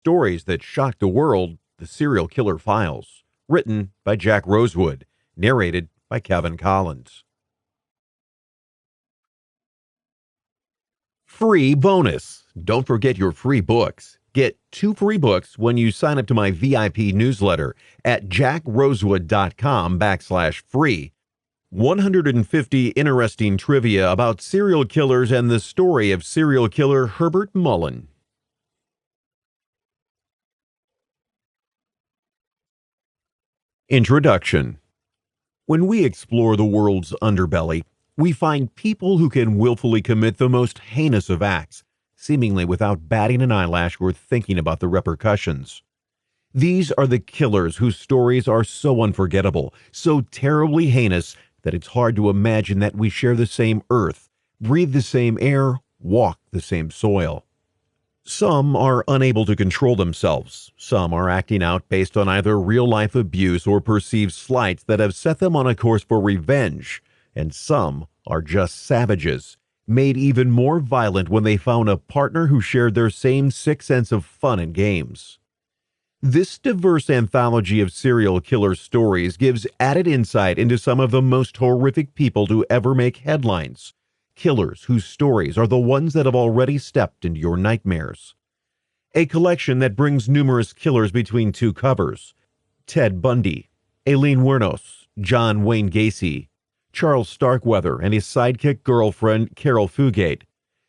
Stories that shocked the world, the Serial Killer Files. Written by Jack Rosewood. Narrated by Kevin Collins. Free bonus. Don't forget your free books. Get 2 free books when you sign up to my VIP newsletter at jackrosewood.com/free. 150 interesting trivia about serial killers and the story of serial killer Herbert Mullen. Introduction. When we explore the world's underbelly, we find people who can willfully commit the most heinous of acts, seemingly without batting an eyelash or thinking about the repercussions. These are the killers whose stories are so unforgettable, so terribly heinous, that it's hard to imagine that we share the same earth, breathe the same air, walk the same soil. Some are unable to control themselves. Some are acting out based on either real-life abuse or perceived slights that have set them on a course for revenge. And some are just savages, made even more violent when they found a partner who shared their same sick sense of fun and games. This diverse anthology of serial killer stories gives added insight into some of the most horrific people to ever make headlines. Killers whose stories are the ones that have already stepped into your nightmares. A collection that brings numerous killers between 2 covers: Ted Bundy, Aileen Wuornos, John Wayne Gacy, Charles Starkweather, and his sidekick girlfriend, Carol Fugate.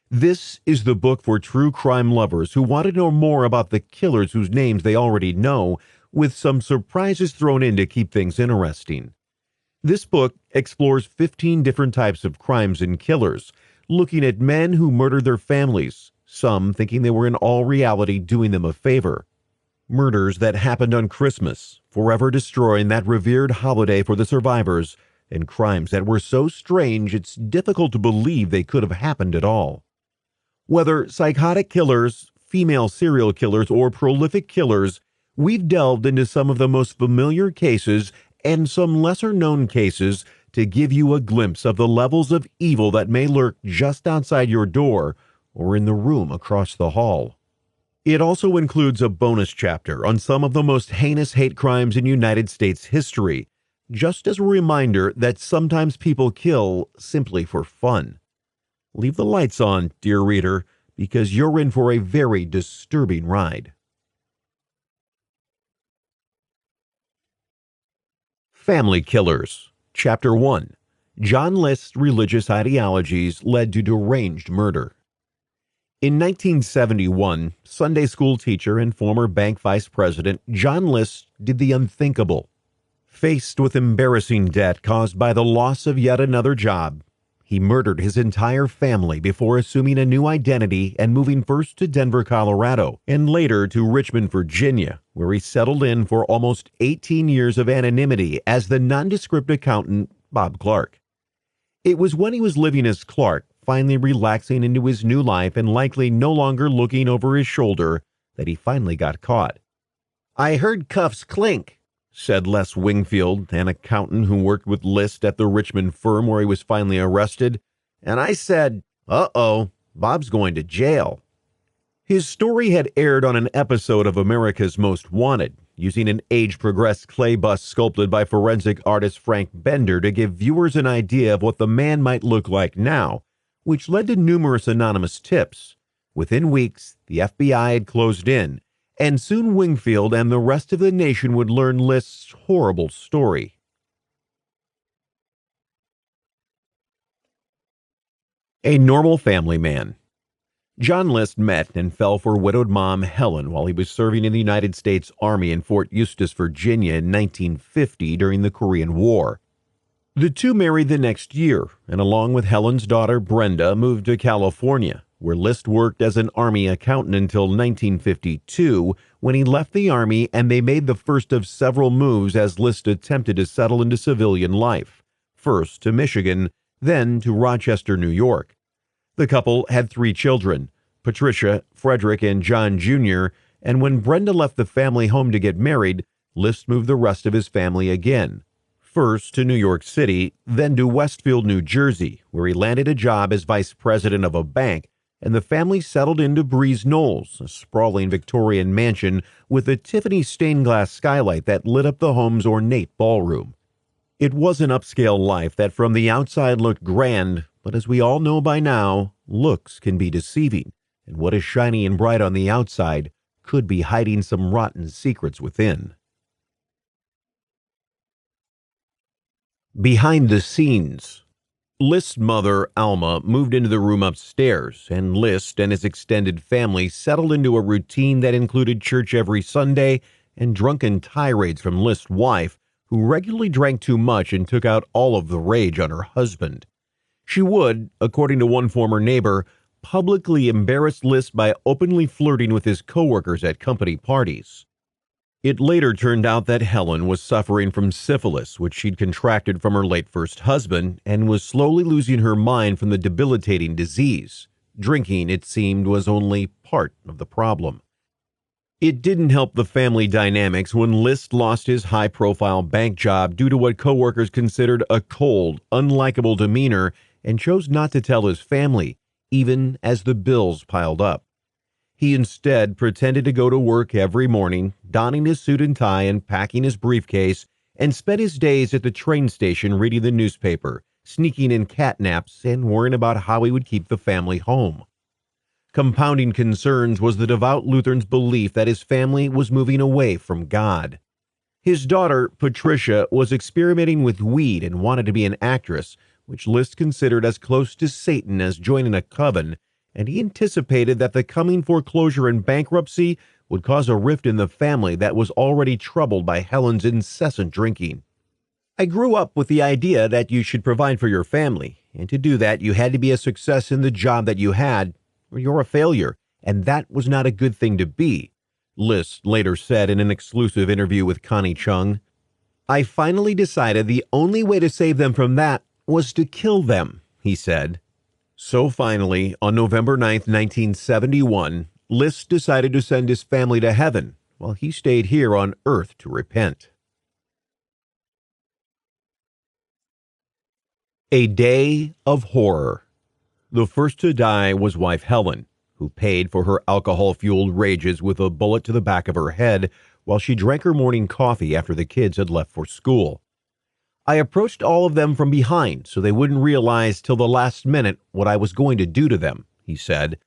This is the book for true crime lovers who want to know more about the killers whose names they already know, with some surprises thrown in to keep things interesting. This book explores 15 different types of crimes and killers, looking at men who murdered their families, some thinking they were in all reality doing them a favor. Murders that happened on Christmas, forever destroying that revered holiday for the survivors, and crimes that were so strange it's difficult to believe they could have happened at all. Whether psychotic killers, female serial killers, or prolific killers, we've delved into some of the most familiar cases and some lesser-known cases to give you a glimpse of the levels of evil that may lurk just outside your door or in the room across the hall. It also includes a bonus chapter on some of the most heinous hate crimes in United States history, just as a reminder that sometimes people kill simply for fun. Leave the lights on, dear reader, because you're in for a very disturbing ride. Family Killers. Chapter 1. John List's religious ideologies led to deranged murder. In 1971, Sunday school teacher and former bank vice president John List did the unthinkable. Faced with embarrassing debt caused by the loss of yet another job, he murdered his entire family before assuming a new identity and moving first to Denver, Colorado, and later to Richmond, Virginia, where he settled in for almost 18 years of anonymity as the nondescript accountant Bob Clark. It was when he was living as Clark, finally relaxing into his new life and likely no longer looking over his shoulder, that he finally got caught. "I heard cuffs clink," said Les Wingfield, an accountant who worked with List at the Richmond firm where he was finally arrested, "and I said, uh-oh, Bob's going to jail." His story had aired on an episode of America's Most Wanted, using an age-progressed clay bust sculpted by forensic artist Frank Bender to give viewers an idea of what the man might look like now, which led to numerous anonymous tips. Within weeks, the FBI had closed in, and soon Wingfield and the rest of the nation would learn List's horrible story. A normal family man. John List met and fell for widowed mom Helen while he was serving in the United States Army in Fort Eustis, Virginia in 1950 during the Korean War. The two married the next year, and along with Helen's daughter Brenda moved to California, where List worked as an Army accountant until 1952, when he left the Army and they made the first of several moves as List attempted to settle into civilian life, first to Michigan, then to Rochester, New York. The couple had 3 children, Patricia, Frederick, and John Jr., and when Brenda left the family home to get married, List moved the rest of his family again. First to New York City, then to Westfield, New Jersey, where he landed a job as vice president of a bank, and the family settled into Breeze Knolls, a sprawling Victorian mansion with a Tiffany stained glass skylight that lit up the home's ornate ballroom. It was an upscale life that from the outside looked grand, but as we all know by now, looks can be deceiving, and what is shiny and bright on the outside could be hiding some rotten secrets within. Behind the scenes. List's mother, Alma, moved into the room upstairs, and List and his extended family settled into a routine that included church every Sunday and drunken tirades from List's wife, who regularly drank too much and took out all of the rage on her husband. She would, according to one former neighbor, publicly embarrass List by openly flirting with his coworkers at company parties. It later turned out that Helen was suffering from syphilis, which she'd contracted from her late first husband, and was slowly losing her mind from the debilitating disease. Drinking, it seemed, was only part of the problem. It didn't help the family dynamics when List lost his high-profile bank job due to what coworkers considered a cold, unlikable demeanor and chose not to tell his family, even as the bills piled up. He instead pretended to go to work every morning, donning his suit and tie and packing his briefcase, and spent his days at the train station reading the newspaper, sneaking in cat naps, and worrying about how he would keep the family home. Compounding concerns was the devout Lutheran's belief that his family was moving away from God. His daughter, Patricia, was experimenting with weed and wanted to be an actress, which List considered as close to Satan as joining a coven, and he anticipated that the coming foreclosure and bankruptcy would cause a rift in the family that was already troubled by Helen's incessant drinking. I grew up with the idea that you should provide for your family, and to do that you had to be a success in the job that you had, or you're a failure, and that was not a good thing to be, List later said in an exclusive interview with Connie Chung. I finally decided the only way to save them from that was to kill them, he said. So finally, on November 9, 1971, List decided to send his family to heaven, while he stayed here on earth to repent. A day of horror. The first to die was wife Helen, who paid for her alcohol-fueled rages with a bullet to the back of her head while she drank her morning coffee after the kids had left for school. I approached all of them from behind so they wouldn't realize till the last minute what I was going to do to them, he said.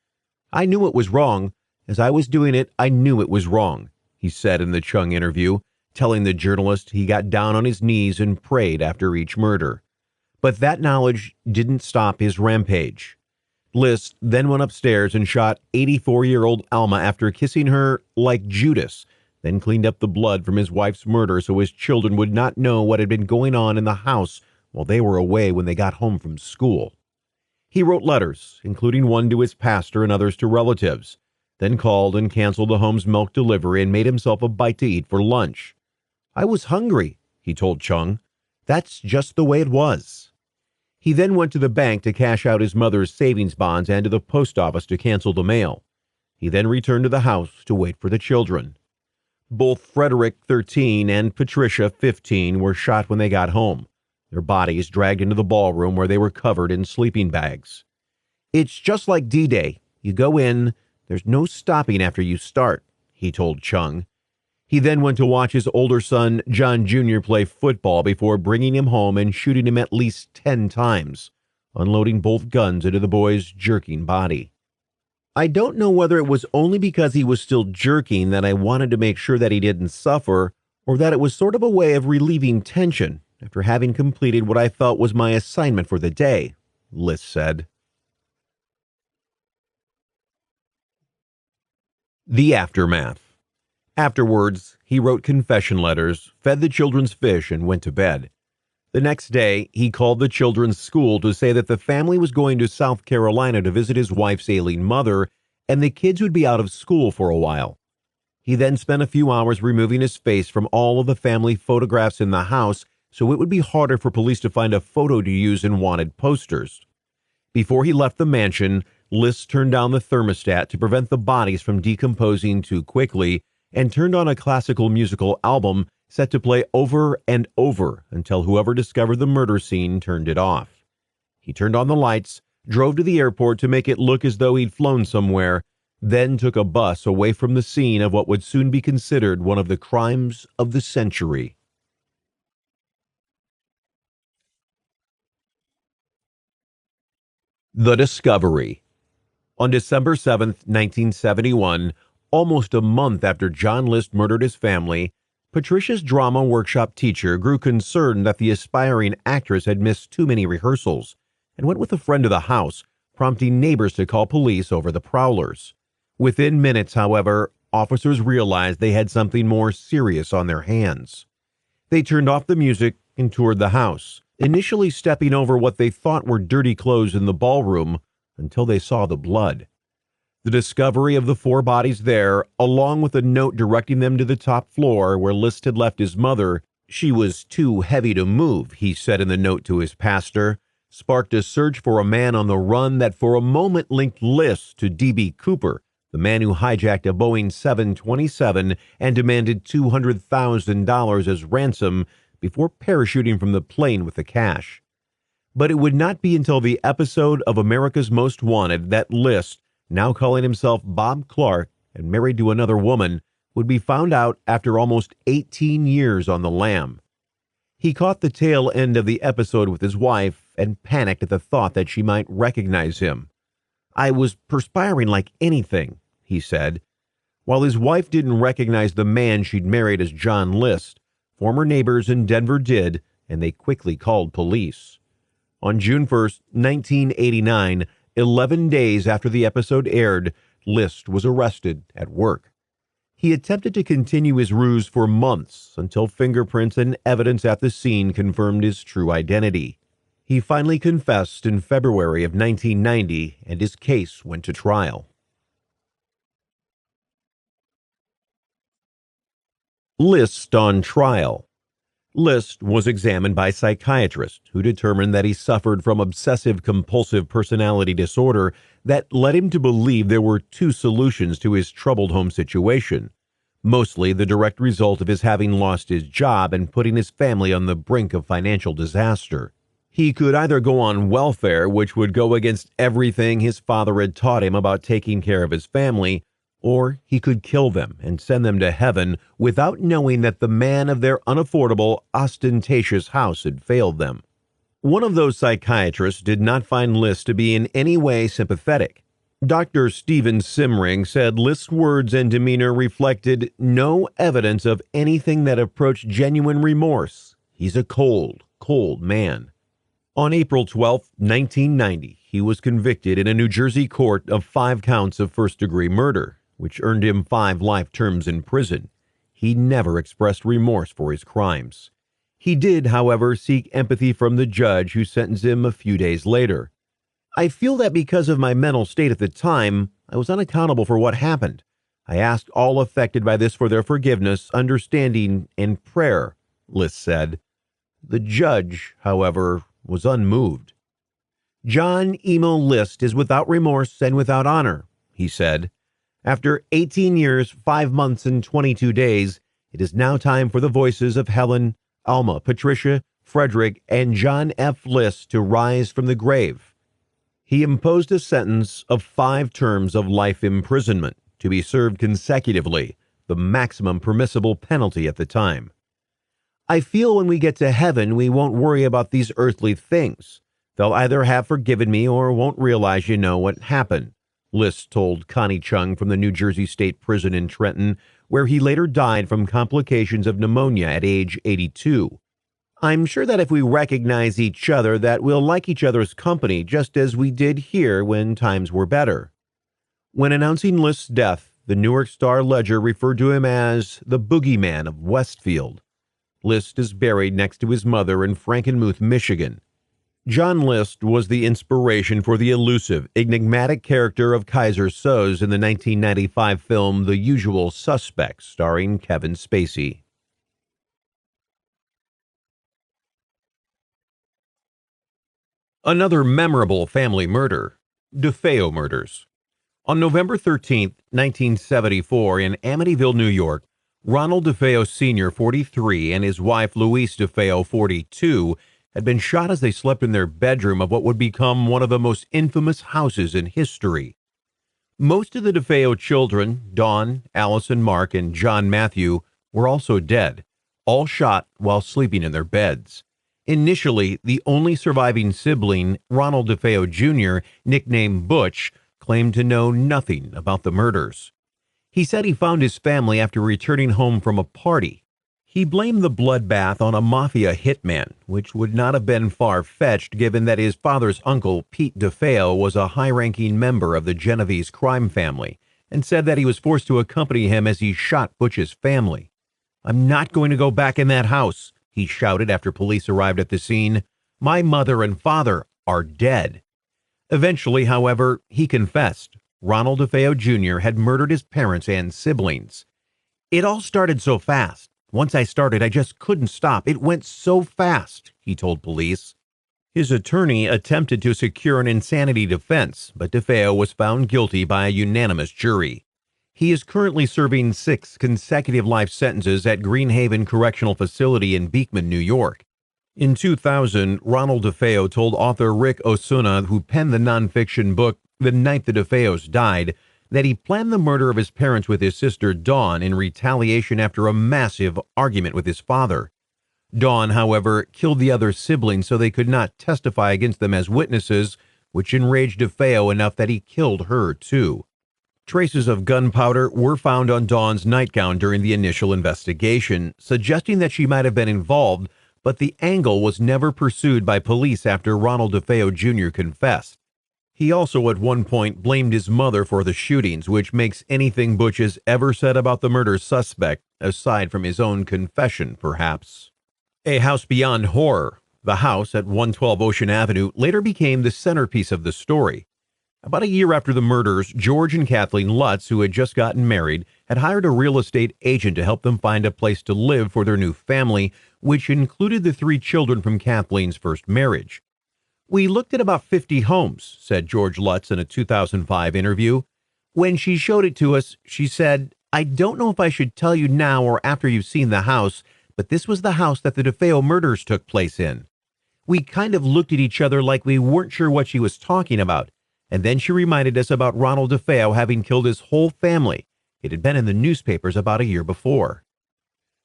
I knew it was wrong. As I was doing it, I knew it was wrong, he said in the Chung interview, telling the journalist he got down on his knees and prayed after each murder. But that knowledge didn't stop his rampage. List then went upstairs and shot 84-year-old Alma after kissing her like Judas, then cleaned up the blood from his wife's murder so his children would not know what had been going on in the house while they were away when they got home from school. He wrote letters, including one to his pastor and others to relatives, then called and canceled the home's milk delivery and made himself a bite to eat for lunch. I was hungry, he told Chung. That's just the way it was. He then went to the bank to cash out his mother's savings bonds and to the post office to cancel the mail. He then returned to the house to wait for the children. Both Frederick, 13, and Patricia, 15, were shot when they got home, their bodies dragged into the ballroom where they were covered in sleeping bags. It's just like D-Day. You go in, there's no stopping after you start, he told Chung. He then went to watch his older son, John Jr., play football before bringing him home and shooting him at least 10 times, unloading both guns into the boy's jerking body. I don't know whether it was only because he was still jerking that I wanted to make sure that he didn't suffer, or that it was sort of a way of relieving tension after having completed what I felt was my assignment for the day, List said. The aftermath. Afterwards, he wrote confession letters, fed the children's fish, and went to bed. The next day, he called the children's school to say that the family was going to South Carolina to visit his wife's ailing mother, and the kids would be out of school for a while. He then spent a few hours removing his face from all of the family photographs in the house so it would be harder for police to find a photo to use in wanted posters. Before he left the mansion, List turned down the thermostat to prevent the bodies from decomposing too quickly and turned on a classical musical album set to play over and over until whoever discovered the murder scene turned it off. He turned on the lights, drove to the airport to make it look as though he'd flown somewhere, then took a bus away from the scene of what would soon be considered one of the crimes of the century. The Discovery. On December 7, 1971, almost a month after John List murdered his family, Patricia's drama workshop teacher grew concerned that the aspiring actress had missed too many rehearsals and went with a friend to the house, prompting neighbors to call police over the prowlers. Within minutes, however, officers realized they had something more serious on their hands. They turned off the music and toured the house, initially stepping over what they thought were dirty clothes in the ballroom until they saw the blood. The discovery of the 4 bodies there, along with a note directing them to the top floor where List had left his mother — she was too heavy to move, he said in the note to his pastor — sparked a search for a man on the run that for a moment linked List to D.B. Cooper, the man who hijacked a Boeing 727 and demanded $200,000 as ransom before parachuting from the plane with the cash. But it would not be until the episode of America's Most Wanted that List, now calling himself Bob Clark and married to another woman, would be found out after almost 18 years on the lam. He caught the tail end of the episode with his wife and panicked at the thought that she might recognize him. "I was perspiring like anything," he said. While his wife didn't recognize the man she'd married as John List, former neighbors in Denver did, and they quickly called police. On June 1st, 1989, 11 days after the episode aired, List was arrested at work. He attempted to continue his ruse for months until fingerprints and evidence at the scene confirmed his true identity. He finally confessed in February of 1990, and his case went to trial. List on trial. List was examined by psychiatrists who determined that he suffered from obsessive-compulsive personality disorder that led him to believe there were 2 solutions to his troubled home situation, mostly the direct result of his having lost his job and putting his family on the brink of financial disaster. He could either go on welfare, which would go against everything his father had taught him about taking care of his family, or he could kill them and send them to heaven without knowing that the man of their unaffordable, ostentatious house had failed them. One of those psychiatrists did not find List to be in any way sympathetic. Dr. Stephen Simring said List's words and demeanor reflected no evidence of anything that approached genuine remorse. He's a cold, cold man. On April 12, 1990, he was convicted in a New Jersey court of 5 counts of first-degree murder, which earned him 5 life terms in prison. He never expressed remorse for his crimes. He did, however, seek empathy from the judge who sentenced him a few days later. "I feel that because of my mental state at the time, I was unaccountable for what happened. I asked all affected by this for their forgiveness, understanding, and prayer," List said. The judge, however, was unmoved. "John Emo List is without remorse and without honor," he said. "After 18 years, 5 months, and 22 days, it is now time for the voices of Helen, Alma, Patricia, Frederick, and John F. List to rise from the grave." He imposed a sentence of 5 terms of life imprisonment to be served consecutively, the maximum permissible penalty at the time. "I feel when we get to heaven we won't worry about these earthly things. They'll either have forgiven me or won't realize what happened," List told Connie Chung from the New Jersey State Prison in Trenton, where he later died from complications of pneumonia at age 82. "I'm sure that if we recognize each other that we'll like each other's company just as we did here when times were better." When announcing List's death, the Newark Star-Ledger referred to him as the boogeyman of Westfield. List is buried next to his mother in Frankenmuth, Michigan. John List was the inspiration for the elusive, enigmatic character of Kaiser Soze in the 1995 film The Usual Suspects, starring Kevin Spacey. Another memorable family murder, DeFeo murders. On November 13, 1974, in Amityville, New York, Ronald DeFeo Sr., 43, and his wife Louise DeFeo, 42, had been shot as they slept in their bedroom of what would become one of the most infamous houses in history. Most of the DeFeo children, Dawn, Allison, Mark, and John Matthew, were also dead, all shot while sleeping in their beds. Initially, the only surviving sibling, Ronald DeFeo Jr., nicknamed Butch, claimed to know nothing about the murders. He said he found his family after returning home from a party. He blamed the bloodbath on a mafia hitman, which would not have been far-fetched given that his father's uncle, Pete DeFeo, was a high-ranking member of the Genovese crime family, and said that he was forced to accompany him as he shot Butch's family. "I'm not going to go back in that house," he shouted after police arrived at the scene. "My mother and father are dead." Eventually, however, he confessed. Ronald DeFeo Jr. had murdered his parents and siblings. "It all started so fast. Once I started, I just couldn't stop. It went so fast," he told police. His attorney attempted to secure an insanity defense, but DeFeo was found guilty by a unanimous jury. He is currently serving 6 consecutive life sentences at Greenhaven Correctional Facility in Beekman, New York. In 2000, Ronald DeFeo told author Rick Osuna, who penned the nonfiction book The Night the DeFeos Died, that he planned the murder of his parents with his sister Dawn in retaliation after a massive argument with his father. Dawn, however, killed the other siblings so they could not testify against them as witnesses, which enraged DeFeo enough that he killed her too. Traces of gunpowder were found on Dawn's nightgown during the initial investigation, suggesting that she might have been involved, but the angle was never pursued by police after Ronald DeFeo Jr. confessed. He also at one point blamed his mother for the shootings, which makes anything Butch has ever said about the murder suspect, aside from his own confession, perhaps. A house beyond horror. The house at 112 Ocean Avenue later became the centerpiece of the story. About a year after the murders, George and Kathleen Lutz, who had just gotten married, had hired a real estate agent to help them find a place to live for their new family, which included the 3 children from Kathleen's first marriage. "We looked at about 50 homes," said George Lutz in a 2005 interview. "When she showed it to us, she said, 'I don't know if I should tell you now or after you've seen the house, but this was the house that the DeFeo murders took place in.' We kind of looked at each other like we weren't sure what she was talking about, and then she reminded us about Ronald DeFeo having killed his whole family. It had been in the newspapers about a year before."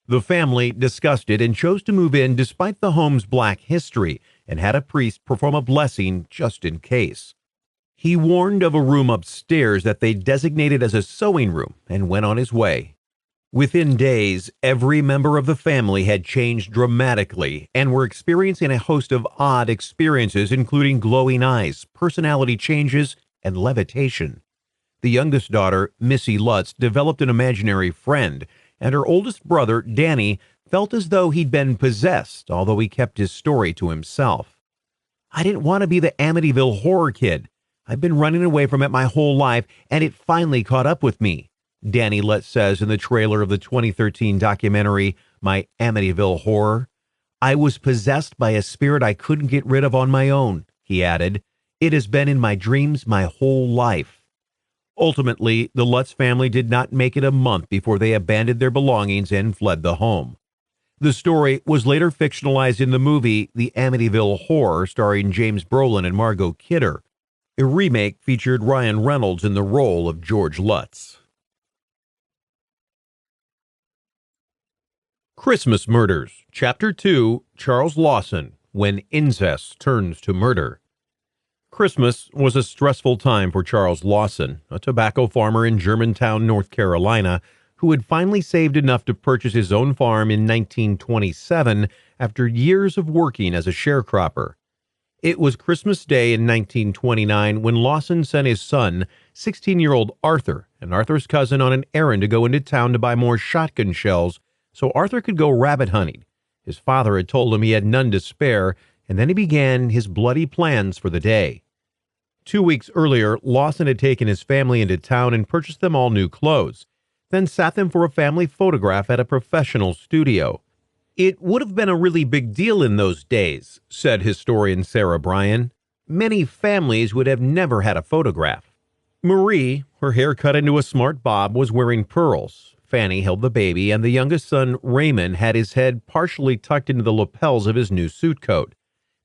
The family discussed it and chose to move in despite the home's black history, and had a priest perform a blessing just in case. He warned of a room upstairs that they designated as a sewing room and went on his way. Within days, every member of the family had changed dramatically and were experiencing a host of odd experiences, including glowing eyes, personality changes, and levitation. The youngest daughter, Missy Lutz, developed an imaginary friend, and her oldest brother, Danny, felt as though he'd been possessed, although he kept his story to himself. "I didn't want to be the Amityville horror kid. I've been running away from it my whole life, and it finally caught up with me," Danny Lutz says in the trailer of the 2013 documentary, My Amityville Horror. "I was possessed by a spirit I couldn't get rid of on my own," he added. "It has been in my dreams my whole life." Ultimately, the Lutz family did not make it a month before they abandoned their belongings and fled the home. The story was later fictionalized in the movie The Amityville Horror, starring James Brolin and Margot Kidder. A remake featured Ryan Reynolds in the role of George Lutz. Christmas Murders, Chapter 2, Charles Lawson, When Incest Turns to Murder. Christmas was a stressful time for Charles Lawson, a tobacco farmer in Germantown, North Carolina, who had finally saved enough to purchase his own farm in 1927 after years of working as a sharecropper. It was Christmas Day in 1929 when Lawson sent his son, 16-year-old Arthur, and Arthur's cousin on an errand to go into town to buy more shotgun shells so Arthur could go rabbit hunting. His father had told him he had none to spare, and then he began his bloody plans for the day. 2 weeks earlier, Lawson had taken his family into town and purchased them all new clothes, then sat them for a family photograph at a professional studio. "It would have been a really big deal in those days," said historian Sarah Bryan. "Many families would have never had a photograph." Marie, her hair cut into a smart bob, was wearing pearls. Fanny held the baby, and the youngest son, Raymond, had his head partially tucked into the lapels of his new suit coat.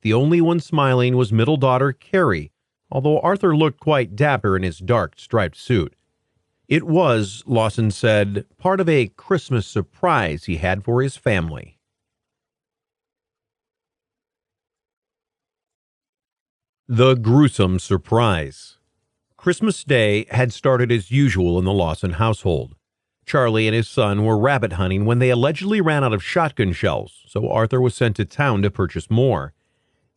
The only one smiling was middle daughter Carrie, although Arthur looked quite dapper in his dark striped suit. It was, Lawson said, part of a Christmas surprise he had for his family. The gruesome surprise. Christmas Day had started as usual in the Lawson household. Charlie and his son were rabbit hunting when they allegedly ran out of shotgun shells, so Arthur was sent to town to purchase more.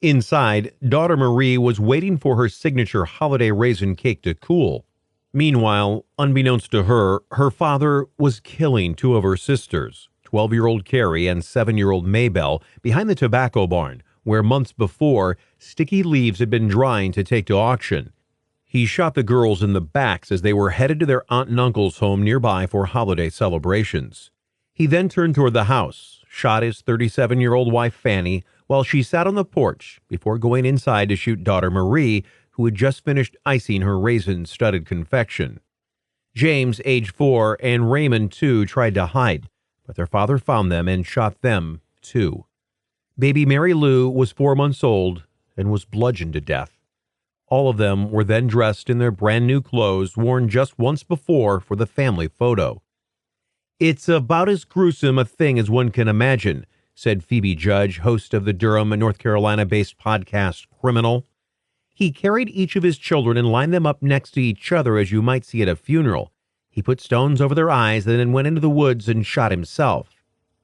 Inside, daughter Marie was waiting for her signature holiday raisin cake to cool. Meanwhile, unbeknownst to her, her father was killing two of her sisters, 12-year-old Carrie and 7-year-old Maybelle, behind the tobacco barn, where months before, sticky leaves had been drying to take to auction. He shot the girls in the backs as they were headed to their aunt and uncle's home nearby for holiday celebrations. He then turned toward the house, shot his 37-year-old wife Fanny, while she sat on the porch before going inside to shoot daughter Marie, who had just finished icing her raisin-studded confection. James, age 4, and Raymond, 2, tried to hide, but their father found them and shot them, too. Baby Mary Lou was 4 months old and was bludgeoned to death. All of them were then dressed in their brand-new clothes worn just once before for the family photo. "It's about as gruesome a thing as one can imagine," said Phoebe Judge, host of the Durham, North Carolina-based podcast Criminal. "He carried each of his children and lined them up next to each other as you might see at a funeral. He put stones over their eyes and then went into the woods and shot himself.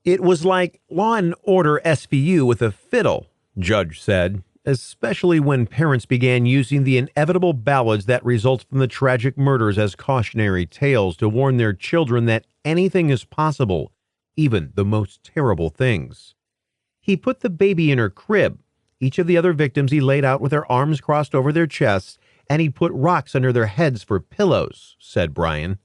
It was like Law and Order SVU with a fiddle," Judge said, especially when parents began using the inevitable ballads that result from the tragic murders as cautionary tales to warn their children that anything is possible, even the most terrible things. "He put the baby in her crib. Each of the other victims he laid out with their arms crossed over their chests, and he put rocks under their heads for pillows," said Brian.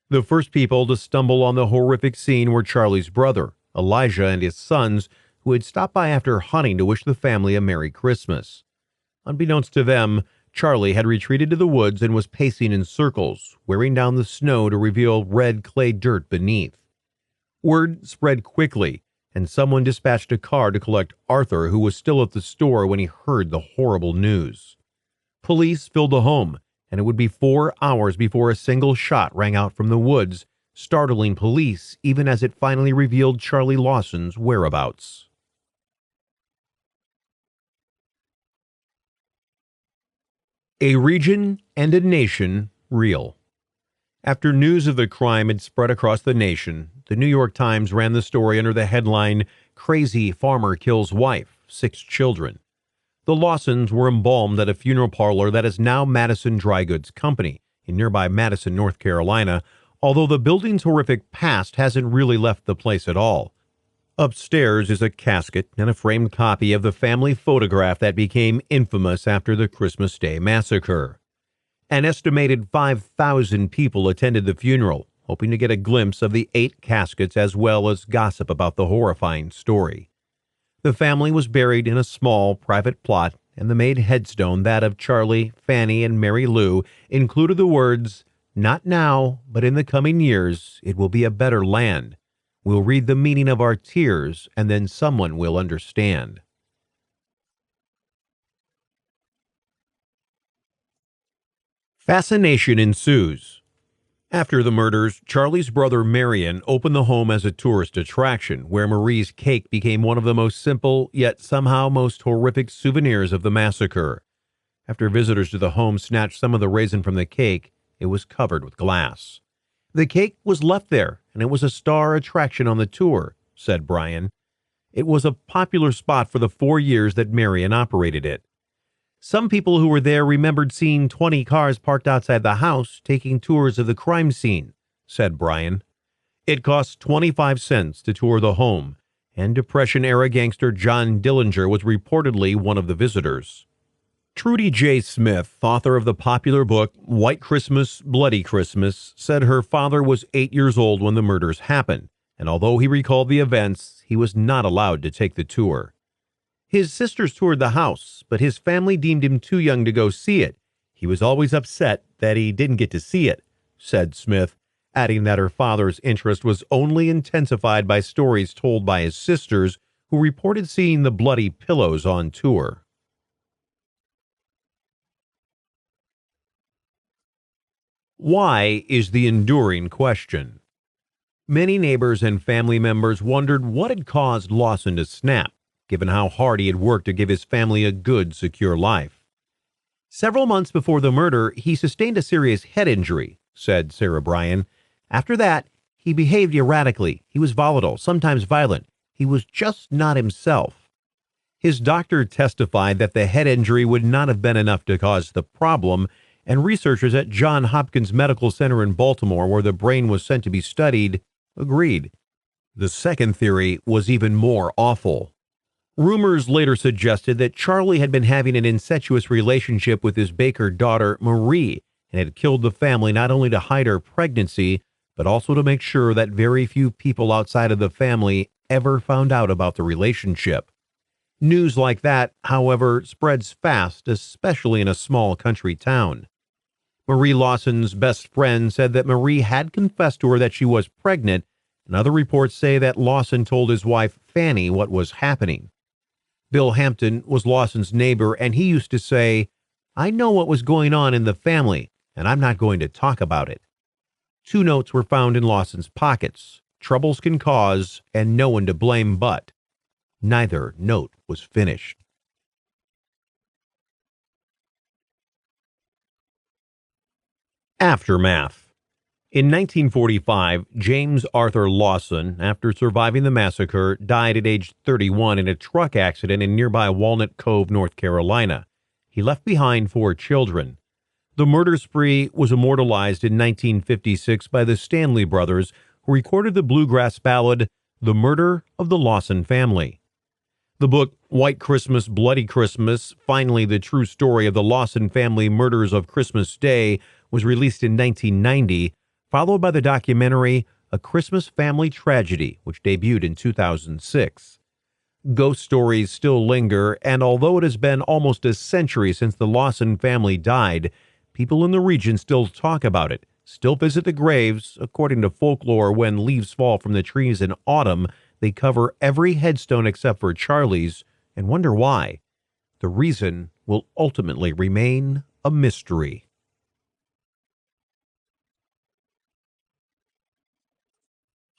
The first people to stumble on the horrific scene were Charlie's brother, Elijah, and his sons, who had stopped by after hunting to wish the family a Merry Christmas. Unbeknownst to them, Charlie had retreated to the woods and was pacing in circles, wearing down the snow to reveal red clay dirt beneath. Word spread quickly, and someone dispatched a car to collect Arthur, who was still at the store when he heard the horrible news. Police filled the home, and it would be 4 hours before a single shot rang out from the woods, startling police even as it finally revealed Charlie Lawson's whereabouts. A region and a nation reel. After news of the crime had spread across the nation, the New York Times ran the story under the headline, "Crazy Farmer Kills Wife, 6 Children." The Lawsons were embalmed at a funeral parlor that is now Madison Dry Goods Company in nearby Madison, North Carolina, although the building's horrific past hasn't really left the place at all. Upstairs is a casket and a framed copy of the family photograph that became infamous after the Christmas Day massacre. An estimated 5,000 people attended the funeral, hoping to get a glimpse of the 8 caskets as well as gossip about the horrifying story. The family was buried in a small, private plot, and the made headstone, that of Charlie, Fanny, and Mary Lou, included the words, "Not now, but in the coming years, it will be a better land. We'll read the meaning of our tears, and then someone will understand." Fascination ensues. After the murders, Charlie's brother Marion opened the home as a tourist attraction, where Marie's cake became one of the most simple, yet somehow most horrific souvenirs of the massacre. After visitors to the home snatched some of the raisin from the cake, it was covered with glass. "The cake was left there, and it was a star attraction on the tour," said Brian. "It was a popular spot for the 4 years that Marion operated it. Some people who were there remembered seeing 20 cars parked outside the house taking tours of the crime scene," said Brian. "It cost 25 cents to tour the home, and Depression-era gangster John Dillinger was reportedly one of the visitors." Trudy J. Smith, author of the popular book White Christmas, Bloody Christmas, said her father was 8 years old when the murders happened, and although he recalled the events, he was not allowed to take the tour. "His sisters toured the house, but his family deemed him too young to go see it. He was always upset that he didn't get to see it," said Smith, adding that her father's interest was only intensified by stories told by his sisters, who reported seeing the bloody pillows on tour. Why is the enduring question. Many neighbors and family members wondered what had caused Lawson to snap, given how hard he had worked to give his family a good, secure life. Several months before the murder, he sustained a serious head injury, said Sarah Bryan. After that, he behaved erratically. He was volatile, sometimes violent. He was just not himself. His doctor testified that the head injury would not have been enough to cause the problem, and researchers at Johns Hopkins Medical Center in Baltimore, where the brain was sent to be studied, agreed. The second theory was even more awful. Rumors later suggested that Charlie had been having an incestuous relationship with his Baker daughter, Marie, and had killed the family not only to hide her pregnancy, but also to make sure that very few people outside of the family ever found out about the relationship. News like that, however, spreads fast, especially in a small country town. Marie Lawson's best friend said that Marie had confessed to her that she was pregnant, and other reports say that Lawson told his wife, Fanny, what was happening. Bill Hampton was Lawson's neighbor, and he used to say, "I know what was going on in the family, and I'm not going to talk about it." 2 notes were found in Lawson's pockets. Troubles can cause, and no one to blame but. Neither note was finished. Aftermath. In 1945, James Arthur Lawson, after surviving the massacre, died at age 31 in a truck accident in nearby Walnut Cove, North Carolina. He left behind 4 children. The murder spree was immortalized in 1956 by the Stanley Brothers, who recorded the bluegrass ballad, The Murder of the Lawson Family. The book, White Christmas, Bloody Christmas, Finally the True Story of the Lawson Family Murders of Christmas Day, was released in 1990, followed by the documentary A Christmas Family Tragedy, which debuted in 2006. Ghost stories still linger, and although it has been almost a century since the Lawson family died, people in the region still talk about it, still visit the graves. According to folklore, when leaves fall from the trees in autumn, they cover every headstone except for Charlie's, and wonder why. The reason will ultimately remain a mystery.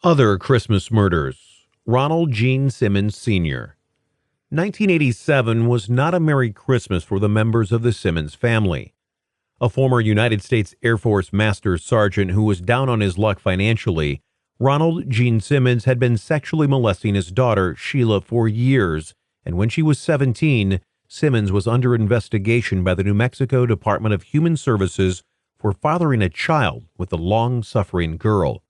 Other Christmas murders. Ronald Gene Simmons Sr. 1987 was not a Merry Christmas for the members of the Simmons family. A former United States Air Force Master Sergeant who was down on his luck financially, Ronald Gene Simmons had been sexually molesting his daughter, Sheila, for years, and when she was 17, Simmons was under investigation by the New Mexico Department of Human Services for fathering a child with a long-suffering girl.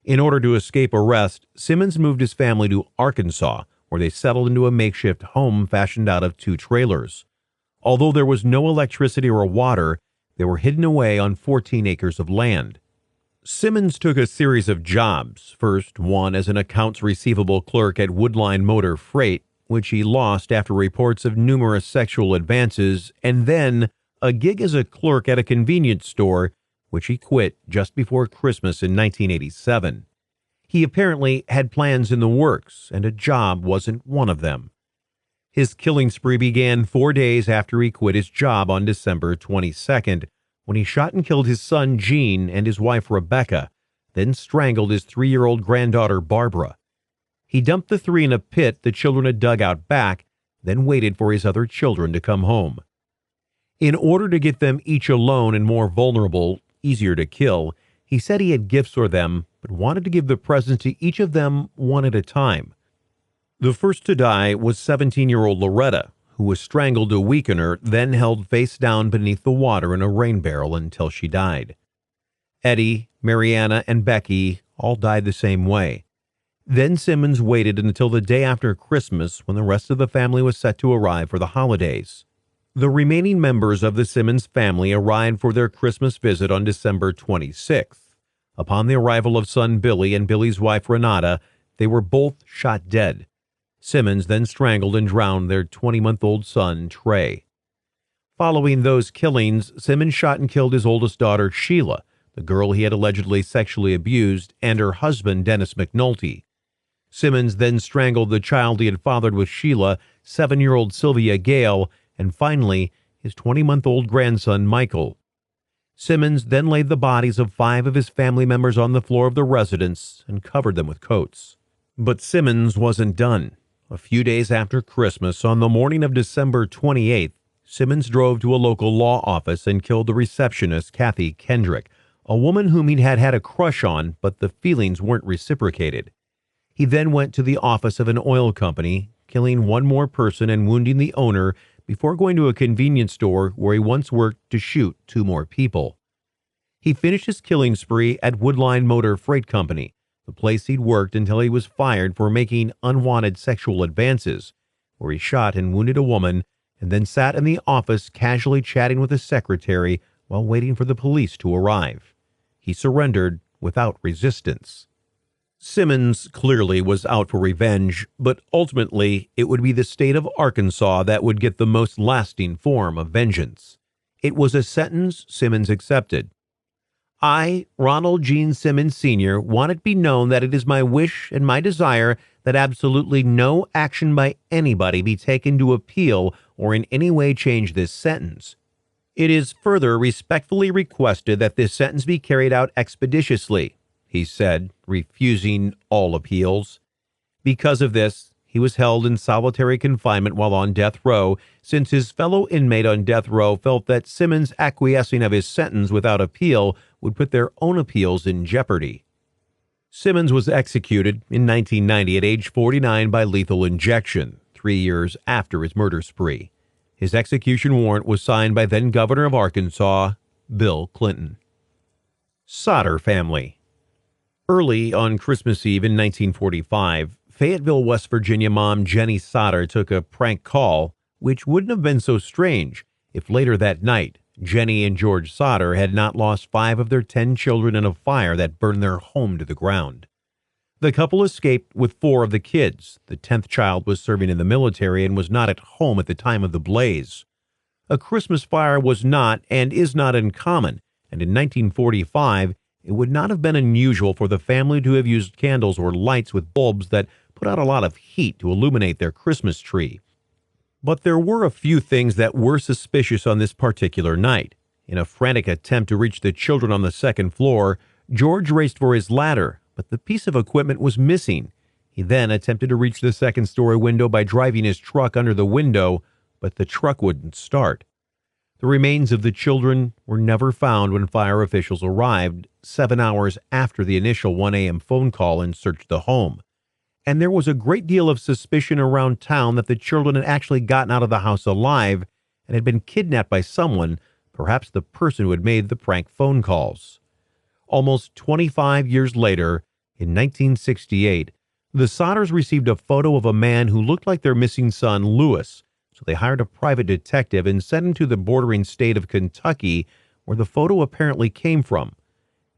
In order to escape arrest, Simmons moved his family to Arkansas, where they settled into a makeshift home fashioned out of 2 trailers. Although there was no electricity or water, they were hidden away on 14 acres of land. Simmons took a series of jobs, first one as an accounts receivable clerk at Woodline Motor Freight, which he lost after reports of numerous sexual advances, and then a gig as a clerk at a convenience store, which he quit just before Christmas in 1987. He apparently had plans in the works, and a job wasn't one of them. His killing spree began 4 days after he quit his job on December 22nd, when he shot and killed his son Gene and his wife Rebecca, then strangled his 3-year-old granddaughter Barbara. He dumped the 3 in a pit the children had dug out back, then waited for his other children to come home. In order to get them each alone and more vulnerable, easier to kill, he said he had gifts for them, but wanted to give the presents to each of them one at a time. The first to die was 17-year-old Loretta, who was strangled to weaken her, then held face down beneath the water in a rain barrel until she died. Eddie, Mariana, and Becky all died the same way. Then Simmons waited until the day after Christmas, when the rest of the family was set to arrive for the holidays. The remaining members of the Simmons family arrived for their Christmas visit on December 26th. Upon the arrival of son Billy and Billy's wife Renata, they were both shot dead. Simmons then strangled and drowned their 20-month-old son, Trey. Following those killings, Simmons shot and killed his oldest daughter, Sheila, the girl he had allegedly sexually abused, and her husband, Dennis McNulty. Simmons then strangled the child he had fathered with Sheila, 7-year-old Sylvia Gale, and finally his 20-month-old grandson Michael. Simmons then laid the bodies of 5 of his family members on the floor of the residence and covered them with coats. But Simmons wasn't done. A few days after Christmas, on the morning of December 28th, Simmons drove to a local law office and killed the receptionist, Kathy Kendrick, a woman whom he'd had a crush on, but the feelings weren't reciprocated. He then went to the office of an oil company, killing one more person and wounding the owner before going to a convenience store where he once worked to shoot 2 more people. He finished his killing spree at Woodline Motor Freight Company, the place he'd worked until he was fired for making unwanted sexual advances, where he shot and wounded a woman and then sat in the office casually chatting with his secretary while waiting for the police to arrive. He surrendered without resistance. Simmons clearly was out for revenge, but ultimately it would be the state of Arkansas that would get the most lasting form of vengeance. It was a sentence Simmons accepted. I, Ronald Gene Simmons Sr., want it be known that it is my wish and my desire that absolutely no action by anybody be taken to appeal or in any way change this sentence. It is further respectfully requested that this sentence be carried out expeditiously, he said, refusing all appeals. Because of this, he was held in solitary confinement while on death row, since his fellow inmate on death row felt that Simmons' acquiescing of his sentence without appeal would put their own appeals in jeopardy. Simmons was executed in 1990 at age 49 by lethal injection, 3 years after his murder spree. His execution warrant was signed by then-Governor of Arkansas, Bill Clinton. Sodder family. Early on Christmas Eve in 1945, Fayetteville, West Virginia mom Jenny Sodder took a prank call, which wouldn't have been so strange if later that night Jenny and George Sodder had not lost 5 of their 10 children in a fire that burned their home to the ground. The couple escaped with 4 of the kids. The 10th child was serving in the military and was not at home at the time of the blaze. A Christmas fire was not and is not uncommon, and in 1945, it would not have been unusual for the family to have used candles or lights with bulbs that put out a lot of heat to illuminate their Christmas tree. But there were a few things that were suspicious on this particular night. In a frantic attempt to reach the children on the 2nd floor, George raced for his ladder, but the piece of equipment was missing. He then attempted to reach the 2nd-story window by driving his truck under the window, but the truck wouldn't start. The remains of the children were never found when fire officials arrived 7 hours after the initial 1 a.m. phone call and searched the home. And there was a great deal of suspicion around town that the children had actually gotten out of the house alive and had been kidnapped by someone, perhaps the person who had made the prank phone calls. Almost 25 years later, in 1968, the Sodders received a photo of a man who looked like their missing son, Louis, so they hired a private detective and sent him to the bordering state of Kentucky, where the photo apparently came from.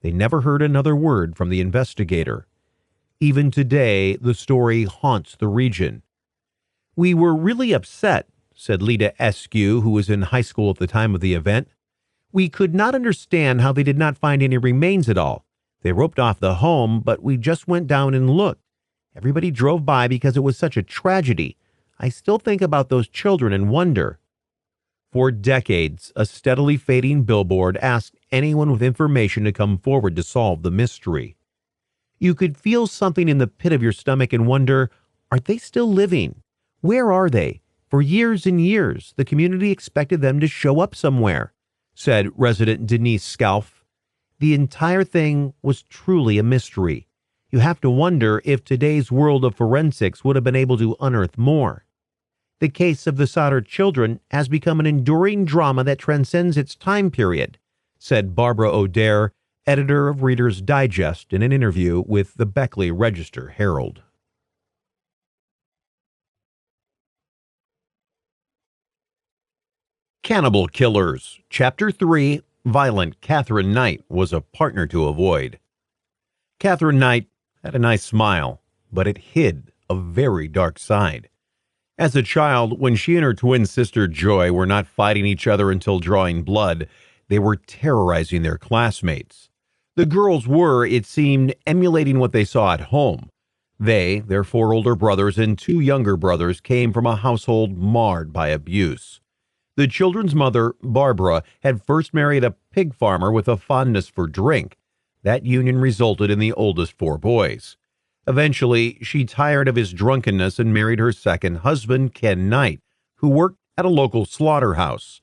They never heard another word from the investigator. Even today, the story haunts the region. We were really upset, said Lita Eskew, who was in high school at the time of the event. We could not understand how they did not find any remains at all. They roped off the home, but we just went down and looked. Everybody drove by because it was such a tragedy. I still think about those children and wonder. For decades, a steadily fading billboard asked anyone with information to come forward to solve the mystery. You could feel something in the pit of your stomach and wonder, are they still living? Where are they? For years and years, the community expected them to show up somewhere, said resident Denise Scalf. The entire thing was truly a mystery. You have to wonder if today's world of forensics would have been able to unearth more. The case of the Sodder children has become an enduring drama that transcends its time period, said Barbara O'Dare, editor of Reader's Digest, in an interview with the Beckley Register Herald. Cannibal Killers, Chapter 3, Violent Catherine Knight was a partner to avoid. Catherine Knight had a nice smile, but it hid a very dark side. As a child, when she and her twin sister Joy were not fighting each other until drawing blood, they were terrorizing their classmates. The girls were, it seemed, emulating what they saw at home. They, their four older brothers, and two younger brothers came from a household marred by abuse. The children's mother, Barbara, had first married a pig farmer with a fondness for drink. That union resulted in the oldest four boys. Eventually, she tired of his drunkenness and married her second husband, Ken Knight, who worked at a local slaughterhouse.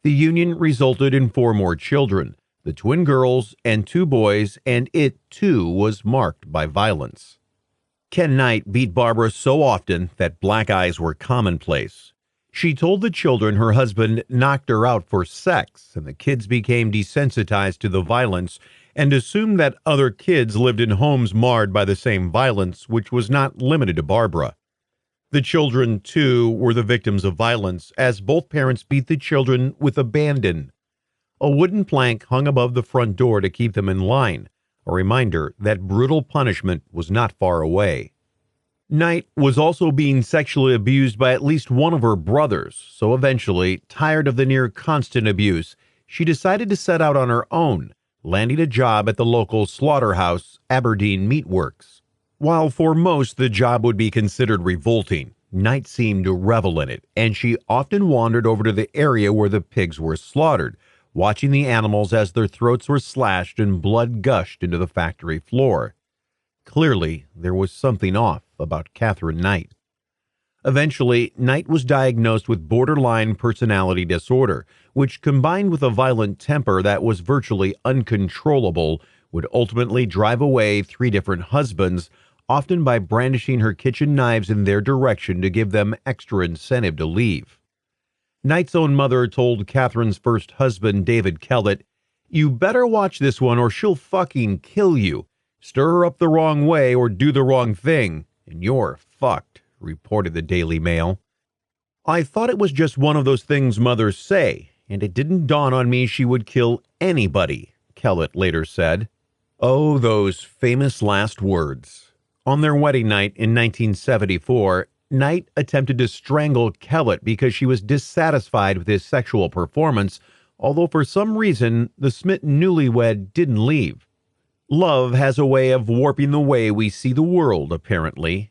The union resulted in four more children, the twin girls and two boys, and it, too, was marked by violence. Ken Knight beat Barbara so often that black eyes were commonplace. She told the children her husband knocked her out for sex, and the kids became desensitized to the violence and assumed that other kids lived in homes marred by the same violence, which was not limited to Barbara. The children, too, were the victims of violence, as both parents beat the children with abandon. A wooden plank hung above the front door to keep them in line, a reminder that brutal punishment was not far away. Knight was also being sexually abused by at least one of her brothers, so eventually, tired of the near constant abuse, she decided to set out on her own, landing a job at the local slaughterhouse, Aberdeen Meat Works. While for most the job would be considered revolting, Knight seemed to revel in it, and she often wandered over to the area where the pigs were slaughtered, watching the animals as their throats were slashed and blood gushed into the factory floor. Clearly, there was something off about Catherine Knight. Eventually, Knight was diagnosed with borderline personality disorder, which, combined with a violent temper that was virtually uncontrollable, would ultimately drive away three different husbands, often by brandishing her kitchen knives in their direction to give them extra incentive to leave. Knight's own mother told Catherine's first husband, David Kellett, "You better watch this one or she'll fucking kill you. Stir her up the wrong way or do the wrong thing, and you're fucked," reported the Daily Mail. "I thought it was just one of those things mothers say, and it didn't dawn on me she would kill anybody," Kellett later said. Oh, those famous last words. On their wedding night in 1974, Knight attempted to strangle Kellett because she was dissatisfied with his sexual performance, although for some reason the smitten newlywed didn't leave. Love has a way of warping the way we see the world, apparently.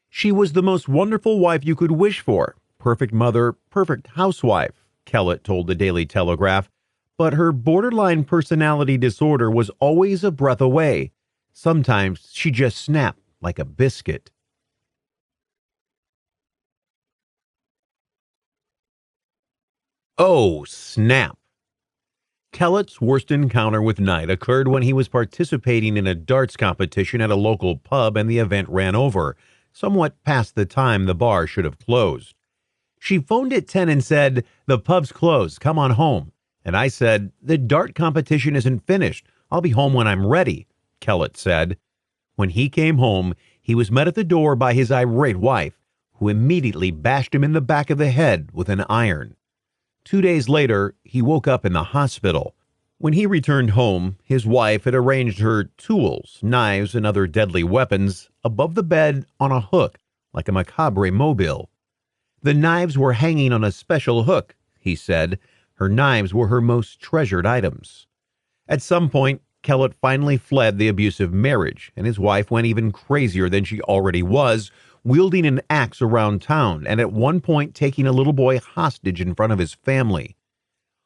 She was the most wonderful wife you could wish for, perfect mother, perfect housewife, Kellett told the Daily Telegraph, but her borderline personality disorder was always a breath away. Sometimes she just snapped like a biscuit. Oh, snap! Kellett's worst encounter with Knight occurred when he was participating in a darts competition at a local pub and the event ran over, somewhat past the time the bar should have closed. "She phoned at 10 and said, 'The pub's closed, come on home.' And I said, 'The dart competition isn't finished. I'll be home when I'm ready,'" Kellett said. When he came home, he was met at the door by his irate wife, who immediately bashed him in the back of the head with an iron. 2 days later, he woke up in the hospital. When he returned home, his wife had arranged her tools, knives, and other deadly weapons above the bed on a hook, like a macabre mobile. The knives were hanging on a special hook, he said. Her knives were her most treasured items. At some point, Kellett finally fled the abusive marriage, and his wife went even crazier than she already was, wielding an axe around town and at one point taking a little boy hostage in front of his family.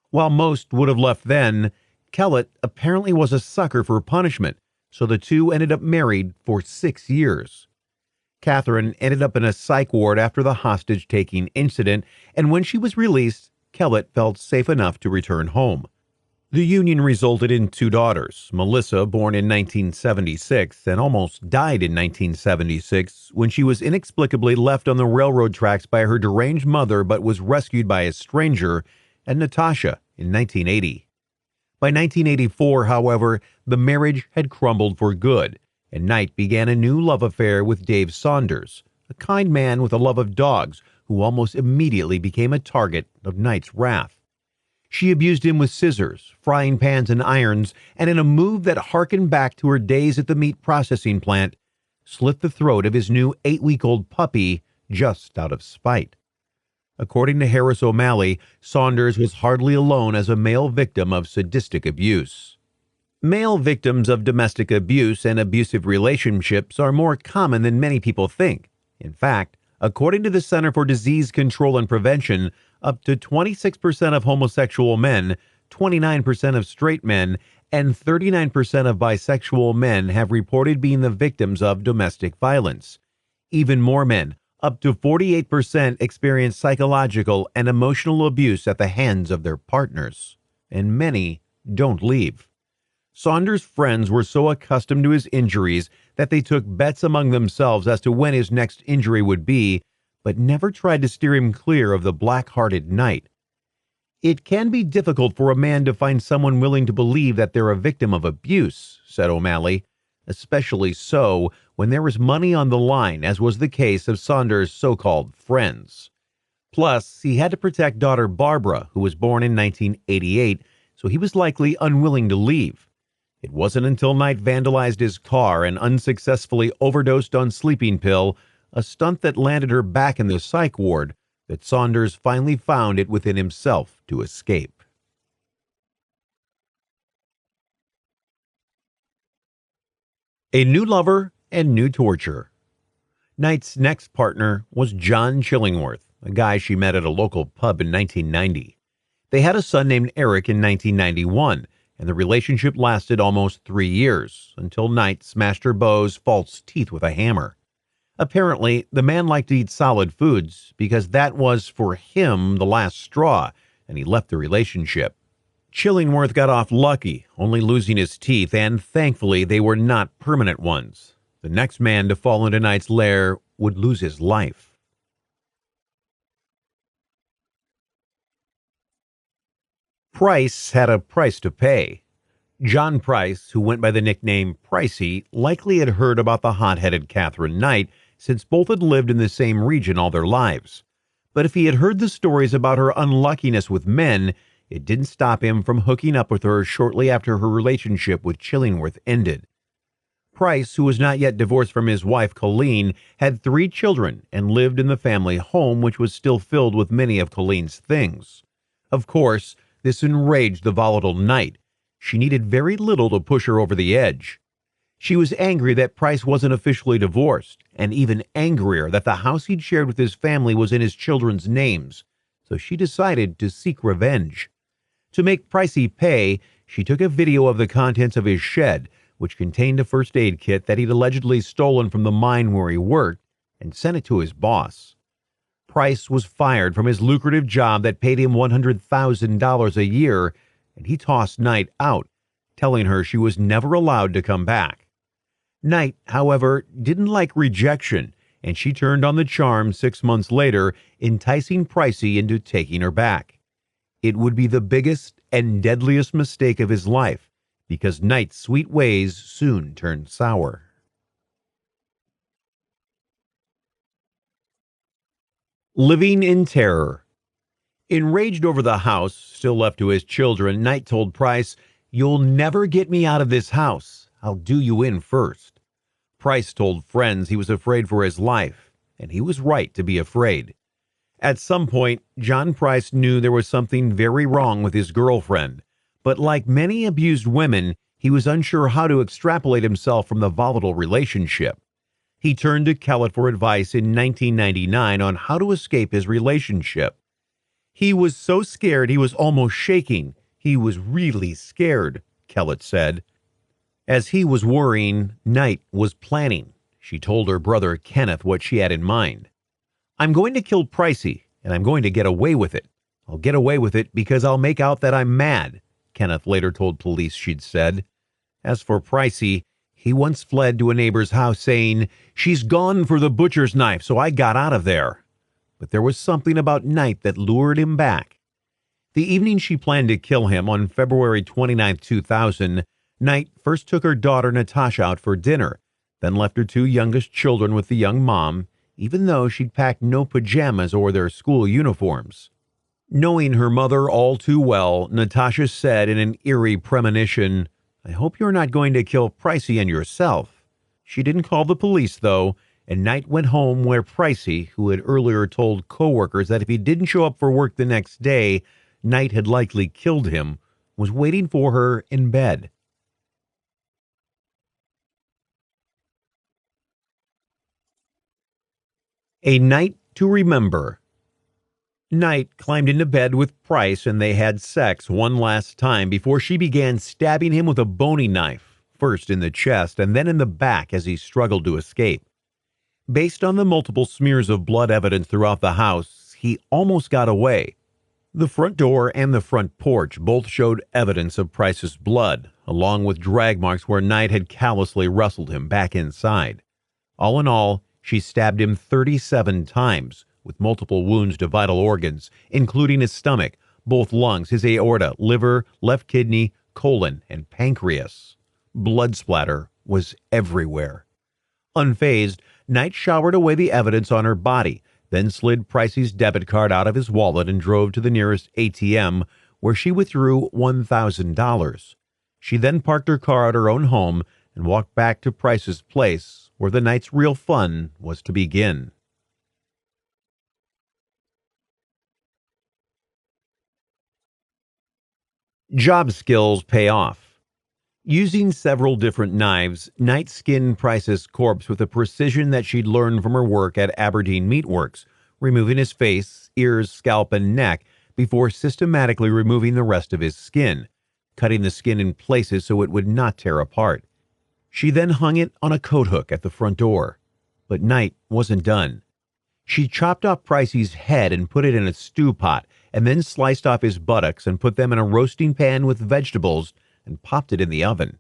While most would have left then, Kellett apparently was a sucker for punishment, so the two ended up married for 6 years. Catherine ended up in a psych ward after the hostage-taking incident, and when she was released, Kellett felt safe enough to return home. The union resulted in 2 daughters, Melissa, born in 1976 and almost died in 1976 when she was inexplicably left on the railroad tracks by her deranged mother but was rescued by a stranger, and Natasha in 1980. By 1984, however, the marriage had crumbled for good, and Knight began a new love affair with Dave Saunders, a kind man with a love of dogs who almost immediately became a target of Knight's wrath. She abused him with scissors, frying pans, and irons, and in a move that harkened back to her days at the meat processing plant, slit the throat of his new 8-week-old puppy just out of spite. According to Harris O'Malley, Saunders was hardly alone as a male victim of sadistic abuse. Male victims of domestic abuse and abusive relationships are more common than many people think. In fact, according to the Center for Disease Control and Prevention, up to 26% of homosexual men, 29% of straight men, and 39% of bisexual men have reported being the victims of domestic violence. Even more men, up to 48%, experience psychological and emotional abuse at the hands of their partners, and many don't leave. Saunders' friends were so accustomed to his injuries that they took bets among themselves as to when his next injury would be, but never tried to steer him clear of the black-hearted Knight. "It can be difficult for a man to find someone willing to believe that they're a victim of abuse," said O'Malley, "especially so when there is money on the line, as was the case of Saunders' so-called friends. Plus, he had to protect daughter Barbara, who was born in 1988, so he was likely unwilling to leave. It wasn't until Knight vandalized his car and unsuccessfully overdosed on sleeping pill, a stunt that landed her back in the psych ward, that Saunders finally found it within himself to escape." A new lover and new torture. Knight's next partner was John Chillingworth, a guy she met at a local pub in 1990. They had a son named Eric in 1991, and the relationship lasted almost 3 years, until Knight smashed her beau's false teeth with a hammer. Apparently, the man liked to eat solid foods because that was, for him, the last straw, and he left the relationship. Chillingworth got off lucky, only losing his teeth, and thankfully they were not permanent ones. The next man to fall into Knight's lair would lose his life. Price had a price to pay. John Price, who went by the nickname Pricey, likely had heard about the hot-headed Catherine Knight, since both had lived in the same region all their lives. But if he had heard the stories about her unluckiness with men, it didn't stop him from hooking up with her shortly after her relationship with Chillingworth ended. Price, who was not yet divorced from his wife Colleen, had 3 children and lived in the family home, which was still filled with many of Colleen's things. Of course, this enraged the volatile Knight. She needed very little to push her over the edge. She was angry that Price wasn't officially divorced, and even angrier that the house he'd shared with his family was in his children's names, so she decided to seek revenge. To make Pricey pay, she took a video of the contents of his shed, which contained a first aid kit that he'd allegedly stolen from the mine where he worked, and sent it to his boss. Price was fired from his lucrative job that paid him $100,000 a year, and he tossed Knight out, telling her she was never allowed to come back. Knight, however, didn't like rejection, and she turned on the charm 6 months later, enticing Pricey into taking her back. It would be the biggest and deadliest mistake of his life, because Knight's sweet ways soon turned sour. Living in terror. Enraged over the house, still left to his children, Knight told Price, "You'll never get me out of this house. I'll do you in first." Price told friends he was afraid for his life, and he was right to be afraid. At some point, John Price knew there was something very wrong with his girlfriend, but like many abused women, he was unsure how to extrapolate himself from the volatile relationship. He turned to Kellett for advice in 1999 on how to escape his relationship. "He was so scared he was almost shaking. He was really scared," Kellett said. As he was worrying, Knight was planning. She told her brother Kenneth what she had in mind. "I'm going to kill Pricey, and I'm going to get away with it. I'll get away with it because I'll make out that I'm mad," Kenneth later told police she'd said. As for Pricey, he once fled to a neighbor's house saying, "She's gone for the butcher's knife, so I got out of there." But there was something about Knight that lured him back. The evening she planned to kill him, on February 29, 2000, Knight first took her daughter Natasha out for dinner, then left her 2 youngest children with the young mom, even though she'd packed no pajamas or their school uniforms. Knowing her mother all too well, Natasha said in an eerie premonition, "I hope you're not going to kill Pricey and yourself." She didn't call the police, though, and Knight went home where Pricey, who had earlier told coworkers that if he didn't show up for work the next day, Knight had likely killed him, was waiting for her in bed. A Night to Remember. Knight climbed into bed with Price and they had sex one last time before she began stabbing him with a boning knife, first in the chest and then in the back as he struggled to escape. Based on the multiple smears of blood evidence throughout the house, he almost got away. The front door and the front porch both showed evidence of Price's blood, along with drag marks where Knight had callously wrestled him back inside. All in all, she stabbed him 37 times, with multiple wounds to vital organs, including his stomach, both lungs, his aorta, liver, left kidney, colon, and pancreas. Blood splatter was everywhere. Unfazed, Knight showered away the evidence on her body, then slid Pricey's debit card out of his wallet and drove to the nearest ATM, where she withdrew $1,000. She then parked her car at her own home and walked back to Price's place, where the night's real fun was to begin. Job skills pay off. Using several different knives, Knight skinned Price's corpse with a precision that she'd learned from her work at Aberdeen Meatworks, removing his face, ears, scalp, and neck before systematically removing the rest of his skin, cutting the skin in places so it would not tear apart. She then hung it on a coat hook at the front door. But Knight wasn't done. She chopped off Pricey's head and put it in a stew pot, and then sliced off his buttocks and put them in a roasting pan with vegetables and popped it in the oven.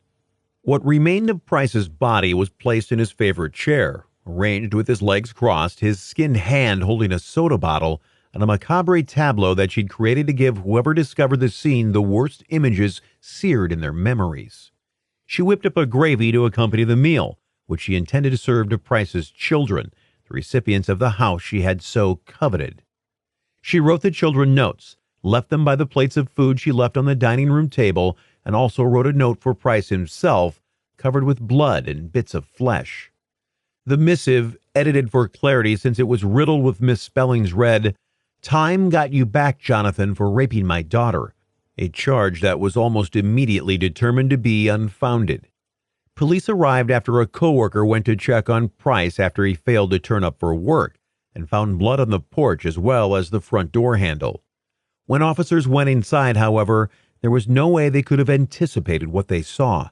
What remained of Price's body was placed in his favorite chair, arranged with his legs crossed, his skinned hand holding a soda bottle, and a macabre tableau that she'd created to give whoever discovered the scene the worst images seared in their memories. She whipped up a gravy to accompany the meal, which she intended to serve to Price's children, the recipients of the house she had so coveted. She wrote the children notes, left them by the plates of food she left on the dining room table, and also wrote a note for Price himself, covered with blood and bits of flesh. The missive, edited for clarity since it was riddled with misspellings, read, "Time got you back, Jonathan, for raping my daughter," a charge that was almost immediately determined to be unfounded. Police arrived after a coworker went to check on Price after he failed to turn up for work and found blood on the porch as well as the front door handle. When officers went inside, however, there was no way they could have anticipated what they saw.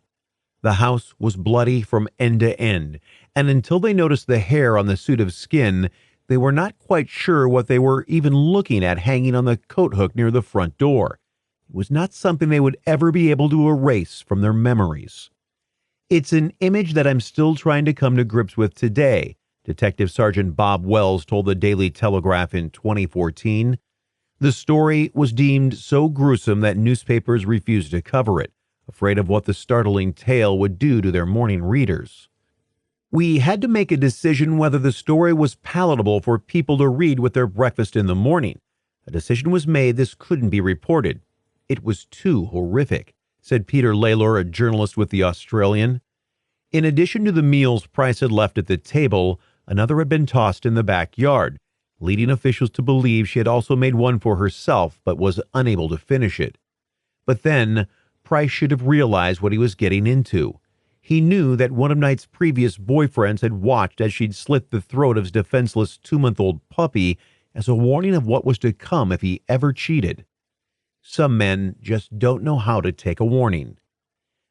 The house was bloody from end to end, and until they noticed the hair on the suit of skin, they were not quite sure what they were even looking at hanging on the coat hook near the front door. It was not something they would ever be able to erase from their memories. "It's an image that I'm still trying to come to grips with today," Detective Sergeant Bob Wells told the Daily Telegraph in 2014. The story was deemed so gruesome that newspapers refused to cover it, afraid of what the startling tale would do to their morning readers. "We had to make a decision whether the story was palatable for people to read with their breakfast in the morning. A decision was made this couldn't be reported. It was too horrific," said Peter Laylor, a journalist with The Australian. In addition to the meals Price had left at the table, another had been tossed in the backyard, leading officials to believe she had also made one for herself but was unable to finish it. But then, Price should have realized what he was getting into. He knew that one of Knight's previous boyfriends had watched as she'd slit the throat of his defenseless 2-month-old puppy as a warning of what was to come if he ever cheated. Some men just don't know how to take a warning.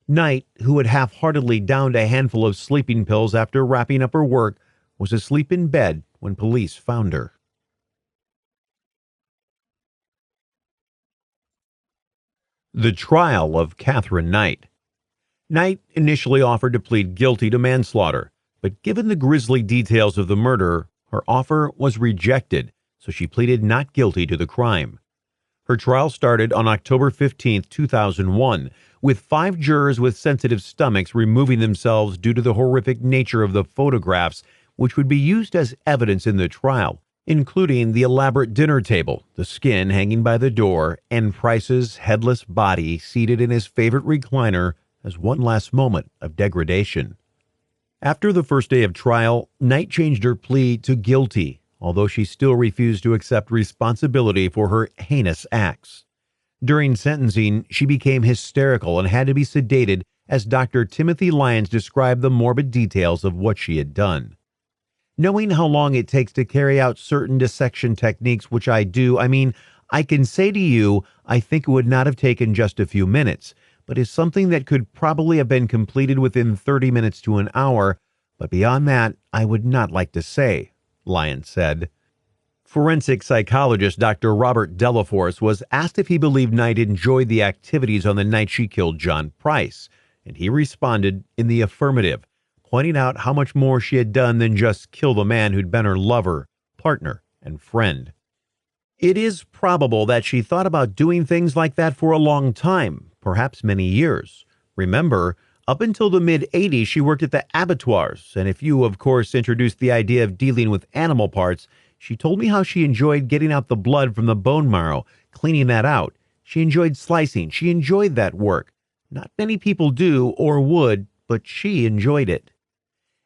Knight, who had half-heartedly downed a handful of sleeping pills after wrapping up her work, was asleep in bed when police found her. The trial of Catherine Knight. Knight initially offered to plead guilty to manslaughter, but given the grisly details of the murder, her offer was rejected, so she pleaded not guilty to the crime. Her trial started on October 15, 2001, with 5 jurors with sensitive stomachs removing themselves due to the horrific nature of the photographs, which would be used as evidence in the trial, including the elaborate dinner table, the skin hanging by the door, and Price's headless body seated in his favorite recliner as one last moment of degradation. After the first day of trial, Knight changed her plea to guilty, although she still refused to accept responsibility for her heinous acts. During sentencing, she became hysterical and had to be sedated as Dr. Timothy Lyons described the morbid details of what she had done. Knowing how long it takes to carry out certain dissection techniques, which I do, I can say to you, I think it would not have taken just a few minutes, but is something that could probably have been completed within 30 minutes to an hour, but beyond that, I would not like to say, Lyon said. Forensic psychologist Dr. Robert Delaforce was asked if he believed Knight enjoyed the activities on the night she killed John Price, and he responded in the affirmative, pointing out how much more she had done than just kill the man who'd been her lover, partner, and friend. It is probable that she thought about doing things like that for a long time, perhaps many years. Remember, up until the mid-'80s, she worked at the abattoirs, and if you, of course, introduced the idea of dealing with animal parts, she told me how she enjoyed getting out the blood from the bone marrow, cleaning that out. She enjoyed slicing. She enjoyed that work. Not many people do or would, but she enjoyed it.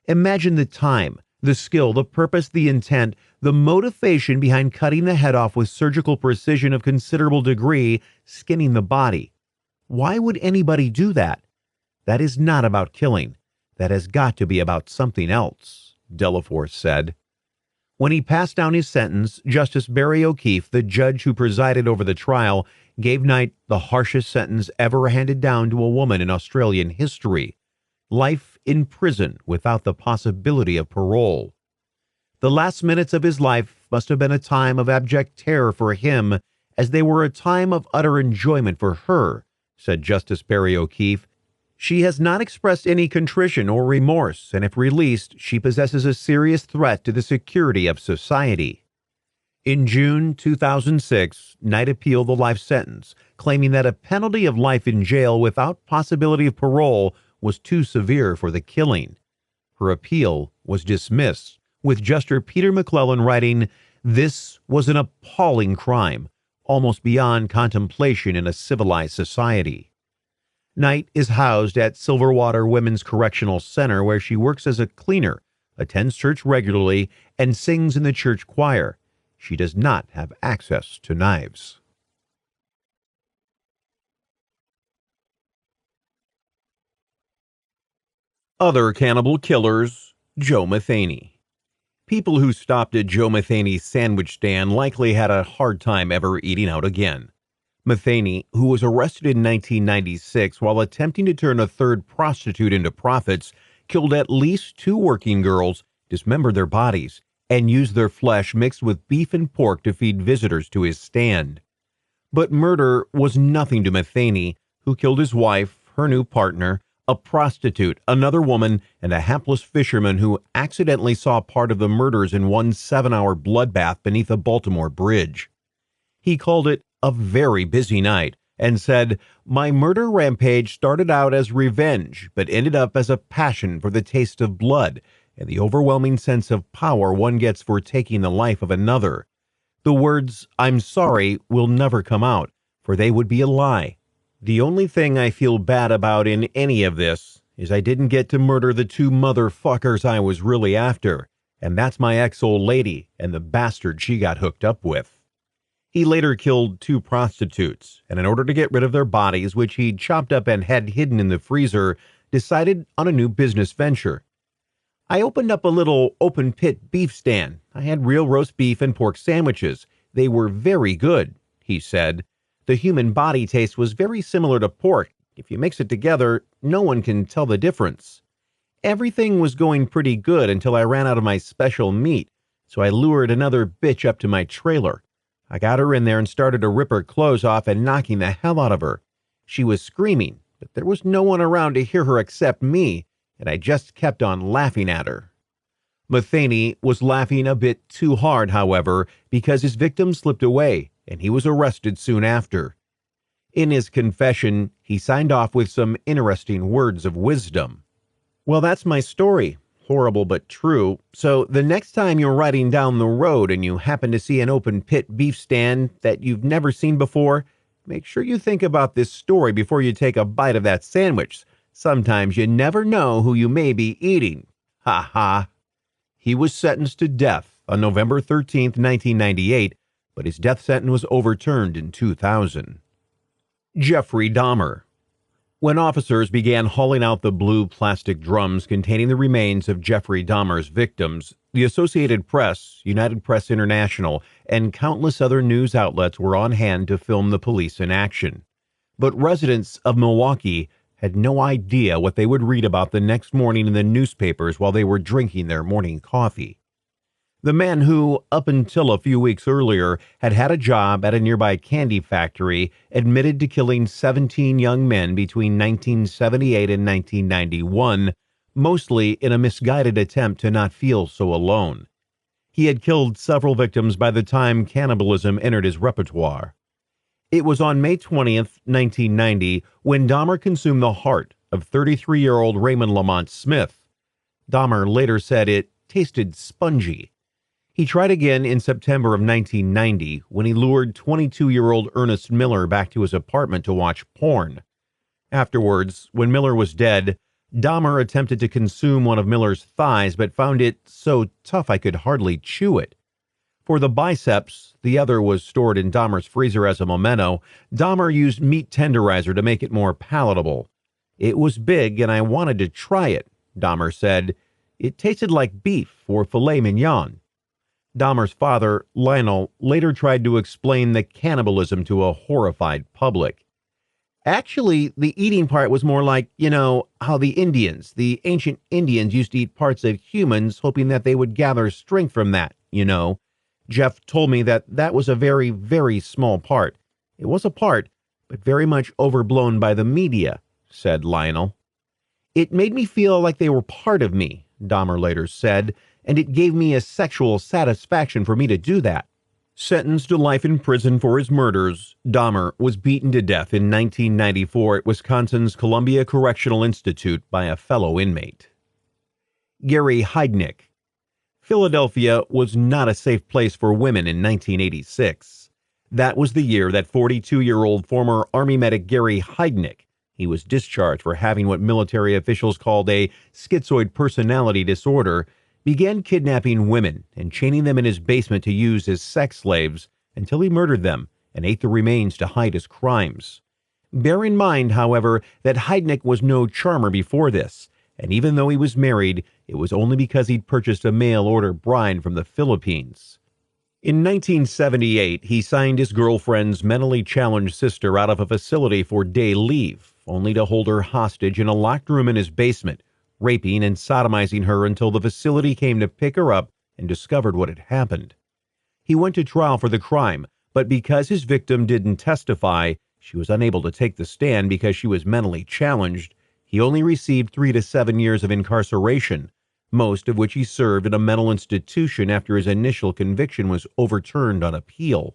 Imagine the time, the skill, the purpose, the intent, the motivation behind cutting the head off with surgical precision of considerable degree, skinning the body. Why would anybody do that? That is not about killing. That has got to be about something else, Delaforce said. When he passed down his sentence, Justice Barry O'Keefe, the judge who presided over the trial, gave Knight the harshest sentence ever handed down to a woman in Australian history: life in prison without the possibility of parole. The last minutes of his life must have been a time of abject terror for him, as they were a time of utter enjoyment for her, said Justice Barry O'Keefe. She has not expressed any contrition or remorse, and if released, she possesses a serious threat to the security of society. In June 2006, Knight appealed the life sentence, claiming that a penalty of life in jail without possibility of parole was too severe for the killing. Her appeal was dismissed, with Justice Peter McClellan writing, "This was an appalling crime, almost beyond contemplation in a civilized society." Knight is housed at Silverwater Women's Correctional Center, where she works as a cleaner, attends church regularly, and sings in the church choir. She does not have access to knives. Other cannibal killers, Joe Matheny. People who stopped at Joe Matheny's sandwich stand likely had a hard time ever eating out again. Matheny, who was arrested in 1996 while attempting to turn a third prostitute into profits, killed at least 2 working girls, dismembered their bodies, and used their flesh mixed with beef and pork to feed visitors to his stand. But murder was nothing to Matheny, who killed his wife, her new partner, a prostitute, another woman, and a hapless fisherman who accidentally saw part of the murders in one 7-hour bloodbath beneath a Baltimore bridge. He called it a very busy night and said, "My murder rampage started out as revenge, but ended up as a passion for the taste of blood and the overwhelming sense of power one gets for taking the life of another. The words, 'I'm sorry,' will never come out, for they would be a lie. The only thing I feel bad about in any of this is I didn't get to murder the 2 motherfuckers I was really after, and that's my ex-old lady and the bastard she got hooked up with." He later killed 2 prostitutes, and in order to get rid of their bodies, which he'd chopped up and had hidden in the freezer, decided on a new business venture. "I opened up a little open-pit beef stand. I had real roast beef and pork sandwiches. They were very good," he said. "The human body taste was very similar to pork. If you mix it together, no one can tell the difference. Everything was going pretty good until I ran out of my special meat, so I lured another bitch up to my trailer. I got her in there and started to rip her clothes off and knocking the hell out of her. She was screaming, but there was no one around to hear her except me, and I just kept on laughing at her." Matheny was laughing a bit too hard, however, because his victim slipped away, and he was arrested soon after. In his confession, he signed off with some interesting words of wisdom. "Well, that's my story. Horrible but true. So the next time you're riding down the road and you happen to see an open pit beef stand that you've never seen before, make sure you think about this story before you take a bite of that sandwich. Sometimes you never know who you may be eating. Ha ha." He was sentenced to death on November 13, 1998, but his death sentence was overturned in 2000. Jeffrey Dahmer. When officers began hauling out the blue plastic drums containing the remains of Jeffrey Dahmer's victims, the Associated Press, United Press International, and countless other news outlets were on hand to film the police in action. But residents of Milwaukee had no idea what they would read about the next morning in the newspapers while they were drinking their morning coffee. The man who, up until a few weeks earlier, had had a job at a nearby candy factory admitted to killing 17 young men between 1978 and 1991, mostly in a misguided attempt to not feel so alone. He had killed several victims by the time cannibalism entered his repertoire. It was on May 20th, 1990, when Dahmer consumed the heart of 33-year-old Raymond Lamont Smith. Dahmer later said it tasted spongy. He tried again in September of 1990 when he lured 22-year-old Ernest Miller back to his apartment to watch porn. Afterwards, when Miller was dead, Dahmer attempted to consume one of Miller's thighs but found it so tough I could hardly chew it. For the biceps, the other was stored in Dahmer's freezer as a memento, Dahmer used meat tenderizer to make it more palatable. It was big and I wanted to try it, Dahmer said. It tasted like beef or filet mignon. Dahmer's father, Lionel, later tried to explain the cannibalism to a horrified public. Actually, the eating part was more like, how the ancient Indians used to eat parts of humans, hoping that they would gather strength from that, Jeff told me that was a very, very small part. It was a part, but very much overblown by the media, said Lionel. It made me feel like they were part of me, Dahmer later said, and it gave me a sexual satisfaction for me to do that. Sentenced to life in prison for his murders, Dahmer was beaten to death in 1994 at Wisconsin's Columbia Correctional Institute by a fellow inmate. Gary Heidnik. Philadelphia was not a safe place for women in 1986. That was the year that 42-year-old former Army medic Gary Heidnik, he was discharged for having what military officials called a schizoid personality disorder, began kidnapping women and chaining them in his basement to use as sex slaves until he murdered them and ate the remains to hide his crimes. Bear in mind, however, that Heidnik was no charmer before this, and even though he was married, it was only because he'd purchased a mail-order bride from the Philippines. In 1978, he signed his girlfriend's mentally challenged sister out of a facility for day leave, only to hold her hostage in a locked room in his basement, raping and sodomizing her until the facility came to pick her up and discovered what had happened. He went to trial for the crime, but because his victim didn't testify, she was unable to take the stand because she was mentally challenged. He only received 3 to 7 years of incarceration, most of which he served in a mental institution after his initial conviction was overturned on appeal.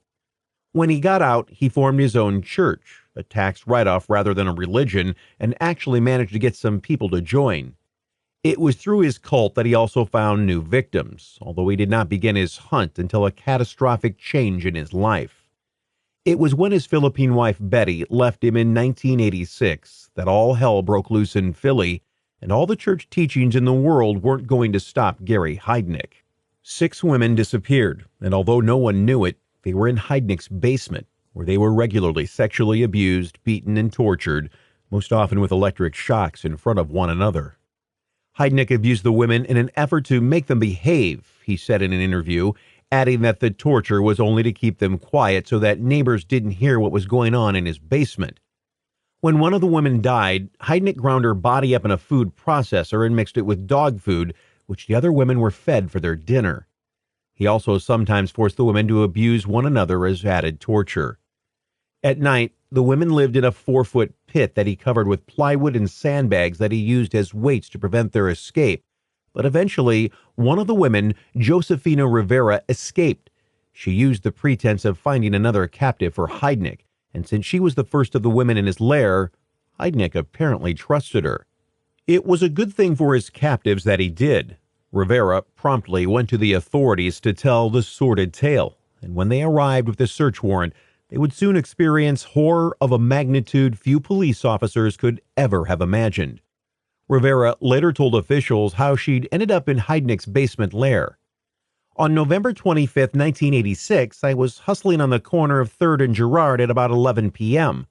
When he got out, he formed his own church, a tax write-off rather than a religion, and actually managed to get some people to join. It was through his cult that he also found new victims, although he did not begin his hunt until a catastrophic change in his life. It was when his Philippine wife Betty left him in 1986 that all hell broke loose in Philly, and all the church teachings in the world weren't going to stop Gary Heidnik. 6 women disappeared, and although no one knew it, they were in Heidnik's basement, where they were regularly sexually abused, beaten, and tortured, most often with electric shocks in front of one another. Heidnik abused the women in an effort to make them behave, he said in an interview, adding that the torture was only to keep them quiet so that neighbors didn't hear what was going on in his basement. When one of the women died, Heidnik ground her body up in a food processor and mixed it with dog food, which the other women were fed for their dinner. He also sometimes forced the women to abuse one another as added torture. At night, the women lived in a 4-foot pit that he covered with plywood and sandbags that he used as weights to prevent their escape. But eventually, one of the women, Josefina Rivera, escaped. She used the pretense of finding another captive for Heidnik, and since she was the first of the women in his lair, Heidnik apparently trusted her. It was a good thing for his captives that he did. Rivera promptly went to the authorities to tell the sordid tale, and when they arrived with the search warrant, they would soon experience horror of a magnitude few police officers could ever have imagined. Rivera later told officials how she'd ended up in Heidnik's basement lair. On November 25, 1986, I was hustling on the corner of 3rd and Girard at about 11 p.m.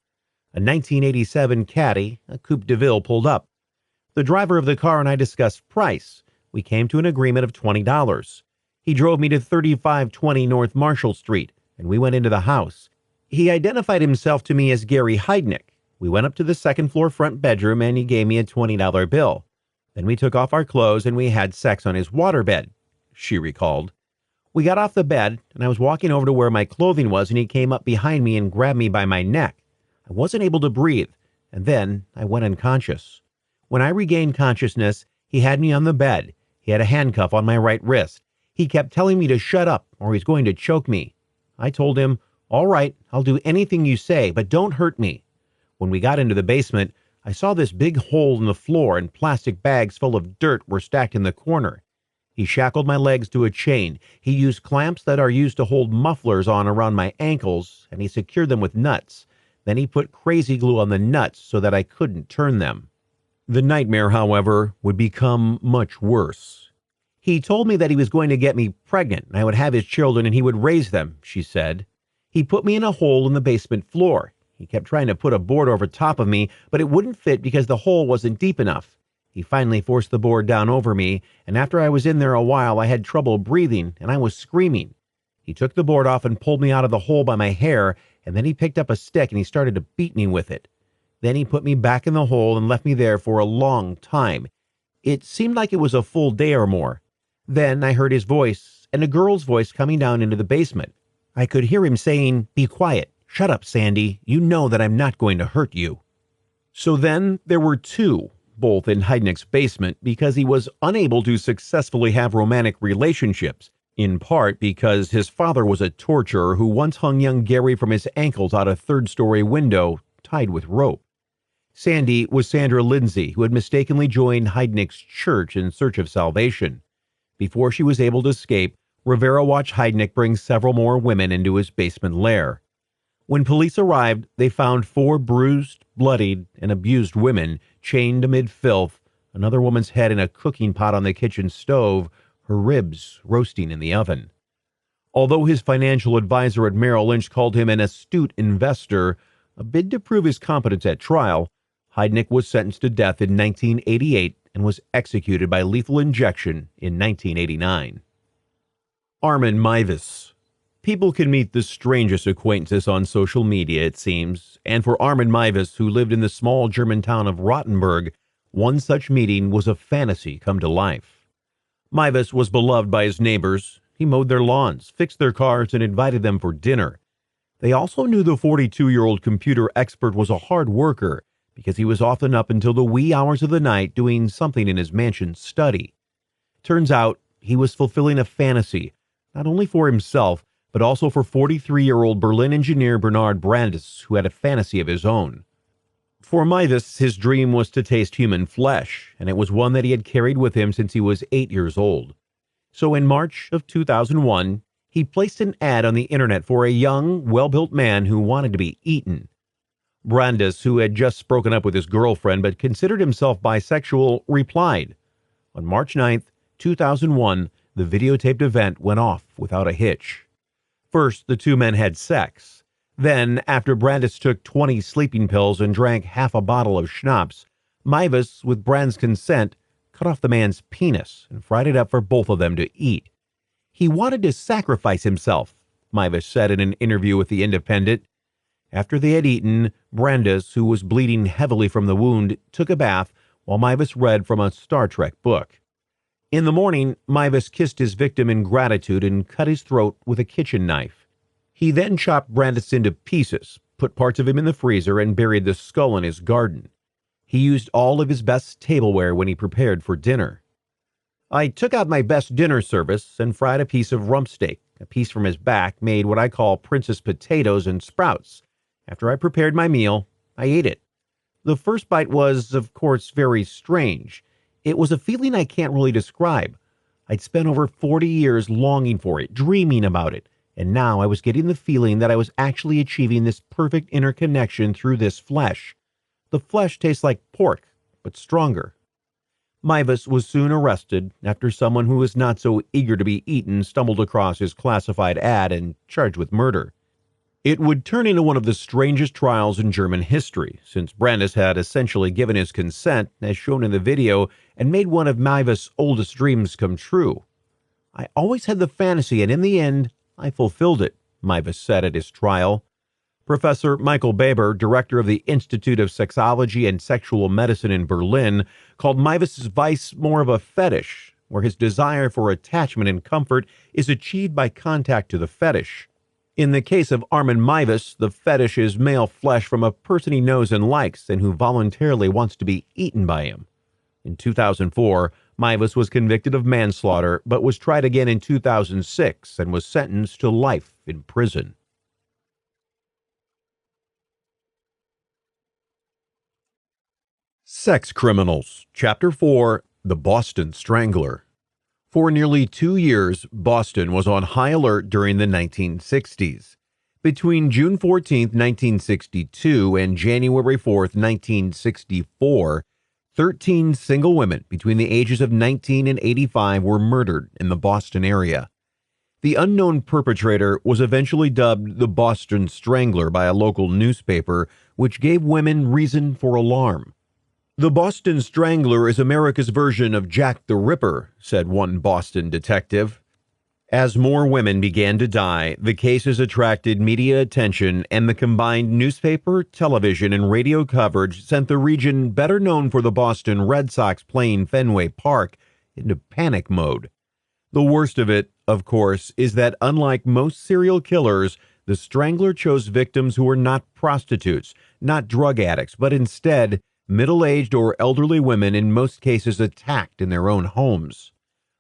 A 1987 Caddy, a Coupe de Ville, pulled up. The driver of the car and I discussed price. We came to an agreement of $20. He drove me to 3520 North Marshall Street, and we went into the house. He identified himself to me as Gary Heidnick. We went up to the second-floor front bedroom, and he gave me a $20 bill. Then we took off our clothes, and we had sex on his waterbed, she recalled. We got off the bed, and I was walking over to where my clothing was, and he came up behind me and grabbed me by my neck. I wasn't able to breathe, and then I went unconscious. When I regained consciousness, he had me on the bed. He had a handcuff on my right wrist. He kept telling me to shut up or he's going to choke me. I told him, "All right, I'll do anything you say, but don't hurt me." When we got into the basement, I saw this big hole in the floor and plastic bags full of dirt were stacked in the corner. He shackled my legs to a chain. He used clamps that are used to hold mufflers on around my ankles, and he secured them with nuts. Then he put crazy glue on the nuts so that I couldn't turn them. The nightmare, however, would become much worse. He told me that he was going to get me pregnant and I would have his children and he would raise them, she said. He put me in a hole in the basement floor. He kept trying to put a board over top of me, but it wouldn't fit because the hole wasn't deep enough. He finally forced the board down over me, and after I was in there a while, I had trouble breathing and I was screaming. He took the board off and pulled me out of the hole by my hair, and then he picked up a stick and he started to beat me with it. Then he put me back in the hole and left me there for a long time. It seemed like it was a full day or more. Then I heard his voice, and a girl's voice coming down into the basement. I could hear him saying, "Be quiet. Shut up, Sandy. You know that I'm not going to hurt you." So then there were two, both in Heidnick's basement, because he was unable to successfully have romantic relationships, in part because his father was a torturer who once hung young Gary from his ankles out a third-story window, tied with rope. Sandy was Sandra Lindsay, who had mistakenly joined Heidnick's church in search of salvation. Before she was able to escape, Rivera watched Heidnick bring several more women into his basement lair. When police arrived, they found 4 bruised, bloodied, and abused women chained amid filth, another woman's head in a cooking pot on the kitchen stove, her ribs roasting in the oven. Although his financial advisor at Merrill Lynch called him an astute investor, a bid to prove his competence at trial, Heidnick was sentenced to death in 1988 and was executed by lethal injection in 1989. Armin Meiwes. People can meet the strangest acquaintances on social media, it seems, and for Armin Meiwes, who lived in the small German town of Rottenburg, one such meeting was a fantasy come to life. Meiwes was beloved by his neighbors. He mowed their lawns, fixed their cars, and invited them for dinner. They also knew the 42-year-old computer expert was a hard worker because he was often up until the wee hours of the night doing something in his mansion study. Turns out he was fulfilling a fantasy, not only for himself, but also for 43-year-old Berlin engineer Bernard Brandes, who had a fantasy of his own. For Meiwes, his dream was to taste human flesh, and it was one that he had carried with him since he was 8 years old. So in March of 2001, he placed an ad on the internet for a young, well-built man who wanted to be eaten. Brandes, who had just broken up with his girlfriend but considered himself bisexual, replied. On March 9th, 2001, the videotaped event went off without a hitch. First, the two men had sex. Then, after Brandes took 20 sleeping pills and drank half a bottle of schnapps, Meiwes, with Brandes' consent, cut off the man's penis and fried it up for both of them to eat. He wanted to sacrifice himself, Meiwes said in an interview with The Independent. After they had eaten, Brandes, who was bleeding heavily from the wound, took a bath while Meiwes read from a Star Trek book. In the morning, Meiwes kissed his victim in gratitude and cut his throat with a kitchen knife. He then chopped Brandes into pieces, put parts of him in the freezer, and buried the skull in his garden. He used all of his best tableware when he prepared for dinner. I took out my best dinner service and fried a piece of rump steak, a piece from his back, made what I call princess potatoes and sprouts. After I prepared my meal, I ate it. The first bite was, of course, very strange. It was a feeling I can't really describe. I'd spent over 40 years longing for it, dreaming about it, and now I was getting the feeling that I was actually achieving this perfect interconnection through this flesh. The flesh tastes like pork, but stronger. Meiwes was soon arrested after someone who was not so eager to be eaten stumbled across his classified ad and charged with murder. It would turn into one of the strangest trials in German history, since Brandes had essentially given his consent, as shown in the video, and made one of Maivis' oldest dreams come true. "I always had the fantasy, and in the end, I fulfilled it," Maivis said at his trial. Professor Michael Baber, director of the Institute of Sexology and Sexual Medicine in Berlin, called Maivis' vice more of a fetish, where his desire for attachment and comfort is achieved by contact to the fetish. In the case of Armin Maivis, the fetish is male flesh from a person he knows and likes and who voluntarily wants to be eaten by him. In 2004, Maivis was convicted of manslaughter, but was tried again in 2006 and was sentenced to life in prison. Sex Criminals, Chapter 4, The Boston Strangler. For nearly 2 years, Boston was on high alert during the 1960s. Between June 14, 1962 and January 4, 1964, 13 single women between the ages of 19 and 85 were murdered in the Boston area. The unknown perpetrator was eventually dubbed the Boston Strangler by a local newspaper, which gave women reason for alarm. "The Boston Strangler is America's version of Jack the Ripper," said one Boston detective. As more women began to die, the cases attracted media attention, and the combined newspaper, television, and radio coverage sent the region, better known for the Boston Red Sox playing Fenway Park, into panic mode. The worst of it, of course, is that unlike most serial killers, the Strangler chose victims who were not prostitutes, not drug addicts, but instead middle-aged or elderly women, in most cases attacked in their own homes.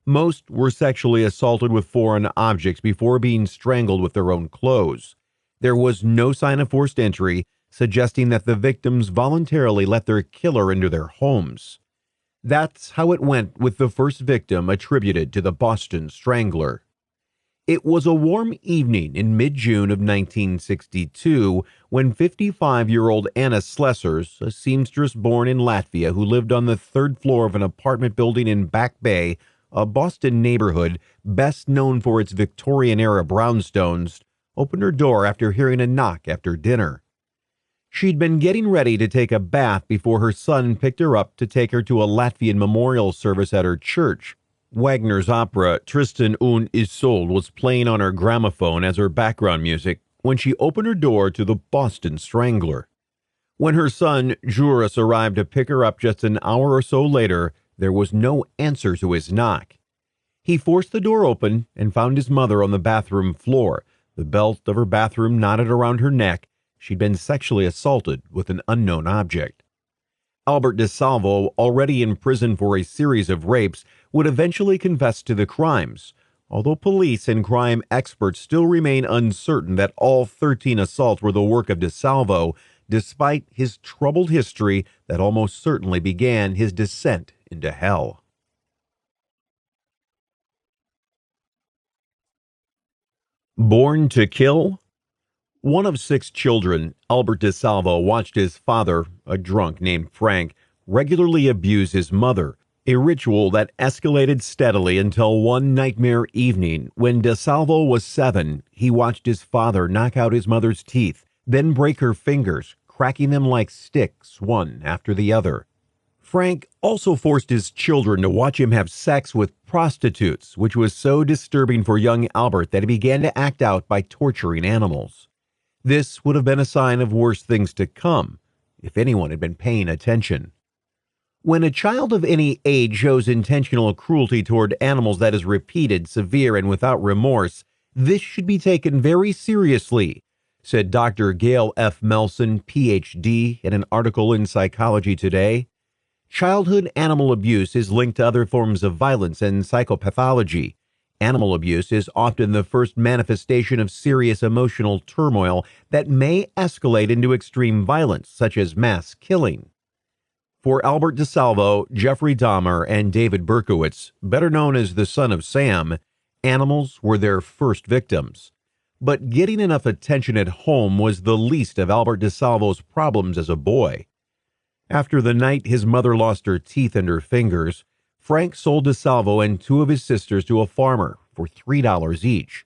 Most were sexually assaulted with foreign objects before being strangled with their own clothes. There was no sign of forced entry, suggesting that the victims voluntarily let their killer into their homes. That's how it went with the first victim attributed to the Boston Strangler. It was a warm evening in mid-June of 1962 when 55-year-old Anna Slessers, a seamstress born in Latvia who lived on the third floor of an apartment building in Back Bay, a Boston neighborhood best known for its Victorian-era brownstones, opened her door after hearing a knock after dinner. She'd been getting ready to take a bath before her son picked her up to take her to a Latvian memorial service at her church. Wagner's opera Tristan und Isolde was playing on her gramophone as her background music when she opened her door to the Boston Strangler. When her son Juris arrived to pick her up just an hour or so later, there was no answer to his knock. He forced the door open and found his mother on the bathroom floor, the belt of her bathroom knotted around her neck. She'd been sexually assaulted with an unknown object. Albert DeSalvo, already in prison for a series of rapes, would eventually confess to the crimes, although police and crime experts still remain uncertain that all 13 assaults were the work of DeSalvo, despite his troubled history that almost certainly began his descent into hell. Born to Kill? One of 6 children, Albert DeSalvo watched his father, a drunk named Frank, regularly abuse his mother, a ritual that escalated steadily until one nightmare evening when DeSalvo was 7, he watched his father knock out his mother's teeth, then break her fingers, cracking them like sticks one after the other. Frank also forced his children to watch him have sex with prostitutes, which was so disturbing for young Albert that he began to act out by torturing animals. This would have been a sign of worse things to come, if anyone had been paying attention. When a child of any age shows intentional cruelty toward animals that is repeated, severe, and without remorse, this should be taken very seriously, said Dr. Gail F. Melson, Ph.D., in an article in Psychology Today. Childhood animal abuse is linked to other forms of violence and psychopathology. Animal abuse is often the first manifestation of serious emotional turmoil that may escalate into extreme violence, such as mass killing. For Albert DeSalvo, Jeffrey Dahmer, and David Berkowitz, better known as the Son of Sam, animals were their first victims. But getting enough attention at home was the least of Albert DeSalvo's problems as a boy. After the night his mother lost her teeth and her fingers, Frank sold DeSalvo and 2 of his sisters to a farmer for $3 each.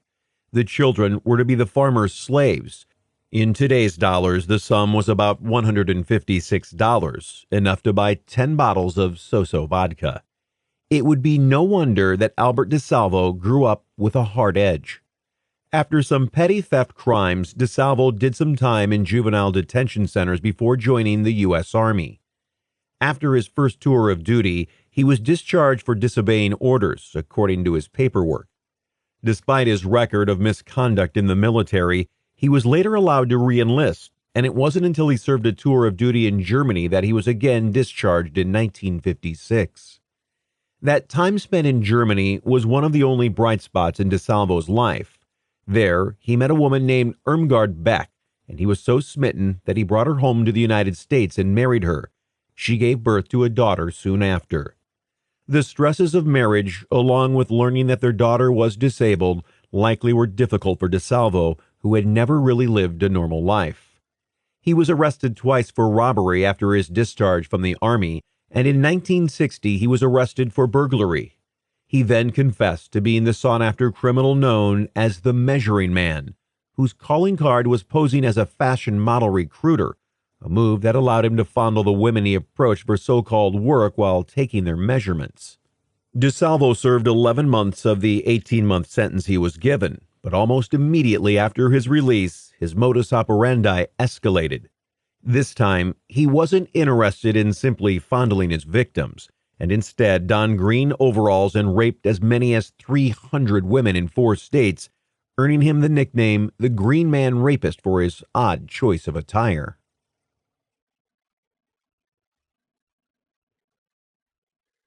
The children were to be the farmer's slaves. In today's dollars, the sum was about $156, enough to buy 10 bottles of so-so vodka. It would be no wonder that Albert DeSalvo grew up with a hard edge. After some petty theft crimes, DeSalvo did some time in juvenile detention centers before joining the U.S. Army. After his first tour of duty, he was discharged for disobeying orders, according to his paperwork. Despite his record of misconduct in the military, he was later allowed to re-enlist, and it wasn't until he served a tour of duty in Germany that he was again discharged in 1956. That time spent in Germany was one of the only bright spots in DeSalvo's life. There, he met a woman named Irmgard Beck, and he was so smitten that he brought her home to the United States and married her. She gave birth to a daughter soon after. The stresses of marriage, along with learning that their daughter was disabled, likely were difficult for DeSalvo, who had never really lived a normal life. He was arrested twice for robbery after his discharge from the Army, and in 1960 he was arrested for burglary. He then confessed to being the sought-after criminal known as the Measuring Man, whose calling card was posing as a fashion model recruiter, a move that allowed him to fondle the women he approached for so-called work while taking their measurements. DeSalvo served 11 months of the 18-month sentence he was given, but almost immediately after his release, his modus operandi escalated. This time, he wasn't interested in simply fondling his victims, and instead donned green overalls and raped as many as 300 women in 4 states, earning him the nickname the Green Man Rapist for his odd choice of attire.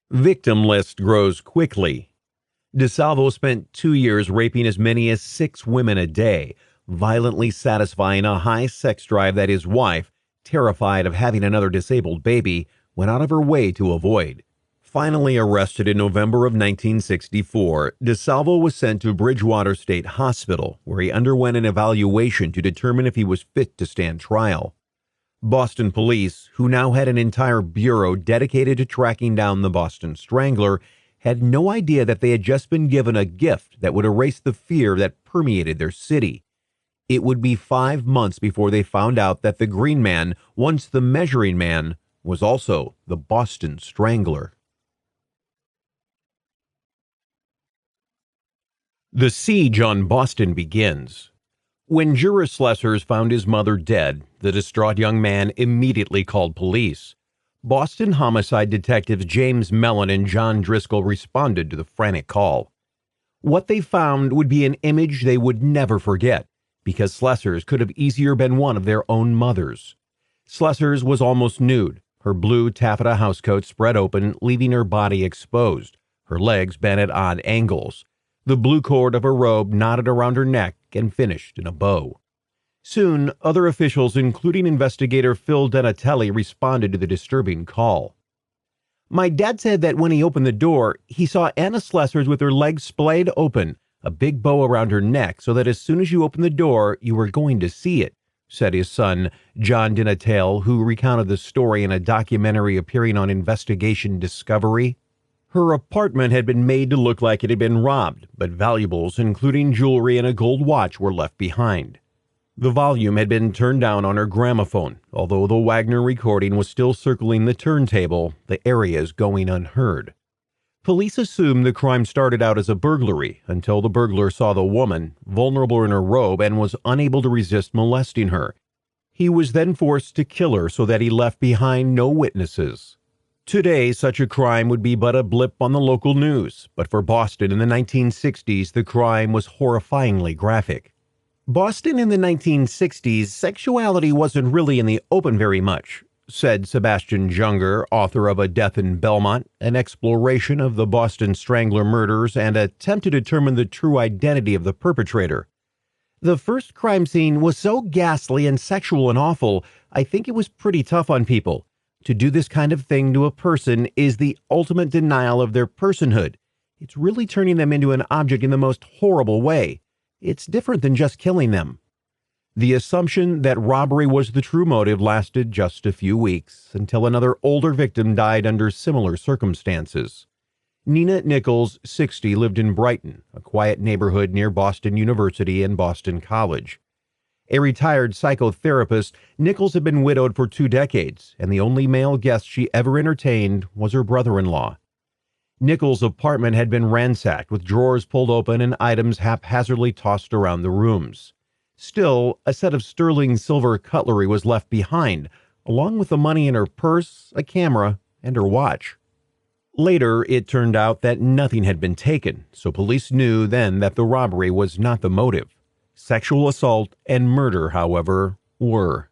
Victim list grows quickly. DeSalvo spent 2 years raping as many as 6 women a day, violently satisfying a high sex drive that his wife, terrified of having another disabled baby, went out of her way to avoid. Finally arrested in November of 1964, DeSalvo was sent to Bridgewater State Hospital, where he underwent an evaluation to determine if he was fit to stand trial. Boston police, who now had an entire bureau dedicated to tracking down the Boston Strangler, had no idea that they had just been given a gift that would erase the fear that permeated their city. It would be 5 months before they found out that the Green Man, once the Measuring Man, was also the Boston Strangler. The siege on Boston begins. When Juris Slessors found his mother dead, the distraught young man immediately called police. Boston homicide detectives James Mellon and John Driscoll responded to the frantic call. What they found would be an image they would never forget, because Slessors could have easier been one of their own mothers. Slessors was almost nude, her blue taffeta housecoat spread open, leaving her body exposed, her legs bent at odd angles. The blue cord of her robe knotted around her neck and finished in a bow. Soon, other officials, including investigator Phil Donatelli, responded to the disturbing call. My dad said that when he opened the door, he saw Anna Slessors with her legs splayed open, a big bow around her neck, so that as soon as you opened the door, you were going to see it, said his son, John Donatelli, who recounted the story in a documentary appearing on Investigation Discovery. Her apartment had been made to look like it had been robbed, but valuables, including jewelry and a gold watch, were left behind. The volume had been turned down on her gramophone, although the Wagner recording was still circling the turntable, the areas going unheard. Police assumed the crime started out as a burglary until the burglar saw the woman, vulnerable in her robe, and was unable to resist molesting her. He was then forced to kill her so that he left behind no witnesses. Today, such a crime would be but a blip on the local news, but for Boston in the 1960s, the crime was horrifyingly graphic. Boston in the 1960s, sexuality wasn't really in the open very much, said Sebastian Junger, author of A Death in Belmont, an exploration of the Boston Strangler murders and attempt to determine the true identity of the perpetrator. The first crime scene was so ghastly and sexual and awful, I think it was pretty tough on people. To do this kind of thing to a person is the ultimate denial of their personhood. It's really turning them into an object in the most horrible way. It's different than just killing them. The assumption that robbery was the true motive lasted just a few weeks, until another older victim died under similar circumstances. Nina Nichols, 60, lived in Brighton, a quiet neighborhood near Boston University and Boston College. A retired psychotherapist, Nichols had been widowed for 2 decades, and the only male guest she ever entertained was her brother-in-law. Nichols' apartment had been ransacked, with drawers pulled open and items haphazardly tossed around the rooms. Still, a set of sterling silver cutlery was left behind, along with the money in her purse, a camera, and her watch. Later, it turned out that nothing had been taken, so police knew then that the robbery was not the motive. Sexual assault and murder, however, were.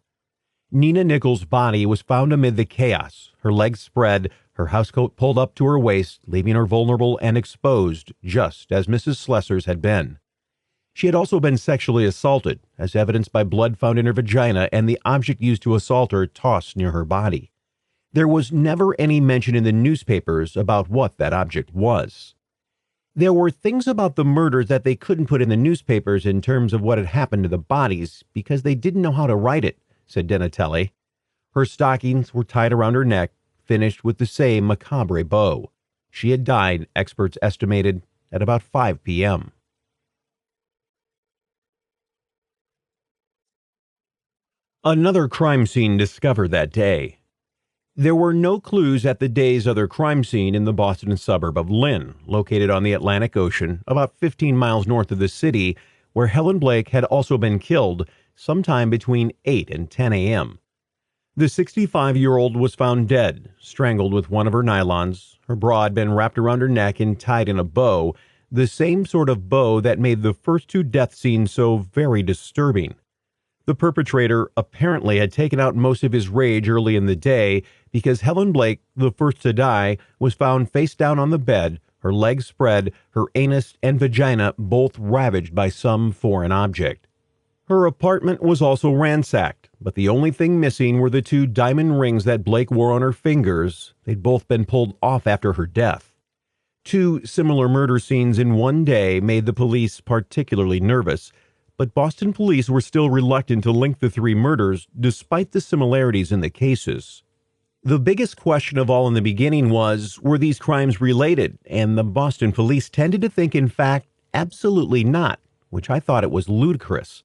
Nina Nichols' body was found amid the chaos, her legs spread, her housecoat pulled up to her waist, leaving her vulnerable and exposed, just as Mrs. Slessor's had been. She had also been sexually assaulted, as evidenced by blood found in her vagina and the object used to assault her tossed near her body. There was never any mention in the newspapers about what that object was. There were things about the murders that they couldn't put in the newspapers in terms of what had happened to the bodies because they didn't know how to write it, said Donatelli. Her stockings were tied around her neck, finished with the same macabre bow. She had died, experts estimated, at about 5 p.m. Another crime scene discovered that day. There were no clues at the day's other crime scene in the Boston suburb of Lynn, located on the Atlantic Ocean, about 15 miles north of the city, where Helen Blake had also been killed sometime between 8 and 10 a.m. The 65-year-old was found dead, strangled with one of her nylons. Her bra had been wrapped around her neck and tied in a bow, the same sort of bow that made the first 2 death scenes so very disturbing. The perpetrator apparently had taken out most of his rage early in the day because Helen Blake, the first to die, was found face down on the bed, her legs spread, her anus and vagina both ravaged by some foreign object. Her apartment was also ransacked, but the only thing missing were the 2 diamond rings that Blake wore on her fingers. They'd both been pulled off after her death. 2 similar murder scenes in one day made the police particularly nervous, but Boston police were still reluctant to link the 3 murders despite the similarities in the cases. The biggest question of all in the beginning was, were these crimes related? And the Boston police tended to think, in fact, absolutely not, which I thought it was ludicrous.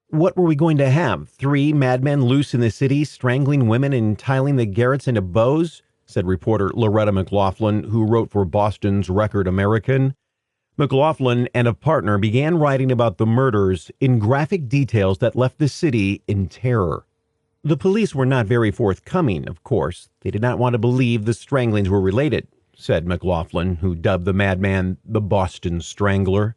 What were we going to have? 3 madmen loose in the city, strangling women and tying the garrets into bows? Said reporter Loretta McLaughlin, who wrote for Boston's Record American. McLaughlin and a partner began writing about the murders in graphic details that left the city in terror. The police were not very forthcoming, of course. They did not want to believe the stranglings were related, said McLaughlin, who dubbed the madman the Boston Strangler.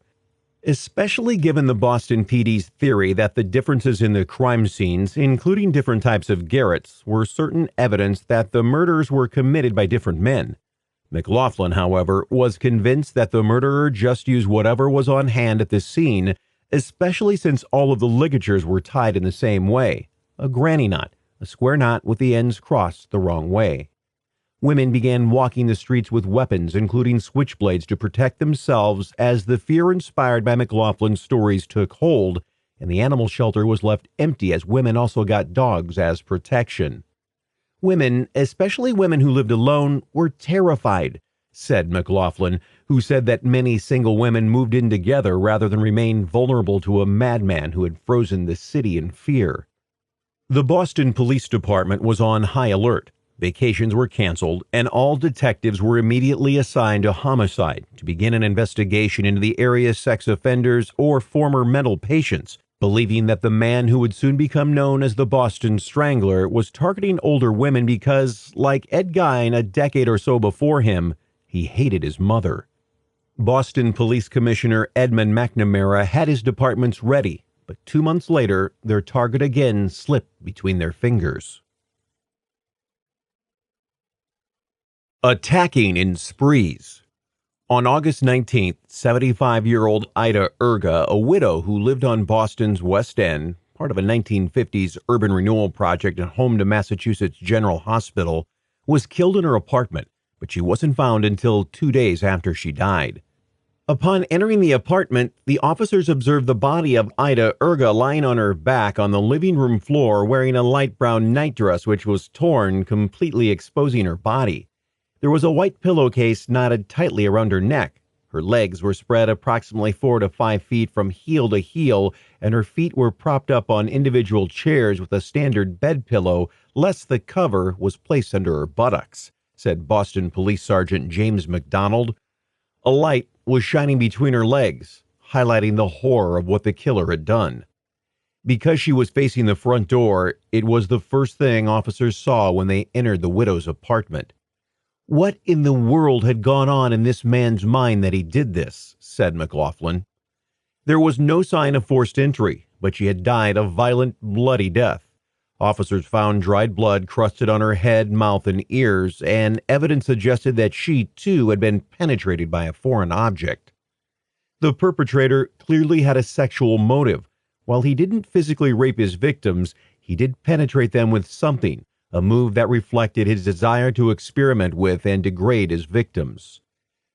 Especially given the Boston PD's theory that the differences in the crime scenes, including different types of garrets, were certain evidence that the murders were committed by different men. McLaughlin, however, was convinced that the murderer just used whatever was on hand at the scene, especially since all of the ligatures were tied in the same way, a granny knot, a square knot with the ends crossed the wrong way. Women began walking the streets with weapons, including switchblades, to protect themselves as the fear inspired by McLaughlin's stories took hold, and the animal shelter was left empty as women also got dogs as protection. Women, especially women who lived alone, were terrified, said McLaughlin, who said that many single women moved in together rather than remain vulnerable to a madman who had frozen the city in fear. The Boston Police Department was on high alert. Vacations were canceled, and all detectives were immediately assigned to homicide to begin an investigation into the area's sex offenders or former mental patients, believing that the man who would soon become known as the Boston Strangler was targeting older women because, like Ed Gein a decade or so before him, he hated his mother. Boston Police Commissioner Edmund McNamara had his departments ready, but 2 months later, their target again slipped between their fingers. Attacking in sprees. On August 19th, 75-year-old Ida Erga, a widow who lived on Boston's West End, part of a 1950s urban renewal project and home to Massachusetts General Hospital, was killed in her apartment, but she wasn't found until 2 days after she died. Upon entering the apartment, the officers observed the body of Ida Erga lying on her back on the living room floor wearing a light brown nightdress which was torn, completely exposing her body. There was a white pillowcase knotted tightly around her neck. Her legs were spread approximately 4 to 5 feet from heel to heel, and her feet were propped up on individual chairs with a standard bed pillow, less the cover was placed under her buttocks, said Boston Police Sergeant James McDonald. A light was shining between her legs, highlighting the horror of what the killer had done. Because she was facing the front door, it was the first thing officers saw when they entered the widow's apartment. What in the world had gone on in this man's mind that he did this? Said McLaughlin. There was no sign of forced entry, but she had died a violent, bloody death. Officers found dried blood crusted on her head, mouth, and ears, and evidence suggested that she, too, had been penetrated by a foreign object. The perpetrator clearly had a sexual motive. While he didn't physically rape his victims, he did penetrate them with something, a move that reflected his desire to experiment with and degrade his victims.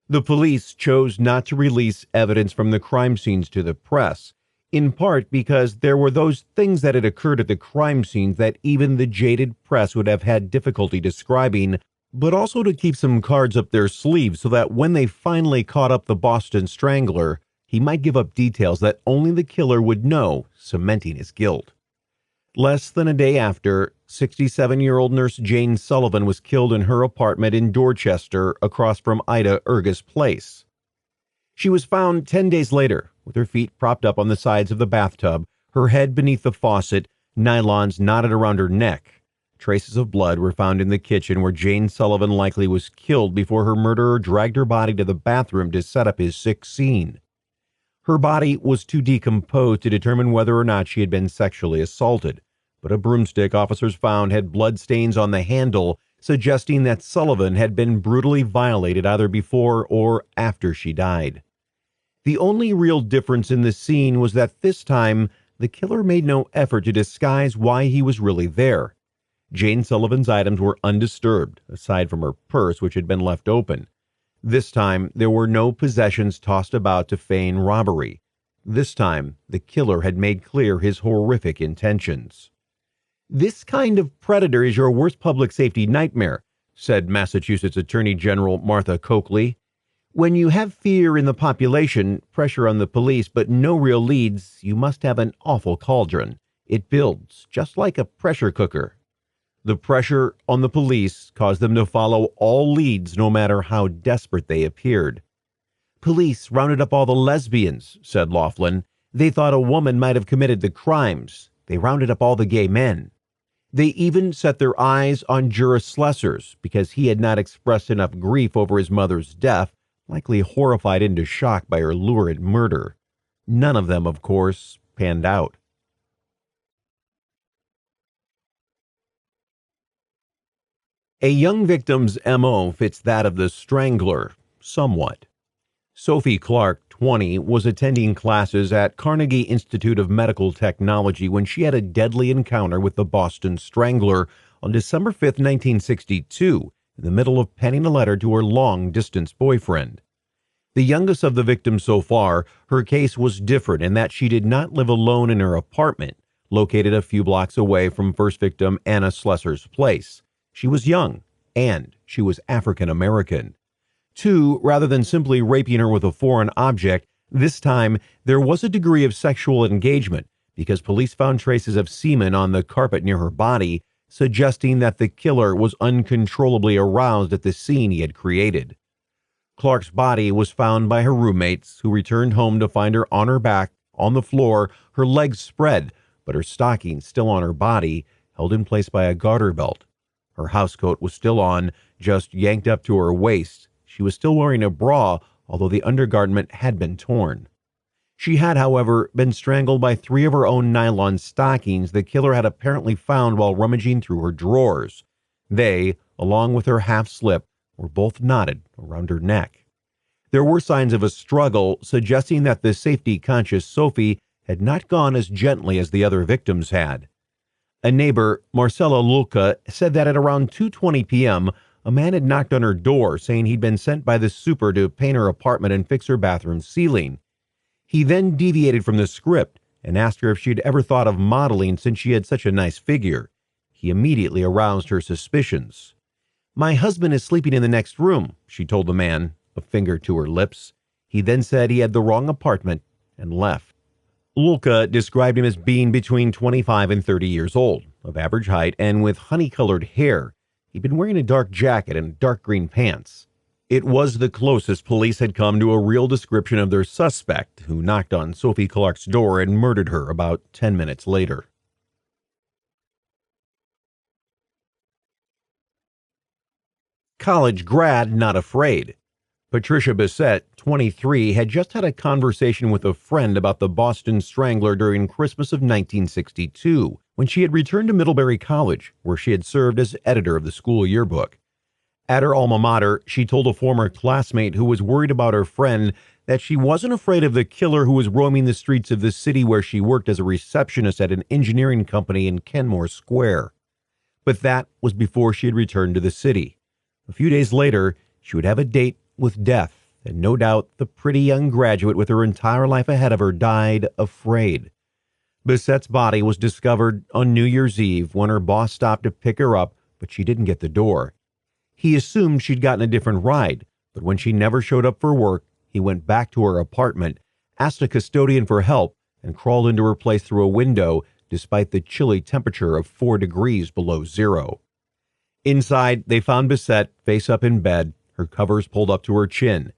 The police chose not to release evidence from the crime scenes to the press, in part because there were those things that had occurred at the crime scenes that even the jaded press would have had difficulty describing, but also to keep some cards up their sleeves so that when they finally caught up the Boston Strangler, he might give up details that only the killer would know, cementing his guilt. Less than a day after, 67-year-old nurse Jane Sullivan was killed in her apartment in Dorchester across from Ida Ergus Place. She was found 10 days later, with her feet propped up on the sides of the bathtub, her head beneath the faucet, nylons knotted around her neck. Traces of blood were found in the kitchen where Jane Sullivan likely was killed before her murderer dragged her body to the bathroom to set up his sick scene. Her body was too decomposed to determine whether or not she had been sexually assaulted, but a broomstick officers found had blood stains on the handle, suggesting that Sullivan had been brutally violated either before or after she died. The only real difference in the scene was that this time, the killer made no effort to disguise why he was really there. Jane Sullivan's items were undisturbed, aside from her purse, which had been left open. This time, there were no possessions tossed about to feign robbery. This time, the killer had made clear his horrific intentions. "This kind of predator is your worst public safety nightmare," said Massachusetts Attorney General Martha Coakley. "When you have fear in the population, pressure on the police, but no real leads, you must have an awful cauldron. It builds, just like a pressure cooker." The pressure on the police caused them to follow all leads, no matter how desperate they appeared. "Police rounded up all the lesbians," said Laughlin. "They thought a woman might have committed the crimes. They rounded up all the gay men. They even set their eyes on Juris Slessors because he had not expressed enough grief over his mother's death, likely horrified into shock by her lurid murder. None of them, of course, panned out." A young victim's M.O. fits that of the Strangler, somewhat. Sophie Clark, 20, was attending classes at Carnegie Institute of Medical Technology when she had a deadly encounter with the Boston Strangler on December 5, 1962, in the middle of penning a letter to her long-distance boyfriend. The youngest of the victims so far, her case was different in that she did not live alone in her apartment, located a few blocks away from first victim Anna Slessor's place. She was young, and she was African American. Two, rather than simply raping her with a foreign object, this time there was a degree of sexual engagement because police found traces of semen on the carpet near her body, suggesting that the killer was uncontrollably aroused at the scene he had created. Clark's body was found by her roommates, who returned home to find her on her back, on the floor, her legs spread, but her stockings still on her body, held in place by a garter belt. Her housecoat was still on, just yanked up to her waist. She was still wearing a bra, although the undergarment had been torn. She had, however, been strangled by 3 of her own nylon stockings the killer had apparently found while rummaging through her drawers. They, along with her half-slip, were both knotted around her neck. There were signs of a struggle, suggesting that the safety-conscious Sophie had not gone as gently as the other victims had. A neighbor, Marcella Lulka, said that at around 2:20 p.m., a man had knocked on her door saying he'd been sent by the super to paint her apartment and fix her bathroom ceiling. He then deviated from the script and asked her if she'd ever thought of modeling since she had such a nice figure. He immediately aroused her suspicions. "My husband is sleeping in the next room," she told the man, a finger to her lips. He then said he had the wrong apartment and left. Lulka described him as being between 25 and 30 years old, of average height, and with honey-colored hair. He'd been wearing a dark jacket and dark green pants. It was the closest police had come to a real description of their suspect, who knocked on Sophie Clark's door and murdered her about 10 minutes later. College grad not afraid. Patricia Bissett, 23, had just had a conversation with a friend about the Boston Strangler during Christmas of 1962, when she had returned to Middlebury College, where she had served as editor of the school yearbook. At her alma mater, she told a former classmate who was worried about her friend that she wasn't afraid of the killer who was roaming the streets of the city where she worked as a receptionist at an engineering company in Kenmore Square. But that was before she had returned to the city. A few days later, she would have a date with death, and no doubt the pretty young graduate with her entire life ahead of her died afraid. Bissett's body was discovered on New Year's Eve when her boss stopped to pick her up, but she didn't get the door. He assumed she'd gotten a different ride, but when she never showed up for work, he went back to her apartment, asked a custodian for help, and crawled into her place through a window despite the chilly temperature of 4 degrees below zero. Inside, they found Bissett face up in bed, her covers pulled up to her chin.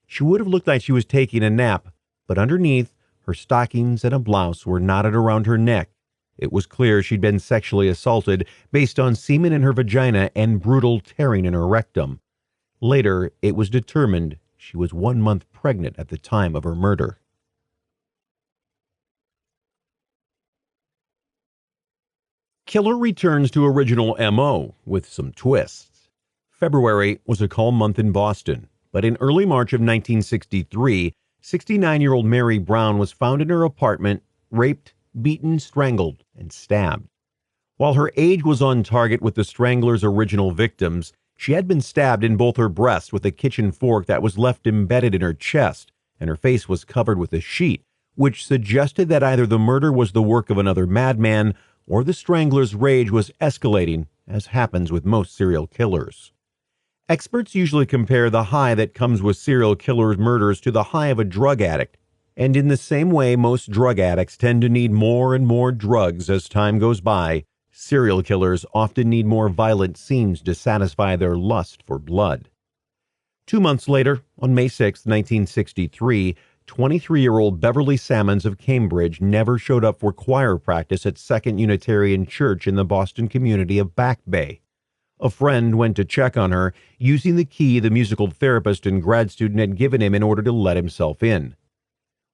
She would have looked like she was taking a nap, but underneath, her stockings and a blouse were knotted around her neck. It was clear she'd been sexually assaulted based on semen in her vagina and brutal tearing in her rectum. Later, it was determined she was 1 month pregnant at the time of her murder. Killer returns to original M.O. with some twists. February was a calm month in Boston, but in early March of 1963, 69-year-old Mary Brown was found in her apartment, raped, beaten, strangled, and stabbed. While her age was on target with the Strangler's original victims, she had been stabbed in both her breasts with a kitchen fork that was left embedded in her chest, and her face was covered with a sheet, which suggested that either the murder was the work of another madman or the Strangler's rage was escalating, as happens with most serial killers. Experts usually compare the high that comes with serial killers' murders to the high of a drug addict, and in the same way most drug addicts tend to need more and more drugs as time goes by, serial killers often need more violent scenes to satisfy their lust for blood. 2 months later, on May 6, 1963, 23-year-old Beverly Sammons of Cambridge never showed up for choir practice at Second Unitarian Church in the Boston community of Back Bay. A friend went to check on her, using the key the musical therapist and grad student had given him in order to let himself in.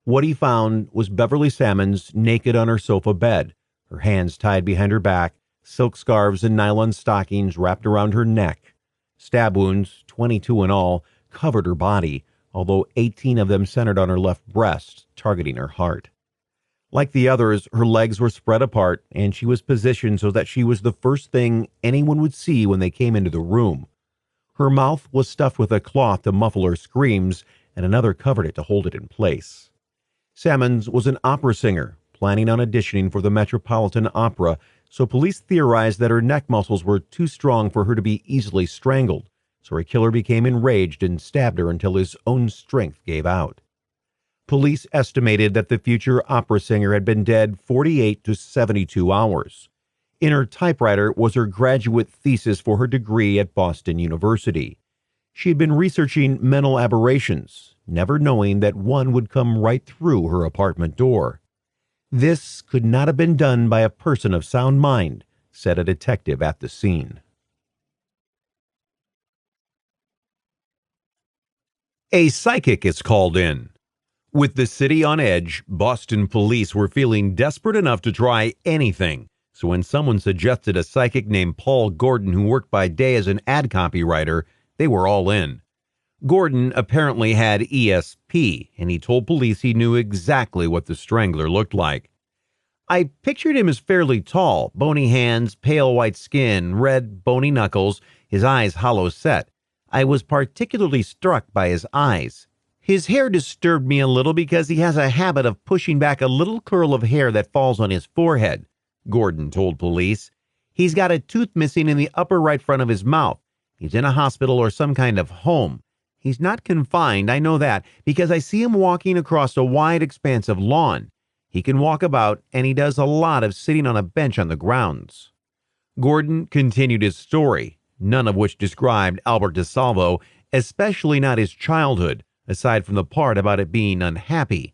What he found was Beverly Sammons naked on her sofa bed, her hands tied behind her back, silk scarves and nylon stockings wrapped around her neck. Stab wounds, 22 in all, covered her body, although 18 of them centered on her left breast, targeting her heart. Like the others, her legs were spread apart, and she was positioned so that she was the first thing anyone would see when they came into the room. Her mouth was stuffed with a cloth to muffle her screams, and another covered it to hold it in place. Sammons was an opera singer, planning on auditioning for the Metropolitan Opera, so police theorized that her neck muscles were too strong for her to be easily strangled, so her killer became enraged and stabbed her until his own strength gave out. Police estimated that the future opera singer had been dead 48 to 72 hours. In her typewriter was her graduate thesis for her degree at Boston University. She had been researching mental aberrations, never knowing that one would come right through her apartment door. This could not have been done by a person of sound mind, said a detective at the scene. A psychic is called in. With the city on edge, Boston police were feeling desperate enough to try anything. So when someone suggested a psychic named Paul Gordon who worked by day as an ad copywriter, they were all in. Gordon apparently had ESP, and he told police he knew exactly what the Strangler looked like. I pictured him as fairly tall, bony hands, pale white skin, red, bony knuckles, his eyes hollow set. I was particularly struck by his eyes. His hair disturbed me a little because he has a habit of pushing back a little curl of hair that falls on his forehead, Gordon told police. He's got a tooth missing in the upper right front of his mouth. He's in a hospital or some kind of home. He's not confined, I know that, because I see him walking across a wide expanse of lawn. He can walk about, and he does a lot of sitting on a bench on the grounds." Gordon continued his story, none of which described Albert DeSalvo, especially not his childhood, aside from the part about it being unhappy.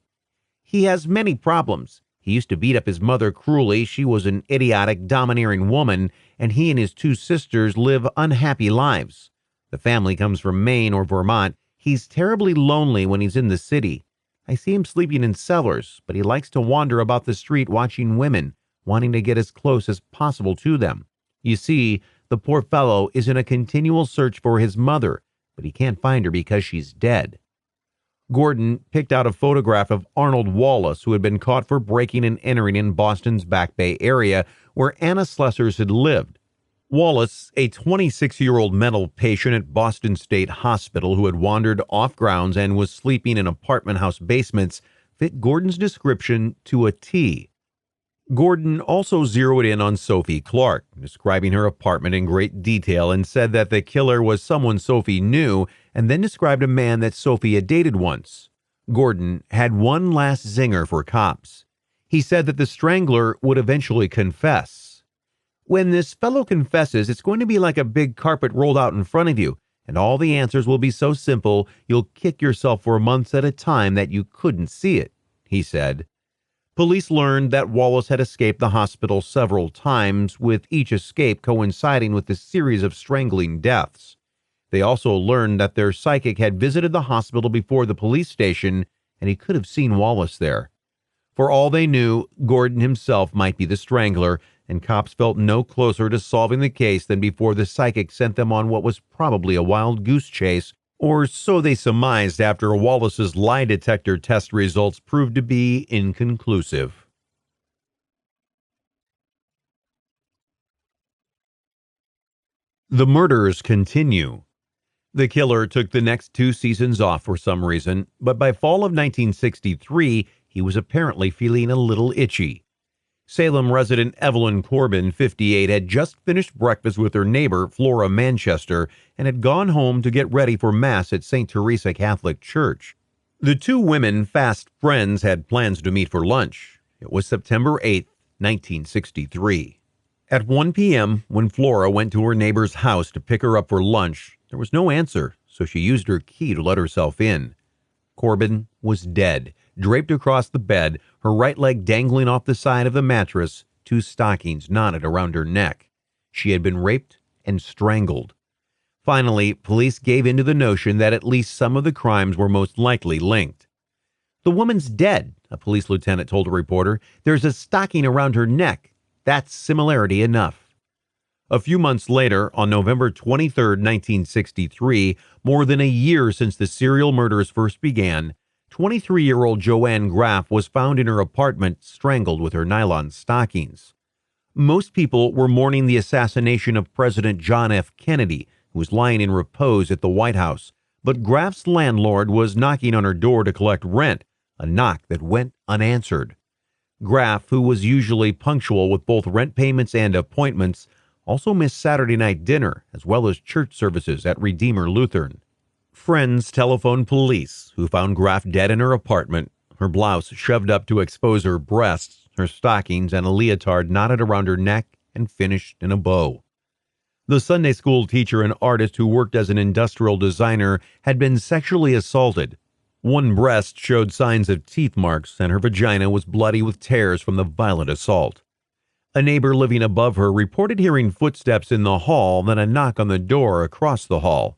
"He has many problems. He used to beat up his mother cruelly. She was an idiotic, domineering woman, and he and his two sisters live unhappy lives. The family comes from Maine or Vermont. He's terribly lonely when he's in the city. I see him sleeping in cellars, but he likes to wander about the street watching women, wanting to get as close as possible to them. You see, the poor fellow is in a continual search for his mother, but he can't find her because she's dead." Gordon picked out a photograph of Arnold Wallace, who had been caught for breaking and entering in Boston's Back Bay area, where Anna Slessors had lived. Wallace, a 26-year-old mental patient at Boston State Hospital who had wandered off grounds and was sleeping in apartment house basements, fit Gordon's description to a T. Gordon also zeroed in on Sophie Clark, describing her apartment in great detail, and said that the killer was someone Sophie knew, and then described a man that Sophie had dated once. Gordon had one last zinger for cops. He said that the strangler would eventually confess. "When this fellow confesses, it's going to be like a big carpet rolled out in front of you, and all the answers will be so simple you'll kick yourself for months at a time that you couldn't see it," he said. Police learned that Wallace had escaped the hospital several times, with each escape coinciding with a series of strangling deaths. They also learned that their psychic had visited the hospital before the police station, and he could have seen Wallace there. For all they knew, Gordon himself might be the strangler, and cops felt no closer to solving the case than before the psychic sent them on what was probably a wild goose chase, or so they surmised after Wallace's lie detector test results proved to be inconclusive. The murders continue. The killer took the next 2 seasons off for some reason, but by fall of 1963, he was apparently feeling a little itchy. Salem resident Evelyn Corbin, 58, had just finished breakfast with her neighbor, Flora Manchester, and had gone home to get ready for Mass at St. Teresa Catholic Church. The two women, fast friends, had plans to meet for lunch. It was September 8, 1963. At 1 p.m., when Flora went to her neighbor's house to pick her up for lunch, there was no answer, so she used her key to let herself in. Corbin was dead, draped across the bed, her right leg dangling off the side of the mattress, 2 stockings knotted around her neck. She had been raped and strangled. Finally, police gave in to the notion that at least some of the crimes were most likely linked. "The woman's dead," a police lieutenant told a reporter. "There's a stocking around her neck. That's similarity enough." A few months later, on November 23, 1963, more than a year since the serial murders first began, 23-year-old Joanne Graff was found in her apartment, strangled with her nylon stockings. Most people were mourning the assassination of President John F. Kennedy, who was lying in repose at the White House, but Graff's landlord was knocking on her door to collect rent, a knock that went unanswered. Graff, who was usually punctual with both rent payments and appointments, also missed Saturday night dinner, as well as church services at Redeemer Lutheran. Friends telephoned police, who found Graff dead in her apartment, her blouse shoved up to expose her breasts, her stockings and a leotard knotted around her neck and finished in a bow. The Sunday school teacher and artist who worked as an industrial designer had been sexually assaulted. One breast showed signs of teeth marks, and her vagina was bloody with tears from the violent assault. A neighbor living above her reported hearing footsteps in the hall, then a knock on the door across the hall.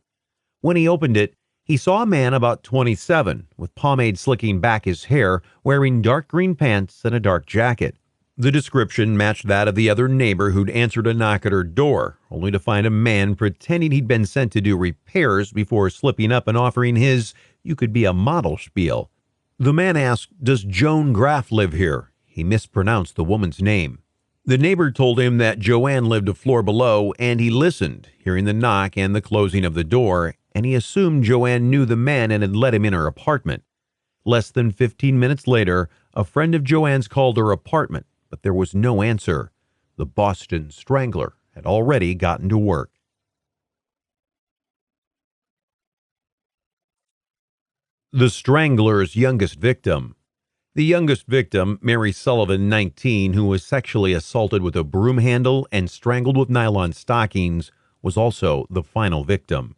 When he opened it, he saw a man about 27, with pomade slicking back his hair, wearing dark green pants and a dark jacket. The description matched that of the other neighbor who'd answered a knock at her door, only to find a man pretending he'd been sent to do repairs before slipping up and offering his "you could be a model" spiel. The man asked, "Does Joan Graff live here?" He mispronounced the woman's name. The neighbor told him that Joanne lived a floor below, and he listened, hearing the knock and the closing of the door, and he assumed Joanne knew the man and had let him in her apartment. Less than 15 minutes later, a friend of Joanne's called her apartment, but there was no answer. The Boston Strangler had already gotten to work. The Strangler's youngest victim. The youngest victim, Mary Sullivan, 19, who was sexually assaulted with a broom handle and strangled with nylon stockings, was also the final victim.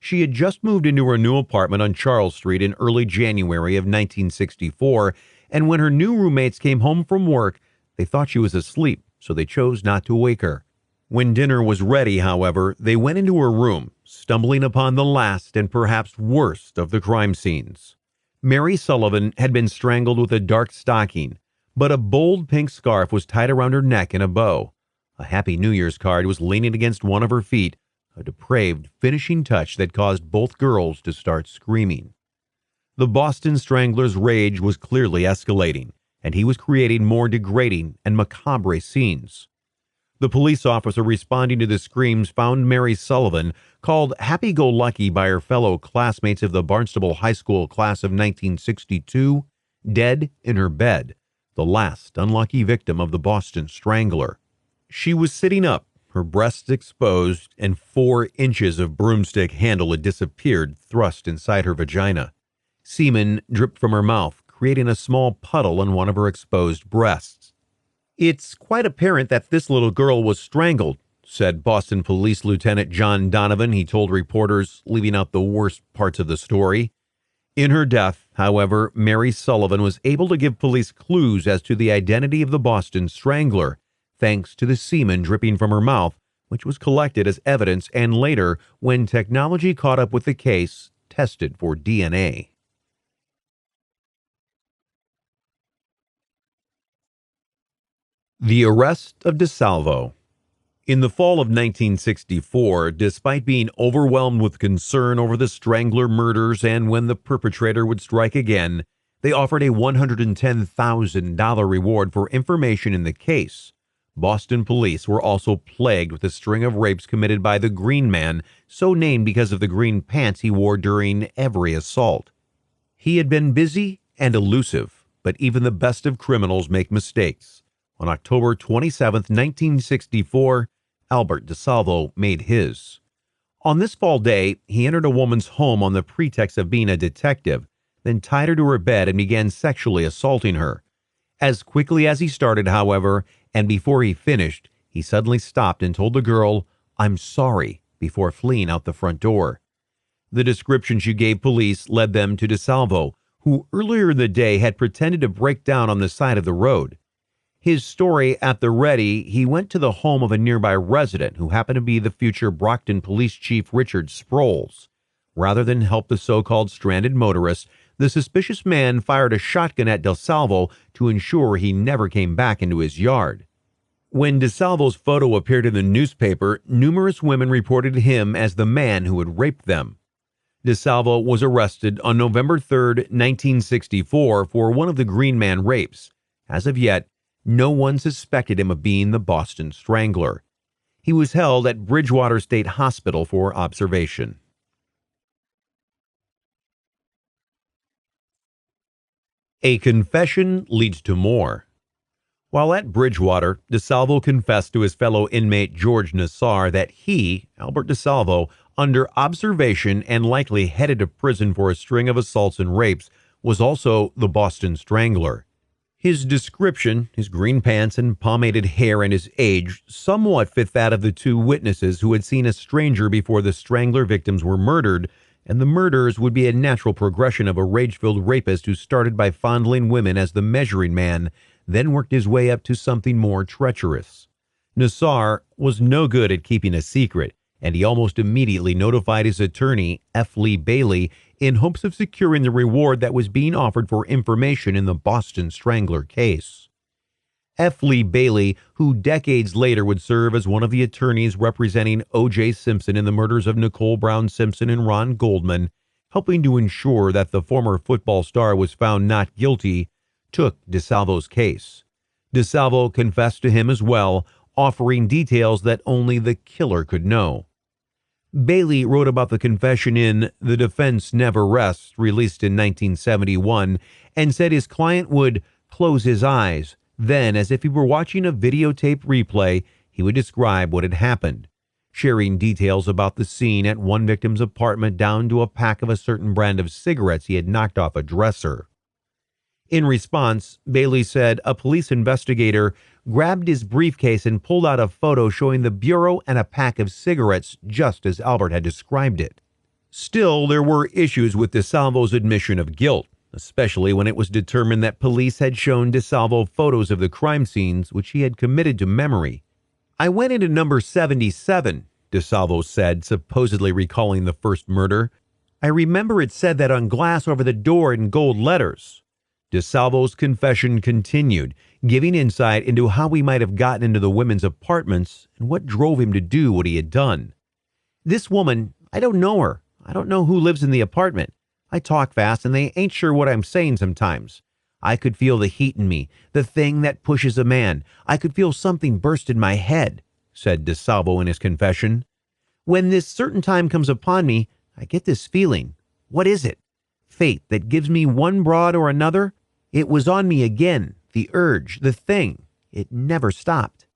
She had just moved into her new apartment on Charles Street in early January of 1964, and when her new roommates came home from work, they thought she was asleep, so they chose not to wake her. When dinner was ready, however, they went into her room, stumbling upon the last and perhaps worst of the crime scenes. Mary Sullivan had been strangled with a dark stocking, but a bold pink scarf was tied around her neck in a bow. A Happy New Year's card was leaning against one of her feet, a depraved finishing touch that caused both girls to start screaming. The Boston Strangler's rage was clearly escalating, and he was creating more degrading and macabre scenes. The police officer responding to the screams found Mary Sullivan, called happy-go-lucky by her fellow classmates of the Barnstable High School class of 1962, dead in her bed, the last unlucky victim of the Boston Strangler. She was sitting up, her breasts exposed, and 4 inches of broomstick handle had disappeared, thrust inside her vagina. Semen dripped from her mouth, creating a small puddle on one of her exposed breasts. "It's quite apparent that this little girl was strangled," said Boston Police Lieutenant John Donovan. He told reporters, leaving out the worst parts of the story. In her death, however, Mary Sullivan was able to give police clues as to the identity of the Boston Strangler, thanks to the semen dripping from her mouth, which was collected as evidence and later, when technology caught up with the case, tested for DNA. The arrest of DeSalvo. In the fall of 1964, despite being overwhelmed with concern over the Strangler murders and when the perpetrator would strike again, they offered a $110,000 reward for information in the case. Boston police were also plagued with a string of rapes committed by the Green Man, so named because of the green pants he wore during every assault. He had been busy and elusive, but even the best of criminals make mistakes. On October 27, 1964, Albert DeSalvo made his. On this fall day, he entered a woman's home on the pretext of being a detective, then tied her to her bed and began sexually assaulting her. As quickly as he started, however, and before he finished, he suddenly stopped and told the girl, "I'm sorry," before fleeing out the front door. The description she gave police led them to DeSalvo, who earlier in the day had pretended to break down on the side of the road. His story at the ready, he went to the home of a nearby resident who happened to be the future Brockton Police Chief Richard Sproles. Rather than help the so-called stranded motorist, the suspicious man fired a shotgun at DeSalvo to ensure he never came back into his yard. When DeSalvo's photo appeared in the newspaper, numerous women reported him as the man who had raped them. DeSalvo was arrested on November 3, 1964 for one of the Green Man rapes. As of yet, no one suspected him of being the Boston Strangler. He was held at Bridgewater State Hospital for observation. A confession leads to more. While at Bridgewater, DeSalvo confessed to his fellow inmate George Nassar that he, Albert DeSalvo, under observation and likely headed to prison for a string of assaults and rapes, was also the Boston Strangler. His description, his green pants and pomaded hair, and his age somewhat fit that of the 2 witnesses who had seen a stranger before the Strangler victims were murdered, and the murders would be a natural progression of a rage-filled rapist who started by fondling women as the measuring man, then worked his way up to something more treacherous. Nassar was no good at keeping a secret, and he almost immediately notified his attorney, F. Lee Bailey, in hopes of securing the reward that was being offered for information in the Boston Strangler case. F. Lee Bailey, who decades later would serve as one of the attorneys representing O.J. Simpson in the murders of Nicole Brown Simpson and Ron Goldman, helping to ensure that the former football star was found not guilty, took DeSalvo's case. DeSalvo confessed to him as well, offering details that only the killer could know. Bailey wrote about the confession in The Defense Never Rests, released in 1971, and said his client would close his eyes. Then, as if he were watching a videotape replay, he would describe what had happened. sharing details about the scene at one victim's apartment down to a pack of a certain brand of cigarettes he had knocked off a dresser. In response, Bailey said a police investigator grabbed his briefcase and pulled out a photo showing the bureau and a pack of cigarettes just as Albert had described it. Still, there were issues with DeSalvo's admission of guilt, especially when it was determined that police had shown DeSalvo photos of the crime scenes which he had committed to memory. "I went into number 77, DeSalvo said, supposedly recalling the first murder. "I remember it said that on glass over the door in gold letters." DeSalvo's confession continued, giving insight into how he might have gotten into the women's apartments and what drove him to do what he had done. "This woman, I don't know her. I don't know who lives in the apartment. I talk fast and they ain't sure what I'm saying sometimes. I could feel the heat in me, the thing that pushes a man. I could feel something burst in my head," said DeSalvo in his confession. "When this certain time comes upon me, I get this feeling. What is it? Fate that gives me one broad or another? It was on me again, the urge, the thing. It never stopped."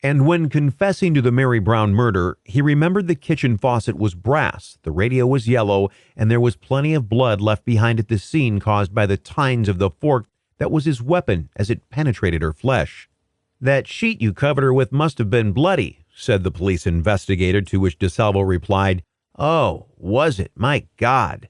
And when confessing to the Mary Brown murder, he remembered the kitchen faucet was brass, the radio was yellow, and there was plenty of blood left behind at the scene caused by the tines of the fork that was his weapon as it penetrated her flesh. "That sheet you covered her with must have been bloody," said the police investigator, to which DeSalvo replied, "Oh, was it? My God."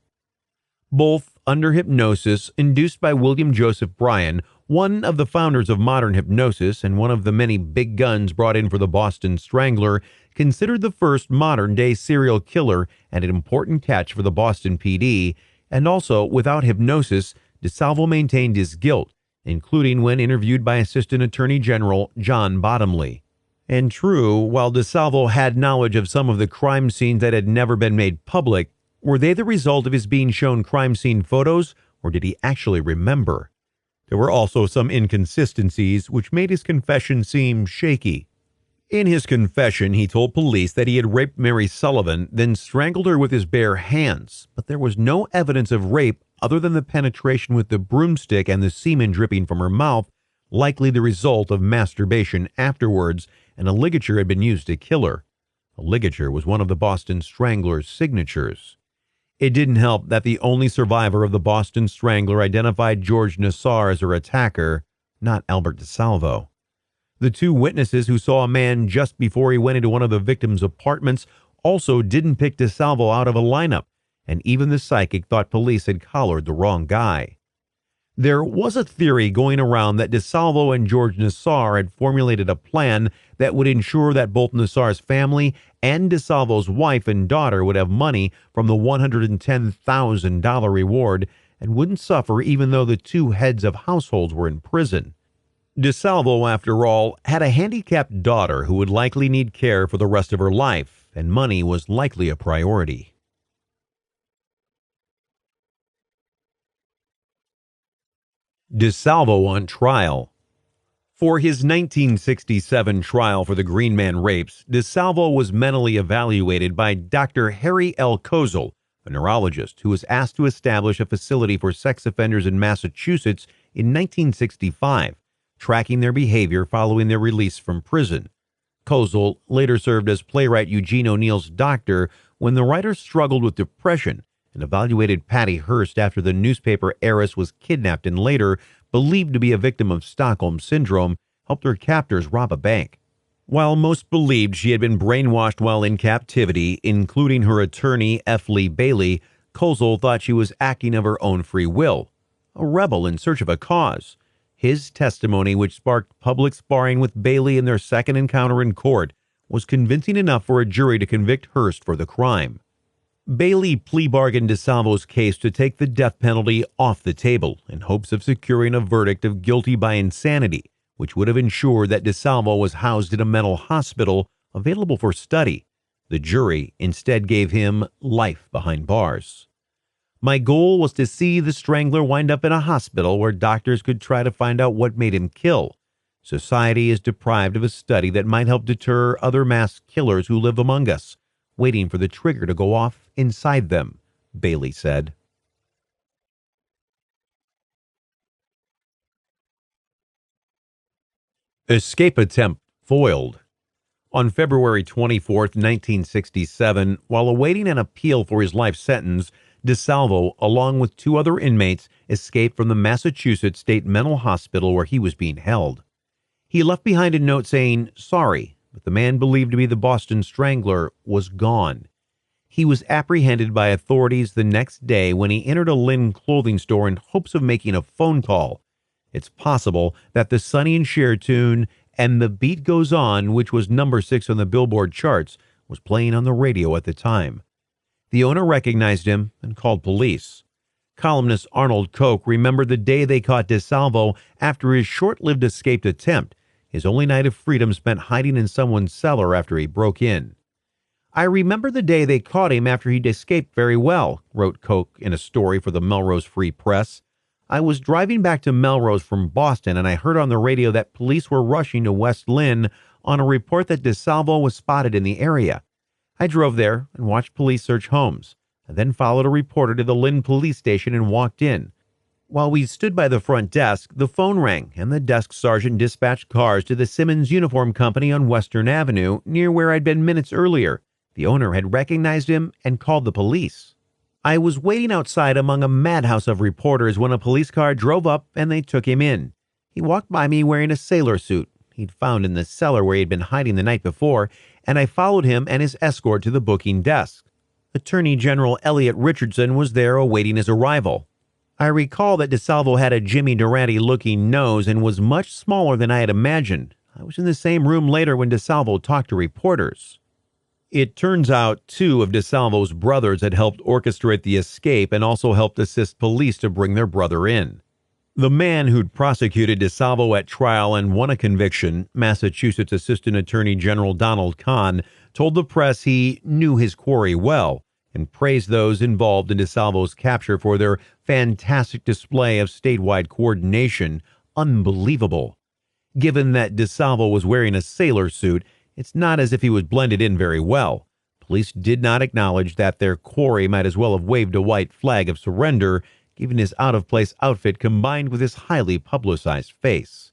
Both under hypnosis induced by William Joseph Bryan, one of the founders of modern hypnosis and one of the many big guns brought in for the Boston Strangler, considered the first modern-day serial killer and an important catch for the Boston PD, and also, without hypnosis, DeSalvo maintained his guilt, including when interviewed by Assistant Attorney General John Bottomley. And true, while DeSalvo had knowledge of some of the crime scenes that had never been made public, were they the result of his being shown crime scene photos, or did he actually remember? There were also some inconsistencies which made his confession seem shaky. In his confession, he told police that he had raped Mary Sullivan, then strangled her with his bare hands, but there was no evidence of rape other than the penetration with the broomstick and the semen dripping from her mouth, likely the result of masturbation afterwards, and a ligature had been used to kill her. A ligature was one of the Boston Strangler's signatures. It didn't help that the only survivor of the Boston Strangler identified George Nassar as her attacker, not Albert DeSalvo. The two witnesses who saw a man just before he went into one of the victims' apartments also didn't pick DeSalvo out of a lineup, and even the psychic thought police had collared the wrong guy. There was a theory going around that DeSalvo and George Nassar had formulated a plan that would ensure that both Nassar's family and DeSalvo's wife and daughter would have money from the $110,000 reward and wouldn't suffer even though the two heads of households were in prison. DeSalvo, after all, had a handicapped daughter who would likely need care for the rest of her life, and money was likely a priority. DeSalvo on trial. For his 1967 trial for the Green Man rapes, DeSalvo was mentally evaluated by Dr. Harry L. Kozel, a neurologist who was asked to establish a facility for sex offenders in Massachusetts in 1965, tracking their behavior following their release from prison. Kozel later served as playwright Eugene O'Neill's doctor when the writer struggled with depression and evaluated Patty Hearst after the newspaper heiress was kidnapped and later, believed to be a victim of Stockholm Syndrome, helped her captors rob a bank. While most believed she had been brainwashed while in captivity, including her attorney F. Lee Bailey, Kozel thought she was acting of her own free will, a rebel in search of a cause. His testimony, which sparked public sparring with Bailey in their second encounter in court, was convincing enough for a jury to convict Hearst for the crime. Bailey plea bargained DeSalvo's case to take the death penalty off the table in hopes of securing a verdict of guilty by insanity, which would have ensured that DeSalvo was housed in a mental hospital available for study. The jury instead gave him life behind bars. "My goal was to see the Strangler wind up in a hospital where doctors could try to find out what made him kill. Society is deprived of a study that might help deter other mass killers who live among us, waiting for the trigger to go off inside them," Bailey said. Escape attempt foiled. On February 24, 1967, while awaiting an appeal for his life sentence, DeSalvo, along with two other inmates, escaped from the Massachusetts State Mental Hospital where he was being held. He left behind a note saying, "Sorry," but the man believed to be the Boston Strangler was gone. He was apprehended by authorities the next day when he entered a Lynn clothing store in hopes of making a phone call. It's possible that the Sonny and Cher tune "And the Beat Goes On," which was number 6 on the Billboard charts, was playing on the radio at the time. The owner recognized him and called police. Columnist Arnold Koch remembered the day they caught DeSalvo after his short-lived escaped attempt, his only night of freedom spent hiding in someone's cellar after he broke in. "I remember the day they caught him after he'd escaped very well," wrote Koch in a story for the Melrose Free Press. "I was driving back to Melrose from Boston, and I heard on the radio that police were rushing to West Lynn on a report that DeSalvo was spotted in the area. I drove there and watched police search homes. I then followed a reporter to the Lynn police station and walked in. While we stood by the front desk, the phone rang, and the desk sergeant dispatched cars to the Simmons Uniform Company on Western Avenue, near where I'd been minutes earlier. The owner had recognized him and called the police. I was waiting outside among a madhouse of reporters when a police car drove up and they took him in. He walked by me wearing a sailor suit he'd found in the cellar where he'd been hiding the night before, and I followed him and his escort to the booking desk. Attorney General Elliot Richardson was there awaiting his arrival. I recall that DeSalvo had a Jimmy Durante-looking nose and was much smaller than I had imagined. I was in the same room later when DeSalvo talked to reporters." It turns out two of DeSalvo's brothers had helped orchestrate the escape and also helped assist police to bring their brother in. The man who'd prosecuted DeSalvo at trial and won a conviction, Massachusetts Assistant Attorney General Donald Kahn, told the press he knew his quarry well and praised those involved in DeSalvo's capture for their fantastic display of statewide coordination. Unbelievable. Given that DeSalvo was wearing a sailor suit, it's not as if he was blended in very well. Police did not acknowledge that their quarry might as well have waved a white flag of surrender, given his out-of-place outfit combined with his highly publicized face.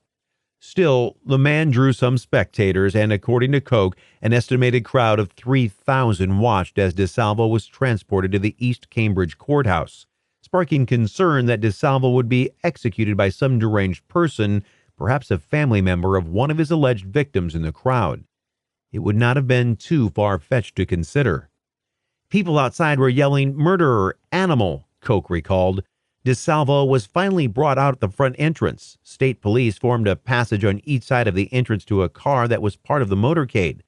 Still, the man drew some spectators, and according to Koch, an estimated crowd of 3,000 watched as DeSalvo was transported to the East Cambridge courthouse, sparking concern that DeSalvo would be executed by some deranged person, perhaps a family member of one of his alleged victims in the crowd. It would not have been too far-fetched to consider. "People outside were yelling, 'Murderer! Animal!'" Koch recalled. DeSalvo was finally brought out at the front entrance. State police formed a passage on each side of the entrance to a car that was part of the motorcade.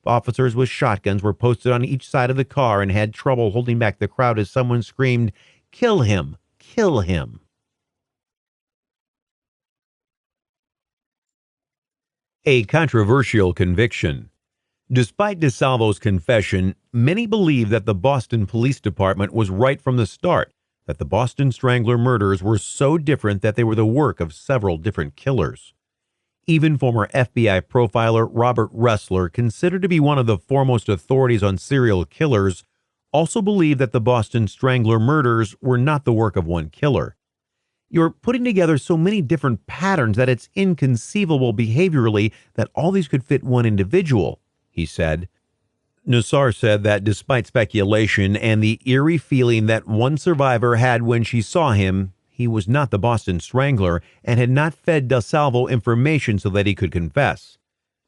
Officers with shotguns were posted on each side of the car and had trouble holding back the crowd as someone screamed, "Kill him! Kill him!" A controversial conviction. Despite DeSalvo's confession, many believe that the Boston Police Department was right from the start, that the Boston Strangler murders were so different that they were the work of several different killers. Even former FBI profiler Robert Ressler, considered to be one of the foremost authorities on serial killers, also believed that the Boston Strangler murders were not the work of one killer. "You're putting together so many different patterns that it's inconceivable behaviorally that all these could fit one individual," he said. Nassar said that despite speculation and the eerie feeling that one survivor had when she saw him, he was not the Boston Strangler and had not fed DeSalvo information so that he could confess.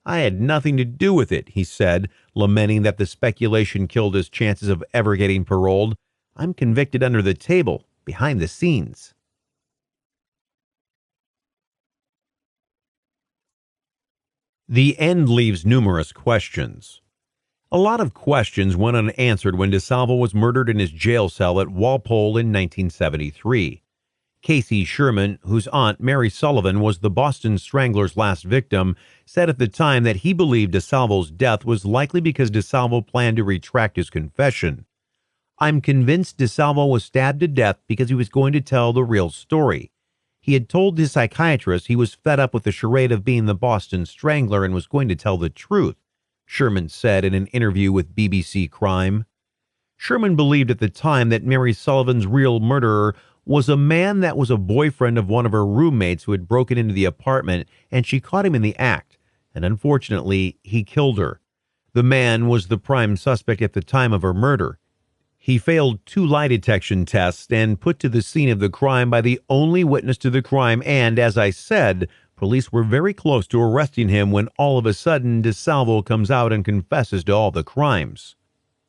"I had nothing to do with it," he said, lamenting that the speculation killed his chances of ever getting paroled. "I'm convicted under the table, behind the scenes." The end leaves numerous questions. A lot of questions went unanswered when DeSalvo was murdered in his jail cell at Walpole in 1973. Casey Sherman, whose aunt, Mary Sullivan, was the Boston Strangler's last victim, said at the time that he believed DeSalvo's death was likely because DeSalvo planned to retract his confession. "I'm convinced DeSalvo was stabbed to death because he was going to tell the real story. He had told his psychiatrist he was fed up with the charade of being the Boston Strangler and was going to tell the truth," Sherman said in an interview with BBC Crime. Sherman believed at the time that Mary Sullivan's real murderer was a man that was a boyfriend of one of her roommates who had broken into the apartment, and she caught him in the act, and unfortunately, he killed her. The man was the prime suspect at the time of her murder. He failed 2 lie detection tests and put to the scene of the crime by the only witness to the crime, and, as I said, police were very close to arresting him when all of a sudden DeSalvo comes out and confesses to all the crimes.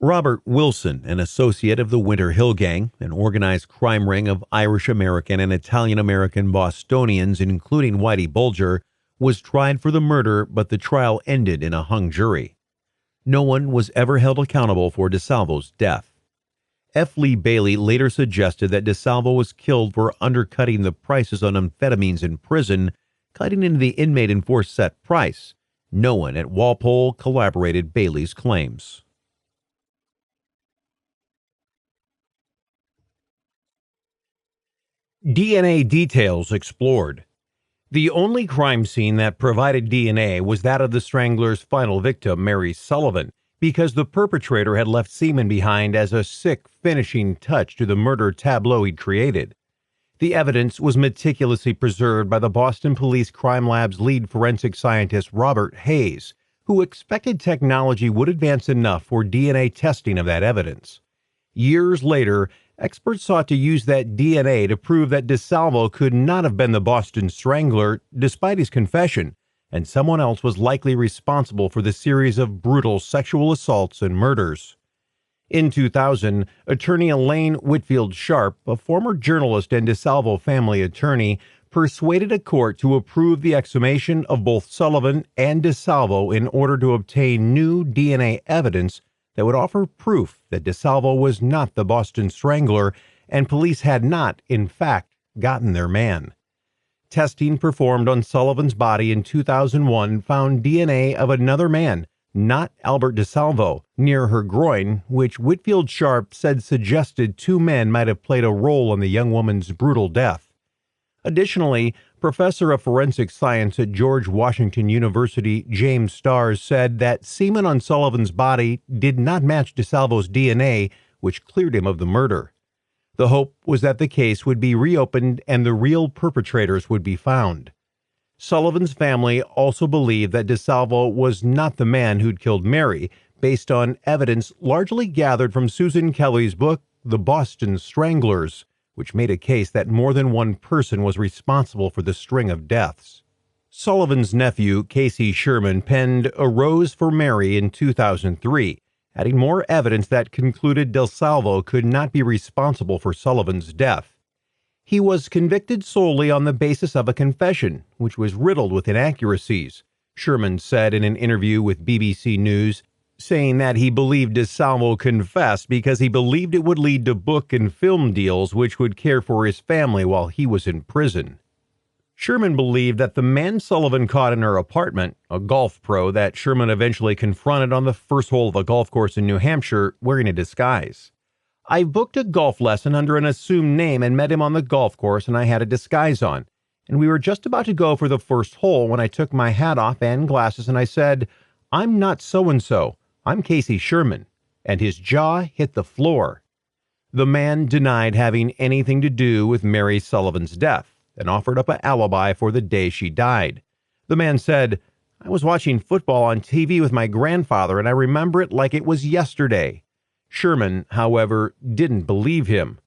Robert Wilson, an associate of the Winter Hill Gang, an organized crime ring of Irish-American and Italian-American Bostonians, including Whitey Bulger, was tried for the murder, but the trial ended in a hung jury. No one was ever held accountable for DeSalvo's death. F. Lee Bailey later suggested that DeSalvo was killed for undercutting the prices on amphetamines in prison, cutting into the inmate enforced set price. No one at Walpole corroborated Bailey's claims. DNA details explored. The only crime scene that provided DNA was that of the Strangler's final victim, Mary Sullivan, because the perpetrator had left semen behind as a sick finishing touch to the murder tableau he'd created. The evidence was meticulously preserved by the Boston Police Crime Lab's lead forensic scientist, Robert Hayes, who expected technology would advance enough for DNA testing of that evidence. Years later, experts sought to use that DNA to prove that DeSalvo could not have been the Boston Strangler, despite his confession, and someone else was likely responsible for the series of brutal sexual assaults and murders. In 2000, attorney Elaine Whitfield Sharp, a former journalist and DeSalvo family attorney, persuaded a court to approve the exhumation of both Sullivan and DeSalvo in order to obtain new DNA evidence that would offer proof that DeSalvo was not the Boston Strangler and police had not, in fact, gotten their man. Testing performed on Sullivan's body in 2001 found DNA of another man, not Albert DeSalvo, near her groin, which Whitfield Sharp said suggested 2 men might have played a role in the young woman's brutal death. Additionally, professor of forensic science at George Washington University, James Starrs, said that semen on Sullivan's body did not match DeSalvo's DNA, which cleared him of the murder. The hope was that the case would be reopened and the real perpetrators would be found. Sullivan's family also believed that DeSalvo was not the man who'd killed Mary, based on evidence largely gathered from Susan Kelly's book, The Boston Stranglers, which made a case that more than one person was responsible for the string of deaths. Sullivan's nephew, Casey Sherman, penned A Rose for Mary in 2003, adding more evidence that concluded DeSalvo could not be responsible for Sullivan's death. He was convicted solely on the basis of a confession, which was riddled with inaccuracies, Sherman said in an interview with BBC News, saying that he believed DeSalvo confessed because he believed it would lead to book and film deals which would care for his family while he was in prison. Sherman believed that the man Sullivan caught in her apartment, a golf pro that Sherman eventually confronted on the first hole of a golf course in New Hampshire wearing a disguise. I booked a golf lesson under an assumed name and met him on the golf course, and I had a disguise on. And we were just about to go for the first hole when I took my hat off and glasses and I said, "I'm not so-and-so. I'm Casey Sherman," and his jaw hit the floor. The man denied having anything to do with Mary Sullivan's death and offered up an alibi for the day she died. The man said, "I was watching football on TV with my grandfather and I remember it like it was yesterday." Sherman, however, didn't believe him.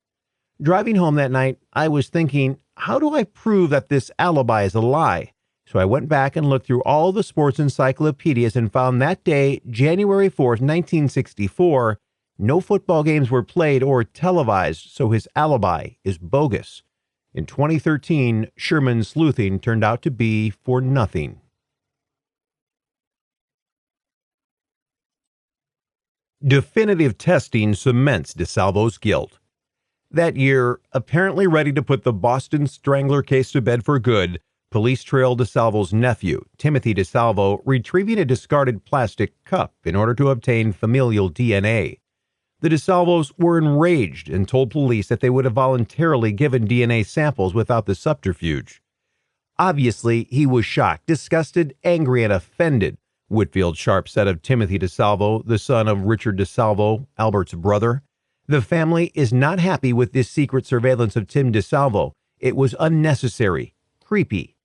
Driving home that night, I was thinking, how do I prove that this alibi is a lie? So I went back and looked through all the sports encyclopedias and found that day, January 4th, 1964, no football games were played or televised, so his alibi is bogus. In 2013, Sherman's sleuthing turned out to be for nothing. Definitive testing cements DeSalvo's guilt. That year, apparently ready to put the Boston Strangler case to bed for good, police trailed DeSalvo's nephew, Timothy DeSalvo, retrieving a discarded plastic cup in order to obtain familial DNA. The DeSalvos were enraged and told police that they would have voluntarily given DNA samples without the subterfuge. Obviously, he was shocked, disgusted, angry, and offended, Whitfield Sharp said of Timothy DeSalvo, the son of Richard DeSalvo, Albert's brother. The family is not happy with this secret surveillance of Tim DeSalvo. It was unnecessary, creepy.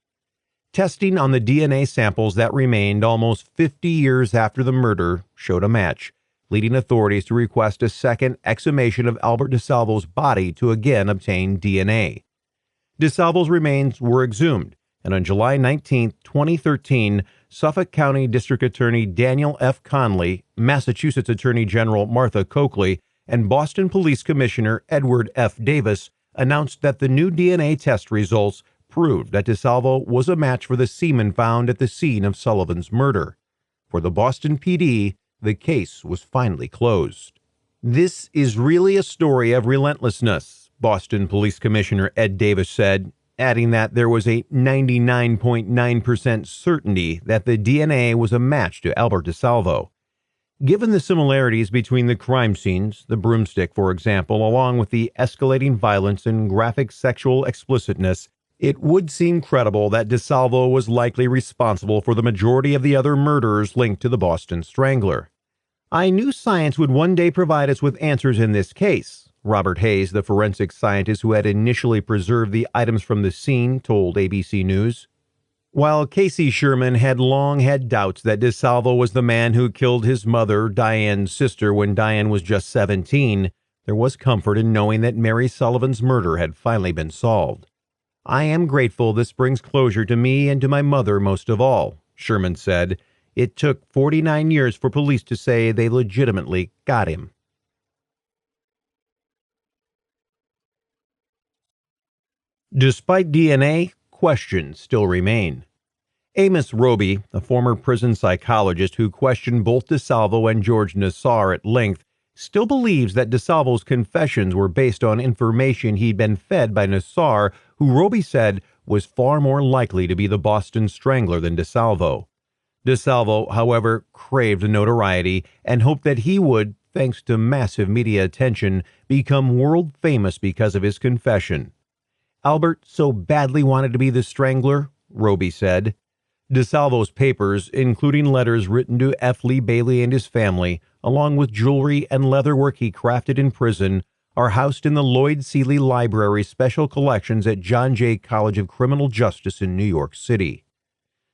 Testing on the DNA samples that remained almost 50 years after the murder showed a match, leading authorities to request a second exhumation of Albert DeSalvo's body to again obtain DNA. DeSalvo's remains were exhumed, and on July 19, 2013, Suffolk County District Attorney Daniel F. Conley, Massachusetts Attorney General Martha Coakley, and Boston Police Commissioner Edward F. Davis announced that the new DNA test results proved that DeSalvo was a match for the semen found at the scene of Sullivan's murder. For the Boston PD, the case was finally closed. "This is really a story of relentlessness," Boston Police Commissioner Ed Davis said, adding that there was a 99.9% certainty that the DNA was a match to Albert DeSalvo. Given the similarities between the crime scenes, the broomstick, for example, along with the escalating violence and graphic sexual explicitness, it would seem credible that DeSalvo was likely responsible for the majority of the other murders linked to the Boston Strangler. "I knew science would one day provide us with answers in this case," Robert Hayes, the forensic scientist who had initially preserved the items from the scene, told ABC News. While Casey Sherman had long had doubts that DeSalvo was the man who killed his mother, Diane's sister, when Diane was just 17, there was comfort in knowing that Mary Sullivan's murder had finally been solved. "I am grateful this brings closure to me and to my mother most of all," Sherman said. "It took 49 years for police to say they legitimately got him." Despite DNA, questions still remain. Amos Roby, a former prison psychologist who questioned both DeSalvo and George Nassar at length, still believes that DeSalvo's confessions were based on information he'd been fed by Nassar, who Roby said was far more likely to be the Boston Strangler than DeSalvo. DeSalvo, however, craved notoriety and hoped that he would, thanks to massive media attention, become world famous because of his confession. "Albert so badly wanted to be the Strangler," Roby said. DeSalvo's papers, including letters written to F. Lee Bailey and his family, along with jewelry and leatherwork he crafted in prison, are housed in the Lloyd Seeley Library Special Collections at John Jay College of Criminal Justice in New York City.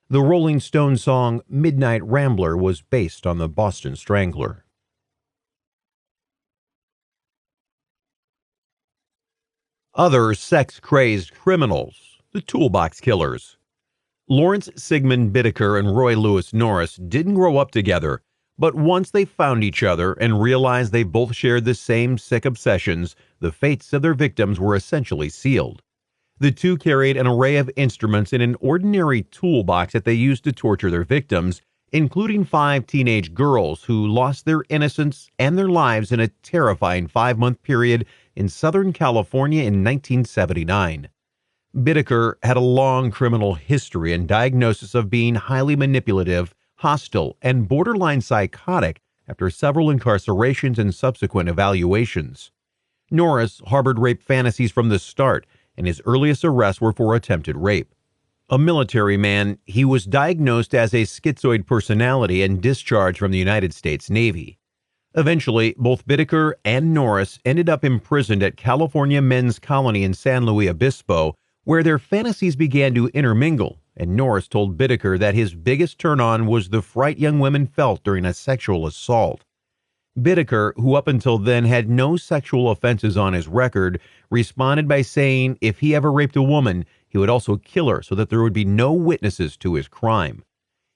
The Rolling Stones song "Midnight Rambler" was based on the Boston Strangler. Other sex-crazed criminals, the Toolbox Killers. Lawrence Sigmund Bittaker and Roy Lewis Norris didn't grow up together, but once they found each other and realized they both shared the same sick obsessions, the fates of their victims were essentially sealed. The two carried an array of instruments in an ordinary toolbox that they used to torture their victims, including 5 teenage girls who lost their innocence and their lives in a terrifying 5-month period in Southern California in 1979. Bittaker had a long criminal history and diagnosis of being highly manipulative, hostile, and borderline psychotic after several incarcerations and subsequent evaluations. Norris harbored rape fantasies from the start, and his earliest arrests were for attempted rape. A military man, he was diagnosed as a schizoid personality and discharged from the United States Navy. Eventually, both Bittaker and Norris ended up imprisoned at California Men's Colony in San Luis Obispo, where their fantasies began to intermingle, and Norris told Bittaker that his biggest turn-on was the fright young women felt during a sexual assault. Bittaker, who up until then had no sexual offenses on his record, responded by saying if he ever raped a woman, he would also kill her so that there would be no witnesses to his crime.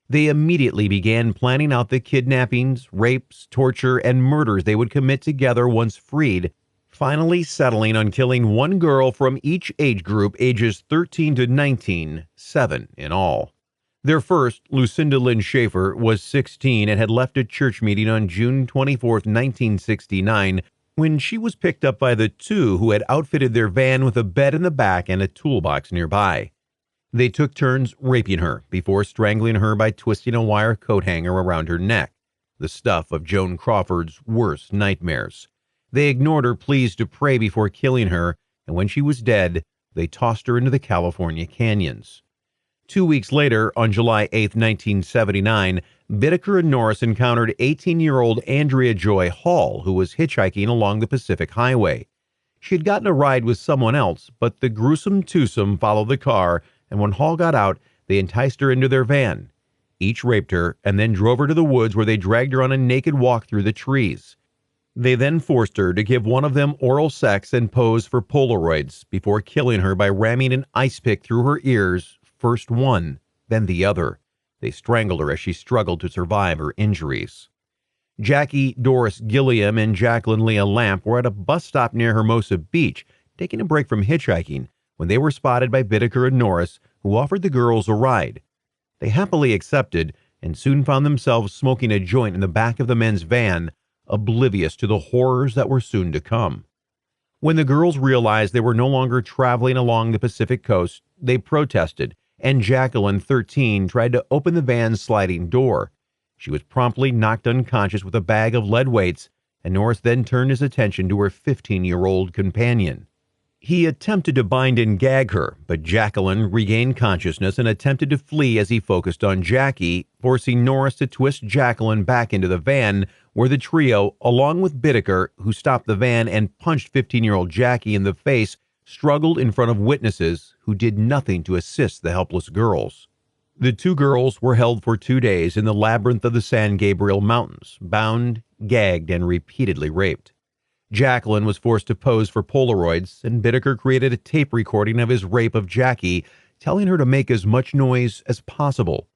They immediately began planning out the kidnappings, rapes, torture, and murders they would commit together once freed, finally settling on killing one girl from each age group ages 13 to 19, 7 in all. Their first, Lucinda Lynn Schaefer, was 16 and had left a church meeting on June 24, 1969, when she was picked up by the two who had outfitted their van with a bed in the back and a toolbox nearby. They took turns raping her before strangling her by twisting a wire coat hanger around her neck, the stuff of Joan Crawford's worst nightmares. They ignored her pleas to pray before killing her, and when she was dead, they tossed her into the California canyons. 2 weeks later, on July 8, 1979, Bittaker and Norris encountered 18-year-old Andrea Joy Hall, who was hitchhiking along the Pacific Highway. She had gotten a ride with someone else, but the gruesome twosome followed the car, and when Hall got out, they enticed her into their van. Each raped her and then drove her to the woods where they dragged her on a naked walk through the trees. They then forced her to give one of them oral sex and pose for Polaroids before killing her by ramming an ice pick through her ears, first one, then the other. They strangled her as she struggled to survive her injuries. Jackie Doris Gilliam and Jacqueline Leah Lamp were at a bus stop near Hermosa Beach, taking a break from hitchhiking, when they were spotted by Bittaker and Norris, who offered the girls a ride. They happily accepted and soon found themselves smoking a joint in the back of the men's van, oblivious to the horrors that were soon to come. When the girls realized they were no longer traveling along the Pacific coast, they protested, and Jacqueline, 13, tried to open the van's sliding door. She was promptly knocked unconscious with a bag of lead weights, and Norris then turned his attention to her 15-year-old companion. He attempted to bind and gag her, but Jacqueline regained consciousness and attempted to flee as he focused on Jackie, forcing Norris to twist Jacqueline back into the van, where the trio, along with Bittaker, who stopped the van and punched 15-year-old Jackie in the face, struggled in front of witnesses who did nothing to assist the helpless girls. The two girls were held for 2 days in the labyrinth of the San Gabriel Mountains, bound, gagged, and repeatedly raped. Jacqueline was forced to pose for Polaroids, and Bittaker created a tape recording of his rape of Jackie, telling her to make as much noise as possible.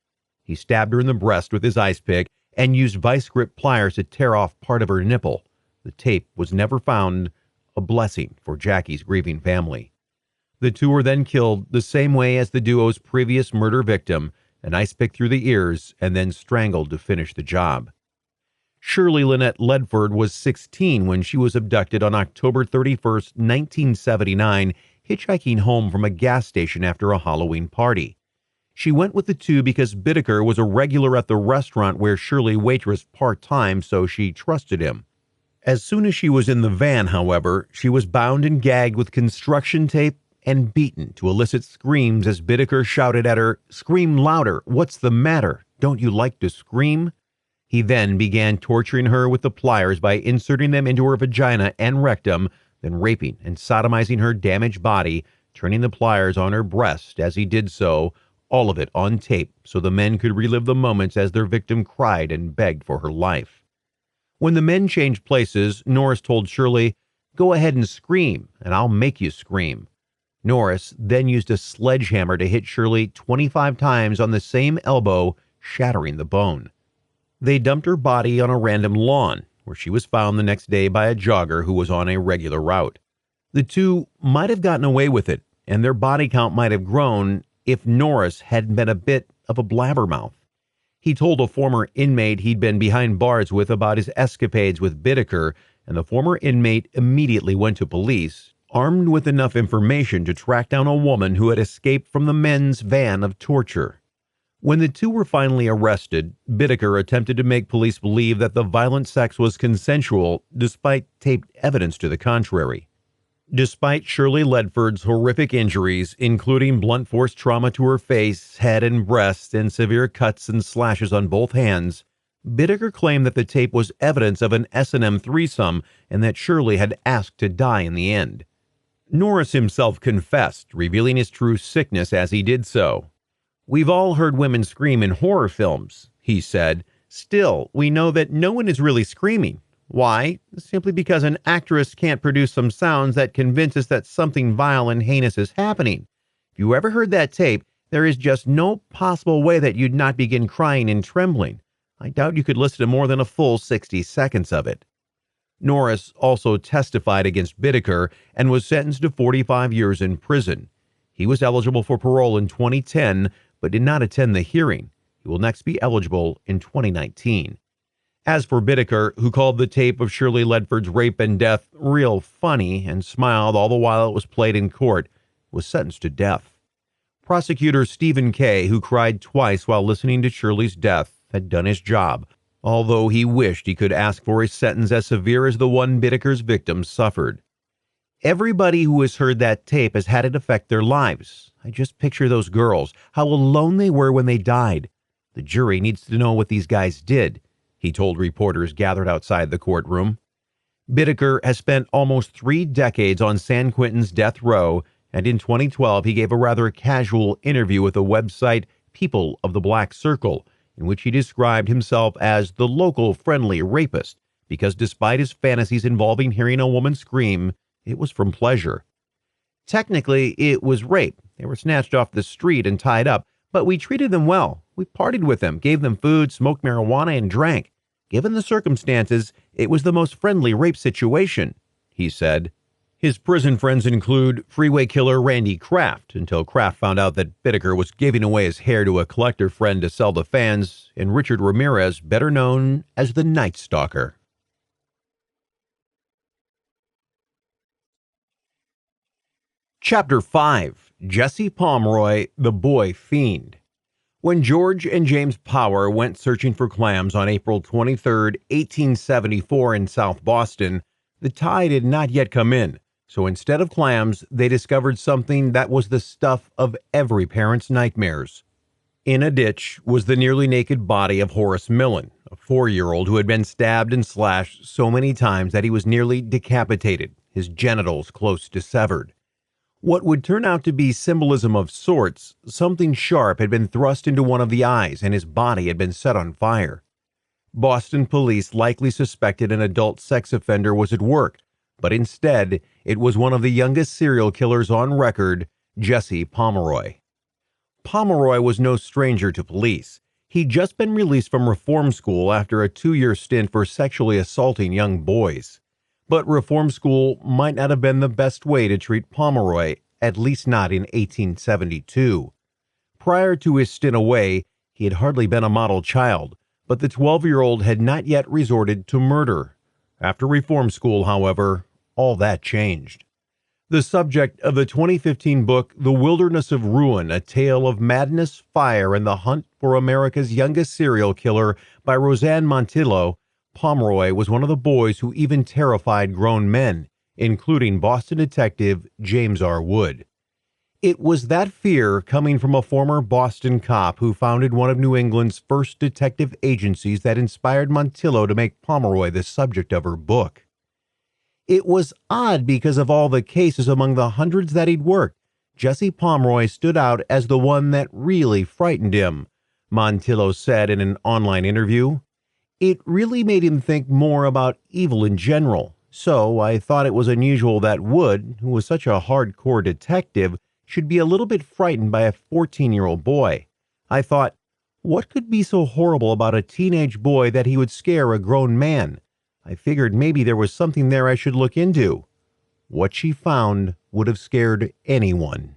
He stabbed her in the breast with his ice pick and used vice grip pliers to tear off part of her nipple. The tape was never found, a blessing for Jackie's grieving family. The two were then killed the same way as the duo's previous murder victim, an ice pick through the ears, and then strangled to finish the job. Shirley Lynette Ledford was 16 when she was abducted on October 31, 1979, hitchhiking home from a gas station after a Halloween party. She went with the two because Bittaker was a regular at the restaurant where Shirley waitressed part-time, so she trusted him. As soon as she was in the van, however, she was bound and gagged with construction tape and beaten to elicit screams as Bittaker shouted at her, "Scream louder! What's the matter? Don't you like to scream?" He then began torturing her with the pliers by inserting them into her vagina and rectum, then raping and sodomizing her damaged body, turning the pliers on her breast as he did so, all of it on tape so the men could relive the moments as their victim cried and begged for her life. When the men changed places, Norris told Shirley, "Go ahead and scream, and I'll make you scream." Norris then used a sledgehammer to hit Shirley 25 times on the same elbow, shattering the bone. They dumped her body on a random lawn, where she was found the next day by a jogger who was on a regular route. The two might have gotten away with it, and their body count might have grown if Norris hadn't been a bit of a blabbermouth. He told a former inmate he'd been behind bars with about his escapades with Bittaker, and the former inmate immediately went to police, armed with enough information to track down a woman who had escaped from the men's van of torture. When the two were finally arrested, Bittaker attempted to make police believe that the violent sex was consensual, despite taped evidence to the contrary. Despite Shirley Ledford's horrific injuries, including blunt force trauma to her face, head, and breast, and severe cuts and slashes on both hands, Bittaker claimed that the tape was evidence of an S&M threesome and that Shirley had asked to die in the end. Norris himself confessed, revealing his true sickness as he did so. "We've all heard women scream in horror films," he said. "Still, we know that no one is really screaming. Why? Simply because an actress can't produce some sounds that convince us that something vile and heinous is happening. If you ever heard that tape, there is just no possible way that you'd not begin crying and trembling. I doubt you could listen to more than a full 60 seconds of it." Norris also testified against Bittaker and was sentenced to 45 years in prison. He was eligible for parole in 2010, but did not attend the hearing. He will next be eligible in 2019. As for Bittaker, who called the tape of Shirley Ledford's rape and death real funny and smiled all the while it was played in court, was sentenced to death. Prosecutor Stephen Kay, who cried twice while listening to Shirley's death, had done his job, although he wished he could ask for a sentence as severe as the one Bittaker's victims suffered. Everybody who has heard that tape has had it affect their lives. I just picture those girls, how alone they were when they died. The jury needs to know what these guys did, he told reporters gathered outside the courtroom. Bittaker has spent almost 3 decades on San Quentin's death row, and in 2012 he gave a rather casual interview with the website People of the Black Circle, in which he described himself as the local friendly rapist because despite his fantasies involving hearing a woman scream, it was from pleasure. Technically, it was rape. They were snatched off the street and tied up, but we treated them well. We partied with them, gave them food, smoked marijuana, and drank. Given the circumstances, it was the most friendly rape situation, he said. His prison friends include freeway killer Randy Kraft, until Kraft found out that Bittaker was giving away his hair to a collector friend to sell to fans, and Richard Ramirez, better known as the Night Stalker. Chapter 5. Jesse Pomeroy, the Boy Fiend. When George and James Power went searching for clams on April 23, 1874 in South Boston, the tide had not yet come in, so instead of clams, they discovered something that was the stuff of every parent's nightmares. In a ditch was the nearly naked body of Horace Millen, a 4-year-old who had been stabbed and slashed so many times that he was nearly decapitated, his genitals close to severed. What would turn out to be symbolism of sorts, something sharp had been thrust into one of the eyes and his body had been set on fire. Boston police likely suspected an adult sex offender was at work, but instead it was one of the youngest serial killers on record, Jesse Pomeroy. Pomeroy was no stranger to police. He'd just been released from reform school after a 2-year stint for sexually assaulting young boys. But reform school might not have been the best way to treat Pomeroy, at least not in 1872. Prior to his stint away, he had hardly been a model child, but the 12-year-old had not yet resorted to murder. After reform school, however, all that changed. The subject of the 2015 book, The Wilderness of Ruin, A Tale of Madness, Fire, and the Hunt for America's Youngest Serial Killer by Roseanne Montillo, Pomeroy was one of the boys who even terrified grown men, including Boston detective James R. Wood. It was that fear coming from a former Boston cop who founded one of New England's first detective agencies that inspired Montillo to make Pomeroy the subject of her book. It was odd because of all the cases among the hundreds that he'd worked. Jesse Pomeroy stood out as the one that really frightened him, Montillo said in an online interview. It really made him think more about evil in general, so I thought it was unusual that Wood, who was such a hardcore detective, should be a little bit frightened by a 14-year-old boy. I thought, what could be so horrible about a teenage boy that he would scare a grown man? I figured maybe there was something there I should look into. What she found would have scared anyone.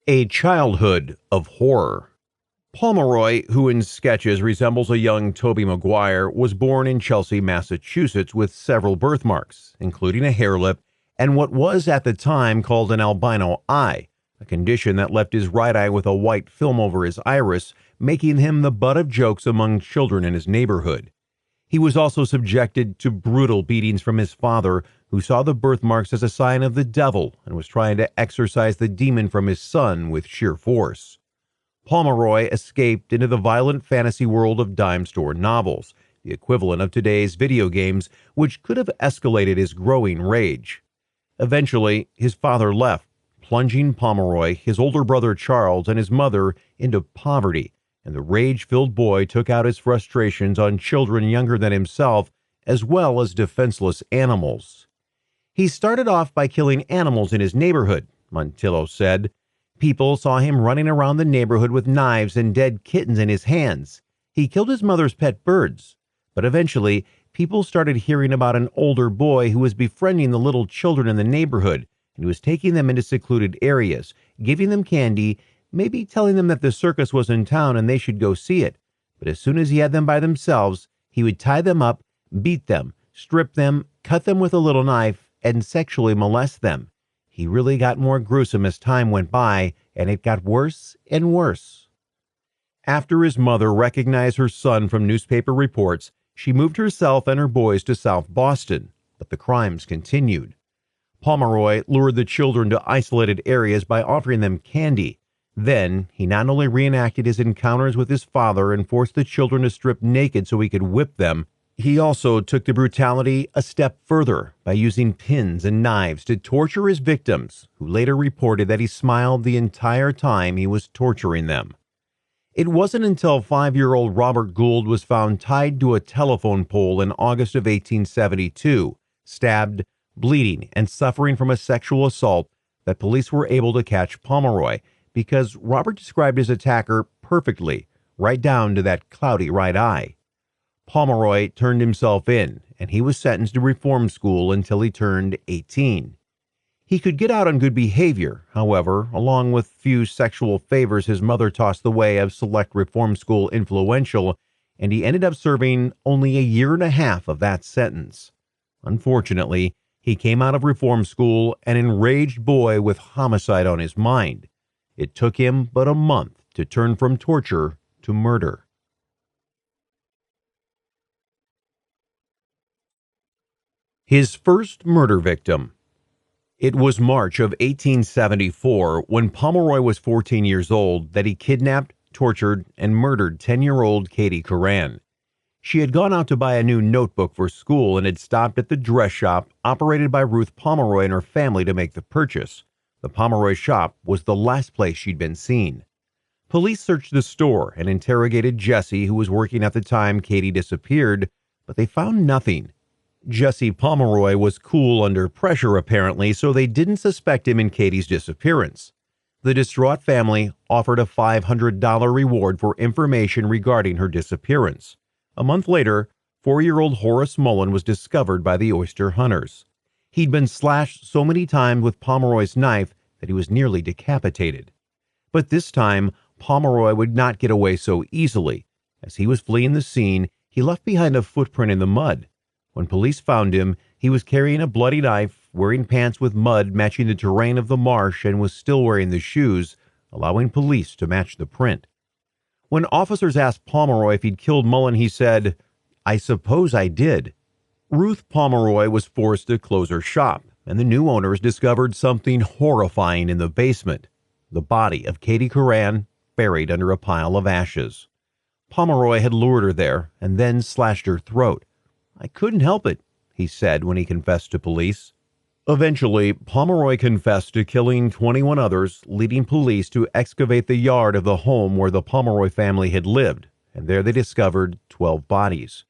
A childhood of horror. Pomeroy, who in sketches resembles a young Tobey Maguire, was born in Chelsea, Massachusetts with several birthmarks, including a hair lip and what was at the time called an albino eye, a condition that left his right eye with a white film over his iris, making him the butt of jokes among children in his neighborhood. He was also subjected to brutal beatings from his father, who saw the birthmarks as a sign of the devil and was trying to exorcise the demon from his son with sheer force. Pomeroy escaped into the violent fantasy world of dime store novels, the equivalent of today's video games, which could have escalated his growing rage. Eventually, his father left, plunging Pomeroy, his older brother Charles, and his mother into poverty, and the rage-filled boy took out his frustrations on children younger than himself, as well as defenseless animals. He started off by killing animals in his neighborhood, Montillo said. People saw him running around the neighborhood with knives and dead kittens in his hands. He killed his mother's pet birds. But eventually, people started hearing about an older boy who was befriending the little children in the neighborhood, and he was taking them into secluded areas, giving them candy, maybe telling them that the circus was in town and they should go see it. But as soon as he had them by themselves, he would tie them up, beat them, strip them, cut them with a little knife, and sexually molest them. He really got more gruesome as time went by, and it got worse and worse. After his mother recognized her son from newspaper reports, she moved herself and her boys to South Boston, but the crimes continued. Pomeroy lured the children to isolated areas by offering them candy. Then, he not only reenacted his encounters with his father and forced the children to strip naked so he could whip them, He also took the brutality a step further by using pins and knives to torture his victims, who later reported that he smiled the entire time he was torturing them. It wasn't until 5-year-old Robert Gould was found tied to a telephone pole in August of 1872, stabbed, bleeding, and suffering from a sexual assault that police were able to catch Pomeroy, because Robert described his attacker perfectly, right down to that cloudy right eye. Pomeroy turned himself in, and he was sentenced to reform school until he turned 18. He could get out on good behavior, however, along with few sexual favors his mother tossed the way of select reform school influential, and he ended up serving only a year and a half of that sentence. Unfortunately, he came out of reform school an enraged boy with homicide on his mind. It took him but a month to turn from torture to murder. His first murder victim. It was March of 1874, when Pomeroy was 14 years old, that he kidnapped, tortured, and murdered 10-year-old Katie Curran. She had gone out to buy a new notebook for school and had stopped at the dress shop operated by Ruth Pomeroy and her family to make the purchase. The Pomeroy shop was the last place she'd been seen. Police searched the store and interrogated Jesse, who was working at the time Katie disappeared, but they found nothing. Jesse Pomeroy was cool under pressure, apparently, so they didn't suspect him in Katie's disappearance. The distraught family offered a $500 reward for information regarding her disappearance. A month later, 4-year-old Horace Mullen was discovered by the oyster hunters. He'd been slashed so many times with Pomeroy's knife that he was nearly decapitated. But this time, Pomeroy would not get away so easily. As he was fleeing the scene, he left behind a footprint in the mud. When police found him, he was carrying a bloody knife, wearing pants with mud matching the terrain of the marsh, and was still wearing the shoes, allowing police to match the print. When officers asked Pomeroy if he'd killed Mullen, he said, "I suppose I did." Ruth Pomeroy was forced to close her shop, and the new owners discovered something horrifying in the basement: the body of Katie Curran buried under a pile of ashes. Pomeroy had lured her there and then slashed her throat. "I couldn't help it," he said when he confessed to police. Eventually, Pomeroy confessed to killing 21 others, leading police to excavate the yard of the home where the Pomeroy family had lived, and there they discovered 12 bodies.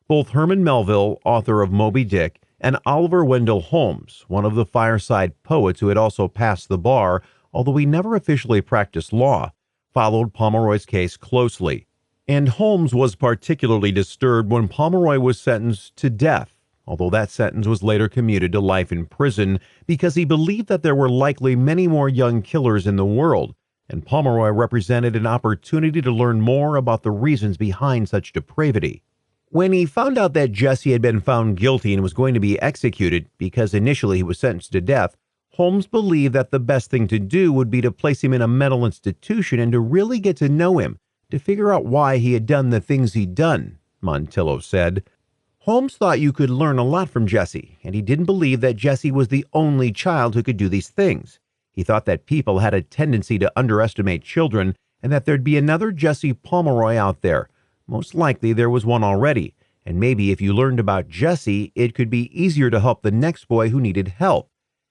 Both Herman Melville, author of Moby Dick, and Oliver Wendell Holmes, one of the fireside poets who had also passed the bar, although he never officially practiced law, followed Pomeroy's case closely. And Holmes was particularly disturbed when Pomeroy was sentenced to death, although that sentence was later commuted to life in prison because he believed that there were likely many more young killers in the world, and Pomeroy represented an opportunity to learn more about the reasons behind such depravity. When he found out that Jesse had been found guilty and was going to be executed because initially he was sentenced to death, Holmes believed that the best thing to do would be to place him in a mental institution and to really get to know him, to figure out why he had done the things he'd done, Montillo said. Holmes thought you could learn a lot from Jesse, and he didn't believe that Jesse was the only child who could do these things. He thought that people had a tendency to underestimate children, and that there'd be another Jesse Pomeroy out there. Most likely there was one already, and maybe if you learned about Jesse, it could be easier to help the next boy who needed help.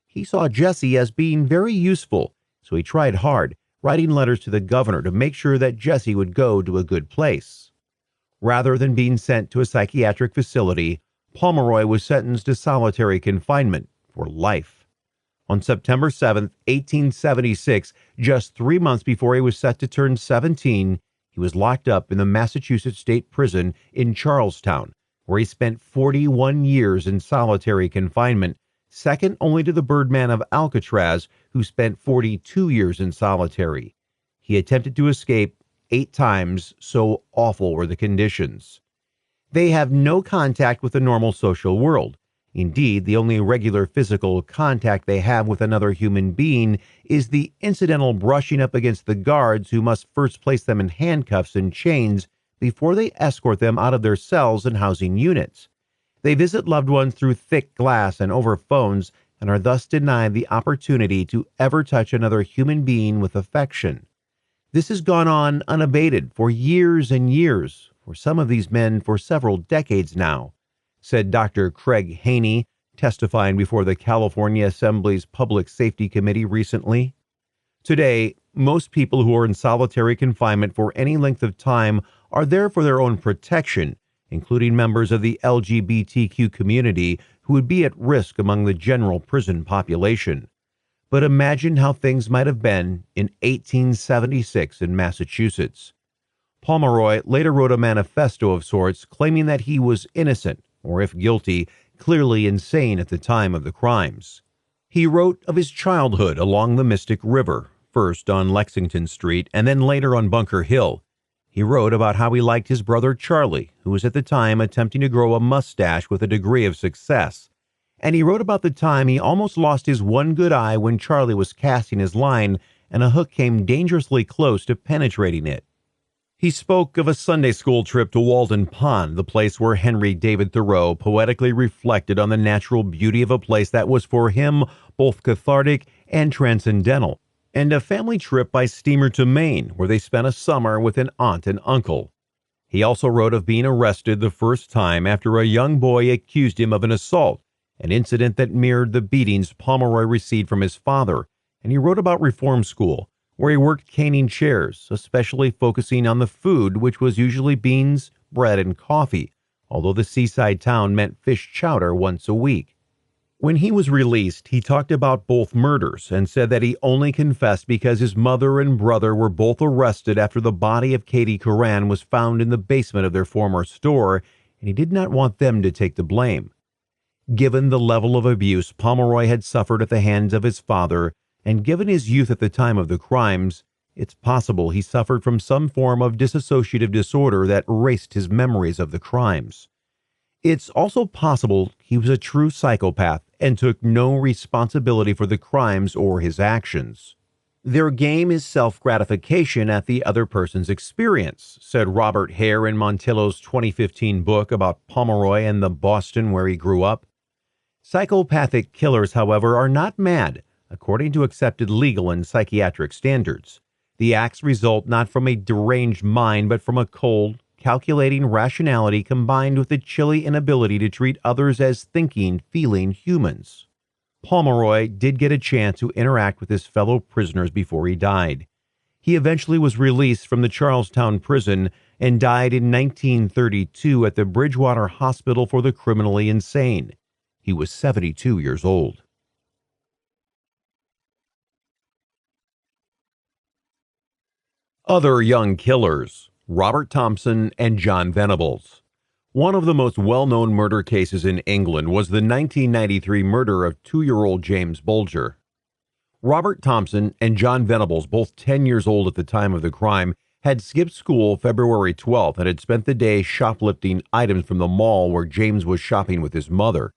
He saw Jesse as being very useful, so he tried hard, writing letters to the governor to make sure that Jesse would go to a good place. Rather than being sent to a psychiatric facility, Pomeroy was sentenced to solitary confinement for life. On September 7, 1876, just 3 months before he was set to turn 17, he was locked up in the Massachusetts State Prison in Charlestown, where he spent 41 years in solitary confinement, second only to the Birdman of Alcatraz, who spent 42 years in solitary. He attempted to escape 8 times, so awful were the conditions. They have no contact with the normal social world. Indeed, the only regular physical contact they have with another human being is the incidental brushing up against the guards, who must first place them in handcuffs and chains before they escort them out of their cells and housing units. They visit loved ones through thick glass and over phones, and are thus denied the opportunity to ever touch another human being with affection. This has gone on unabated for years and years, for some of these men for several decades now, said Dr. Craig Haney, testifying before the California Assembly's Public Safety Committee recently. Today, most people who are in solitary confinement for any length of time are there for their own protection, including members of the LGBTQ community who would be at risk among the general prison population. But imagine how things might have been in 1876 in Massachusetts. Pomeroy later wrote a manifesto of sorts claiming that he was innocent, or if guilty, clearly insane at the time of the crimes. He wrote of his childhood along the Mystic River, first on Lexington Street and then later on Bunker Hill. He wrote about how he liked his brother Charlie, who was at the time attempting to grow a mustache with a degree of success. And he wrote about the time he almost lost his one good eye when Charlie was casting his line and a hook came dangerously close to penetrating it. He spoke of a Sunday school trip to Walden Pond, the place where Henry David Thoreau poetically reflected on the natural beauty of a place that was for him both cathartic and transcendental, and a family trip by steamer to Maine, where they spent a summer with an aunt and uncle. He also wrote of being arrested the first time after a young boy accused him of an assault, an incident that mirrored the beatings Pomeroy received from his father, and he wrote about reform school, where he worked caning chairs, especially focusing on the food, which was usually beans, bread, and coffee, although the seaside town meant fish chowder once a week. When he was released, he talked about both murders and said that he only confessed because his mother and brother were both arrested after the body of Katie Curran was found in the basement of their former store, and he did not want them to take the blame. Given the level of abuse Pomeroy had suffered at the hands of his father, and given his youth at the time of the crimes, it's possible he suffered from some form of dissociative disorder that erased his memories of the crimes. It's also possible he was a true psychopath and took no responsibility for the crimes or his actions. Their game is self-gratification at the other person's experience, said Robert Hare in Montillo's 2015 book about Pomeroy and the Boston where he grew up. Psychopathic killers, however, are not mad, according to accepted legal and psychiatric standards. The acts result not from a deranged mind, but from a cold, calculating rationality combined with a chilly inability to treat others as thinking, feeling humans. Pomeroy did get a chance to interact with his fellow prisoners before he died. He eventually was released from the Charlestown prison and died in 1932 at the Bridgewater Hospital for the Criminally Insane. He was 72 years old. Other young killers: Robert Thompson and John Venables. One of the most well-known murder cases in England was the 1993 murder of 2-year-old James Bulger. Robert Thompson and John Venables, both 10 years old at the time of the crime, had skipped school February 12th and had spent the day shoplifting items from the mall where James was shopping with his mother.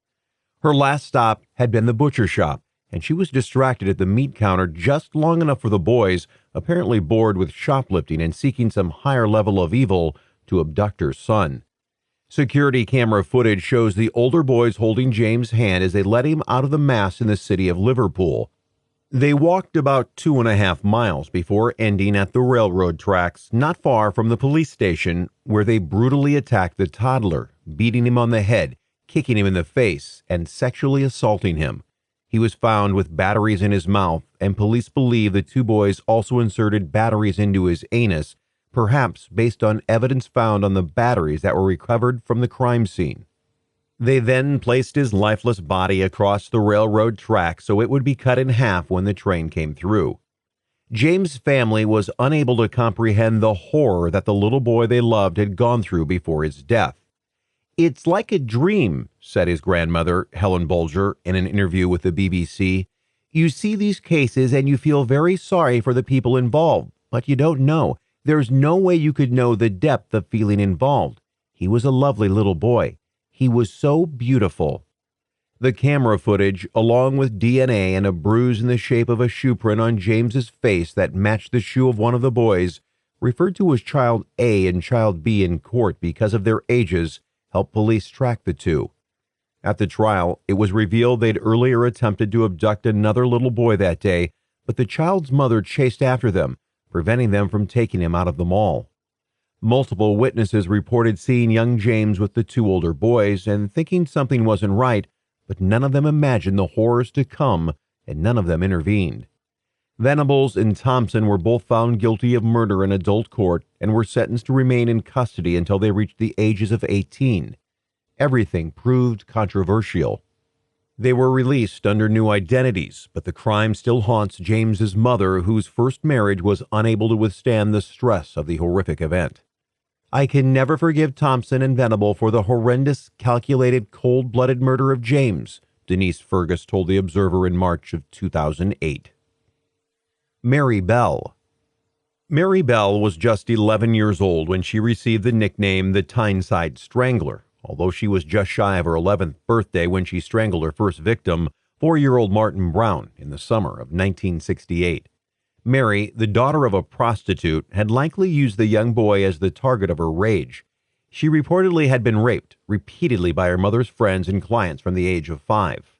Her last stop had been the butcher shop, and she was distracted at the meat counter just long enough for the boys, apparently bored with shoplifting and seeking some higher level of evil, to abduct her son. Security camera footage shows the older boys holding James' hand as they let him out of the mass in the city of Liverpool. They walked about 2.5 miles before ending at the railroad tracks, not far from the police station, where they brutally attacked the toddler, beating him on the head, kicking him in the face, and sexually assaulting him. He was found with batteries in his mouth, and police believe the two boys also inserted batteries into his anus, perhaps based on evidence found on the batteries that were recovered from the crime scene. They then placed his lifeless body across the railroad track so it would be cut in half when the train came through. James' family was unable to comprehend the horror that the little boy they loved had gone through before his death. "It's like a dream," said his grandmother, Helen Bulger, in an interview with the BBC. "You see these cases and you feel very sorry for the people involved, but you don't know. There's no way you could know the depth of feeling involved. He was a lovely little boy. He was so beautiful." The camera footage, along with DNA and a bruise in the shape of a shoe print on James's face that matched the shoe of one of the boys, referred to as Child A and Child B in court because of their ages, helped police track the two. At the trial, it was revealed they'd earlier attempted to abduct another little boy that day, but the child's mother chased after them, preventing them from taking him out of the mall. Multiple witnesses reported seeing young James with the two older boys and thinking something wasn't right, but none of them imagined the horrors to come, and none of them intervened. Venables and Thompson were both found guilty of murder in adult court and were sentenced to remain in custody until they reached the ages of 18. Everything proved controversial. They were released under new identities, but the crime still haunts James's mother, whose first marriage was unable to withstand the stress of the horrific event. "I can never forgive Thompson and Venable for the horrendous, calculated, cold-blooded murder of James," Denise Fergus told the Observer in March of 2008. Mary Bell. Mary Bell was just 11 years old when she received the nickname the Tyneside Strangler, although she was just shy of her 11th birthday when she strangled her first victim, 4-year-old Martin Brown, in the summer of 1968. Mary, the daughter of a prostitute, had likely used the young boy as the target of her rage. She reportedly had been raped repeatedly by her mother's friends and clients from the age of 5.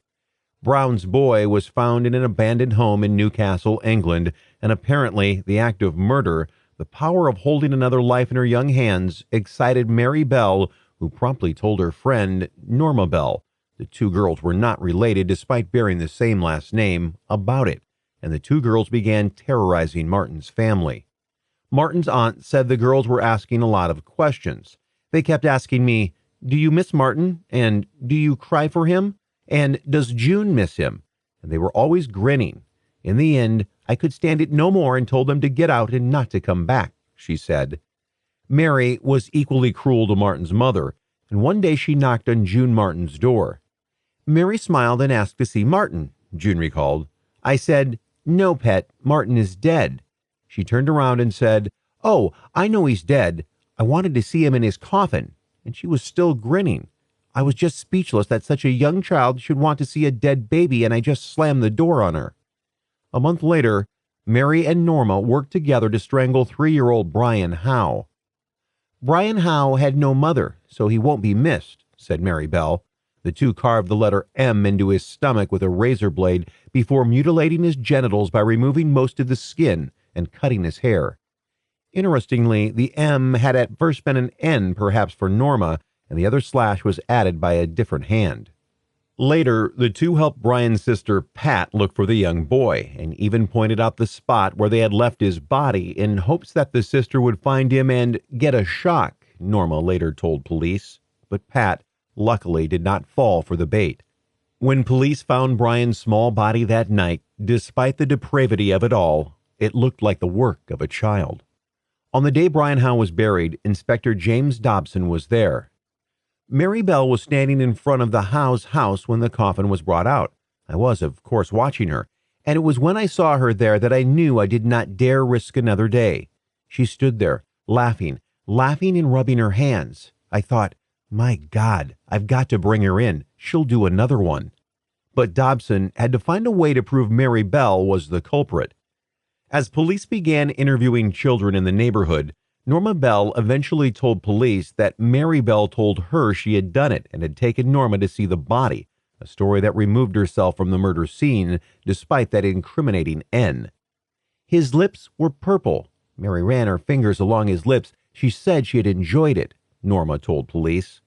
Brown's boy was found in an abandoned home in Newcastle, England, and apparently the act of murder, the power of holding another life in her young hands, excited Mary Bell, who promptly told her friend, Norma Bell, the two girls were not related despite bearing the same last name, about it, and the two girls began terrorizing Martin's family. Martin's aunt said the girls were asking a lot of questions. They kept asking me, "Do you miss Martin?" and "Do you cry for him?" and "Does June miss him?" And they were always grinning. In the end, I could stand it no more and told them to get out and not to come back, she said. Mary was equally cruel to Martin's mother, and one day she knocked on June Martin's door. Mary smiled and asked to see Martin, June recalled. I said, "No, pet, Martin is dead." She turned around and said, "Oh, I know he's dead. I wanted to see him in his coffin." And she was still grinning. I was just speechless that such a young child should want to see a dead baby, and I just slammed the door on her. A month later, Mary and Norma worked together to strangle 3-year-old Brian Howe. "Brian Howe had no mother, so he won't be missed," said Mary Bell. The two carved the letter M into his stomach with a razor blade before mutilating his genitals by removing most of the skin and cutting his hair. Interestingly, the M had at first been an N, perhaps for Norma, and the other slash was added by a different hand. Later, the two helped Brian's sister Pat look for the young boy and even pointed out the spot where they had left his body in hopes that the sister would find him and get a shock, Norma later told police. But Pat, luckily, did not fall for the bait. When police found Brian's small body that night, despite the depravity of it all, it looked like the work of a child. On the day Brian Howe was buried, Inspector James Dobson was there. Mary Bell was standing in front of the Howe's house when the coffin was brought out. I was, of course, watching her, and it was when I saw her there that I knew I did not dare risk another day. She stood there, laughing and rubbing her hands. I thought, my God, I've got to bring her in. She'll do another one. But Dobson had to find a way to prove Mary Bell was the culprit. As police began interviewing children in the neighborhood, Norma Bell eventually told police that Mary Bell told her she had done it and had taken Norma to see the body, a story that removed herself from the murder scene despite that incriminating N. His lips were purple. Mary ran her fingers along his lips. She said she had enjoyed it, Norma told police.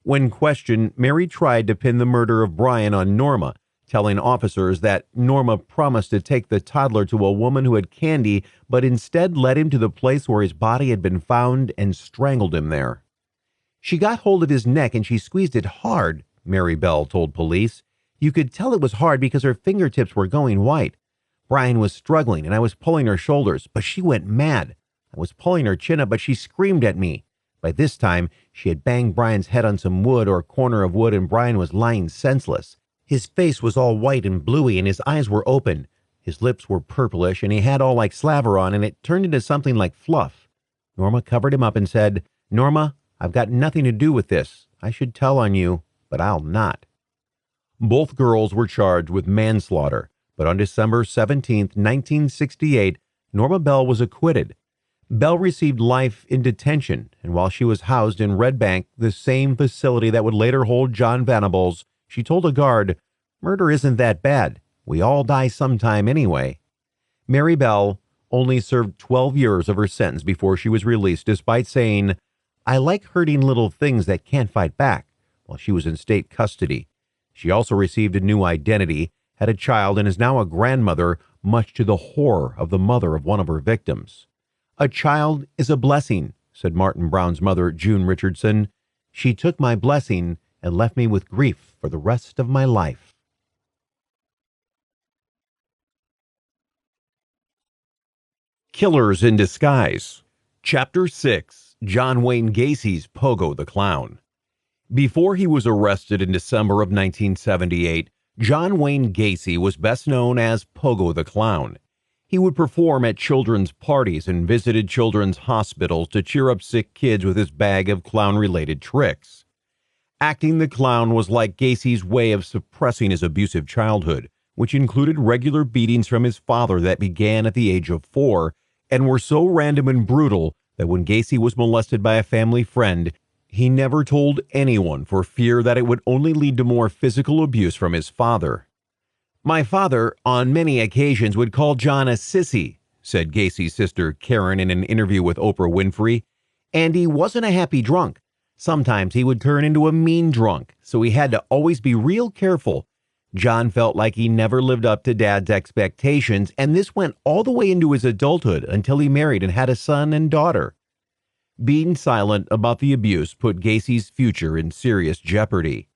When questioned, Mary tried to pin the murder of Brian on Norma, telling officers that Norma promised to take the toddler to a woman who had candy, but instead led him to the place where his body had been found and strangled him there. She got hold of his neck and she squeezed it hard, Mary Bell told police. You could tell it was hard because her fingertips were going white. Brian was struggling and I was pulling her shoulders, but she went mad. I was pulling her chin up, but she screamed at me. By this time, she had banged Brian's head on some wood or corner of wood and Brian was lying senseless. His face was all white and bluey and his eyes were open. His lips were purplish and he had all like slaver on and it turned into something like fluff. Norma covered him up and said, "Norma, I've got nothing to do with this. I should tell on you, but I'll not." Both girls were charged with manslaughter, but on December 17, 1968, Norma Bell was acquitted. Bell received life in detention, and while she was housed in Red Bank, the same facility that would later hold John Venables, she told a guard, "Murder isn't that bad. We all die sometime anyway." Mary Bell, only served 12 years of her sentence before she was released, despite saying, "I like hurting little things that can't fight back," while she was in state custody. She also received a new identity, had a child, and is now a grandmother, much to the horror of the mother of one of her victims. "A child is a blessing," said Martin Brown's mother, June Richardson. "She took my blessing and left me with grief for the rest of my life." Killers in Disguise. Chapter 6. John Wayne Gacy's Pogo the Clown. Before he was arrested in December of 1978, John Wayne Gacy was best known as Pogo the Clown. He would perform at children's parties and visited children's hospitals to cheer up sick kids with his bag of clown-related tricks. Acting the clown was like Gacy's way of suppressing his abusive childhood, which included regular beatings from his father that began at the age of 4 and were so random and brutal that when Gacy was molested by a family friend, he never told anyone for fear that it would only lead to more physical abuse from his father. "My father, on many occasions, would call John a sissy," said Gacy's sister Karen in an interview with Oprah Winfrey, "and he wasn't a happy drunk. Sometimes he would turn into a mean drunk, so he had to always be real careful. John felt like he never lived up to Dad's expectations, and this went all the way into his adulthood until he married and had a son and daughter." Being silent about the abuse put Gacy's future in serious jeopardy.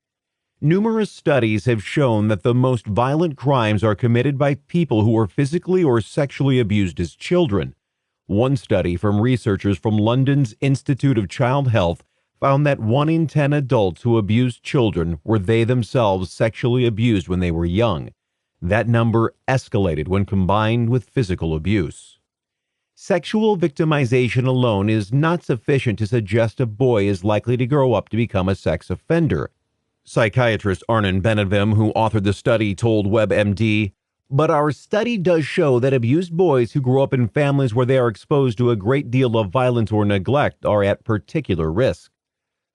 Numerous studies have shown that the most violent crimes are committed by people who were physically or sexually abused as children. One study from researchers from London's Institute of Child Health found that 1 in 10 adults who abused children were they themselves sexually abused when they were young. That number escalated when combined with physical abuse. Sexual victimization alone is not sufficient to suggest a boy is likely to grow up to become a sex offender. Psychiatrist Arnon Benavim, who authored the study, told WebMD, "But our study does show that abused boys who grow up in families where they are exposed to a great deal of violence or neglect are at particular risk."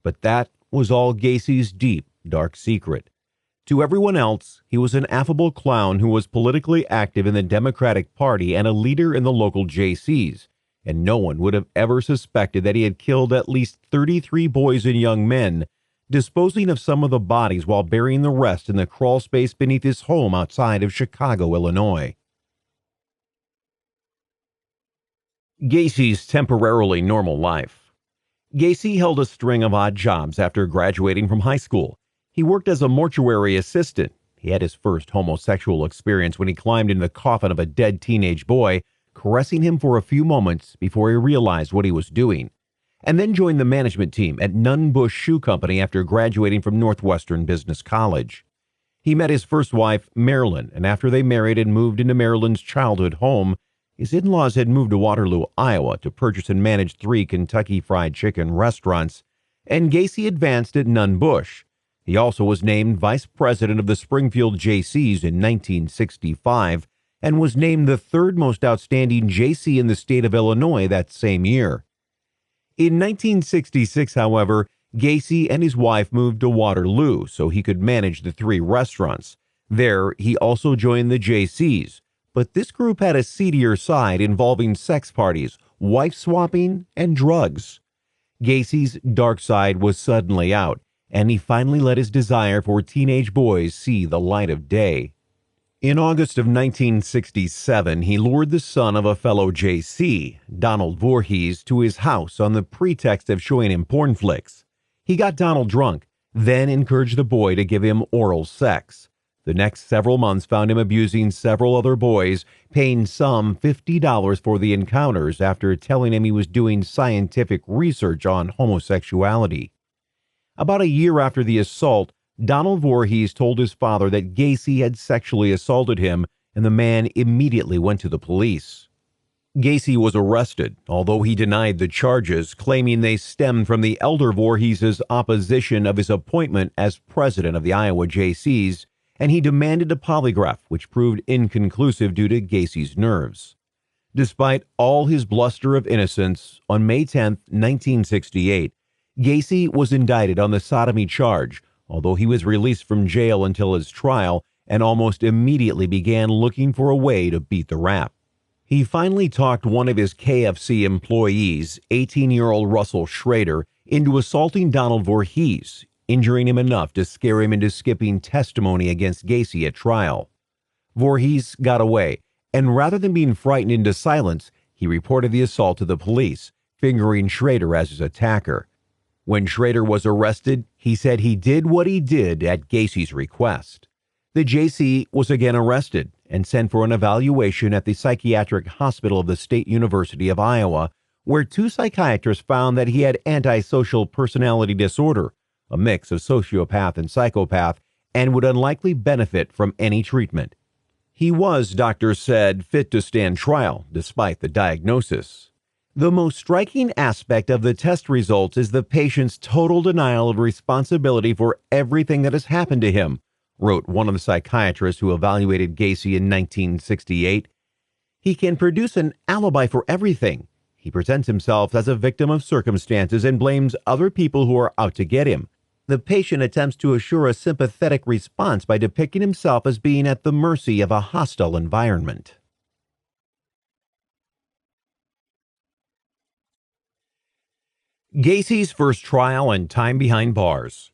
But that was all Gacy's deep, dark secret. To everyone else, he was an affable clown who was politically active in the Democratic Party and a leader in the local JCs, and no one would have ever suspected that he had killed at least 33 boys and young men, disposing of some of the bodies while burying the rest in the crawl space beneath his home outside of Chicago, Illinois. Gacy's temporarily normal life. Gacy held a string of odd jobs after graduating from high school. He worked as a mortuary assistant. He had his first homosexual experience when he climbed into the coffin of a dead teenage boy, caressing him for a few moments before he realized what he was doing, and then joined the management team at Nunn Bush Shoe Company after graduating from Northwestern Business College. He met his first wife, Marilyn, and after they married and moved into Marilyn's childhood home, his in-laws had moved to Waterloo, Iowa to purchase and manage 3 Kentucky Fried Chicken restaurants, and Gacy advanced at Nunn Bush. He also was named vice president of the Springfield JCs in 1965 and was named the 3rd most outstanding JC in the state of Illinois that same year. In 1966, however, Gacy and his wife moved to Waterloo so he could manage the 3 restaurants. There, he also joined the JCs, but this group had a seedier side involving sex parties, wife swapping, and drugs. Gacy's dark side was suddenly out, and he finally let his desire for teenage boys see the light of day. In August of 1967, he lured the son of a fellow JC, Donald Voorhees, to his house on the pretext of showing him porn flicks. He got Donald drunk, then encouraged the boy to give him oral sex. The next several months found him abusing several other boys, paying some $50 for the encounters after telling him he was doing scientific research on homosexuality. About a year after the assault, Donald Voorhees told his father that Gacy had sexually assaulted him, and the man immediately went to the police. Gacy was arrested, although he denied the charges, claiming they stemmed from the elder Voorhees' opposition of his appointment as president of the Iowa JCs, and he demanded a polygraph, which proved inconclusive due to Gacy's nerves. Despite all his bluster of innocence, on May 10, 1968, Gacy was indicted on the sodomy charge, although he was released from jail until his trial and almost immediately began looking for a way to beat the rap. He finally talked one of his KFC employees, 18-year-old Russell Schrader, into assaulting Donald Voorhees, injuring him enough to scare him into skipping testimony against Gacy at trial. Voorhees got away, and rather than being frightened into silence, he reported the assault to the police, fingering Schrader as his attacker. When Schrader was arrested, he said he did what he did at Gacy's request. The JC was again arrested and sent for an evaluation at the psychiatric hospital of the State University of Iowa, where two psychiatrists found that he had antisocial personality disorder, a mix of sociopath and psychopath, and would unlikely benefit from any treatment. He was, doctors said, fit to stand trial, despite the diagnosis. The most striking aspect of the test results is the patient's total denial of responsibility for everything that has happened to him, wrote one of the psychiatrists who evaluated Gacy in 1968. He can produce an alibi for everything. He presents himself as a victim of circumstances and blames other people who are out to get him. The patient attempts to assure a sympathetic response by depicting himself as being at the mercy of a hostile environment. Gacy's first trial and time behind bars.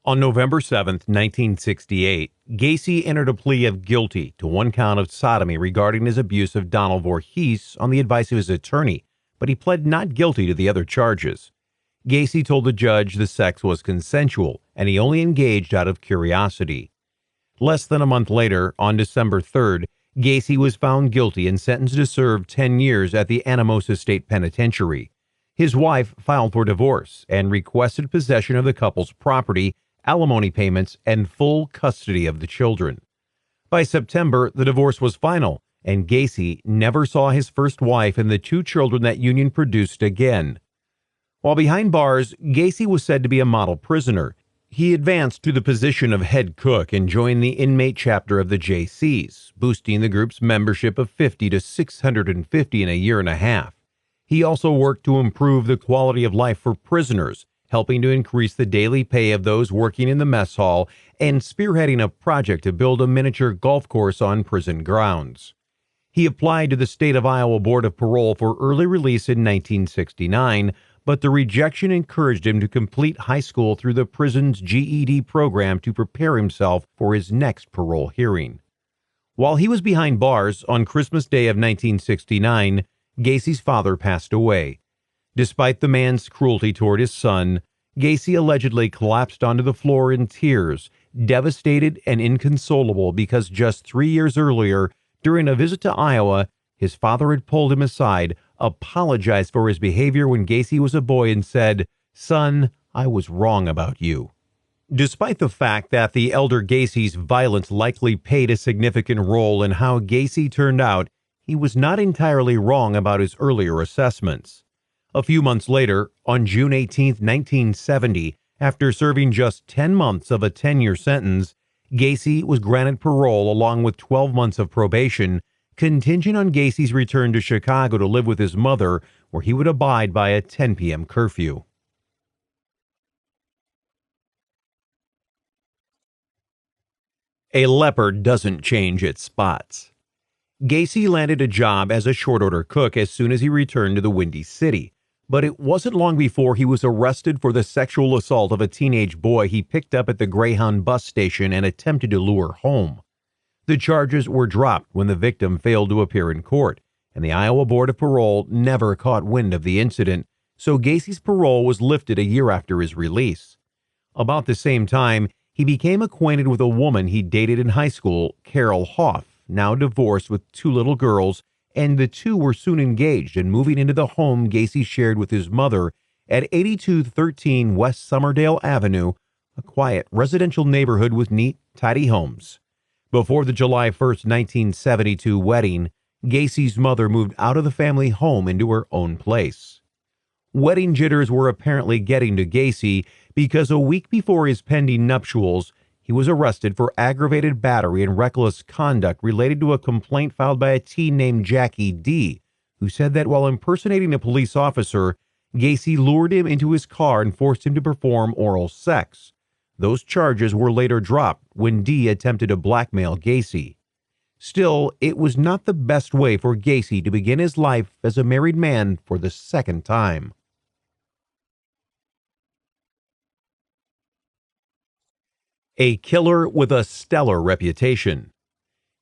On November 7, 1968, Gacy entered a plea of guilty to one count of sodomy regarding his abuse of Donald Voorhees on the advice of his attorney, but he pled not guilty to the other charges. Gacy told the judge the sex was consensual, and he only engaged out of curiosity. Less than a month later, on December 3rd, Gacy was found guilty and sentenced to serve 10 years at the Anamosa State Penitentiary. His wife filed for divorce and requested possession of the couple's property, alimony payments, and full custody of the children. By September, the divorce was final, and Gacy never saw his first wife and the two children that union produced again. While behind bars, Gacy was said to be a model prisoner. He advanced to the position of head cook and joined the inmate chapter of the JCs, boosting the group's membership of 50 to 650 in a year and a half. He also worked to improve the quality of life for prisoners, helping to increase the daily pay of those working in the mess hall and spearheading a project to build a miniature golf course on prison grounds. He applied to the State of Iowa Board of Parole for early release in 1969, but the rejection encouraged him to complete high school through the prison's GED program to prepare himself for his next parole hearing. While he was behind bars on Christmas Day of 1969, Gacy's father passed away. Despite the man's cruelty toward his son, Gacy allegedly collapsed onto the floor in tears, devastated and inconsolable because just 3 years earlier, during a visit to Iowa, his father had pulled him aside, apologized for his behavior when Gacy was a boy, and said, "Son, I was wrong about you." Despite the fact that the elder Gacy's violence likely played a significant role in how Gacy turned out, he was not entirely wrong about his earlier assessments. A few months later, on June 18, 1970, after serving just 10 months of a 10-year sentence, Gacy was granted parole along with 12 months of probation, contingent on Gacy's return to Chicago to live with his mother, where he would abide by a 10 p.m. curfew. A leopard doesn't change its spots. Gacy landed a job as a short-order cook as soon as he returned to the Windy City, but it wasn't long before he was arrested for the sexual assault of a teenage boy he picked up at the Greyhound bus station and attempted to lure home. The charges were dropped when the victim failed to appear in court, and the Iowa Board of Parole never caught wind of the incident, so Gacy's parole was lifted a year after his release. About the same time, he became acquainted with a woman he dated in high school, Carol Hoff, now divorced with 2 little girls, and the two were soon engaged and moving into the home Gacy shared with his mother at 8213 West Summerdale Avenue, a quiet residential neighborhood with neat, tidy homes. Before the July 1, 1972 wedding, Gacy's mother moved out of the family home into her own place. Wedding jitters were apparently getting to Gacy because a week before his pending nuptials, he was arrested for aggravated battery and reckless conduct related to a complaint filed by a teen named Jackie D., who said that while impersonating a police officer, Gacy lured him into his car and forced him to perform oral sex. Those charges were later dropped when D attempted to blackmail Gacy. Still, it was not the best way for Gacy to begin his life as a married man for the second time. A killer with a stellar reputation.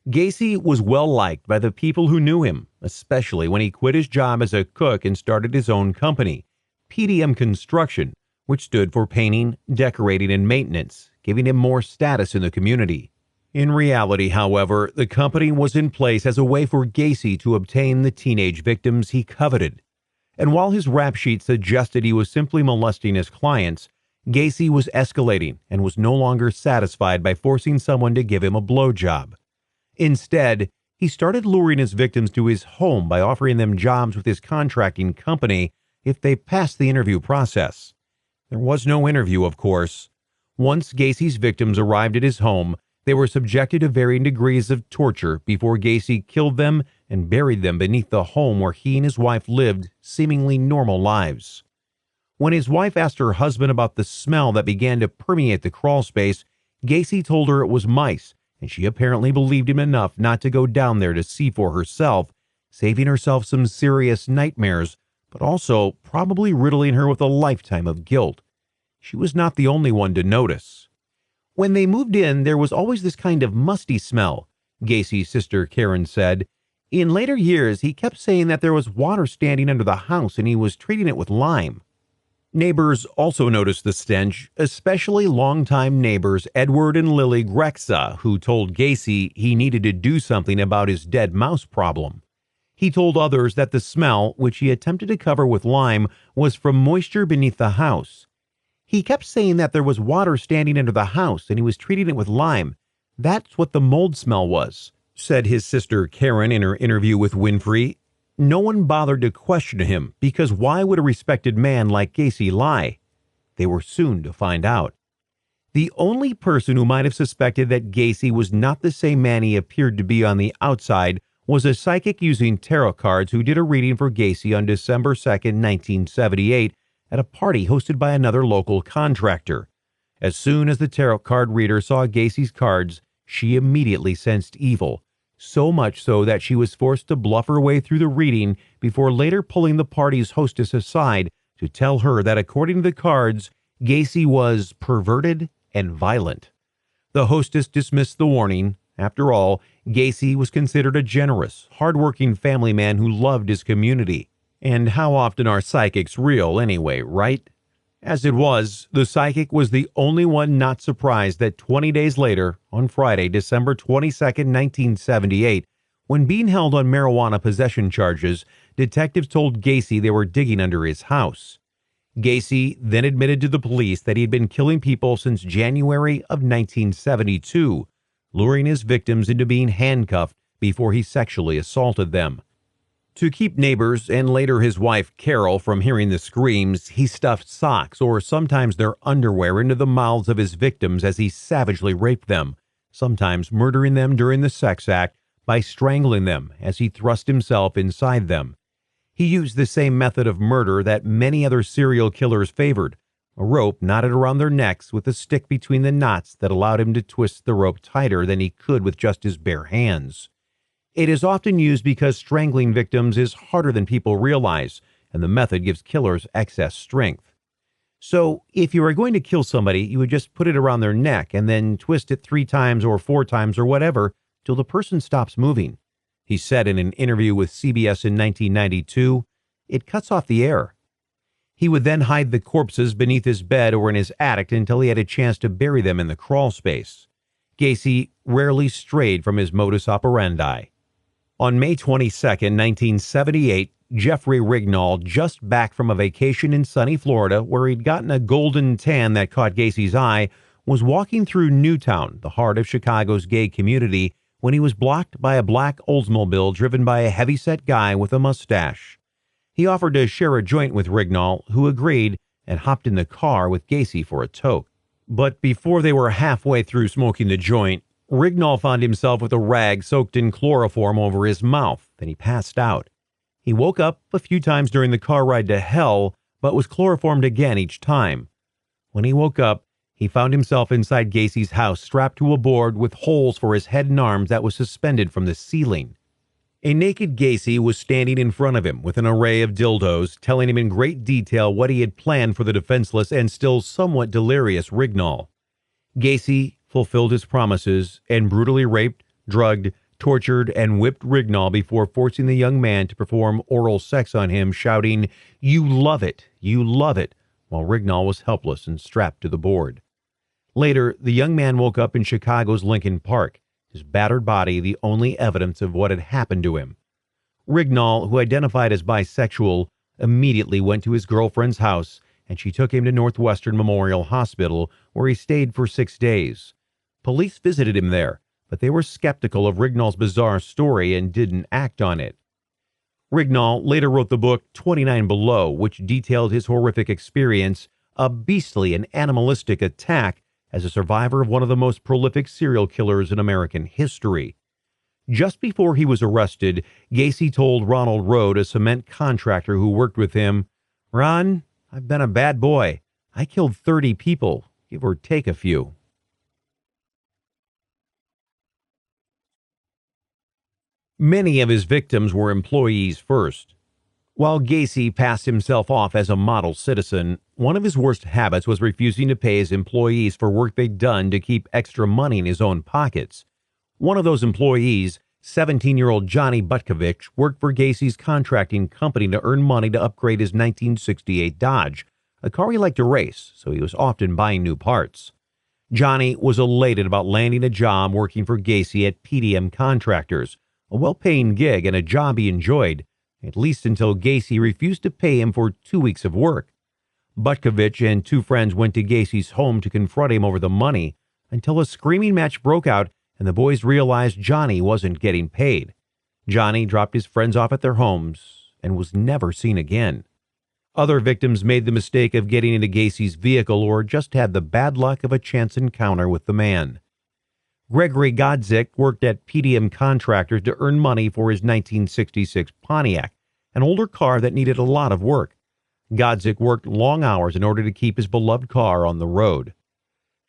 Gacy was well liked by the people who knew him, especially when he quit his job as a cook and started his own company, PDM Construction, which stood for painting, decorating, and maintenance, giving him more status in the community. In reality, however, the company was in place as a way for Gacy to obtain the teenage victims he coveted. And while his rap sheet suggested he was simply molesting his clients, Gacy was escalating and was no longer satisfied by forcing someone to give him a blowjob. Instead, he started luring his victims to his home by offering them jobs with his contracting company if they passed the interview process. There was no interview, of course. Once Gacy's victims arrived at his home, they were subjected to varying degrees of torture before Gacy killed them and buried them beneath the home where he and his wife lived seemingly normal lives. When his wife asked her husband about the smell that began to permeate the crawl space, Gacy told her it was mice, and she apparently believed him enough not to go down there to see for herself, saving herself some serious nightmares, but also probably riddling her with a lifetime of guilt. She was not the only one to notice. When they moved in, there was always this kind of musty smell, Gacy's sister Karen said. In later years, he kept saying that there was water standing under the house and he was treating it with lime. Neighbors also noticed the stench, especially longtime neighbors Edward and Lily Grexa, who told Gacy he needed to do something about his dead mouse problem. He told others that the smell, which he attempted to cover with lime, was from moisture beneath the house. He kept saying that there was water standing under the house and he was treating it with lime. That's what the mold smell was, said his sister Karen in her interview with Winfrey. No one bothered to question him because why would a respected man like Gacy lie? They were soon to find out. The only person who might have suspected that Gacy was not the same man he appeared to be on the outside was a psychic using tarot cards who did a reading for Gacy on December 2, 1978, at a party hosted by another local contractor. As soon as the tarot card reader saw Gacy's cards, she immediately sensed evil, so much so that she was forced to bluff her way through the reading before later pulling the party's hostess aside to tell her that according to the cards, Gacy was perverted and violent. The hostess dismissed the warning. After all, Gacy was considered a generous, hardworking family man who loved his community. And how often are psychics real anyway, right? As it was, the psychic was the only one not surprised that 20 days later, on Friday, December 22, 1978, when being held on marijuana possession charges, detectives told Gacy they were digging under his house. Gacy then admitted to the police that he had been killing people since January of 1972, luring his victims into being handcuffed before he sexually assaulted them. To keep neighbors and later his wife Carol from hearing the screams, he stuffed socks or sometimes their underwear into the mouths of his victims as he savagely raped them, sometimes murdering them during the sex act by strangling them as he thrust himself inside them. He used the same method of murder that many other serial killers favored, a rope knotted around their necks with a stick between the knots that allowed him to twist the rope tighter than he could with just his bare hands. It is often used because strangling victims is harder than people realize, and the method gives killers excess strength. So, if you are going to kill somebody, you would just put it around their neck and then twist it 3 times or 4 times or whatever till the person stops moving. He said in an interview with CBS in 1992, "It cuts off the air." He would then hide the corpses beneath his bed or in his attic until he had a chance to bury them in the crawl space. Gacy rarely strayed from his modus operandi. On May 22, 1978, Jeffrey Rignall, just back from a vacation in sunny Florida where he'd gotten a golden tan that caught Gacy's eye, was walking through Newtown, the heart of Chicago's gay community, when he was blocked by a black Oldsmobile driven by a heavy-set guy with a mustache. He offered to share a joint with Rignall, who agreed, and hopped in the car with Gacy for a toke. But before they were halfway through smoking the joint, Rignall found himself with a rag soaked in chloroform over his mouth, and he passed out. He woke up a few times during the car ride to hell, but was chloroformed again each time. When he woke up, He found himself inside Gacy's house, strapped to a board with holes for his head and arms that was suspended from the ceiling. A naked Gacy was standing in front of him with an array of dildos, telling him in great detail what he had planned for the defenseless and still somewhat delirious Rignall. Gacy fulfilled his promises and brutally raped, drugged, tortured, and whipped Rignall before forcing the young man to perform oral sex on him, shouting, "You love it, you love it," while Rignall was helpless and strapped to the board. Later, the young man woke up in Chicago's Lincoln Park, his battered body the only evidence of what had happened to him. Rignall, who identified as bisexual, immediately went to his girlfriend's house, and she took him to Northwestern Memorial Hospital, where he stayed for 6 days. Police visited him there, but they were skeptical of Rignall's bizarre story and didn't act on it. Rignall later wrote the book 29 Below, which detailed his horrific experience, a beastly and animalistic attack, as a survivor of one of the most prolific serial killers in American history. Just before he was arrested, Gacy told Ronald Road, a cement contractor who worked with him, "Ron, I've been a bad boy. I killed 30 people, give or take a few." Many of his victims were employees first. While Gacy passed himself off as a model citizen, one of his worst habits was refusing to pay his employees for work they'd done to keep extra money in his own pockets. One of those employees, 17-year-old Johnny Butkovich, worked for Gacy's contracting company to earn money to upgrade his 1968 Dodge, a car he liked to race, so he was often buying new parts. Johnny was elated about landing a job working for Gacy at PDM Contractors, a well-paying gig and a job he enjoyed, at least until Gacy refused to pay him for 2 weeks of work. Butkovich and two friends went to Gacy's home to confront him over the money until a screaming match broke out and the boys realized Johnny wasn't getting paid. Johnny dropped his friends off at their homes and was never seen again. Other victims made the mistake of getting into Gacy's vehicle or just had the bad luck of a chance encounter with the man. Gregory Godzik worked at PDM Contractors to earn money for his 1966 Pontiac, an older car that needed a lot of work. Godzik worked long hours in order to keep his beloved car on the road.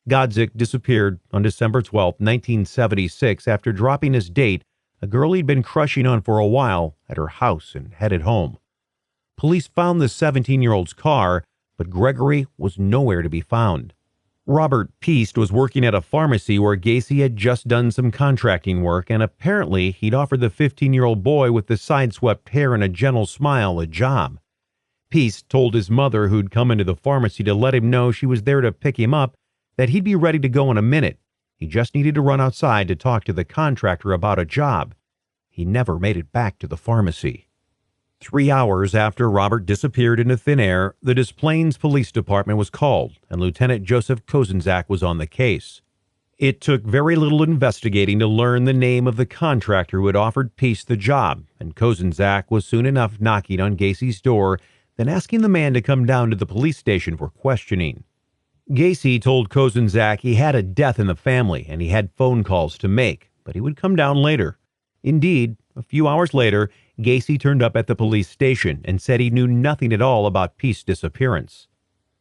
Godzik disappeared on December 12, 1976, after dropping his date, a girl he'd been crushing on for a while, at her house and headed home. Police found the 17-year-old's car, but Gregory was nowhere to be found. Robert Peast was working at a pharmacy where Gacy had just done some contracting work, and apparently he'd offered the 15-year-old boy with the sideswept hair and a gentle smile a job. Peast told his mother, who'd come into the pharmacy to let him know she was there to pick him up, that he'd be ready to go in a minute. He just needed to run outside to talk to the contractor about a job. He never made it back to the pharmacy. 3 hours after Robert disappeared into thin air, the Des Plaines Police Department was called, and Lieutenant Joseph Kozenzak was on the case. It took very little investigating to learn the name of the contractor who had offered Peace the job, and Kozenzak was soon enough knocking on Gacy's door, then asking the man to come down to the police station for questioning. Gacy told Kozenzak he had a death in the family and he had phone calls to make, but he would come down later. Indeed, a few hours later, Gacy turned up at the police station and said he knew nothing at all about Peace's disappearance.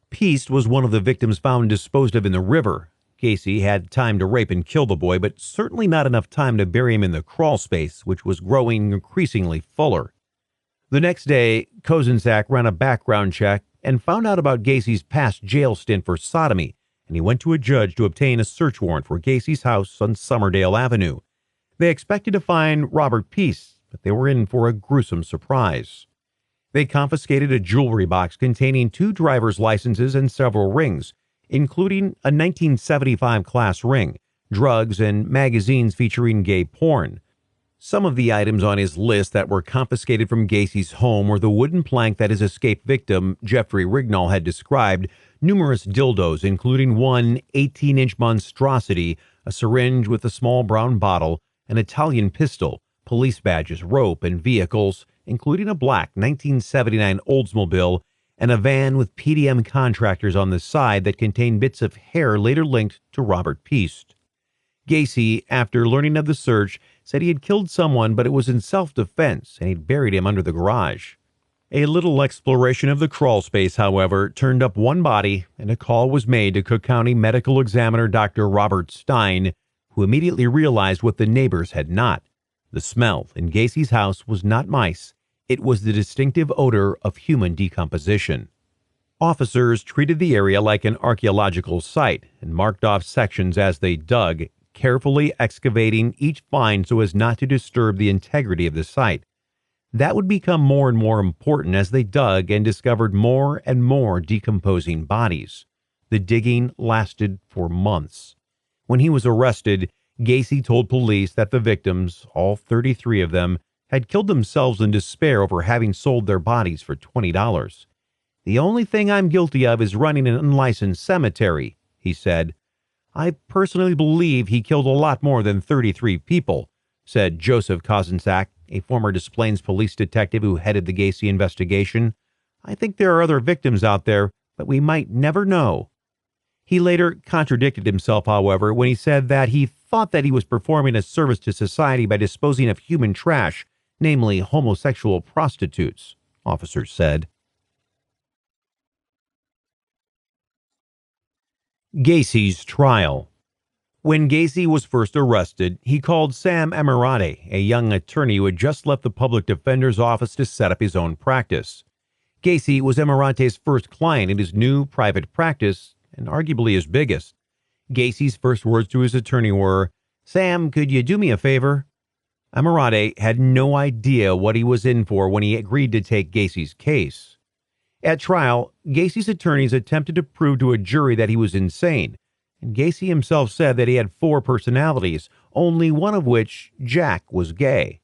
Peace was one of the victims found disposed of in the river. Gacy had time to rape and kill the boy, but certainly not enough time to bury him in the crawl space, which was growing increasingly fuller. The next day, Kozenzak ran a background check and found out about Gacy's past jail stint for sodomy, and he went to a judge to obtain a search warrant for Gacy's house on Summerdale Avenue. They expected to find Robert Peace, but they were in for a gruesome surprise. They confiscated a jewelry box containing 2 driver's licenses and several rings, including a 1975 class ring, drugs, and magazines featuring gay porn. Some of the items on his list that were confiscated from Gacy's home were the wooden plank that his escaped victim, Jeffrey Rignall, had described, numerous dildos, including one 18-inch monstrosity, a syringe with a small brown bottle, an Italian pistol, police badges, rope, and vehicles, including a black 1979 Oldsmobile, and a van with PDM Contractors on the side that contained bits of hair later linked to Robert Peace. Gacy, after learning of the search, said he had killed someone, but it was in self-defense, and he'd buried him under the garage. A little exploration of the crawl space, however, turned up one body, and a call was made to Cook County Medical Examiner Dr. Robert Stein, who immediately realized what the neighbors had not. The smell in Gacy's house was not mice. It was the distinctive odor of human decomposition. Officers treated the area like an archaeological site and marked off sections as they dug, carefully excavating each find so as not to disturb the integrity of the site. That would become more and more important as they dug and discovered more and more decomposing bodies. The digging lasted for months. When he was arrested, Gacy told police that the victims, all 33 of them, had killed themselves in despair over having sold their bodies for $20. "The only thing I'm guilty of is running an unlicensed cemetery," he said. "I personally believe he killed a lot more than 33 people," said Joseph Kozenczak, a former Des Plaines police detective who headed the Gacy investigation. "I think there are other victims out there, but we might never know." He later contradicted himself, however, when he said that he thought that he was performing a service to society by disposing of human trash, namely homosexual prostitutes, officers said. Gacy's trial. When Gacy was first arrested, he called Sam Emirate, a young attorney who had just left the public defender's office to set up his own practice. Gacy was Emirate's first client in his new private practice, and arguably his biggest. Gacy's first words to his attorney were, "Sam, could you do me a favor?" Emirate had no idea what he was in for when he agreed to take Gacy's case. At trial, Gacy's attorneys attempted to prove to a jury that he was insane, and Gacy himself said that he had 4 personalities, only one of which, Jack, was gay.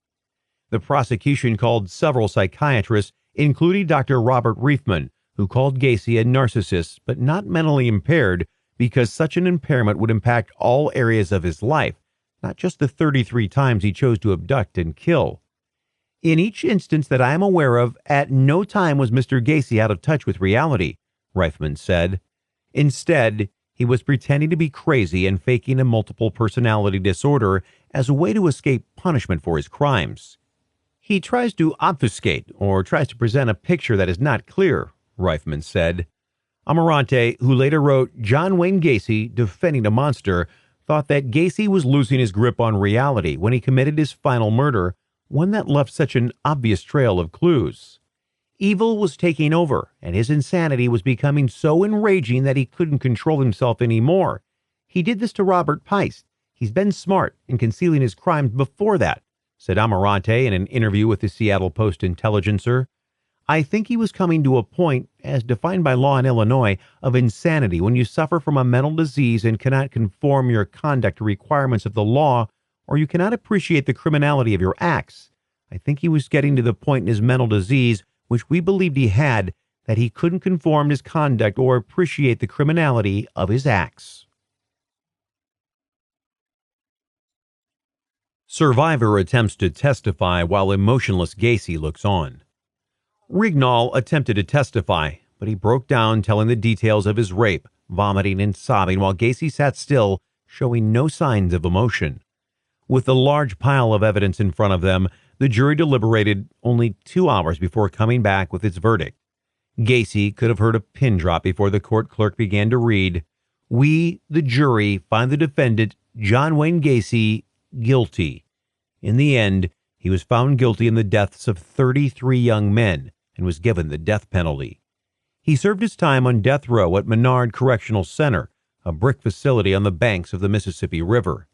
The prosecution called several psychiatrists, including Dr. Robert Reifman, who called Gacy a narcissist but not mentally impaired because such an impairment would impact all areas of his life, not just the 33 times he chose to abduct and kill. "In each instance that I am aware of, at no time was Mr. Gacy out of touch with reality," Reifman said. Instead, he was pretending to be crazy and faking a multiple personality disorder as a way to escape punishment for his crimes. "He tries to obfuscate or tries to present a picture that is not clear," Reifman said. Amarante, who later wrote John Wayne Gacy, Defending a Monster, thought that Gacy was losing his grip on reality when he committed his final murder, one that left such an obvious trail of clues. Evil was taking over, and his insanity was becoming so enraging that he couldn't control himself anymore. "He did this to Robert Peist. He's been smart in concealing his crimes before that," said Amarante in an interview with the Seattle Post-Intelligencer. "I think he was coming to a point, as defined by law in Illinois, of insanity when you suffer from a mental disease and cannot conform your conduct to requirements of the law, or you cannot appreciate the criminality of your acts. I think he was getting to the point in his mental disease, which we believed he had, that he couldn't conform his conduct or appreciate the criminality of his acts." Survivor attempts to testify while emotionless Gacy looks on. Rignall attempted to testify, but he broke down telling the details of his rape, vomiting and sobbing while Gacy sat still, showing no signs of emotion. With the large pile of evidence in front of them, the jury deliberated only 2 hours before coming back with its verdict. Gacy could have heard a pin drop before the court clerk began to read, "We, the jury, find the defendant, John Wayne Gacy, guilty." In the end, he was found guilty in the deaths of 33 young men and was given the death penalty. He served his time on death row at Menard Correctional Center, a brick facility on the banks of the Mississippi River.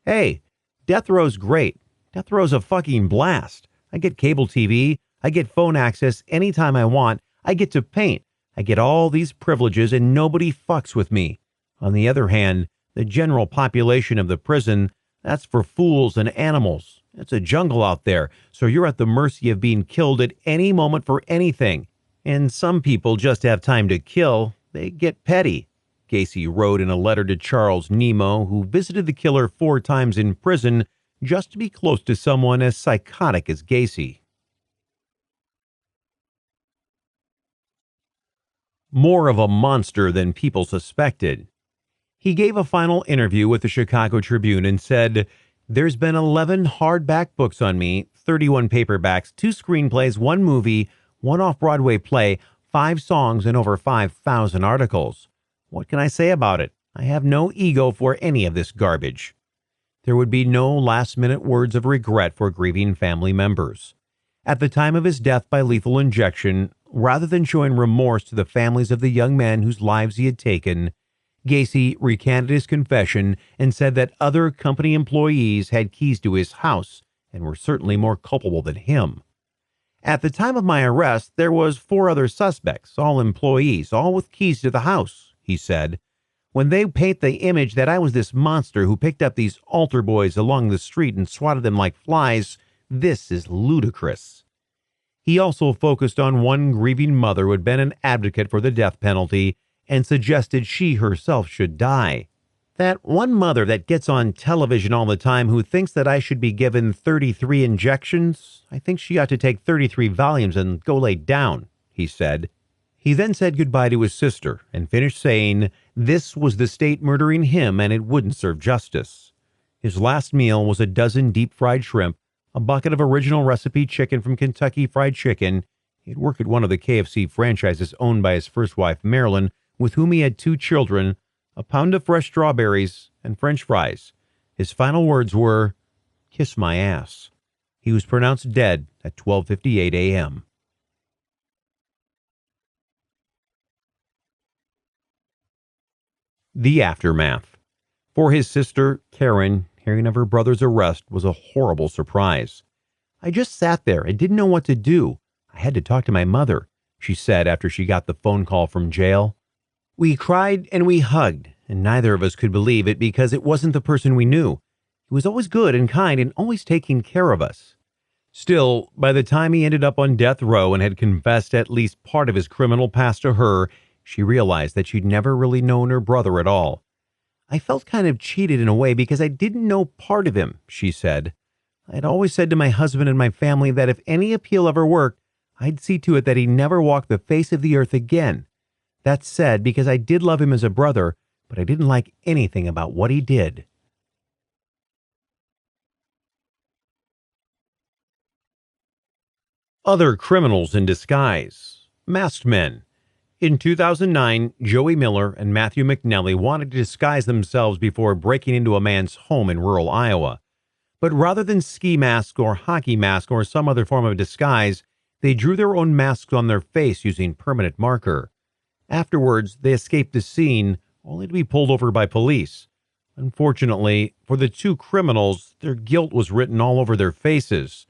"Hey, death row's great. Death row's a fucking blast. I get cable TV. I get phone access anytime I want. I get to paint. I get all these privileges and nobody fucks with me. On the other hand, the general population of the prison, that's for fools and animals. It's a jungle out there, so you're at the mercy of being killed at any moment for anything. And some people just have time to kill. They get petty," Gacy wrote in a letter to Charles Nemo, who visited the killer 4 times in prison just to be close to someone as psychotic as Gacy. More of a monster than people suspected. He gave a final interview with the Chicago Tribune and said, "There's been 11 hardback books on me, 31 paperbacks, 2 screenplays, 1 movie, one off-Broadway play, 5 songs, and over 5,000 articles. What can I say about it? I have no ego for any of this garbage." There would be no last-minute words of regret for grieving family members. At the time of his death by lethal injection, rather than showing remorse to the families of the young men whose lives he had taken, Gacy recanted his confession and said that other company employees had keys to his house and were certainly more culpable than him. "At the time of my arrest, there was 4 other suspects, all employees, all with keys to the house," he said. "When they paint the image that I was this monster who picked up these altar boys along the street and swatted them like flies, this is ludicrous." He also focused on one grieving mother who had been an advocate for the death penalty and suggested she herself should die. "That one mother that gets on television all the time who thinks that I should be given 33 injections, I think she ought to take 33 volumes and go lay down," he said. He then said goodbye to his sister and finished saying this was the state murdering him and it wouldn't serve justice. His last meal was a dozen deep-fried shrimp, a bucket of original recipe chicken from Kentucky Fried Chicken. He had worked at one of the KFC franchises owned by his first wife, Marilyn, with whom he had 2 children, a pound of fresh strawberries, and French fries. His final words were, "Kiss my ass." He was pronounced dead at 12:58 a.m. The aftermath. For his sister, Karen, hearing of her brother's arrest was a horrible surprise. "I just sat there and didn't know what to do. I had to talk to my mother," she said after she got the phone call from jail. "We cried and we hugged, and neither of us could believe it because it wasn't the person we knew. He was always good and kind and always taking care of us." Still, by the time he ended up on death row and had confessed at least part of his criminal past to her, she realized that she'd never really known her brother at all. "I felt kind of cheated in a way because I didn't know part of him," she said. "I had always said to my husband and my family that if any appeal ever worked, I'd see to it that he never walked the face of the earth again. That's said because I did love him as a brother, but I didn't like anything about what he did." Other criminals in disguise. Masked men. In 2009, Joey Miller and Matthew McNally wanted to disguise themselves before breaking into a man's home in rural Iowa. But rather than ski mask or hockey mask or some other form of disguise, they drew their own masks on their face using permanent marker. Afterwards, they escaped the scene, only to be pulled over by police. Unfortunately, for the 2 criminals, their guilt was written all over their faces.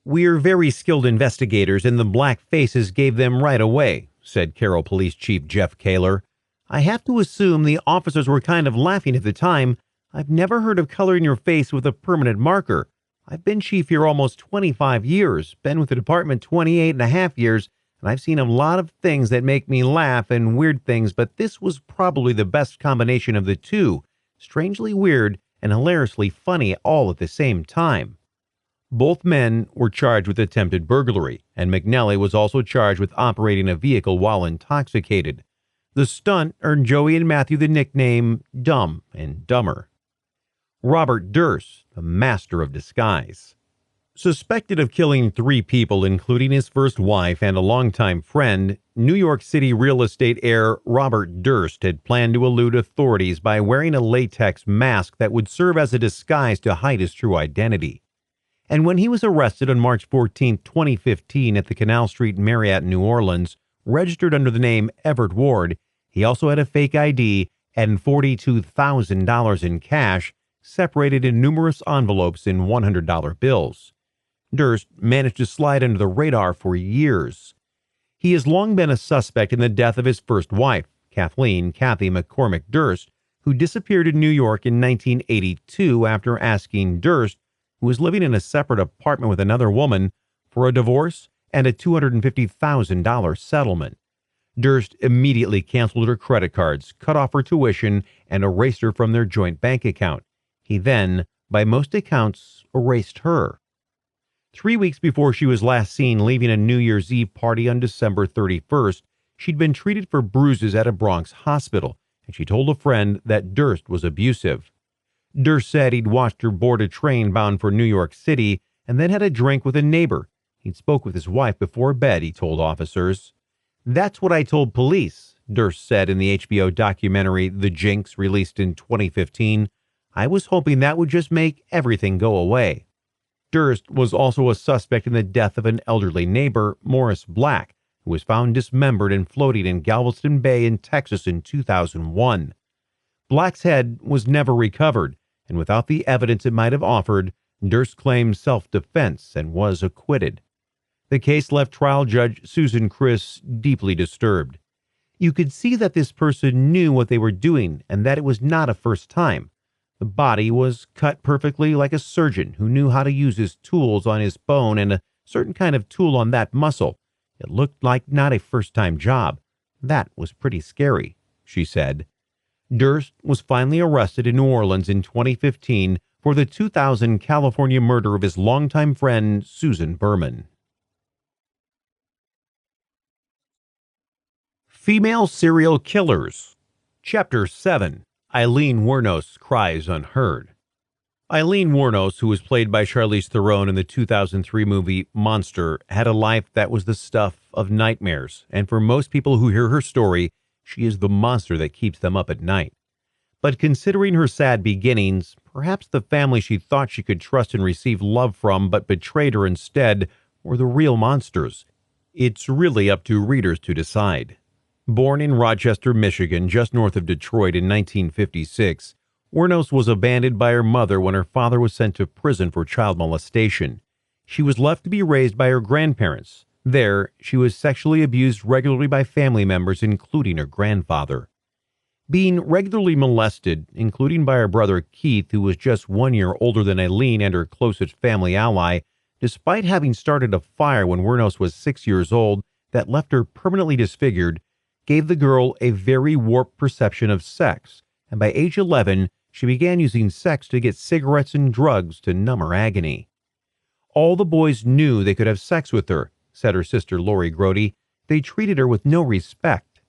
"We're very skilled investigators, and the black faces gave them right away," said Carroll Police Chief Jeff Kaler. "I have to assume the officers were kind of laughing at the time. I've never heard of coloring your face with a permanent marker. I've been chief here almost 25 years, been with the department 28 and a half years, and I've seen a lot of things that make me laugh and weird things, but this was probably the best combination of the 2, strangely weird and hilariously funny all at the same time." Both men were charged with attempted burglary, and McNally was also charged with operating a vehicle while intoxicated. The stunt earned Joey and Matthew the nickname Dumb and Dumber. Robert Durst, the master of disguise. Suspected of killing 3 people, including his first wife and a longtime friend, New York City real estate heir Robert Durst had planned to elude authorities by wearing a latex mask that would serve as a disguise to hide his true identity. And when he was arrested on March 14, 2015 at the Canal Street Marriott in New Orleans, registered under the name Everett Ward, he also had a fake ID and $42,000 in cash separated in numerous envelopes in $100 bills. Durst managed to slide under the radar for years. He has long been a suspect in the death of his first wife, Kathleen "Kathy" McCormick Durst, who disappeared in New York in 1982 after asking Durst, who was living in a separate apartment with another woman, for a divorce and a $250,000 settlement. Durst immediately canceled her credit cards, cut off her tuition, and erased her from their joint bank account. He then, by most accounts, erased her. 3 weeks before she was last seen leaving a New Year's Eve party on December 31st, she'd been treated for bruises at a Bronx hospital, and she told a friend that Durst was abusive. Durst said he'd watched her board a train bound for New York City and then had a drink with a neighbor. He'd spoke with his wife before bed, he told officers. That's what I told police, Durst said in the HBO documentary The Jinx, released in 2015. I was hoping that would just make everything go away. Durst was also a suspect in the death of an elderly neighbor, Morris Black, who was found dismembered and floating in Galveston Bay in Texas in 2001. Black's head was never recovered, and without the evidence it might have offered, Durst claimed self-defense and was acquitted. The case left trial judge Susan Criss deeply disturbed. You could see that this person knew what they were doing and that it was not a first time. The body was cut perfectly like a surgeon who knew how to use his tools on his bone and a certain kind of tool on that muscle. It looked like not a first-time job. That was pretty scary, she said. Durst was finally arrested in New Orleans in 2015 for the 2000 California murder of his longtime friend Susan Berman. Female Serial Killers. Chapter 7. Aileen Wuornos Cries Unheard. Aileen Wuornos, who was played by Charlize Theron in the 2003 movie Monster, had a life that was the stuff of nightmares, and for most people who hear her story, she is the monster that keeps them up at night. But considering her sad beginnings, perhaps the family she thought she could trust and receive love from but betrayed her instead were the real monsters. It's really up to readers to decide. Born in Rochester, Michigan, just north of Detroit in 1956, Wuornos was abandoned by her mother when her father was sent to prison for child molestation. She was left to be raised by her grandparents. There, she was sexually abused regularly by family members, including her grandfather. Being regularly molested, including by her brother Keith, who was just 1 year older than Aileen and her closest family ally, despite having started a fire when Wuornos was 6 years old that left her permanently disfigured, gave the girl a very warped perception of sex, and by age 11, she began using sex to get cigarettes and drugs to numb her agony. All the boys knew they could have sex with her, said her sister Lori Grody. They treated her with no respect.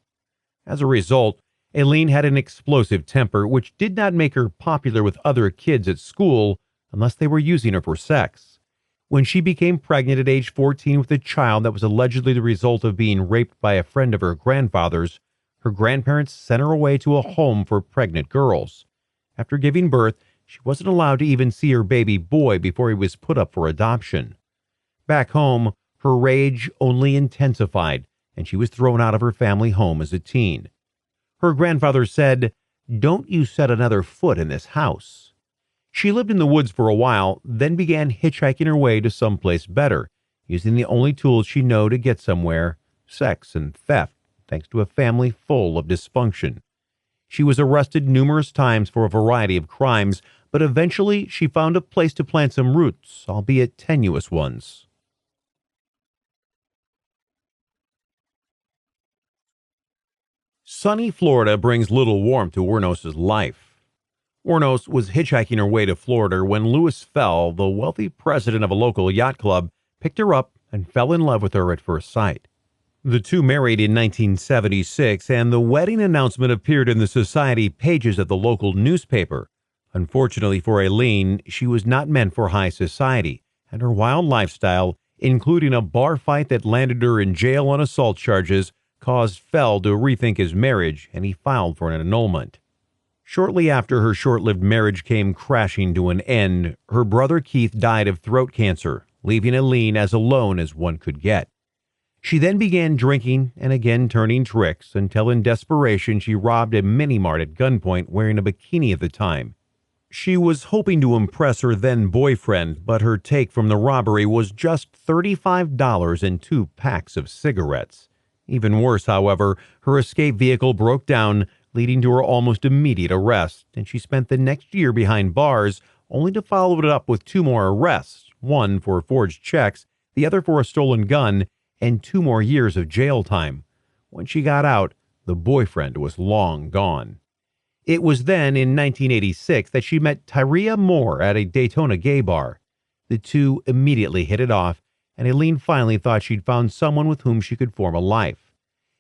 As a result, Aileen had an explosive temper, which did not make her popular with other kids at school unless they were using her for sex. When she became pregnant at age 14 with a child that was allegedly the result of being raped by a friend of her grandfather's, her grandparents sent her away to a home for pregnant girls. After giving birth, she wasn't allowed to even see her baby boy before he was put up for adoption. Back home, her rage only intensified, and she was thrown out of her family home as a teen. Her grandfather said, "Don't you set another foot in this house." She lived in the woods for a while, then began hitchhiking her way to someplace better, using the only tools she knew to get somewhere, sex and theft, thanks to a family full of dysfunction. She was arrested numerous times for a variety of crimes, but eventually she found a place to plant some roots, albeit tenuous ones. Sunny Florida brings little warmth to Wuornos' life. Wuornos was hitchhiking her way to Florida when Louis Fell, the wealthy president of a local yacht club, picked her up and fell in love with her at first sight. The two married in 1976, and the wedding announcement appeared in the society pages of the local newspaper. Unfortunately for Aileen, she was not meant for high society, and her wild lifestyle, including a bar fight that landed her in jail on assault charges, caused Fell to rethink his marriage, and he filed for an annulment. Shortly after her short-lived marriage came crashing to an end, her brother Keith died of throat cancer, leaving Aileen as alone as one could get. She then began drinking and again turning tricks until in desperation she robbed a mini-mart at gunpoint wearing a bikini at the time. She was hoping to impress her then-boyfriend, but her take from the robbery was just $35 and 2 packs of cigarettes. Even worse, however, her escape vehicle broke down, leading to her almost immediate arrest, and she spent the next year behind bars, only to follow it up with 2 more arrests, one for forged checks, the other for a stolen gun, and 2 more years of jail time. When she got out, the boyfriend was long gone. It was then, in 1986, that she met Tyria Moore at a Daytona gay bar. The two immediately hit it off, and Aileen finally thought she'd found someone with whom she could form a life.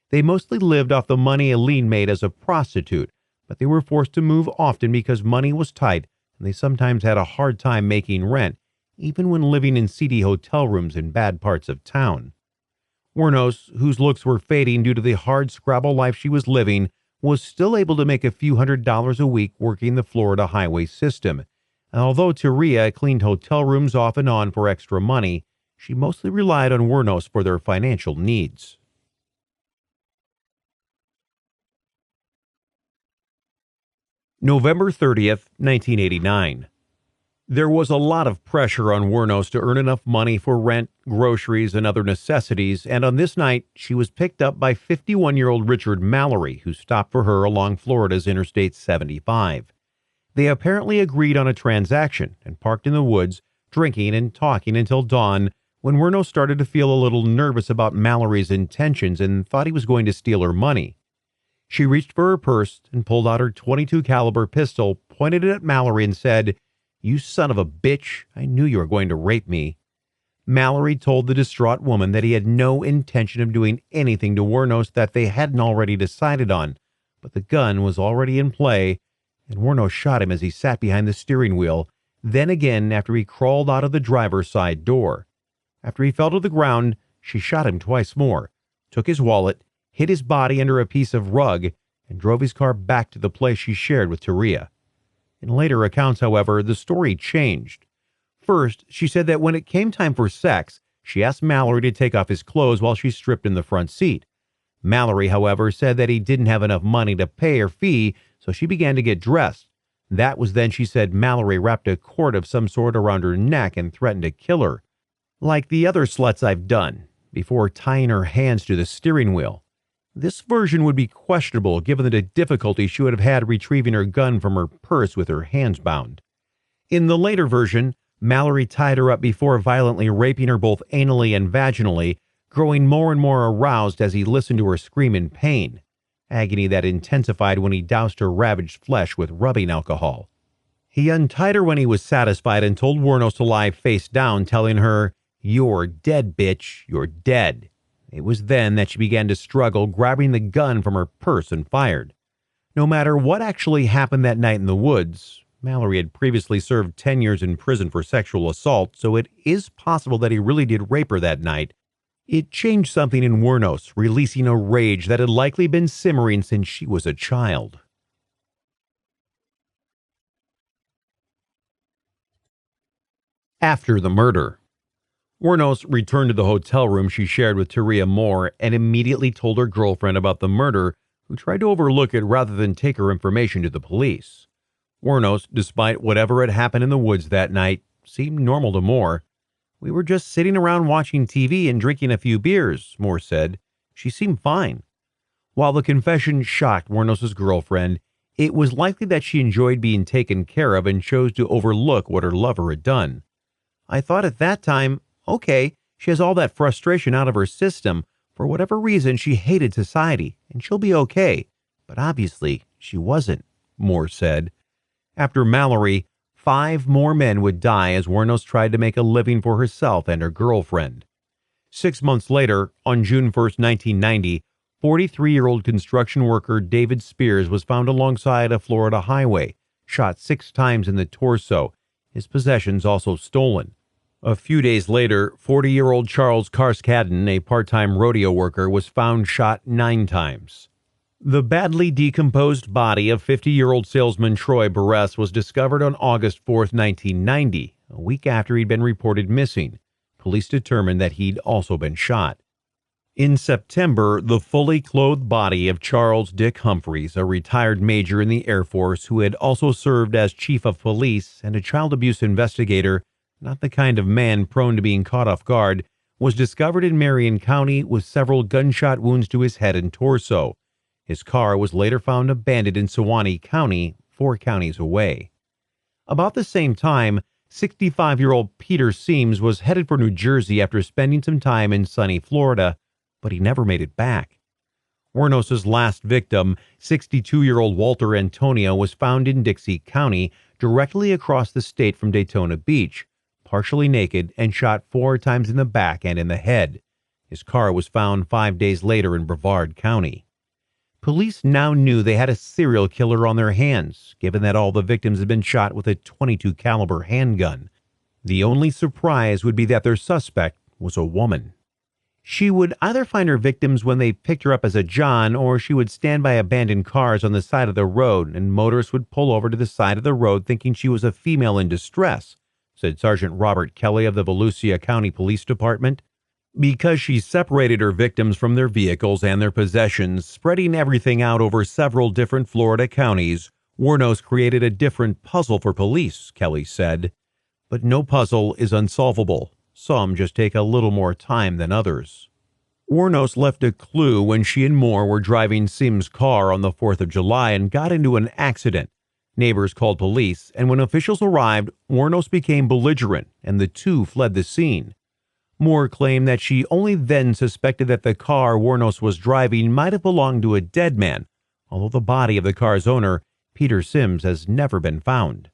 They mostly lived off the money Aileen made as a prostitute, but they were forced to move often because money was tight, and they sometimes had a hard time making rent, even when living in seedy hotel rooms in bad parts of town. Wuornos, whose looks were fading due to the hard scrabble life she was living, was still able to make a few $100s a week working the Florida highway system. And although Teria cleaned hotel rooms off and on for extra money, she mostly relied on Wuornos for their financial needs. November 30th, 1989. There was a lot of pressure on Wuornos to earn enough money for rent, groceries, and other necessities, and on this night, she was picked up by 51-year-old Richard Mallory, who stopped for her along Florida's Interstate 75. They apparently agreed on a transaction and parked in the woods, drinking and talking until dawn, when Wuornos started to feel a little nervous about Mallory's intentions and thought he was going to steal her money. She reached for her purse and pulled out her .22 caliber pistol, pointed it at Mallory, and said, "You son of a bitch, I knew you were going to rape me." Mallory told the distraught woman that he had no intention of doing anything to Wuornos that they hadn't already decided on, but the gun was already in play, and Wuornos shot him as he sat behind the steering wheel, then again after he crawled out of the driver's side door. After he fell to the ground, she shot him twice more, took his wallet, hid his body under a piece of rug, and drove his car back to the place she shared with Teria. In later accounts, however, the story changed. First, she said that when it came time for sex, she asked Mallory to take off his clothes while she stripped in the front seat. Mallory, however, said that he didn't have enough money to pay her fee, so she began to get dressed. That was then she said Mallory wrapped a cord of some sort around her neck and threatened to kill her, like the other sluts I've done, before tying her hands to the steering wheel. This version would be questionable given the difficulty she would have had retrieving her gun from her purse with her hands bound. In the later version, Mallory tied her up before violently raping her both anally and vaginally, growing more and more aroused as he listened to her scream in pain, agony that intensified when he doused her ravaged flesh with rubbing alcohol. He untied her when he was satisfied and told Wuornos to lie face down, telling her, "You're dead, bitch, you're dead." It was then that she began to struggle, grabbing the gun from her purse and fired. No matter what actually happened that night in the woods, Mallory had previously served 10 years in prison for sexual assault, so it is possible that he really did rape her that night. It changed something in Wuornos, releasing a rage that had likely been simmering since she was a child. After the murder, Wuornos returned to the hotel room she shared with Teria Moore and immediately told her girlfriend about the murder, who tried to overlook it rather than take her information to the police. Wuornos, despite whatever had happened in the woods that night, seemed normal to Moore. "We were just sitting around watching TV and drinking a few beers," Moore said. "She seemed fine." While the confession shocked Wuornos' girlfriend, it was likely that she enjoyed being taken care of and chose to overlook what her lover had done. "I thought at that time, okay, she has all that frustration out of her system. For whatever reason, she hated society, and she'll be okay. But obviously, she wasn't," Moore said. After Mallory, 5 more men would die as Wuornos tried to make a living for herself and her girlfriend. 6 months later, on June 1st, 1990, 43-year-old construction worker David Spears was found alongside a Florida highway, shot 6 times in the torso, his possessions also stolen. A few days later, 40-year-old Charles Carskadden, a part-time rodeo worker, was found shot 9 times. The badly decomposed body of 50-year-old salesman Troy Barres was discovered on August 4th, 1990, a week after he'd been reported missing. Police determined that he'd also been shot. In September, the fully clothed body of Charles Dick Humphreys, a retired major in the Air Force who had also served as chief of police and a child abuse investigator, not the kind of man prone to being caught off guard, was discovered in Marion County with several gunshot wounds to his head and torso. His car was later found abandoned in Suwannee County, 4 counties away. About the same time, 65-year-old Peter Seams was headed for New Jersey after spending some time in sunny Florida, but he never made it back. Wuornos' last victim, 62-year-old Walter Antonio, was found in Dixie County, directly across the state from Daytona Beach, partially naked and shot 4 times in the back and in the head. His car was found 5 days later in Brevard County. Police now knew they had a serial killer on their hands, given that all the victims had been shot with a .22 caliber handgun. The only surprise would be that their suspect was a woman. She would either find her victims when they picked her up as a John, or she would stand by abandoned cars on the side of the road, and motorists would pull over to the side of the road thinking she was a female in distress, said Sergeant Robert Kelly of the Volusia County Police Department. Because she separated her victims from their vehicles and their possessions, spreading everything out over several different Florida counties, Wuornos created a different puzzle for police, Kelly said. But no puzzle is unsolvable. Some just take a little more time than others. Wuornos left a clue when she and Moore were driving Sims' car on the 4th of July and got into an accident. Neighbors called police, and when officials arrived, Wuornos became belligerent, and the two fled the scene. Moore claimed that she only then suspected that the car Wuornos was driving might have belonged to a dead man, although the body of the car's owner, Peter Sims, has never been found.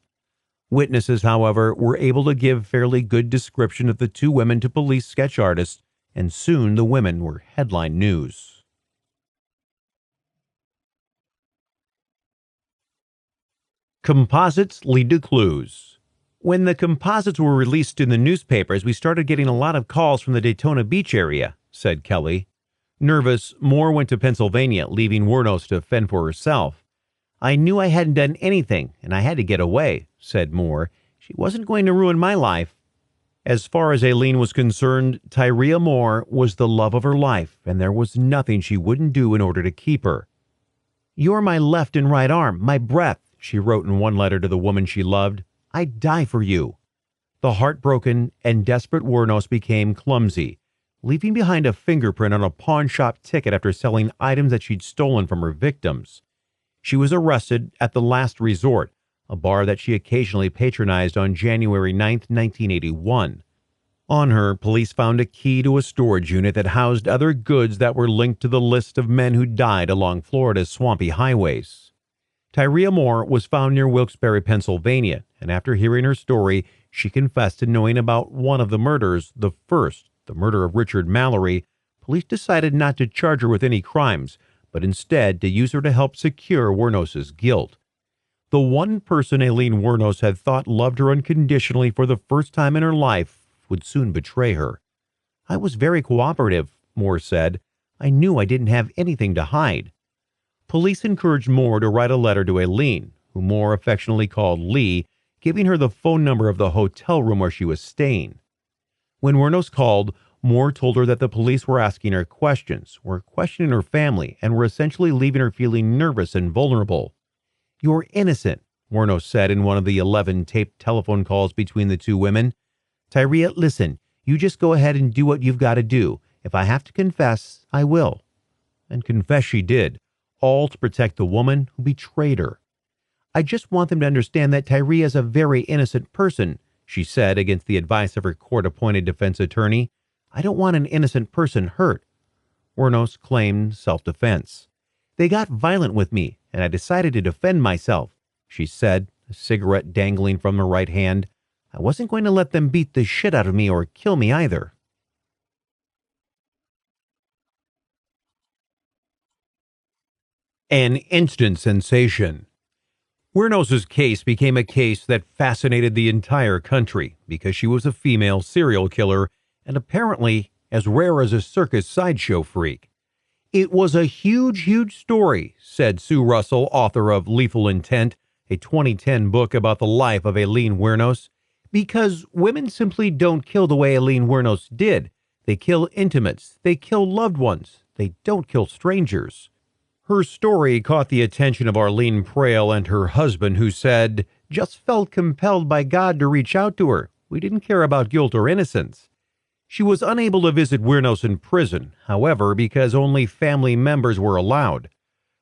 Witnesses, however, were able to give fairly good description of the two women to police sketch artists, and soon the women were headline news. Composites lead to clues. When the composites were released in the newspapers, we started getting a lot of calls from the Daytona Beach area, said Kelly. Nervous, Moore went to Pennsylvania, leaving Wuornos to fend for herself. I knew I hadn't done anything, and I had to get away, said Moore. She wasn't going to ruin my life. As far as Aileen was concerned, Tyria Moore was the love of her life, and there was nothing she wouldn't do in order to keep her. You're my left and right arm, my breath, she wrote in one letter to the woman she loved. I'd die for you. The heartbroken and desperate Wuornos became clumsy, leaving behind a fingerprint on a pawn shop ticket after selling items that she'd stolen from her victims. She was arrested at the Last Resort, a bar that she occasionally patronized, on January 9, 1981. On her, police found a key to a storage unit that housed other goods that were linked to the list of men who died along Florida's swampy highways. Tyria Moore was found near Wilkes-Barre, Pennsylvania, and after hearing her story, she confessed to knowing about one of the murders, the murder of Richard Mallory. Police decided not to charge her with any crimes, but instead to use her to help secure Wuornos's guilt. The one person Aileen Wuornos had thought loved her unconditionally for the first time in her life would soon betray her. I was very cooperative, Moore said. I knew I didn't have anything to hide. Police encouraged Moore to write a letter to Aileen, who Moore affectionately called Lee, giving her the phone number of the hotel room where she was staying. When Wuornos called, Moore told her that the police were asking her questions, were questioning her family, and were essentially leaving her feeling nervous and vulnerable. You're innocent, Wuornos said in one of the 11 taped telephone calls between the two women. Tyria, listen, you just go ahead and do what you've got to do. If I have to confess, I will. And confess she did, all to protect the woman who betrayed her. I just want them to understand that Tyria is a very innocent person, she said against the advice of her court-appointed defense attorney. I don't want an innocent person hurt. Wuornos claimed self-defense. They got violent with me, and I decided to defend myself, she said, a cigarette dangling from her right hand. I wasn't going to let them beat the shit out of me or kill me either. An instant sensation. Wuornos's case became a case that fascinated the entire country because she was a female serial killer and apparently as rare as a circus sideshow freak. It was a huge story, said Sue Russell, author of Lethal Intent, a 2010 book about the life of Aileen Wuornos, because women simply don't kill the way Aileen Wuornos did. They kill intimates. They kill loved ones. They don't kill strangers. Her story caught the attention of Arlene Prale and her husband, who said, just felt compelled by God to reach out to her. We didn't care about guilt or innocence. She was unable to visit Wuornos in prison, however, because only family members were allowed.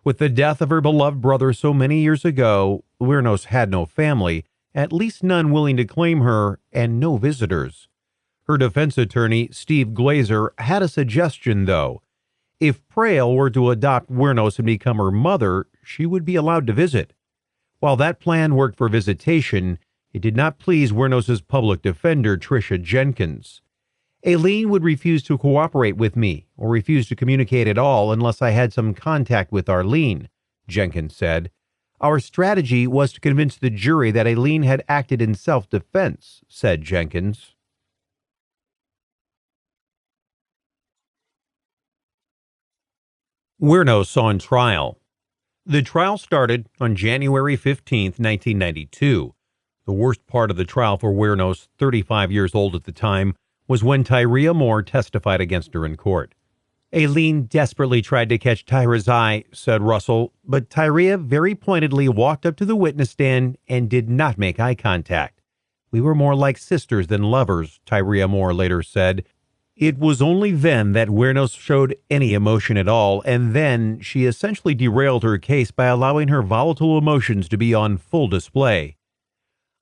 With the death of her beloved brother so many years ago, Wuornos had no family, at least none willing to claim her, and no visitors. Her defense attorney, Steve Glazer, had a suggestion, though. If Prale were to adopt Wuornos and become her mother, she would be allowed to visit. While that plan worked for visitation, it did not please Wuornos's public defender, Tricia Jenkins. Aileen would refuse to cooperate with me, or refuse to communicate at all unless I had some contact with Arlene, Jenkins said. Our strategy was to convince the jury that Aileen had acted in self-defense, said Jenkins. Weirnos on trial. The trial started on January 15, 1992. The worst part of the trial for Weirnos, 35 years old at the time, was when Tyria Moore testified against her in court. Aileen desperately tried to catch Tyra's eye, said Russell, but Tyria very pointedly walked up to the witness stand and did not make eye contact. We were more like sisters than lovers, Tyria Moore later said. It was only then that Weirnos showed any emotion at all, and then she essentially derailed her case by allowing her volatile emotions to be on full display.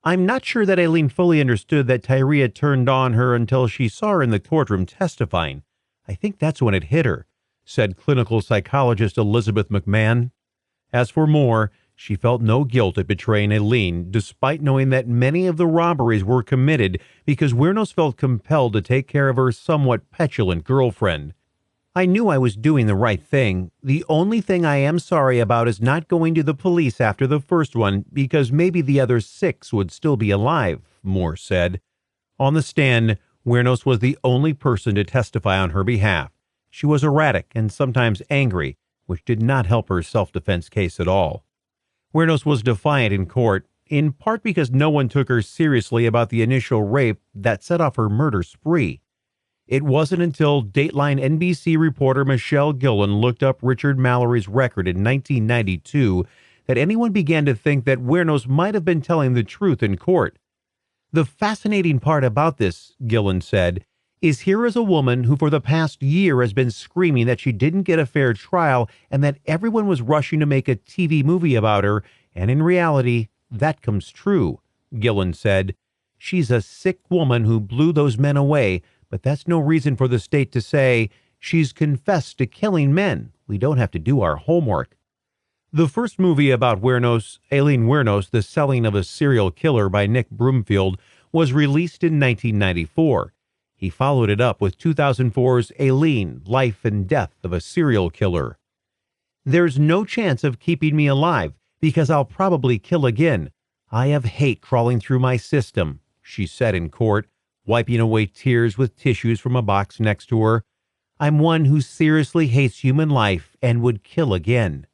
I'm not sure that Aileen fully understood that Tyria turned on her until she saw her in the courtroom testifying. I think that's when it hit her, said clinical psychologist Elizabeth McMahon. As for Moore, she felt no guilt at betraying Aileen, despite knowing that many of the robberies were committed because Weirnos felt compelled to take care of her somewhat petulant girlfriend. I knew I was doing the right thing. The only thing I am sorry about is not going to the police after the first one, because maybe the other 6 would still be alive, Moore said. On the stand, Weirnos was the only person to testify on her behalf. She was erratic and sometimes angry, which did not help her self-defense case at all. Weirnos was defiant in court, in part because no one took her seriously about the initial rape that set off her murder spree. It wasn't until Dateline NBC reporter Michelle Gillen looked up Richard Mallory's record in 1992 that anyone began to think that Weirnos might have been telling the truth in court. The fascinating part about this, Gillen said, is here is a woman who for the past year has been screaming that she didn't get a fair trial and that everyone was rushing to make a TV movie about her, and in reality, that comes true, Gillen said. She's a sick woman who blew those men away, but that's no reason for the state to say she's confessed to killing men. We don't have to do our homework. The first movie about Weirnos, Aileen Weirnos, The Selling of a Serial Killer by Nick Broomfield, was released in 1994. He followed it up with 2004's Aileen, Life and Death of a Serial Killer. There's no chance of keeping me alive because I'll probably kill again. I have hate crawling through my system, she said in court, wiping away tears with tissues from a box next to her. I'm one who seriously hates human life and would kill again.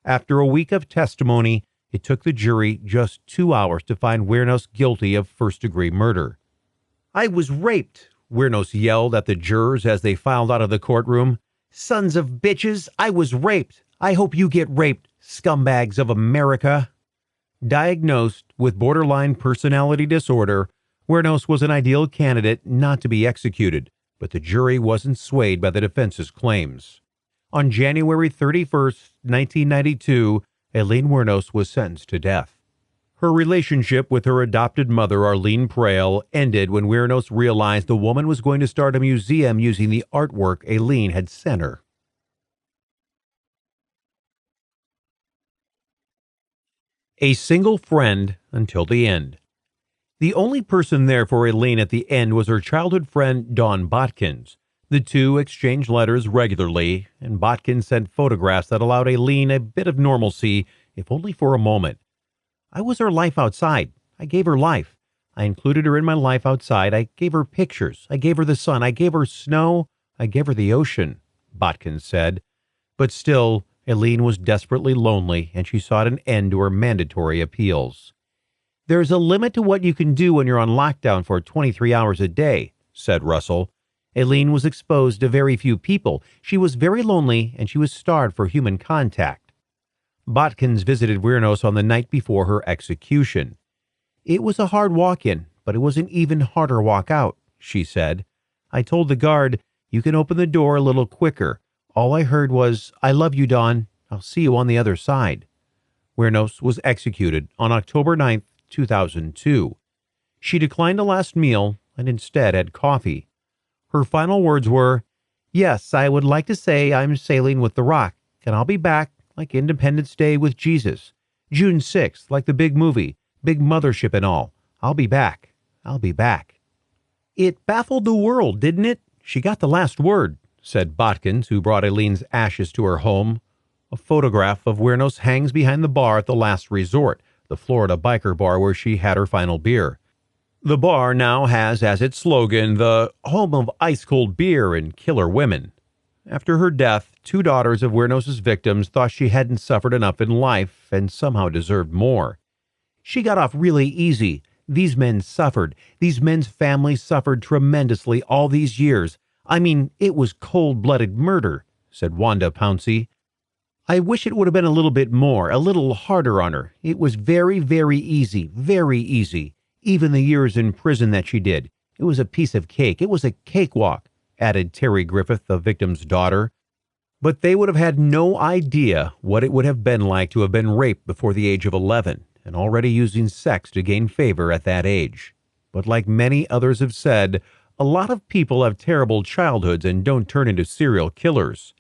After a week of testimony, it took the jury just 2 hours to find Weirnos guilty of first-degree murder. I was raped, Weirnos yelled at the jurors as they filed out of the courtroom. Sons of bitches, I was raped. I hope you get raped, scumbags of America. Diagnosed with borderline personality disorder, Weirnos was an ideal candidate not to be executed, but the jury wasn't swayed by the defense's claims. On January 31, 1992, Aileen Weirnos was sentenced to death. Her relationship with her adopted mother, Arlene Prail, ended when Weirnos realized the woman was going to start a museum using the artwork Aileen had sent her. A single friend until the end. The only person there for Aileen at the end was her childhood friend, Dawn Botkins. The two exchanged letters regularly, and Botkins sent photographs that allowed Aileen a bit of normalcy, if only for a moment. I was her life outside. I gave her life. I included her in my life outside. I gave her pictures. I gave her the sun. I gave her snow. I gave her the ocean, Botkins said. But still, Aileen was desperately lonely, and she sought an end to her mandatory appeals. There's a limit to what you can do when you're on lockdown for 23 hours a day, said Russell. Aileen was exposed to very few people. She was very lonely, and she was starved for human contact. Botkins visited Weirnos on the night before her execution. It was a hard walk-in, but it was an even harder walk-out, she said. I told the guard, you can open the door a little quicker. All I heard was, I love you, Dawn. I'll see you on the other side. Weirnos was executed on October 9, 2002. She declined a last meal and instead had coffee. Her final words were, yes, I would like to say I'm sailing with the Rock, and I'll be back like Independence Day with Jesus. June 6th, like the big movie, big mothership and all. I'll be back. I'll be back. It baffled the world, didn't it? She got the last word, said Botkins, who brought Aileen's ashes to her home. A photograph of Wuornos hangs behind the bar at the Last Resort, the Florida biker bar where she had her final beer. The bar now has as its slogan, the home of ice-cold beer and killer women. After her death, two daughters of Wuornos' victims thought she hadn't suffered enough in life and somehow deserved more. She got off really easy. These men suffered. These men's families suffered tremendously all these years. I mean, it was cold-blooded murder, said Wanda Pouncey. I wish it would have been a little bit more, a little harder on her. It was very, very easy, very easy. Even the years in prison that she did. It was a piece of cake. It was a cakewalk, added Terry Griffith, the victim's daughter. But they would have had no idea what it would have been like to have been raped before the age of 11 and already using sex to gain favor at that age. But like many others have said, a lot of people have terrible childhoods and don't turn into serial killers.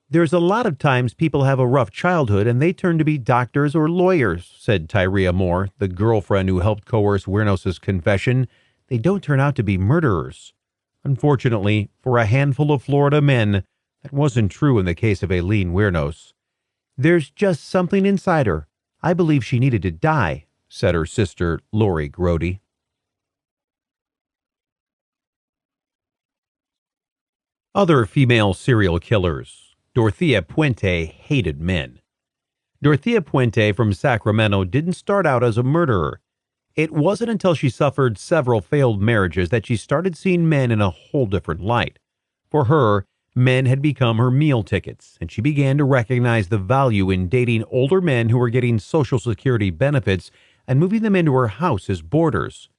There's a lot of times people have a rough childhood and they turn to be doctors or lawyers, said Tyria Moore, the girlfriend who helped coerce Wuornos' confession. They don't turn out to be murderers. Unfortunately, for a handful of Florida men, that wasn't true in the case of Aileen Wuornos. There's just something inside her. I believe she needed to die, said her sister, Lori Grody. Other female serial killers. Dorothea Puente hated men. Dorothea Puente from Sacramento didn't start out as a murderer. It wasn't until she suffered several failed marriages that she started seeing men in a whole different light. For her, men had become her meal tickets, and she began to recognize the value in dating older men who were getting Social Security benefits and moving them into her house as boarders.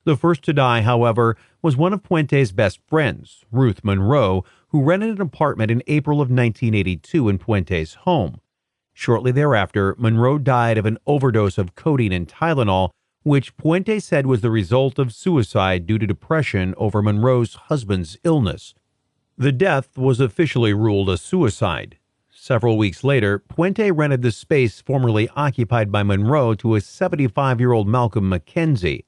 The first to die, however, was one of Puente's best friends, Ruth Monroe, who rented an apartment in April of 1982 in Puente's home. Shortly thereafter, Monroe died of an overdose of codeine and Tylenol, which Puente said was the result of suicide due to depression over Monroe's husband's illness. The death was officially ruled a suicide. Several weeks later, Puente rented the space formerly occupied by Monroe to a 75-year-old Malcolm McKenzie.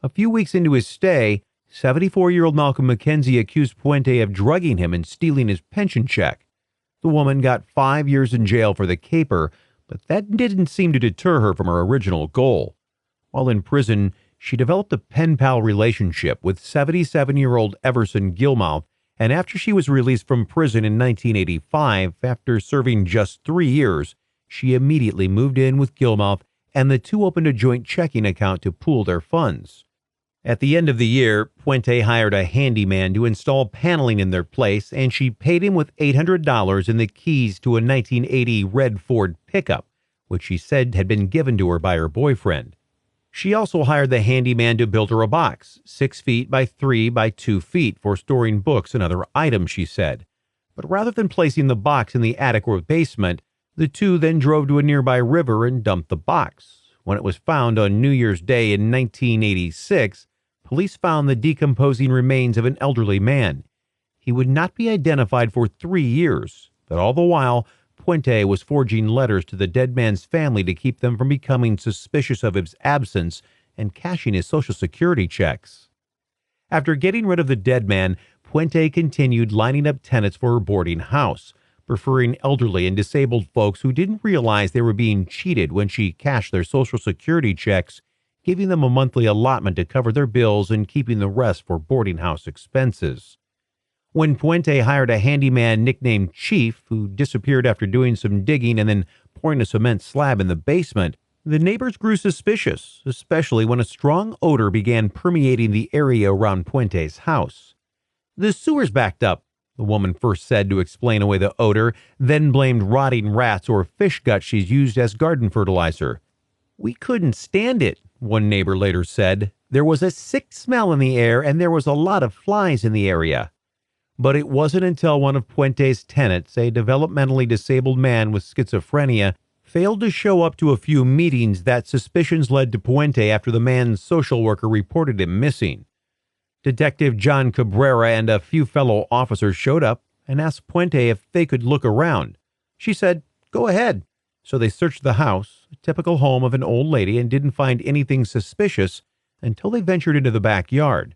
A few weeks into his stay, 74-year-old Malcolm McKenzie accused Puente of drugging him and stealing his pension check. The woman got 5 years in jail for the caper, but that didn't seem to deter her from her original goal. While in prison, she developed a pen-pal relationship with 77-year-old Everson Gilmouth, and after she was released from prison in 1985, after serving just 3 years, she immediately moved in with Gilmouth, and the two opened a joint checking account to pool their funds. At the end of the year, Puente hired a handyman to install paneling in their place, and she paid him with $800 and the keys to a 1980 red Ford pickup, which she said had been given to her by her boyfriend. She also hired the handyman to build her a box, 6 feet by 3 by 2 feet, for storing books and other items, she said. But rather than placing the box in the attic or basement, the two then drove to a nearby river and dumped the box. When it was found on New Year's Day in 1986, police found the decomposing remains of an elderly man. He would not be identified for 3 years, but all the while, Puente was forging letters to the dead man's family to keep them from becoming suspicious of his absence and cashing his Social Security checks. After getting rid of the dead man, Puente continued lining up tenants for her boarding house, preferring elderly and disabled folks who didn't realize they were being cheated when she cashed their Social Security checks, giving them a monthly allotment to cover their bills and keeping the rest for boarding house expenses. When Puente hired a handyman nicknamed Chief, who disappeared after doing some digging and then pouring a cement slab in the basement, the neighbors grew suspicious, especially when a strong odor began permeating the area around Puente's house. "The sewer's backed up," the woman first said to explain away the odor, then blamed rotting rats or fish guts she's used as garden fertilizer. "We couldn't stand it," one neighbor later said. "There was a sick smell in the air and there was a lot of flies in the area." But it wasn't until one of Puente's tenants, a developmentally disabled man with schizophrenia, failed to show up to a few meetings that suspicions led to Puente after the man's social worker reported him missing. Detective John Cabrera and a few fellow officers showed up and asked Puente if they could look around. She said, "Go ahead." So they searched the house, a typical home of an old lady, and didn't find anything suspicious until they ventured into the backyard.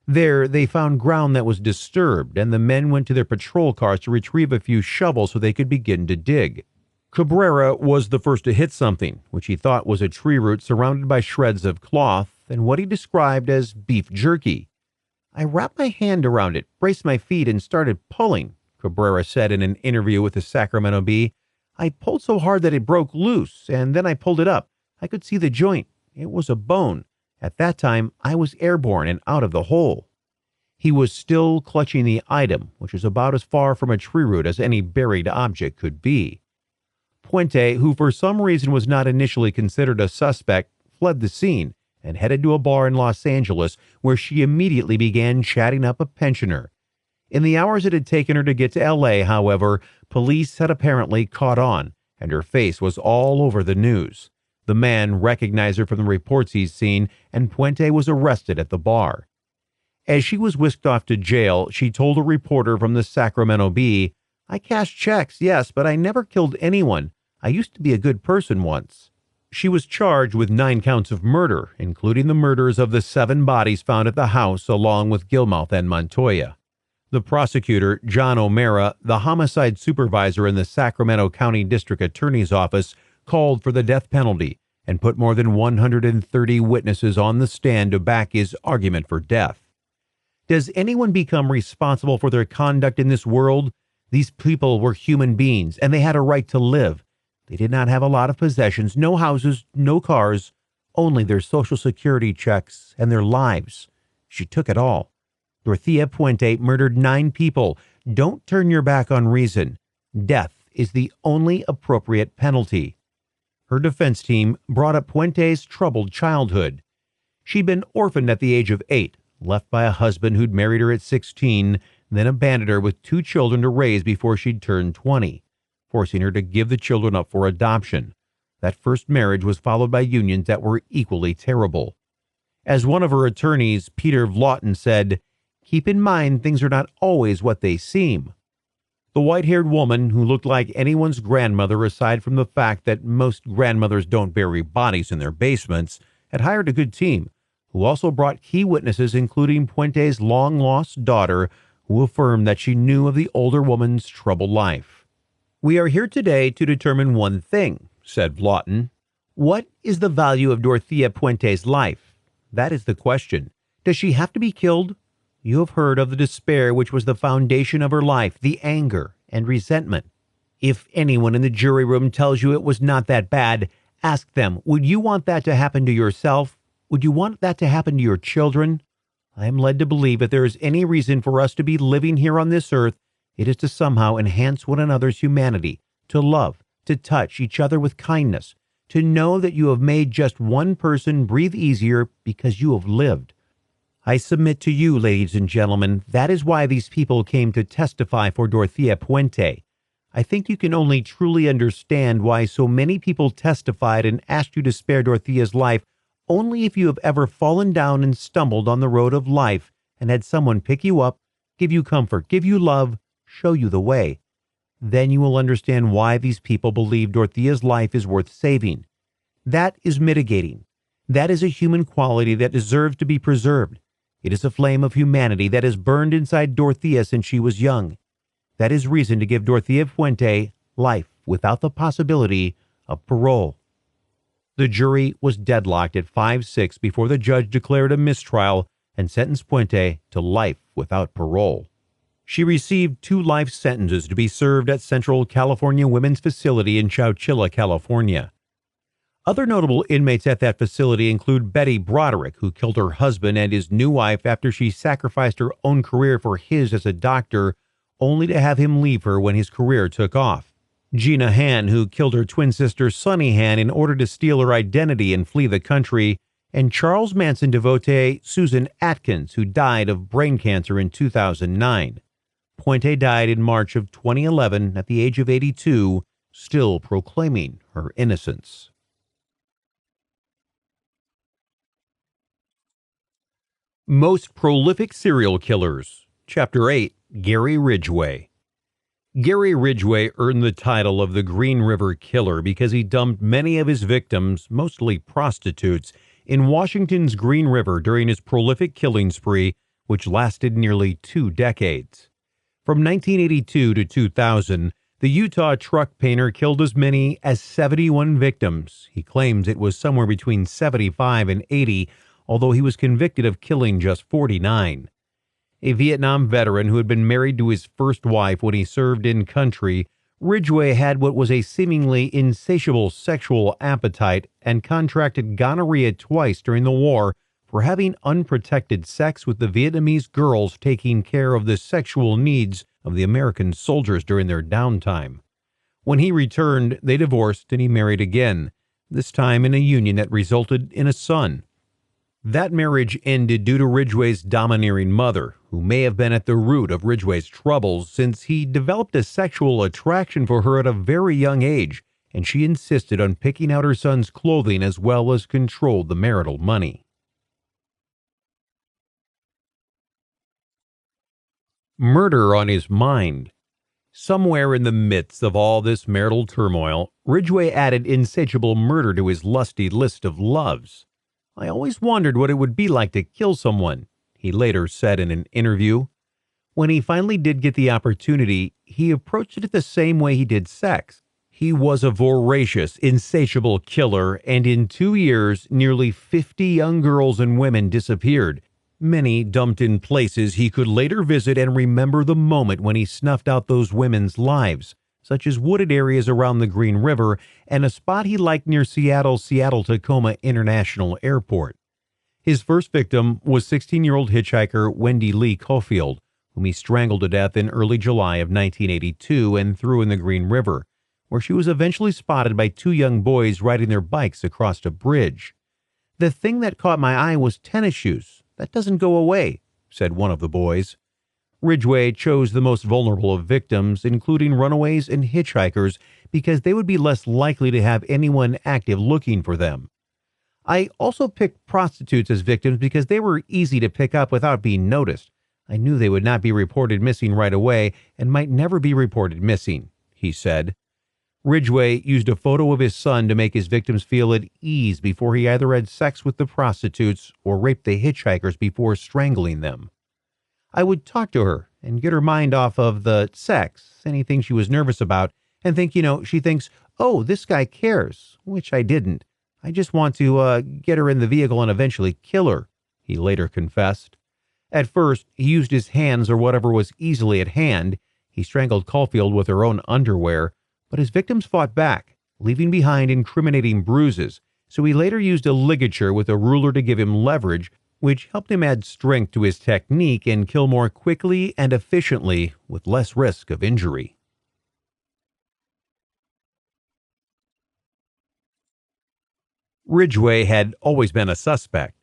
There, they found ground that was disturbed, and the men went to their patrol cars to retrieve a few shovels so they could begin to dig. Cabrera was the first to hit something, which he thought was a tree root surrounded by shreds of cloth and what he described as beef jerky. I wrapped my hand around it, braced my feet, and started pulling, Cabrera said in an interview with the Sacramento Bee. I pulled so hard that it broke loose, and then I pulled it up. I could see the joint. It was a bone. At that time, I was airborne and out of the hole. He was still clutching the item, which was about as far from a tree root as any buried object could be. Puente, who for some reason was not initially considered a suspect, fled the scene and headed to a bar in Los Angeles where she immediately began chatting up a pensioner. In the hours it had taken her to get to L.A., however, police had apparently caught on, and her face was all over the news. The man recognized her from the reports he'd seen, and Puente was arrested at the bar. As she was whisked off to jail, she told a reporter from the Sacramento Bee, I cashed checks, yes, but I never killed anyone. I used to be a good person once. She was charged with 9 counts of murder, including the murders of the 7 bodies found at the house along with Gilmouth and Montoya. The prosecutor, John O'Mara, the homicide supervisor in the Sacramento County District Attorney's Office, called for the death penalty and put more than 130 witnesses on the stand to back his argument for death. Does anyone become responsible for their conduct in this world? These people were human beings, and they had a right to live. They did not have a lot of possessions, no houses, no cars, only their Social Security checks and their lives. She took it all. Dorothea Puente murdered 9 people. Don't turn your back on reason. Death is the only appropriate penalty. Her defense team brought up Puente's troubled childhood. She'd been orphaned at the age of 8, left by a husband who'd married her at 16, then abandoned her with 2 children to raise before she'd turned 20, forcing her to give the children up for adoption. That first marriage was followed by unions that were equally terrible. As one of her attorneys, Peter Vlaughton, said, keep in mind things are not always what they seem. The white-haired woman, who looked like anyone's grandmother aside from the fact that most grandmothers don't bury bodies in their basements, had hired a good team, who also brought key witnesses including Puente's long-lost daughter, who affirmed that she knew of the older woman's troubled life. We are here today to determine one thing, said Vlaughton. What is the value of Dorothea Puente's life? That is the question. Does she have to be killed? You have heard of the despair which was the foundation of her life, the anger and resentment. If anyone in the jury room tells you it was not that bad, ask them, would you want that to happen to yourself? Would you want that to happen to your children? I am led to believe if there is any reason for us to be living here on this earth, it is to somehow enhance one another's humanity, to love, to touch each other with kindness, to know that you have made just one person breathe easier because you have lived. I submit to you, ladies and gentlemen, that is why these people came to testify for Dorothea Puente. I think you can only truly understand why so many people testified and asked you to spare Dorothea's life only if you have ever fallen down and stumbled on the road of life and had someone pick you up, give you comfort, give you love, show you the way. Then you will understand why these people believe Dorothea's life is worth saving. That is mitigating. That is a human quality that deserves to be preserved. It is a flame of humanity that has burned inside Dorothea since she was young. That is reason to give Dorothea Puente life without the possibility of parole. The jury was deadlocked at 5-6 before the judge declared a mistrial and sentenced Puente to life without parole. She received 2 life sentences to be served at Central California Women's Facility in Chowchilla, California. Other notable inmates at that facility include Betty Broderick, who killed her husband and his new wife after she sacrificed her own career for his as a doctor, only to have him leave her when his career took off. Gina Han, who killed her twin sister Sunny Han in order to steal her identity and flee the country, and Charles Manson devotee Susan Atkins, who died of brain cancer in 2009. Puente died in March of 2011 at the age of 82, still proclaiming her innocence. Most Prolific Serial Killers, Chapter 8, Gary Ridgway. Gary Ridgway earned the title of the Green River Killer because he dumped many of his victims, mostly prostitutes, in Washington's Green River during his prolific killing spree, which lasted nearly 2 decades. From 1982 to 2000, The Utah truck painter killed as many as 71 victims. He claims it was somewhere between 75 and 80, although he was convicted of killing just 49. A Vietnam veteran who had been married to his first wife when he served in country, Ridgway had what was a seemingly insatiable sexual appetite and contracted gonorrhea twice during the war for having unprotected sex with the Vietnamese girls taking care of the sexual needs of the American soldiers during their downtime. When he returned, they divorced and he married again, this time in a union that resulted in a son. That marriage ended due to Ridgway's domineering mother, who may have been at the root of Ridgway's troubles since he developed a sexual attraction for her at a very young age, and she insisted on picking out her son's clothing as well as controlled the marital money. Murder on his mind. Somewhere in the midst of all this marital turmoil, Ridgway added insatiable murder to his lusty list of loves. "I always wondered what it would be like to kill someone," he later said in an interview. When he finally did get the opportunity, he approached it the same way he did sex. He was a voracious, insatiable killer, and in 2 years, nearly 50 young girls and women disappeared, many dumped in places he could later visit and remember the moment when he snuffed out those women's lives, such as wooded areas around the Green River and a spot he liked near Seattle-Tacoma International Airport. His first victim was 16-year-old hitchhiker Wendy Lee Caulfield, whom he strangled to death in early July of 1982 and threw in the Green River, where she was eventually spotted by 2 young boys riding their bikes across a bridge. "The thing that caught my eye was tennis shoes. That doesn't go away," said one of the boys. Ridgway chose the most vulnerable of victims, including runaways and hitchhikers, because they would be less likely to have anyone active looking for them. "I also picked prostitutes as victims because they were easy to pick up without being noticed. I knew they would not be reported missing right away and might never be reported missing," he said. Ridgway used a photo of his son to make his victims feel at ease before he either had sex with the prostitutes or raped the hitchhikers before strangling them. "I would talk to her and get her mind off of the sex, anything she was nervous about, and think, she thinks, oh, this guy cares, which I didn't. I just want to get her in the vehicle and eventually kill her," he later confessed. At first, he used his hands or whatever was easily at hand. He strangled Caulfield with her own underwear, but his victims fought back, leaving behind incriminating bruises, so he later used a ligature with a ruler to give him leverage, which helped him add strength to his technique and kill more quickly and efficiently with less risk of injury. Ridgway had always been a suspect.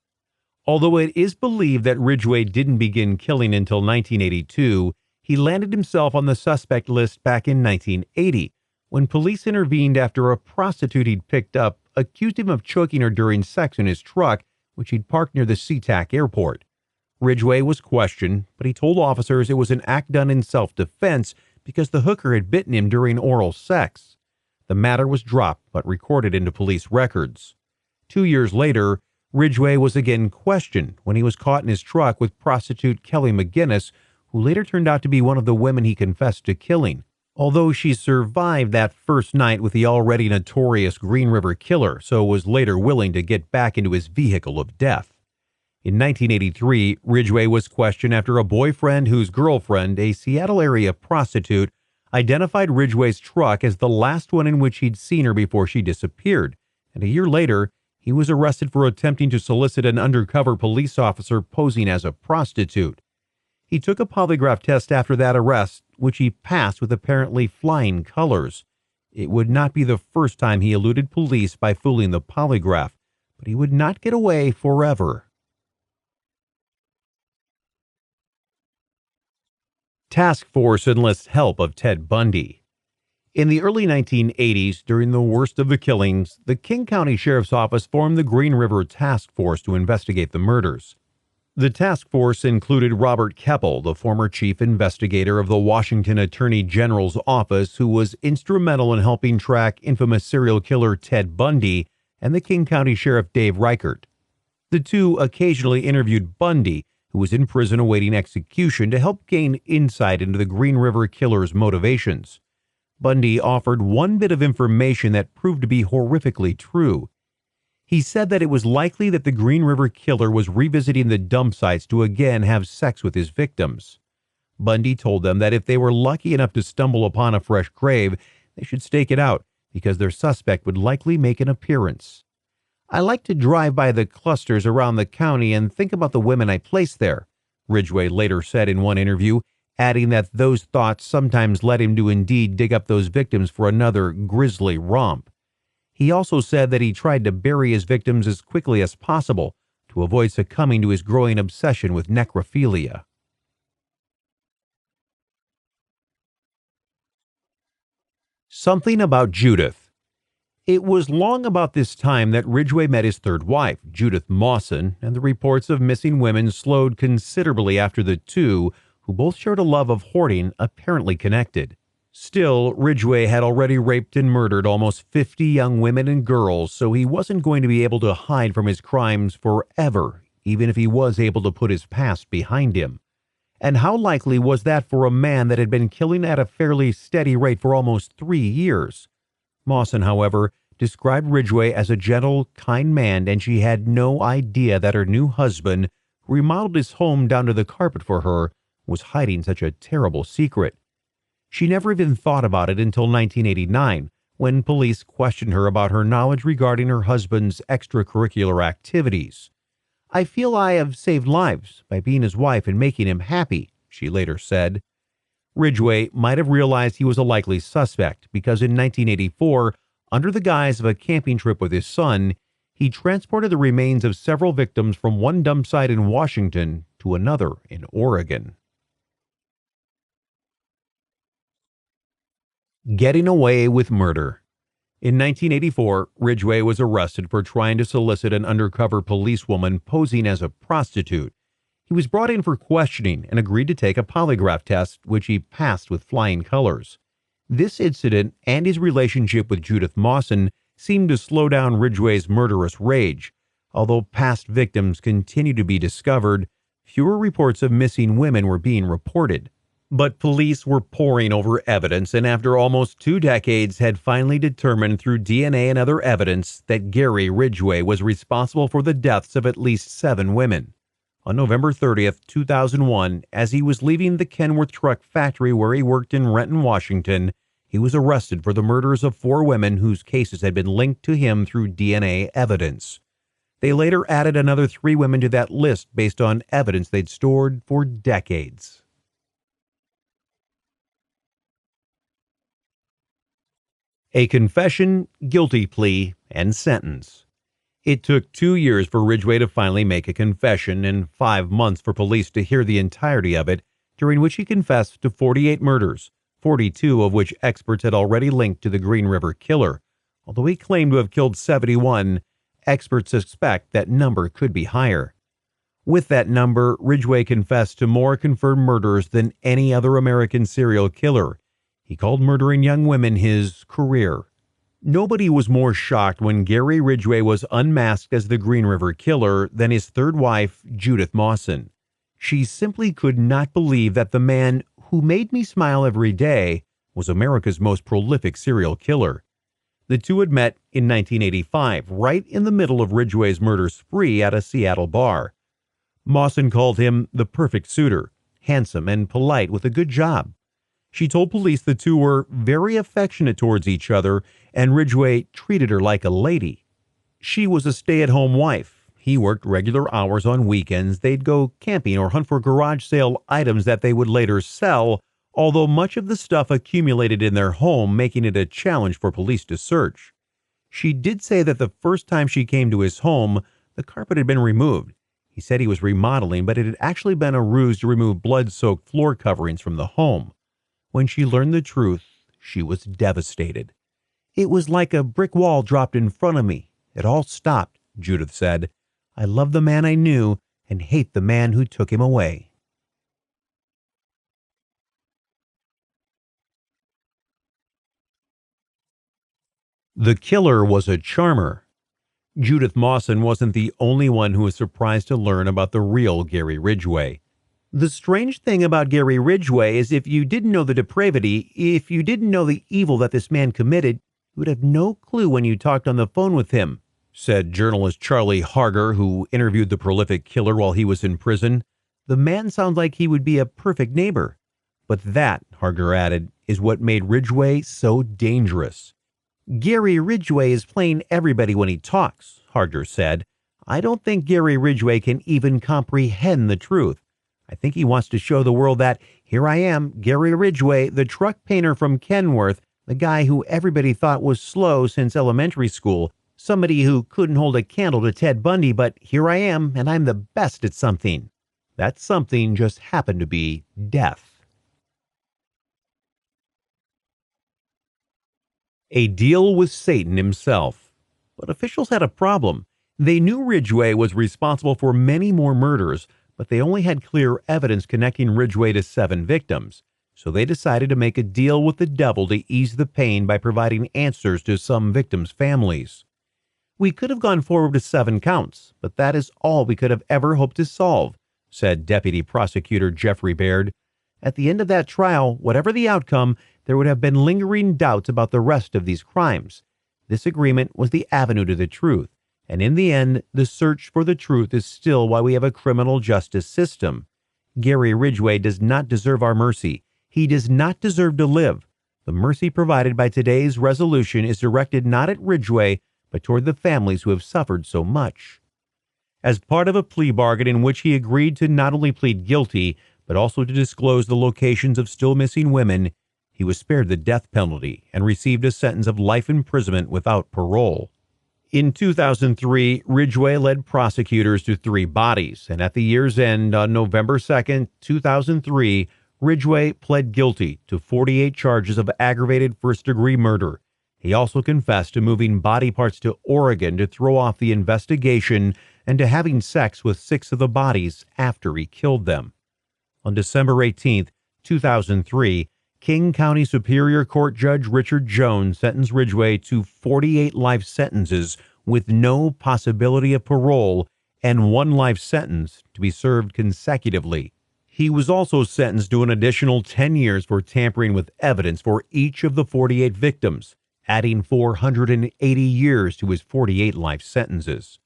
Although it is believed that Ridgway didn't begin killing until 1982, he landed himself on the suspect list back in 1980, when police intervened after a prostitute he'd picked up accused him of choking her during sex in his truck, which he'd parked near the SeaTac airport. Ridgway was questioned, but he told officers it was an act done in self-defense because the hooker had bitten him during oral sex. The matter was dropped but recorded into police records. 2 years later, Ridgway was again questioned when he was caught in his truck with prostitute Kelly McGinnis, who later turned out to be one of the women he confessed to killing, although she survived that first night with the already notorious Green River Killer, so was later willing to get back into his vehicle of death. In 1983, Ridgway was questioned after a boyfriend whose girlfriend, a Seattle area prostitute, identified Ridgway's truck as the last one in which he'd seen her before she disappeared, and a year later, he was arrested for attempting to solicit an undercover police officer posing as a prostitute. He took a polygraph test after that arrest, which he passed with apparently flying colors. It would not be the first time he eluded police by fooling the polygraph, but he would not get away forever. Task Force enlists help of Ted Bundy. In the early 1980s, during the worst of the killings, the King County Sheriff's Office formed the Green River Task Force to investigate the murders. The task force included Robert Keppel, the former chief investigator of the Washington Attorney General's office, who was instrumental in helping track infamous serial killer Ted Bundy, and the King County Sheriff Dave Reichert. The two occasionally interviewed Bundy, who was in prison awaiting execution, to help gain insight into the Green River killer's motivations. Bundy offered one bit of information that proved to be horrifically true. He said that it was likely that the Green River Killer was revisiting the dump sites to again have sex with his victims. Bundy told them that if they were lucky enough to stumble upon a fresh grave, they should stake it out because their suspect would likely make an appearance. "I like to drive by the clusters around the county and think about the women I placed there," Ridgway later said in one interview, adding that those thoughts sometimes led him to indeed dig up those victims for another grisly romp. He also said that he tried to bury his victims as quickly as possible to avoid succumbing to his growing obsession with necrophilia. Something about Judith. It was long about this time that Ridgway met his third wife, Judith Mawson, and the reports of missing women slowed considerably after the two, who both shared a love of hoarding, apparently connected. Still, Ridgway had already raped and murdered almost 50 young women and girls, so he wasn't going to be able to hide from his crimes forever, even if he was able to put his past behind him. And how likely was that for a man that had been killing at a fairly steady rate for almost 3 years? Mawson, however, described Ridgway as a gentle, kind man, and she had no idea that her new husband, who remodeled his home down to the carpet for her, was hiding such a terrible secret. She never even thought about it until 1989, when police questioned her about her knowledge regarding her husband's extracurricular activities. "I feel I have saved lives by being his wife and making him happy," she later said. Ridgway might have realized he was a likely suspect because in 1984, under the guise of a camping trip with his son, he transported the remains of several victims from one dump site in Washington to another in Oregon. Getting away with murder. In 1984, Ridgway was arrested for trying to solicit an undercover policewoman posing as a prostitute. He was brought in for questioning and agreed to take a polygraph test, which he passed with flying colors. This incident and his relationship with Judith Mawson seemed to slow down Ridgway's murderous rage. Although past victims continued to be discovered, fewer reports of missing women were being reported. But police were poring over evidence, and after almost 2 decades had finally determined through DNA and other evidence that Gary Ridgway was responsible for the deaths of at least 7 women. On November 30th, 2001, as he was leaving the Kenworth truck factory where he worked in Renton, Washington, he was arrested for the murders of 4 women whose cases had been linked to him through DNA evidence. They later added another 3 women to that list based on evidence they'd stored for decades. A confession, guilty plea, and sentence. It took 2 years for Ridgway to finally make a confession and 5 months for police to hear the entirety of it, during which he confessed to 48 murders, 42 of which experts had already linked to the Green River Killer. Although he claimed to have killed 71, experts suspect that number could be higher. With that number, Ridgway confessed to more confirmed murders than any other American serial killer. He called murdering young women his career. Nobody was more shocked when Gary Ridgway was unmasked as the Green River Killer than his third wife, Judith Mawson. She simply could not believe that the man who made me smile every day was America's most prolific serial killer. The two had met in 1985, right in the middle of Ridgway's murder spree at a Seattle bar. Mawson called him the perfect suitor, handsome and polite with a good job. She told police the two were very affectionate towards each other, and Ridgway treated her like a lady. She was a stay-at-home wife. He worked regular hours on weekends. They'd go camping or hunt for garage sale items that they would later sell, although much of the stuff accumulated in their home, making it a challenge for police to search. She did say that the first time she came to his home, the carpet had been removed. He said he was remodeling, but it had actually been a ruse to remove blood-soaked floor coverings from the home. When she learned the truth, she was devastated. "It was like a brick wall dropped in front of me. It all stopped," Judith said. "I love the man I knew and hate the man who took him away." The killer was a charmer. Judith Mawson wasn't the only one who was surprised to learn about the real Gary Ridgway. The strange thing about Gary Ridgway is if you didn't know the depravity, if you didn't know the evil that this man committed, you would have no clue when you talked on the phone with him, said journalist Charlie Harger, who interviewed the prolific killer while he was in prison. The man sounds like he would be a perfect neighbor. But that, Harger added, is what made Ridgway so dangerous. Gary Ridgway is playing everybody when he talks, Harger said. I don't think Gary Ridgway can even comprehend the truth. I think he wants to show the world that, here I am, Gary Ridgway, the truck painter from Kenworth, the guy who everybody thought was slow since elementary school, somebody who couldn't hold a candle to Ted Bundy, but here I am, and I'm the best at something. That something just happened to be death. A deal with Satan himself. But officials had a problem. They knew Ridgway was responsible for many more murders, but they only had clear evidence connecting Ridgway to 7 victims. So they decided to make a deal with the devil to ease the pain by providing answers to some victims' families. We could have gone forward with 7 counts, but that is all we could have ever hoped to solve, said Deputy Prosecutor Jeffrey Baird. At the end of that trial, whatever the outcome, there would have been lingering doubts about the rest of these crimes. This agreement was the avenue to the truth, and in the end, the search for the truth is still why we have a criminal justice system. Gary Ridgway does not deserve our mercy. He does not deserve to live. The mercy provided by today's resolution is directed not at Ridgway, but toward the families who have suffered so much. As part of a plea bargain in which he agreed to not only plead guilty, but also to disclose the locations of still missing women, he was spared the death penalty and received a sentence of life imprisonment without parole. In 2003, Ridgway led prosecutors to 3 bodies, and at the year's end, on November 2, 2003, Ridgway pled guilty to 48 charges of aggravated first-degree murder. He also confessed to moving body parts to Oregon to throw off the investigation and to having sex with 6 of the bodies after he killed them. On December 18, 2003, King County Superior Court Judge Richard Jones sentenced Ridgway to 48 life sentences with no possibility of parole and 1 life sentence to be served consecutively. He was also sentenced to an additional 10 years for tampering with evidence for each of the 48 victims, adding 480 years to his 48 life sentences.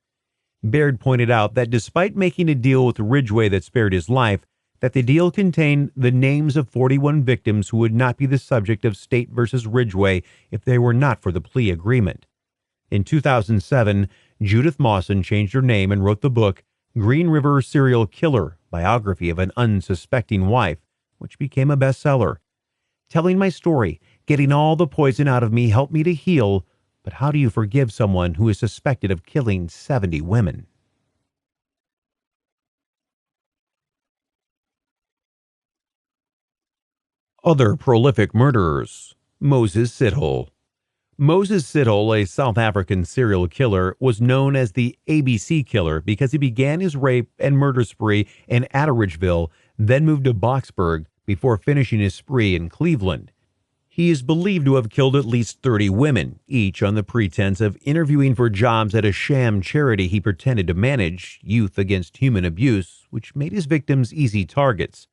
Baird pointed out that despite making a deal with Ridgway that spared his life, that the deal contained the names of 41 victims who would not be the subject of State versus Ridgway if they were not for the plea agreement. In 2007, Judith Mawson changed her name and wrote the book Green River Serial Killer, Biography of an Unsuspecting Wife, which became a bestseller. Telling my story, getting all the poison out of me helped me to heal, but how do you forgive someone who is suspected of killing 70 women? Other prolific murderers. Moses Sithole. Moses Sithole, a South African serial killer, was known as the ABC Killer because he began his rape and murder spree in Atteridgeville, then moved to Boxburg before finishing his spree in Cleveland. He is believed to have killed at least 30 women, each on the pretense of interviewing for jobs at a sham charity he pretended to manage, Youth Against Human Abuse, which made his victims easy targets.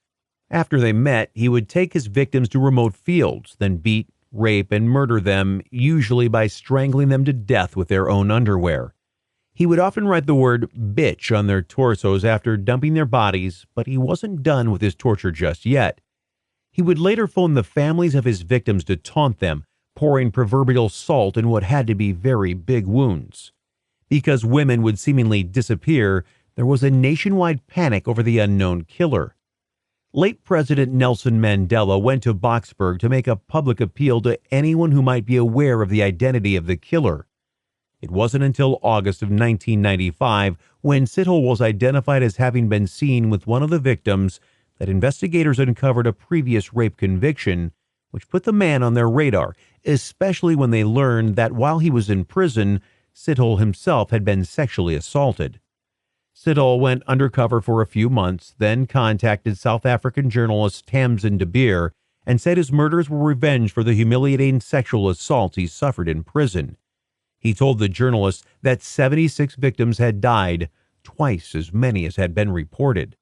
After they met, he would take his victims to remote fields, then beat, rape, and murder them, usually by strangling them to death with their own underwear. He would often write the word bitch on their torsos after dumping their bodies, but he wasn't done with his torture just yet. He would later phone the families of his victims to taunt them, pouring proverbial salt in what had to be very big wounds. Because women would seemingly disappear, there was a nationwide panic over the unknown killer. Late President Nelson Mandela went to Boxburg to make a public appeal to anyone who might be aware of the identity of the killer. It wasn't until August of 1995, when Sithole was identified as having been seen with one of the victims, that investigators uncovered a previous rape conviction, which put the man on their radar, especially when they learned that while he was in prison, Sithole himself had been sexually assaulted. Sithole went undercover for a few months, then contacted South African journalist Tamsin de Beer and said his murders were revenge for the humiliating sexual assaults he suffered in prison. He told the journalist that 76 victims had died, twice as many as had been reported.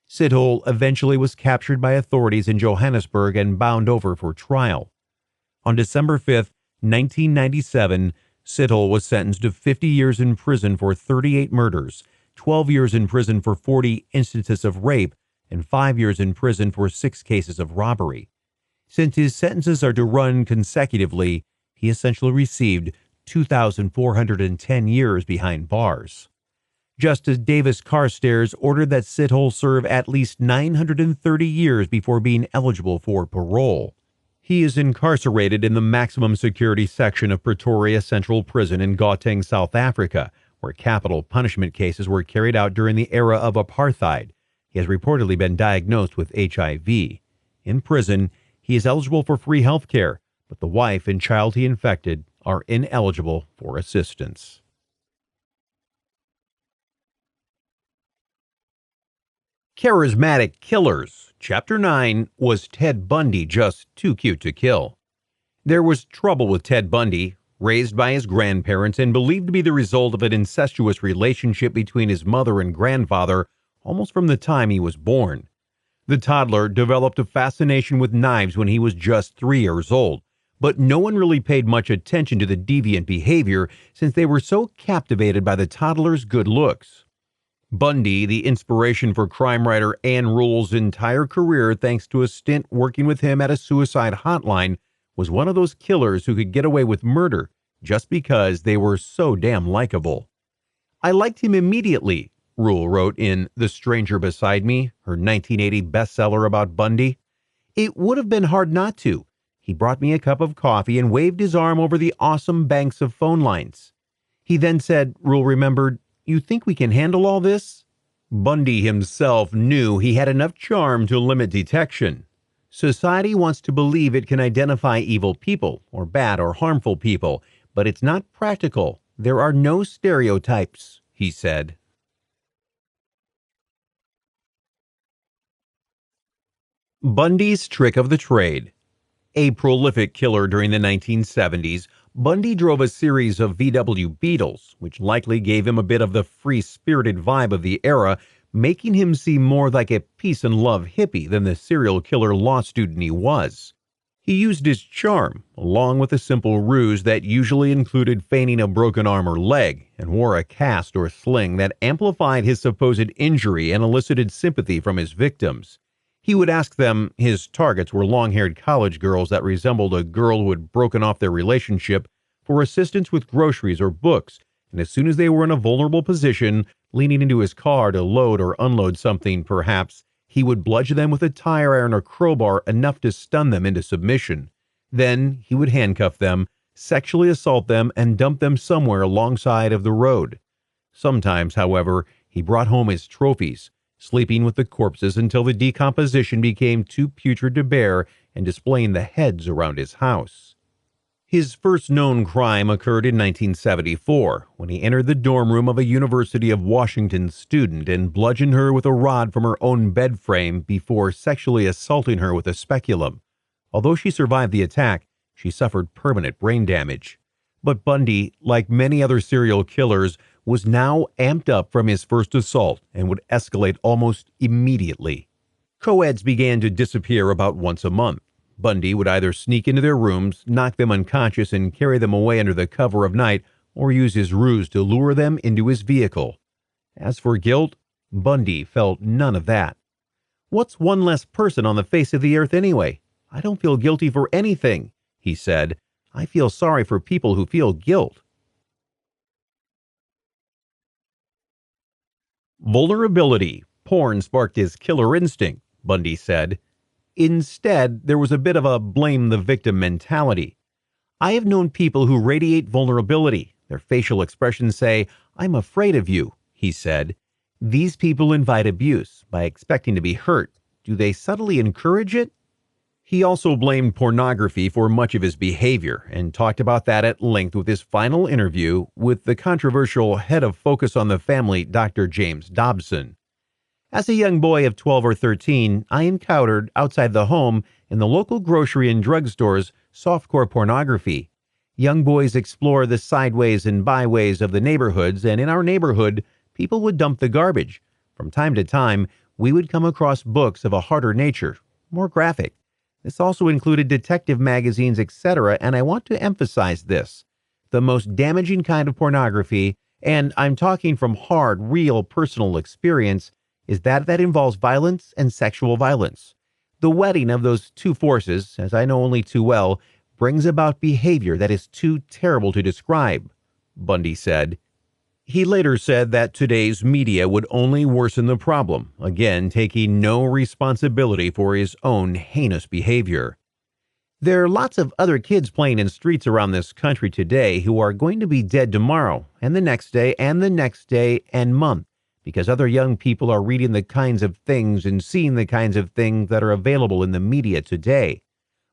Sithole eventually was captured by authorities in Johannesburg and bound over for trial. On December 5, 1997, Sithole was sentenced to 50 years in prison for 38 murders, 12 years in prison for 40 instances of rape, and 5 years in prison for 6 cases of robbery. Since his sentences are to run consecutively, he essentially received 2,410 years behind bars. Justice Davis Carstairs ordered that Sithole serve at least 930 years before being eligible for parole. He is incarcerated in the maximum security section of Pretoria Central Prison in Gauteng, South Africa, where capital punishment cases were carried out during the era of apartheid. He has reportedly been diagnosed with HIV. In prison, he is eligible for free health care, but the wife and child he infected are ineligible for assistance. Charismatic Killers. Chapter 9, Was Ted Bundy Just Too Cute to Kill? There was trouble with Ted Bundy, raised by his grandparents and believed to be the result of an incestuous relationship between his mother and grandfather almost from the time he was born. The toddler developed a fascination with knives when he was just 3 years old, but no one really paid much attention to the deviant behavior since they were so captivated by the toddler's good looks. Bundy, the inspiration for crime writer Ann Rule's entire career thanks to a stint working with him at a suicide hotline, was one of those killers who could get away with murder just because they were so damn likable. I liked him immediately, Rule wrote in The Stranger Beside Me, her 1980 bestseller about Bundy. It would have been hard not to. He brought me a cup of coffee and waved his arm over the awesome banks of phone lines. He then said, Rule remembered, "You think we can handle all this?" Bundy himself knew he had enough charm to limit detection. Society wants to believe it can identify evil people, or bad or harmful people, but it's not practical. There are no stereotypes, he said. Bundy's Trick of the Trade. A prolific killer during the 1970s, Bundy drove a series of VW Beetles, which likely gave him a bit of the free-spirited vibe of the era, making him seem more like a peace-and-love hippie than the serial killer law student he was. He used his charm, along with a simple ruse that usually included feigning a broken arm or leg, and wore a cast or sling that amplified his supposed injury and elicited sympathy from his victims. He would ask them, his targets were long-haired college girls that resembled a girl who had broken off their relationship, for assistance with groceries or books, and as soon as they were in a vulnerable position, leaning into his car to load or unload something perhaps, he would bludgeon them with a tire iron or crowbar enough to stun them into submission. Then he would handcuff them, sexually assault them, and dump them somewhere alongside of the road. Sometimes, however, he brought home his trophies, sleeping with the corpses until the decomposition became too putrid to bear and displaying the heads around his house. His first known crime occurred in 1974, when he entered the dorm room of a University of Washington student and bludgeoned her with a rod from her own bed frame before sexually assaulting her with a speculum. Although she survived the attack, she suffered permanent brain damage. But Bundy, like many other serial killers, was now amped up from his first assault and would escalate almost immediately. Co-eds began to disappear about once a month. Bundy would either sneak into their rooms, knock them unconscious, and carry them away under the cover of night, or use his ruse to lure them into his vehicle. As for guilt, Bundy felt none of that. "What's one less person on the face of the earth anyway? I don't feel guilty for anything," he said. "I feel sorry for people who feel guilt." Vulnerability. Porn sparked his killer instinct, Bundy said. Instead, there was a bit of a blame-the-victim mentality. "I have known people who radiate vulnerability. Their facial expressions say, 'I'm afraid of you,'" he said. "These people invite abuse by expecting to be hurt. Do they subtly encourage it?" He also blamed pornography for much of his behavior and talked about that at length with his final interview with the controversial head of Focus on the Family, Dr. James Dobson. "As a young boy of 12 or 13, I encountered, outside the home, in the local grocery and drugstores, softcore pornography. Young boys explore the sideways and byways of the neighborhoods, and in our neighborhood, people would dump the garbage. From time to time, we would come across books of a harder nature, more graphic. This also included detective magazines, etc., and I want to emphasize this. The most damaging kind of pornography, and I'm talking from hard, real, personal experience, is that involves violence and sexual violence. The wedding of those two forces, as I know only too well, brings about behavior that is too terrible to describe, Bundy said. He later said that today's media would only worsen the problem, again taking no responsibility for his own heinous behavior. There are lots of other kids playing in streets around this country today who are going to be dead tomorrow, and the next day, and the next day, and month, because other young people are reading the kinds of things and seeing the kinds of things that are available in the media today.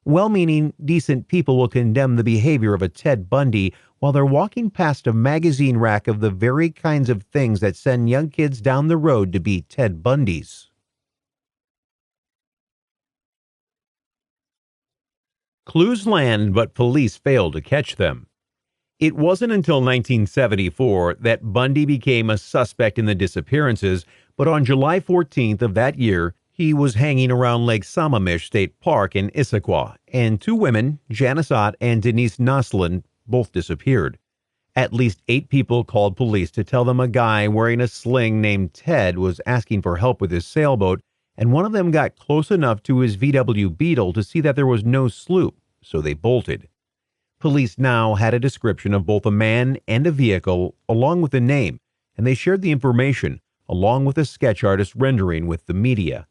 Well-meaning, decent people will condemn the behavior of a Ted Bundy while they're walking past a magazine rack of the very kinds of things that send young kids down the road to be Ted Bundys. Clues land, but police fail to catch them. It wasn't until 1974 that Bundy became a suspect in the disappearances, but on July 14th of that year, he was hanging around Lake Sammamish State Park in Issaquah, and two women, Janice Ott and Denise Noslin, both disappeared. At least 8 people called police to tell them a guy wearing a sling named Ted was asking for help with his sailboat, and one of them got close enough to his VW Beetle to see that there was no sloop, so they bolted. Police now had a description of both a man and a vehicle, along with a name, and they shared the information, along with a sketch artist rendering with the media.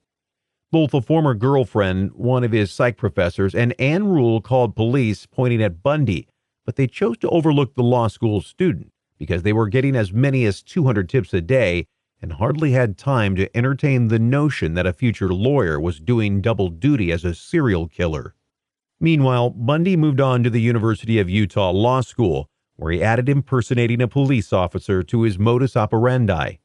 Both a former girlfriend, one of his psych professors, and Ann Rule called police pointing at Bundy, but they chose to overlook the law school student because they were getting as many as 200 tips a day and hardly had time to entertain the notion that a future lawyer was doing double duty as a serial killer. Meanwhile, Bundy moved on to the University of Utah Law School, where he added impersonating a police officer to his modus operandi.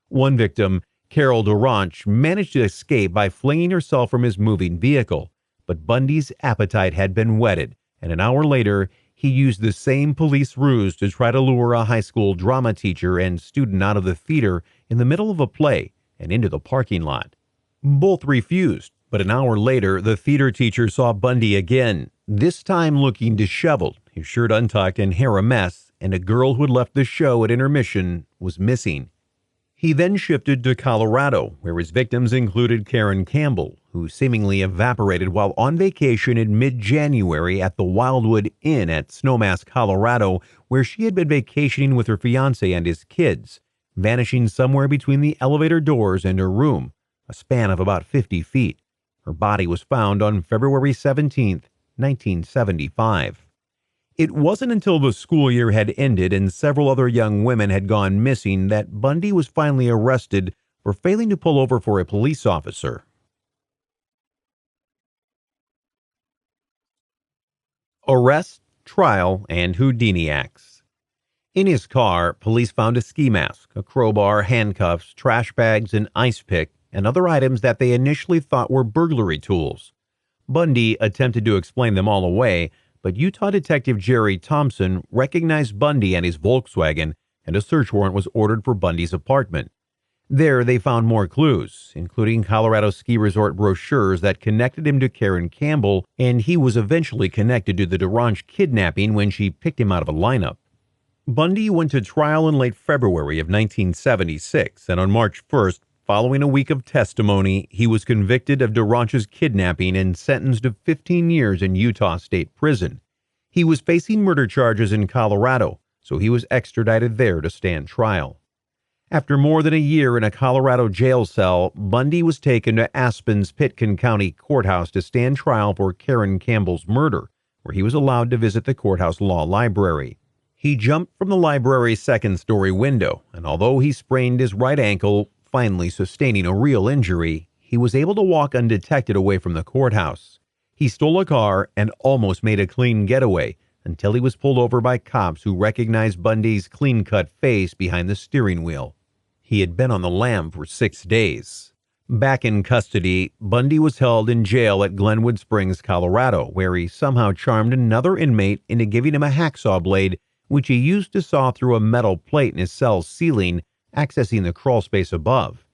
One victim, Carol Duranch, managed to escape by flinging herself from his moving vehicle, but Bundy's appetite had been whetted, and an hour later, he used the same police ruse to try to lure a high school drama teacher and student out of the theater in the middle of a play and into the parking lot. Both refused, but an hour later, the theater teacher saw Bundy again, this time looking disheveled, his shirt untucked and hair a mess, and a girl who had left the show at intermission was missing. He then shifted to Colorado, where his victims included Karen Campbell, who seemingly evaporated while on vacation in mid-January at the Wildwood Inn at Snowmass, Colorado, where she had been vacationing with her fiancé and his kids, vanishing somewhere between the elevator doors and her room, a span of about 50 feet. Her body was found on February 17, 1975. It wasn't until the school year had ended and several other young women had gone missing that Bundy was finally arrested for failing to pull over for a police officer. Arrest, trial, and Houdini acts. In his car, police found a ski mask, a crowbar, handcuffs, trash bags, an ice pick, and other items that they initially thought were burglary tools. Bundy attempted to explain them all away, but Utah Detective Jerry Thompson recognized Bundy and his Volkswagen, and a search warrant was ordered for Bundy's apartment. There, they found more clues, including Colorado ski resort brochures that connected him to Karen Campbell, and he was eventually connected to the Duranch kidnapping when she picked him out of a lineup. Bundy went to trial in late February of 1976, and on March 1st, following a week of testimony, he was convicted of Duranch's kidnapping and sentenced to 15 years in Utah State Prison. He was facing murder charges in Colorado, so he was extradited there to stand trial. After more than a year in a Colorado jail cell, Bundy was taken to Aspen's Pitkin County Courthouse to stand trial for Karen Campbell's murder, where he was allowed to visit the courthouse law library. He jumped from the library's second-story window, and although he sprained his right ankle, finally sustaining a real injury, he was able to walk undetected away from the courthouse. He stole a car and almost made a clean getaway until he was pulled over by cops who recognized Bundy's clean-cut face behind the steering wheel. He had been on the lam for 6 days. Back in custody, Bundy was held in jail at Glenwood Springs, Colorado, where he somehow charmed another inmate into giving him a hacksaw blade, which he used to saw through a metal plate in his cell's ceiling, accessing the crawl space above.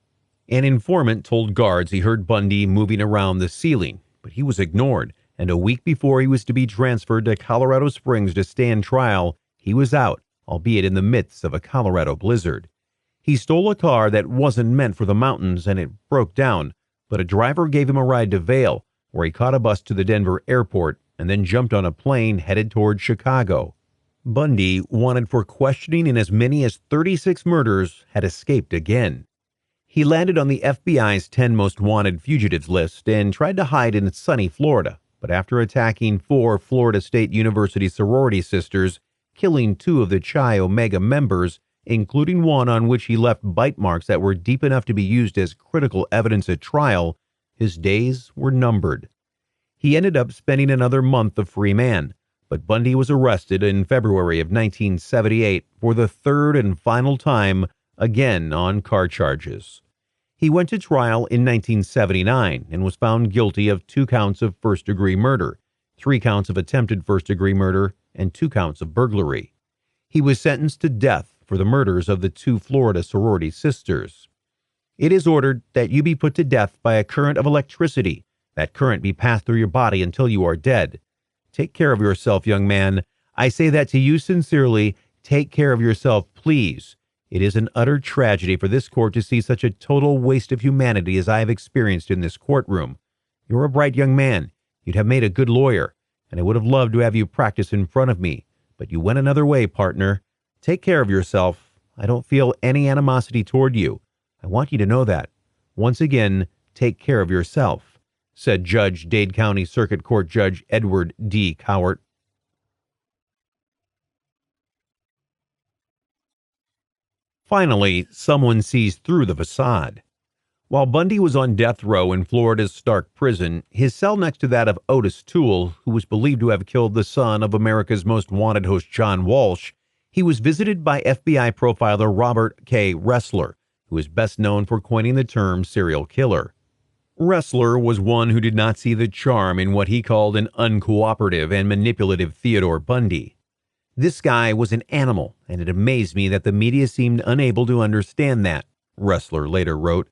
An informant told guards he heard Bundy moving around the ceiling, but he was ignored, and a week before he was to be transferred to Colorado Springs to stand trial, he was out, albeit in the midst of a Colorado blizzard. He stole a car that wasn't meant for the mountains and it broke down, but a driver gave him a ride to Vail, where he caught a bus to the Denver airport and then jumped on a plane headed toward Chicago. Bundy, wanted for questioning in as many as 36 murders, had escaped again. He landed on the FBI's 10 most wanted fugitives list and tried to hide in sunny Florida, but after attacking 4 Florida State University sorority sisters, killing 2 of the Chi Omega members, including one on which he left bite marks that were deep enough to be used as critical evidence at trial, his days were numbered. He ended up spending another month a free man, but Bundy was arrested in February of 1978 for the third and final time, again on car charges. He went to trial in 1979 and was found guilty of 2 counts of first-degree murder, 3 counts of attempted first-degree murder, and 2 counts of burglary. He was sentenced to death for the murders of the 2 Florida sorority sisters. It is ordered that you be put to death by a current of electricity. That current be passed through your body until you are dead. Take care of yourself, young man. I say that to you sincerely. Take care of yourself, please. It is an utter tragedy for this court to see such a total waste of humanity as I have experienced in this courtroom. You're a bright young man. You'd have made a good lawyer, and I would have loved to have you practice in front of me. But you went another way, partner. Take care of yourself. I don't feel any animosity toward you. I want you to know that. Once again, take care of yourself, said Judge Dade County Circuit Court Judge Edward D. Cowart. Finally, someone sees through the facade. While Bundy was on death row in Florida's Stark prison, his cell next to that of Otis Toole, who was believed to have killed the son of America's most wanted host John Walsh, he was visited by FBI profiler Robert K. Ressler, who is best known for coining the term serial killer. Ressler was one who did not see the charm in what he called an uncooperative and manipulative Theodore Bundy. This guy was an animal, and it amazed me that the media seemed unable to understand that, Ressler later wrote.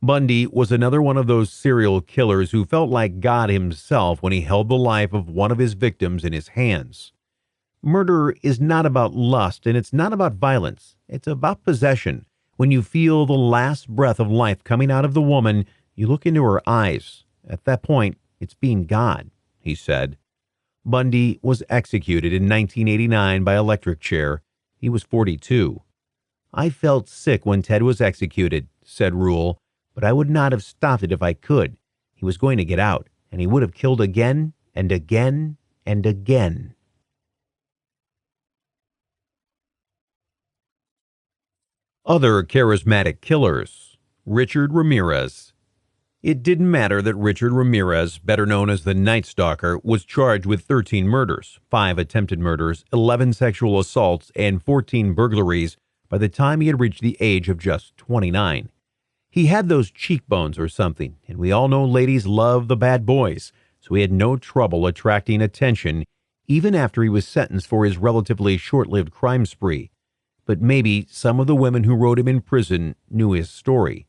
Bundy was another one of those serial killers who felt like God himself when he held the life of one of his victims in his hands. Murder is not about lust, and it's not about violence. It's about possession. When you feel the last breath of life coming out of the woman, you look into her eyes. At that point, it's being God, he said. Bundy was executed in 1989 by electric chair. He was 42. I felt sick when Ted was executed, said Rule, but I would not have stopped it if I could. He was going to get out, and he would have killed again and again and again. Other charismatic killers. Richard Ramirez. It didn't matter that Richard Ramirez, better known as the Night Stalker, was charged with 13 murders, 5 attempted murders, 11 sexual assaults, and 14 burglaries by the time he had reached the age of just 29. He had those cheekbones or something, and we all know ladies love the bad boys, so he had no trouble attracting attention even after he was sentenced for his relatively short-lived crime spree. But maybe some of the women who wrote him in prison knew his story.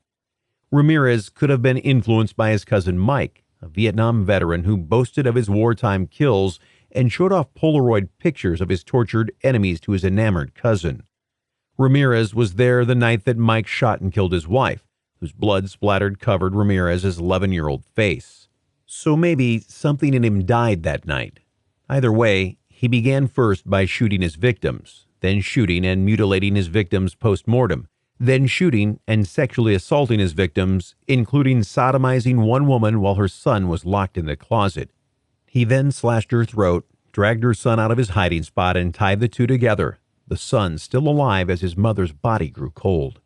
Ramirez could have been influenced by his cousin Mike, a Vietnam veteran who boasted of his wartime kills and showed off Polaroid pictures of his tortured enemies to his enamored cousin. Ramirez was there the night that Mike shot and killed his wife, whose blood splattered covered Ramirez's 11-year-old face. So maybe something in him died that night. Either way, he began first by shooting his victims, then shooting and mutilating his victims post-mortem, then shooting and sexually assaulting his victims, including sodomizing one woman while her son was locked in the closet. He then slashed her throat, dragged her son out of his hiding spot, and tied the two together, the son still alive as his mother's body grew cold.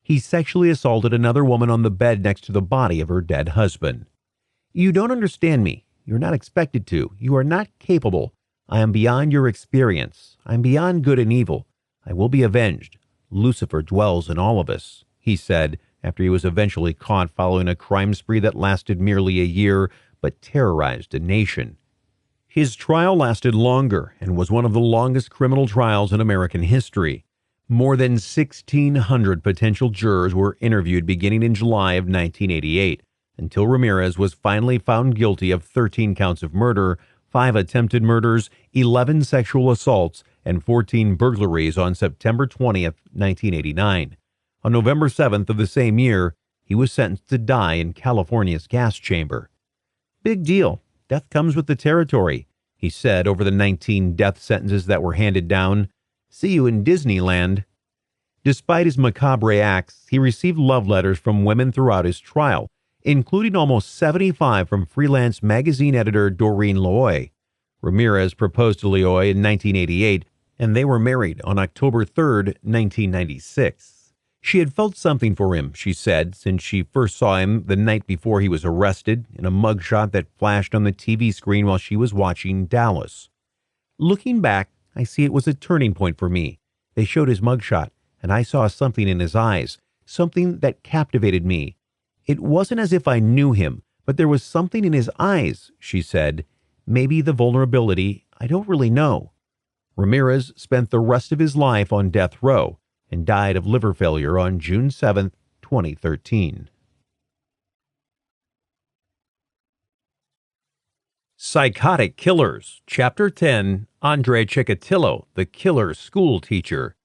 He sexually assaulted another woman on the bed next to the body of her dead husband. You don't understand me. You're not expected to. You are not capable. I am beyond your experience. I am beyond good and evil. I will be avenged. Lucifer dwells in all of us, he said after he was eventually caught following a crime spree that lasted merely a year but terrorized a nation. His trial lasted longer and was one of the longest criminal trials in American history. More than 1,600 potential jurors were interviewed beginning in July of 1988, until Ramirez was finally found guilty of 13 counts of murder, 5 attempted murders, 11 sexual assaults, and 14 burglaries on September 20th, 1989. On November 7th of the same year, he was sentenced to die in California's gas chamber. "Big deal. Death comes with the territory," he said over the 19 death sentences that were handed down. "See you in Disneyland." Despite his macabre acts, he received love letters from women throughout his trial, including almost 75 from freelance magazine editor Doreen Loy. Ramirez proposed to Loy in 1988, and they were married on October 3, 1996. She had felt something for him, she said, since she first saw him the night before he was arrested in a mugshot that flashed on the TV screen while she was watching Dallas. "Looking back, I see it was a turning point for me. They showed his mugshot, and I saw something in his eyes, something that captivated me. It wasn't as if I knew him, but there was something in his eyes," she said. "Maybe the vulnerability, I don't really know." Ramirez spent the rest of his life on death row and died of liver failure on June 7, 2013. Psychotic Killers, Chapter 10, Andrei Chikatilo, the Killer School Teacher.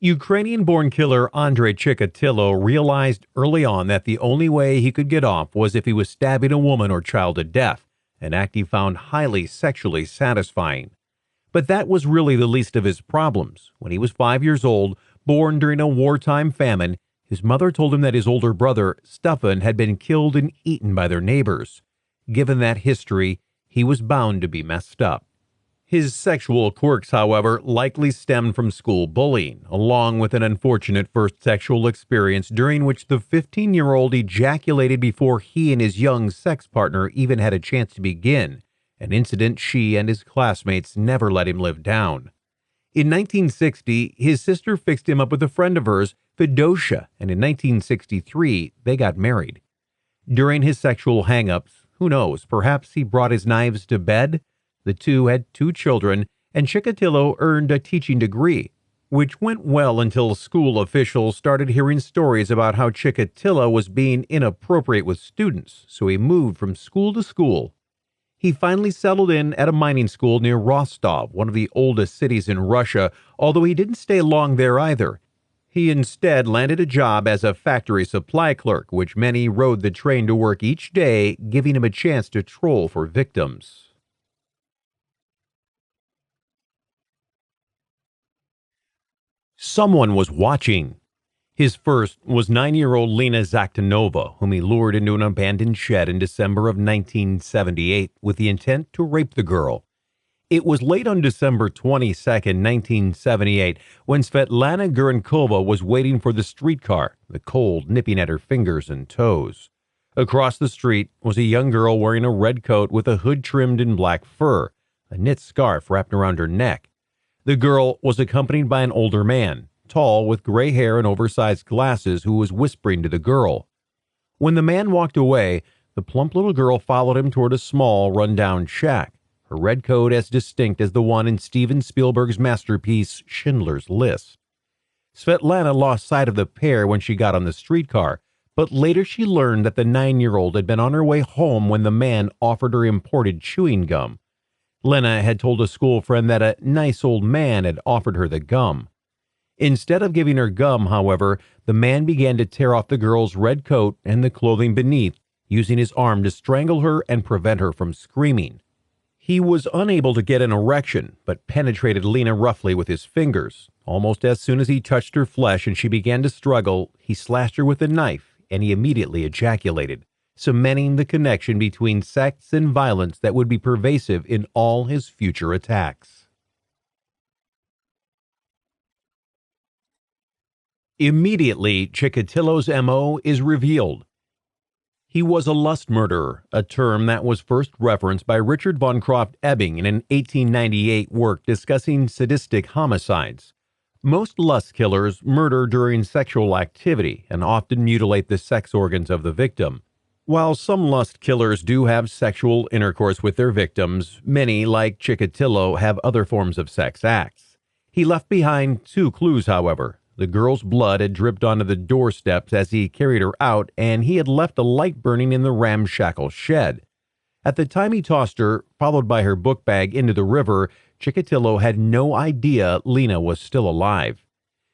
Ukrainian-born killer Andrei Chikatilo realized early on that the only way he could get off was if he was stabbing a woman or child to death, an act he found highly sexually satisfying. But that was really the least of his problems. When he was 5 years old, born during a wartime famine, his mother told him that his older brother, Stefan, had been killed and eaten by their neighbors. Given that history, he was bound to be messed up. His sexual quirks, however, likely stemmed from school bullying, along with an unfortunate first sexual experience during which the 15-year-old ejaculated before he and his young sex partner even had a chance to begin, an incident she and his classmates never let him live down. In 1960, his sister fixed him up with a friend of hers, Fedosia, and in 1963, they got married. During his sexual hang-ups, who knows, perhaps he brought his knives to bed? The two had 2 children, and Chikatilo earned a teaching degree, which went well until school officials started hearing stories about how Chikatilo was being inappropriate with students, so he moved from school to school. He finally settled in at a mining school near Rostov, one of the oldest cities in Russia, although he didn't stay long there either. He instead landed a job as a factory supply clerk, which meant he rode the train to work each day, giving him a chance to troll for victims. Someone was watching. His first was 9-year-old Lena Zaktanova, whom he lured into an abandoned shed in December of 1978 with the intent to rape the girl. It was late on December 22, 1978, when Svetlana Gurenkova was waiting for the streetcar, the cold nipping at her fingers and toes. Across the street was a young girl wearing a red coat with a hood trimmed in black fur, a knit scarf wrapped around her neck. The girl was accompanied by an older man, tall with gray hair and oversized glasses, who was whispering to the girl. When the man walked away, the plump little girl followed him toward a small, run-down shack, her red coat as distinct as the one in Steven Spielberg's masterpiece Schindler's List. Svetlana lost sight of the pair when she got on the streetcar, but later she learned that the 9-year-old had been on her way home when the man offered her imported chewing gum. Lena had told a school friend that a nice old man had offered her the gum. Instead of giving her gum, however, the man began to tear off the girl's red coat and the clothing beneath, using his arm to strangle her and prevent her from screaming. He was unable to get an erection, but penetrated Lena roughly with his fingers. Almost as soon as he touched her flesh and she began to struggle, he slashed her with a knife, and he immediately ejaculated, cementing the connection between sex and violence that would be pervasive in all his future attacks. Immediately, Chikatilo's M.O. is revealed. He was a lust murderer, a term that was first referenced by Richard von Croft-Ebbing in an 1898 work discussing sadistic homicides. Most lust killers murder during sexual activity and often mutilate the sex organs of the victim. While some lust killers do have sexual intercourse with their victims, many, like Chikatilo, have other forms of sex acts. He left behind two clues, however. The girl's blood had dripped onto the doorsteps as he carried her out, and he had left a light burning in the ramshackle shed. At the time he tossed her, followed by her book bag, into the river, Chikatilo had no idea Lena was still alive.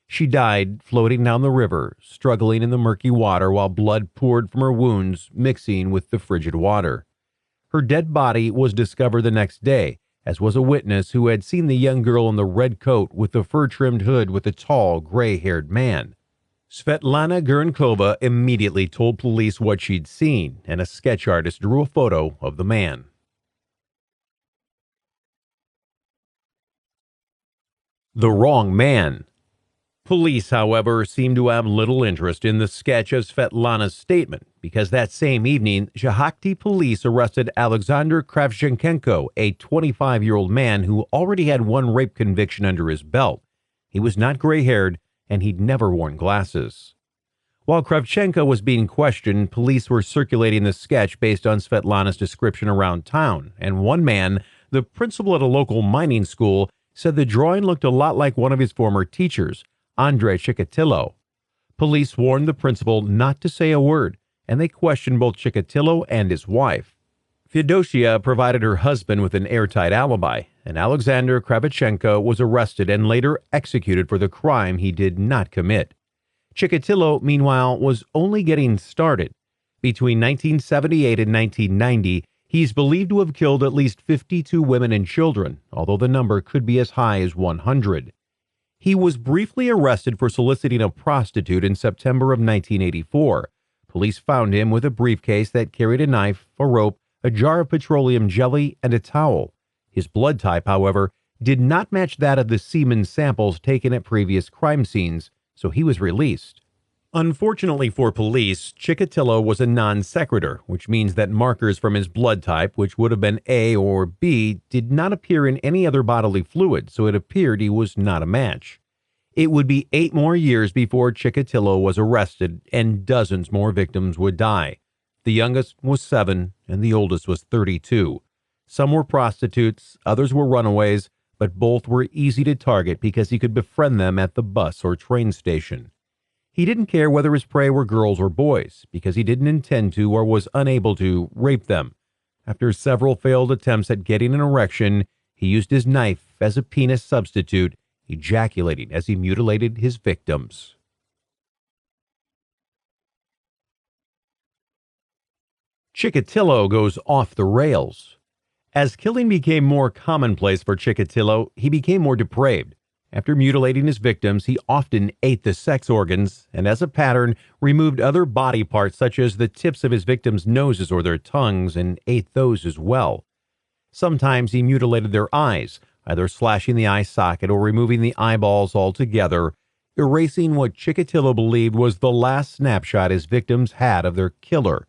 She died floating down the river, struggling in the murky water while blood poured from her wounds, mixing with the frigid water. Her dead body was discovered the next day, as was a witness who had seen the young girl in the red coat with the fur-trimmed hood with the tall, gray-haired man. Svetlana Gurnkova immediately told police what she'd seen, and a sketch artist drew a photo of the man. The wrong man. Police, however, seemed to have little interest in the sketch of Svetlana's statement, because that same evening, Shakhty police arrested Alexander Kravchenko, a 25-year-old man who already had one rape conviction under his belt. He was not gray-haired, and he'd never worn glasses. While Kravchenko was being questioned, police were circulating the sketch based on Svetlana's description around town, and one man, the principal at a local mining school, said the drawing looked a lot like one of his former teachers, Andrei Chikatilo. Police warned the principal not to say a word, and they questioned both Chikatilo and his wife. Feodosia provided her husband with an airtight alibi, and Alexander Kravchenko was arrested and later executed for the crime he did not commit. Chikatilo, meanwhile, was only getting started. Between 1978 and 1990, he's believed to have killed at least 52 women and children, although the number could be as high as 100. He was briefly arrested for soliciting a prostitute in September of 1984. Police found him with a briefcase that carried a knife, a rope, a jar of petroleum jelly, and a towel. His blood type, however, did not match that of the semen samples taken at previous crime scenes, so he was released. Unfortunately for police, Chikatilo was a non sequitur, which means that markers from his blood type, which would have been A or B, did not appear in any other bodily fluid, so it appeared he was not a match. It would be 8 more years before Chikatilo was arrested, and dozens more victims would die. The youngest was 7, and the oldest was 32. Some were prostitutes, others were runaways, but both were easy to target because he could befriend them at the bus or train station. He didn't care whether his prey were girls or boys, because he didn't intend to or was unable to rape them. After several failed attempts at getting an erection, he used his knife as a penis substitute, ejaculating as he mutilated his victims. Chikatilo goes off the rails. As killing became more commonplace for Chikatilo, he became more depraved. After mutilating his victims, he often ate the sex organs, and as a pattern, removed other body parts such as the tips of his victims' noses or their tongues, and ate those as well. Sometimes he mutilated their eyes, either slashing the eye socket or removing the eyeballs altogether, erasing what Chikatilo believed was the last snapshot his victims had of their killer.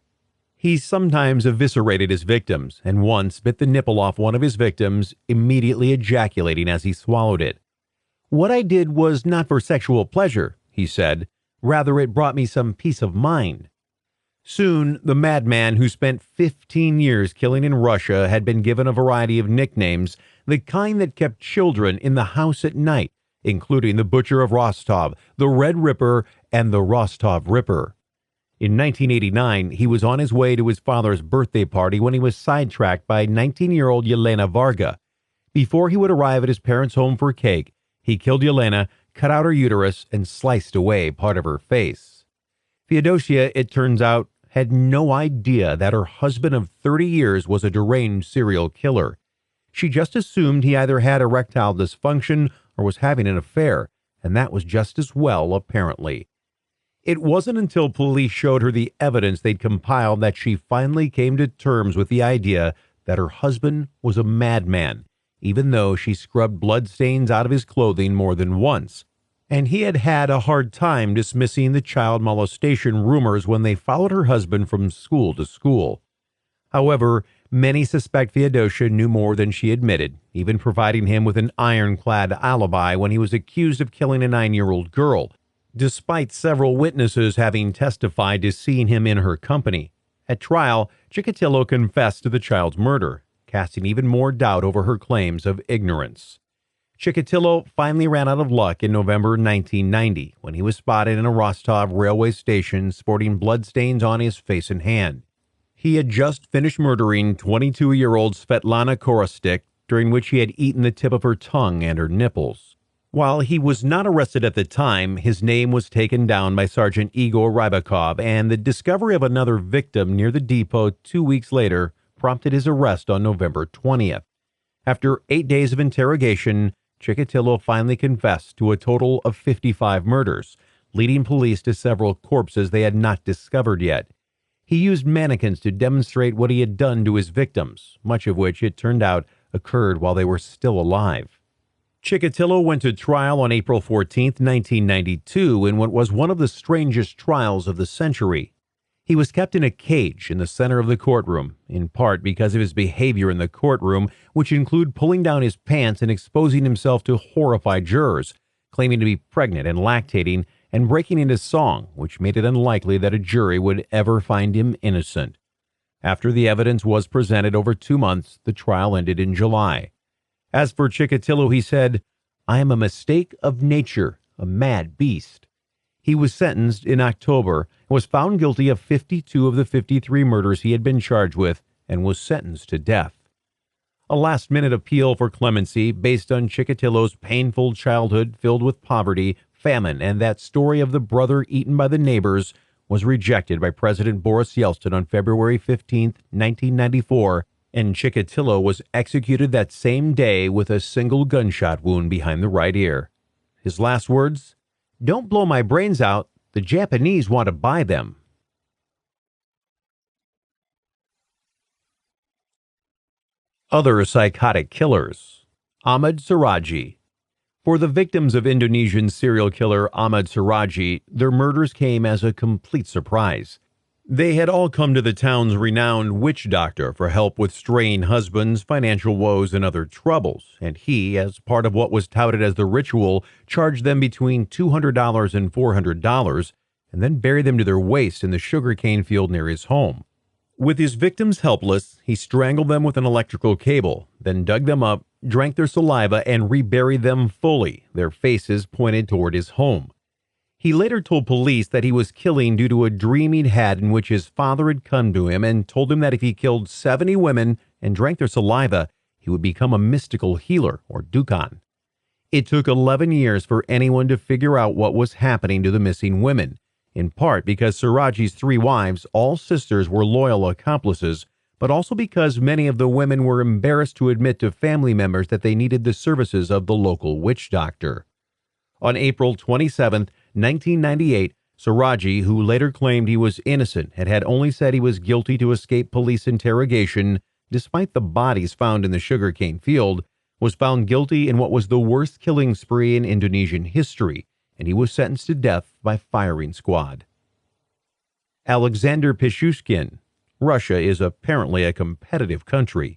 He sometimes eviscerated his victims, and once bit the nipple off one of his victims, immediately ejaculating as he swallowed it. "What I did was not for sexual pleasure," he said. "Rather, it brought me some peace of mind." Soon, the madman who spent 15 years killing in Russia had been given a variety of nicknames, the kind that kept children in the house at night, including the Butcher of Rostov, the Red Ripper, and the Rostov Ripper. In 1989, he was on his way to his father's birthday party when he was sidetracked by 19-year-old Yelena Varga. Before he would arrive at his parents' home for cake, he killed Yelena, cut out her uterus, and sliced away part of her face. Feodosia, it turns out, had no idea that her husband of 30 years was a deranged serial killer. She just assumed he either had erectile dysfunction or was having an affair, and that was just as well, apparently. It wasn't until police showed her the evidence they'd compiled that she finally came to terms with the idea that her husband was a madman, even though she scrubbed bloodstains out of his clothing more than once. And he had had a hard time dismissing the child molestation rumors when they followed her husband from school to school. However, many suspect Feodosia knew more than she admitted, even providing him with an ironclad alibi when he was accused of killing a 9-year-old girl, despite several witnesses having testified to seeing him in her company. At trial, Chikatilo confessed to the child's murder, casting even more doubt over her claims of ignorance. Chikatilo finally ran out of luck in November 1990 when he was spotted in a Rostov railway station sporting bloodstains on his face and hand. He had just finished murdering 22-year-old Svetlana Korostik, during which he had eaten the tip of her tongue and her nipples. While he was not arrested at the time, his name was taken down by Sergeant Igor Rybakov, and the discovery of another victim near the depot 2 weeks later prompted his arrest on November 20th. After 8 days of interrogation, Chikatilo finally confessed to a total of 55 murders, leading police to several corpses they had not discovered yet. He used mannequins to demonstrate what he had done to his victims, much of which, it turned out, occurred while they were still alive. Chikatilo went to trial on April 14, 1992, in what was one of the strangest trials of the century. He was kept in a cage in the center of the courtroom, in part because of his behavior in the courtroom, which included pulling down his pants and exposing himself to horrified jurors, claiming to be pregnant and lactating, and breaking into song, which made it unlikely that a jury would ever find him innocent. After the evidence was presented over 2 months, the trial ended in July. As for Chikatilo, he said, "I am a mistake of nature, a mad beast." He was sentenced in October and was found guilty of 52 of the 53 murders he had been charged with and was sentenced to death. A last-minute appeal for clemency based on Chikatilo's painful childhood filled with poverty, famine, and that story of the brother eaten by the neighbors was rejected by President Boris Yeltsin on February 15, 1994, and Chikatilo was executed that same day with a single gunshot wound behind the right ear. His last words? "Don't blow my brains out. The Japanese want to buy them." Other psychotic killers. Ahmad Siraji. For the victims of Indonesian serial killer Ahmad Siraji, their murders came as a complete surprise. They had all come to the town's renowned witch doctor for help with straying husbands, financial woes, and other troubles, and he, as part of what was touted as the ritual, charged them between $200 and $400, and then buried them to their waist in the sugarcane field near his home. With his victims helpless, he strangled them with an electrical cable, then dug them up, drank their saliva, and reburied them fully, their faces pointed toward his home. He later told police that he was killing due to a dream he'd had in which his father had come to him and told him that if he killed 70 women and drank their saliva, he would become a mystical healer, or dukhan. It took 11 years for anyone to figure out what was happening to the missing women, in part because Siraji's 3 wives, all sisters, were loyal accomplices, but also because many of the women were embarrassed to admit to family members that they needed the services of the local witch doctor. On April 27, 1998, Siraji, who later claimed he was innocent and had only said he was guilty to escape police interrogation, despite the bodies found in the sugarcane field, was found guilty in what was the worst killing spree in Indonesian history, and he was sentenced to death by firing squad. Alexander Pichushkin. Russia is apparently a competitive country.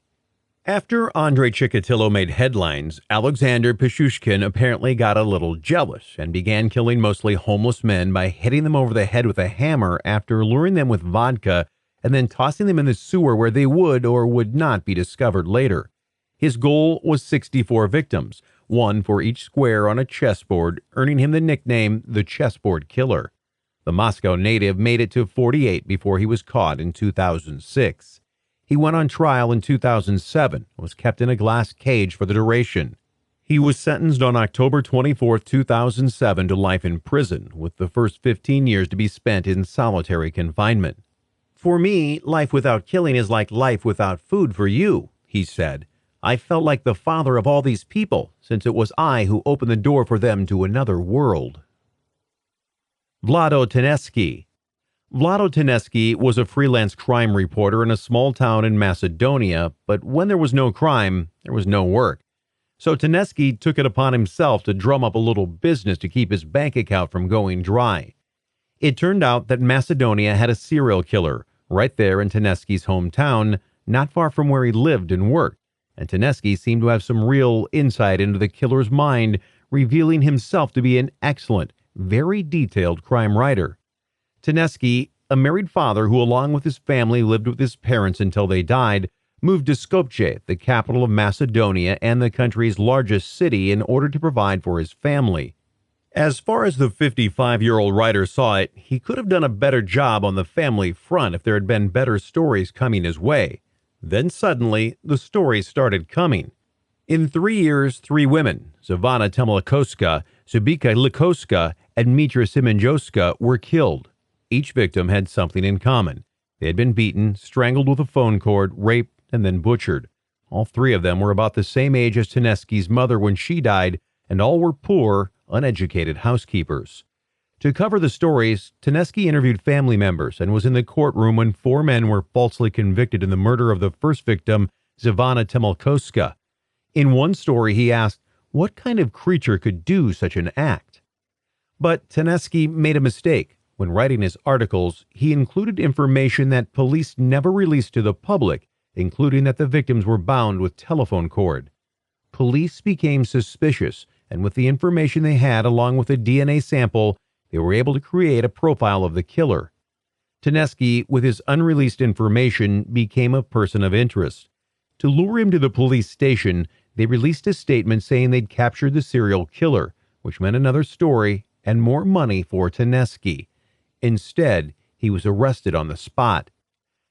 After Andrei Chikatilo made headlines, Alexander Pichushkin apparently got a little jealous and began killing mostly homeless men by hitting them over the head with a hammer after luring them with vodka and then tossing them in the sewer where they would or would not be discovered later. His goal was 64 victims, one for each square on a chessboard, earning him the nickname the Chessboard Killer. The Moscow native made it to 48 before he was caught in 2006. He went on trial in 2007 and was kept in a glass cage for the duration. He was sentenced on October 24, 2007 to life in prison, with the first 15 years to be spent in solitary confinement. "For me, life without killing is like life without food for you," he said. "I felt like the father of all these people, since it was I who opened the door for them to another world." Vlado Tenesky. Vlado Tenesky was a freelance crime reporter in a small town in Macedonia, but when there was no crime, there was no work. So Tenesky took it upon himself to drum up a little business to keep his bank account from going dry. It turned out that Macedonia had a serial killer right there in Tenesky's hometown, not far from where he lived and worked, and Tenesky seemed to have some real insight into the killer's mind, revealing himself to be an excellent, very detailed crime writer. Tenesky, a married father who along with his family lived with his parents until they died, moved to Skopje, the capital of Macedonia and the country's largest city, in order to provide for his family. As far as the 55-year-old writer saw it, he could have done a better job on the family front if there had been better stories coming his way. Then suddenly, the stories started coming. In 3 years, 3 women, Savannah Temlakowska, Zubika Likoska, and Mitra Simonjoska, were killed. Each victim had something in common. They had been beaten, strangled with a phone cord, raped, and then butchered. All 3 of them were about the same age as Taneski's mother when she died, and all were poor, uneducated housekeepers. To cover the stories, Taneski interviewed family members and was in the courtroom when 4 men were falsely convicted in the murder of the first victim, Savannah Temlakowska. In one story, he asked, what kind of creature could do such an act? But Taneski made a mistake. When writing his articles, he included information that police never released to the public, including that the victims were bound with telephone cord. Police became suspicious, and with the information they had along with a DNA sample, they were able to create a profile of the killer. Taneski, with his unreleased information, became a person of interest. To lure him to the police station, they released a statement saying they'd captured the serial killer, which meant another story and more money for Taneski. Instead, he was arrested on the spot.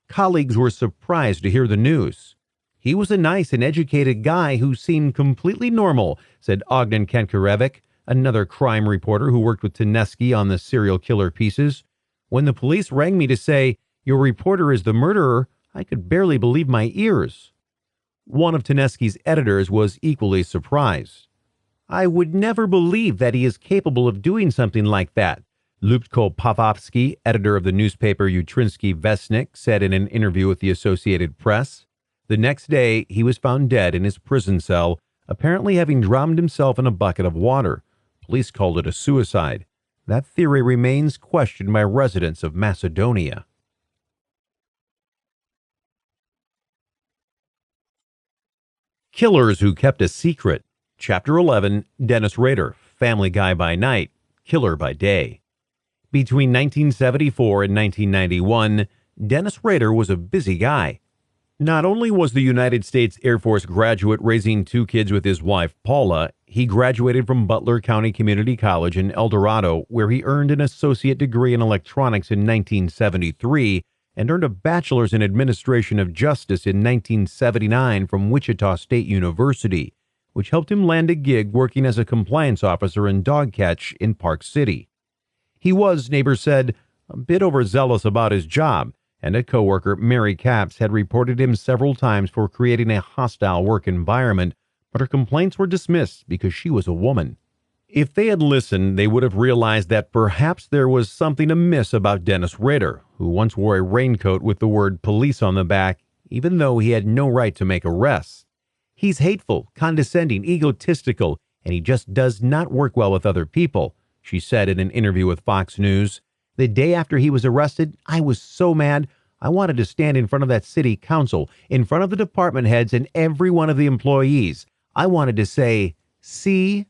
Colleagues were surprised to hear the news. He was a nice and educated guy who seemed completely normal, said Ogden Kenkarevic, another crime reporter who worked with Taneski on the serial killer pieces. When the police rang me to say, your reporter is the murderer, I could barely believe my ears. One of Taneski's editors was equally surprised. I would never believe that he is capable of doing something like that, Lubko Pavlovsky, editor of the newspaper Utrinsky Vestnik, said in an interview with the Associated Press. The next day, he was found dead in his prison cell, apparently having drowned himself in a bucket of water. Police called it a suicide. That theory remains questioned by residents of Macedonia. Killers Who Kept a Secret. Chapter 11, Dennis Rader, Family Guy by night, killer by day. Between 1974 and 1991, Dennis Rader was a busy guy. Not only was the United States Air Force graduate raising 2 kids with his wife, Paula, he graduated from Butler County Community College in El Dorado, where he earned an associate degree in electronics in 1973 and earned a bachelor's in administration of justice in 1979 from Wichita State University, which helped him land a gig working as a compliance officer in dog catch in Park City. He was, neighbors said, a bit overzealous about his job, and a coworker, Mary Capps, had reported him several times for creating a hostile work environment, but her complaints were dismissed because she was a woman. If they had listened, they would have realized that perhaps there was something amiss about Dennis Rader, who once wore a raincoat with the word police on the back, even though he had no right to make arrests. He's hateful, condescending, egotistical, and he just does not work well with other people, she said in an interview with Fox News. The day after he was arrested, I was so mad. I wanted to stand in front of that city council, in front of the department heads and every one of the employees. I wanted to say, see?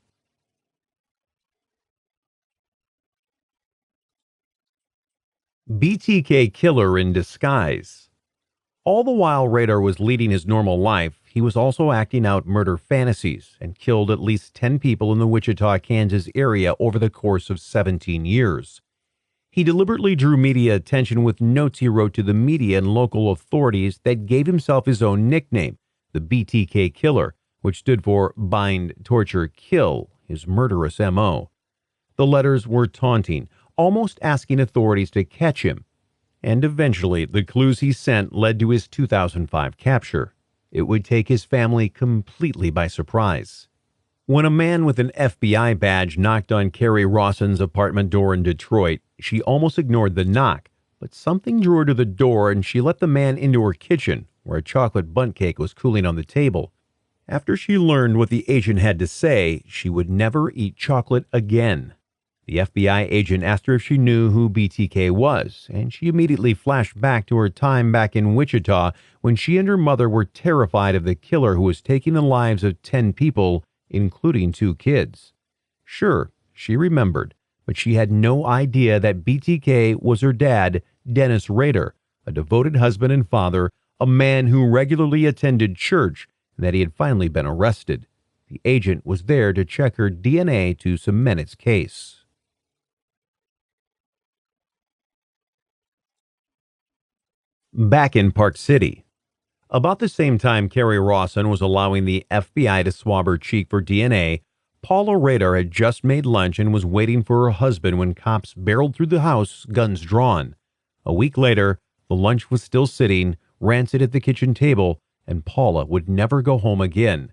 BTK Killer in Disguise. All the while Rader was leading his normal life, he was also acting out murder fantasies and killed at least 10 people in the Wichita, Kansas area over the course of 17 years. He deliberately drew media attention with notes he wrote to the media and local authorities that gave himself his own nickname, the BTK Killer, which stood for Bind, Torture, Kill, his murderous M.O. The letters were taunting, almost asking authorities to catch him. And eventually, the clues he sent led to his 2005 capture. It would take his family completely by surprise. When a man with an FBI badge knocked on Carrie Rawson's apartment door in Detroit, she almost ignored the knock, but something drew her to the door and she let the man into her kitchen, where a chocolate bundt cake was cooling on the table. After she learned what the agent had to say, she would never eat chocolate again. The FBI agent asked her if she knew who BTK was, and she immediately flashed back to her time back in Wichita when she and her mother were terrified of the killer who was taking the lives of 10 people, including 2 kids. Sure, she remembered, but she had no idea that BTK was her dad, Dennis Rader, a devoted husband and father, a man who regularly attended church, and that he had finally been arrested. The agent was there to check her DNA to cement its case. Back in Park City. About the same time Carrie Rawson was allowing the FBI to swab her cheek for DNA, Paula Rader had just made lunch and was waiting for her husband when cops barreled through the house, guns drawn. A week later, the lunch was still sitting, rancid at the kitchen table, and Paula would never go home again.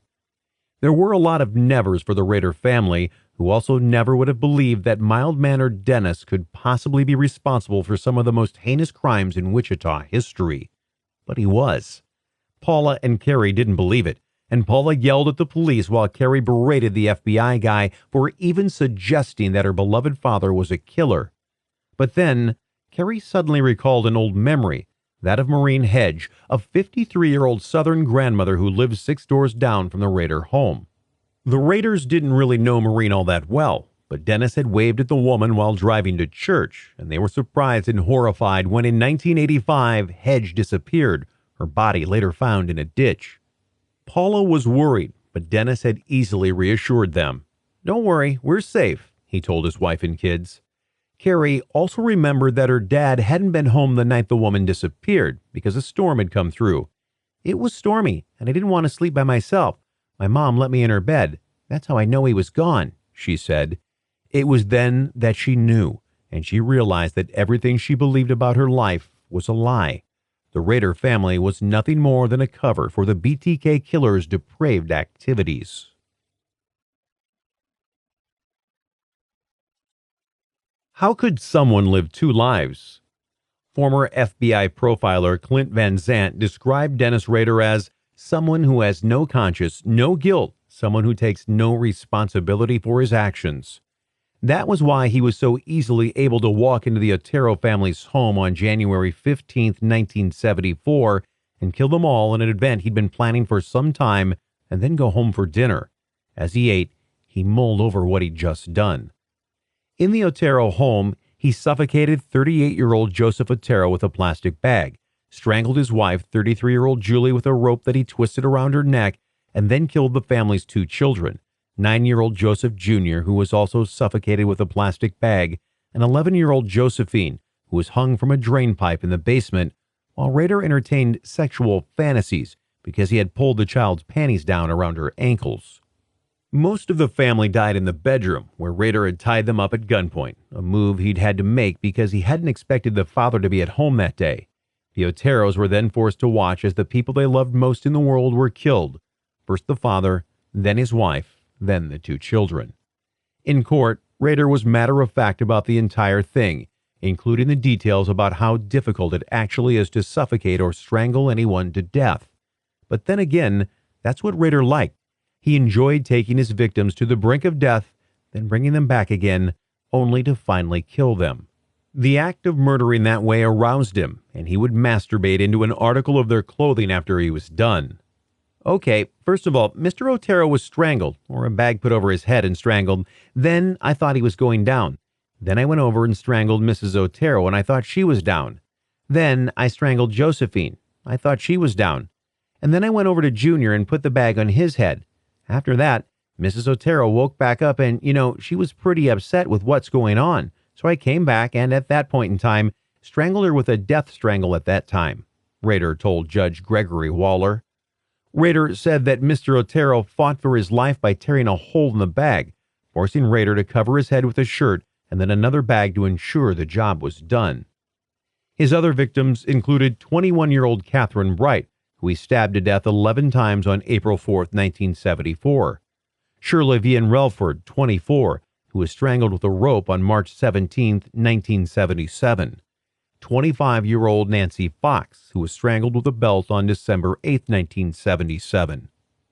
There were a lot of nevers for the Rader family, who also never would have believed that mild-mannered Dennis could possibly be responsible for some of the most heinous crimes in Wichita history. But he was. Paula and Carrie didn't believe it, and Paula yelled at the police while Carrie berated the FBI guy for even suggesting that her beloved father was a killer. But then, Carrie suddenly recalled an old memory, that of Maureen Hedge, a 53-year-old Southern grandmother who lived 6 doors down from the Rader home. The Raders didn't really know Maureen all that well, but Dennis had waved at the woman while driving to church, and they were surprised and horrified when in 1985 Hedge disappeared, her body later found in a ditch. Paula was worried, but Dennis had easily reassured them. "Don't worry, we're safe," he told his wife and kids. Carrie also remembered that her dad hadn't been home the night the woman disappeared because a storm had come through. "It was stormy, and I didn't want to sleep by myself. My mom let me in her bed. That's how I know he was gone," she said. It was then that she knew, and she realized that everything she believed about her life was a lie. The Rader family was nothing more than a cover for the BTK killer's depraved activities. How could someone live 2 lives? Former FBI profiler Clint Van Zandt described Dennis Rader as someone who has no conscience, no guilt, someone who takes no responsibility for his actions. That was why he was so easily able to walk into the Otero family's home on January 15, 1974, and kill them all in an event he'd been planning for some time, and then go home for dinner. As he ate, he mulled over what he'd just done. In the Otero home, he suffocated 38-year-old Joseph Otero with a plastic bag, strangled his wife, 33-year-old Julie, with a rope that he twisted around her neck, and then killed the family's 2 children, 9-year-old Joseph Jr., who was also suffocated with a plastic bag, and 11-year-old Josephine, who was hung from a drain pipe in the basement, while Rader entertained sexual fantasies because he had pulled the child's panties down around her ankles. Most of the family died in the bedroom, where Rader had tied them up at gunpoint, a move he'd had to make because he hadn't expected the father to be at home that day. The Oteros were then forced to watch as the people they loved most in the world were killed. First the father, then his wife, then the 2 children. In court, Rader was matter-of-fact about the entire thing, including the details about how difficult it actually is to suffocate or strangle anyone to death. But then again, that's what Rader liked. He enjoyed taking his victims to the brink of death, then bringing them back again, only to finally kill them. The act of murdering that way aroused him, and he would masturbate into an article of their clothing after he was done. Okay, first of all, Mr. Otero was strangled, or a bag put over his head and strangled. Then I thought he was going down. Then I went over and strangled Mrs. Otero, and I thought she was down. Then I strangled Josephine. I thought she was down. And then I went over to Junior and put the bag on his head. After that, Mrs. Otero woke back up and, she was pretty upset with what's going on. So I came back and at that point in time, strangled her with a death strangle at that time, Rader told Judge Gregory Waller. Rader said that Mr. Otero fought for his life by tearing a hole in the bag, forcing Rader to cover his head with a shirt and then another bag to ensure the job was done. His other victims included 21-year-old Catherine Bright, who he stabbed to death 11 times on April 4, 1974. Shirley Vian Relford, 24, who was strangled with a rope on March 17, 1977. 25-year-old Nancy Fox, who was strangled with a belt on December 8, 1977.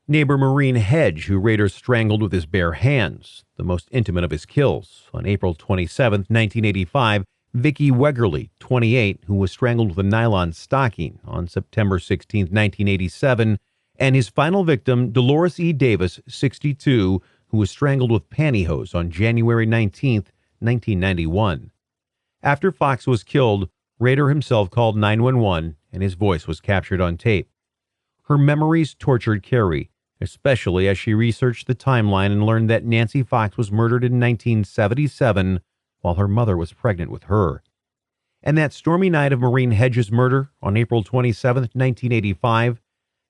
Neighbor Maureen Hedge, who Rader strangled with his bare hands, the most intimate of his kills. On April 27, 1985, Vicki Wegerly, 28, who was strangled with a nylon stocking on September 16, 1987, and his final victim, Dolores E. Davis, 62, who was strangled with pantyhose on January 19, 1991. After Fox was killed, Rader himself called 911 and his voice was captured on tape. Her memories tortured Carrie, especially as she researched the timeline and learned that Nancy Fox was murdered in 1977 while her mother was pregnant with her. And that stormy night of Maureen Hedges' murder on April 27, 1985,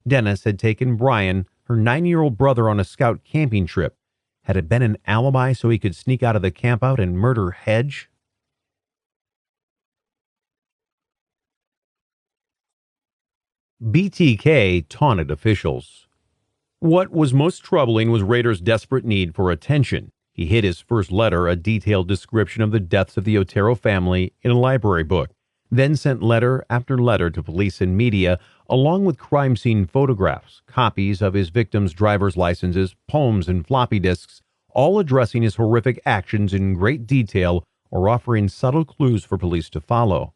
Dennis had taken Brian, her 9-year-old brother, on a scout camping trip. Had it been an alibi so he could sneak out of the campout and murder Hedge? BTK taunted officials. What was most troubling was Rader's desperate need for attention. He hid his first letter, a detailed description of the deaths of the Otero family, in a library book, then sent letter after letter to police and media, along with crime scene photographs, copies of his victims' driver's licenses, poems, and floppy disks, all addressing his horrific actions in great detail or offering subtle clues for police to follow.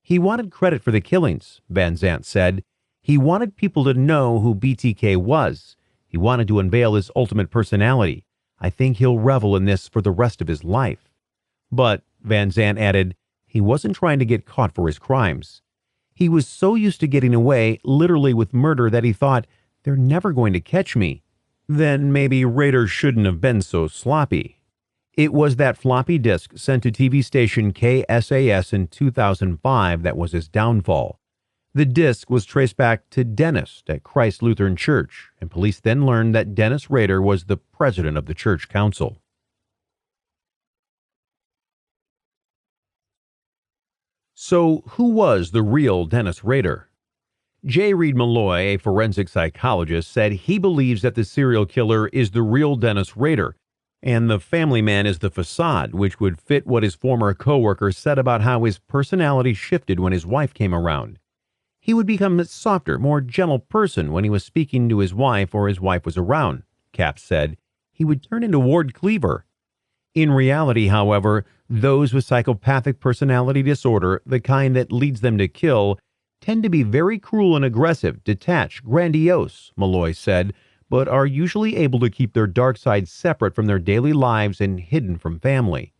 He wanted credit for the killings, Van Zandt said. He wanted people to know who BTK was. He wanted to unveil his ultimate personality. I think he'll revel in this for the rest of his life. But, Van Zandt added, he wasn't trying to get caught for his crimes. He was so used to getting away, literally with murder, that he thought, they're never going to catch me. Then maybe Rader shouldn't have been so sloppy. It was that floppy disk sent to TV station KSAS in 2005 that was his downfall. The disc was traced back to Dennis at Christ Lutheran Church, and police then learned that Dennis Rader was the president of the church council. So, who was the real Dennis Rader? J. Reed Malloy, a forensic psychologist, said he believes that the serial killer is the real Dennis Rader, and the family man is the facade, which would fit what his former coworker said about how his personality shifted when his wife came around. He would become a softer, more gentle person when he was speaking to his wife or his wife was around, Capps said. He would turn into Ward Cleaver. In reality, however, those with psychopathic personality disorder, the kind that leads them to kill, tend to be very cruel and aggressive, detached, grandiose, Malloy said, but are usually able to keep their dark side separate from their daily lives and hidden from family.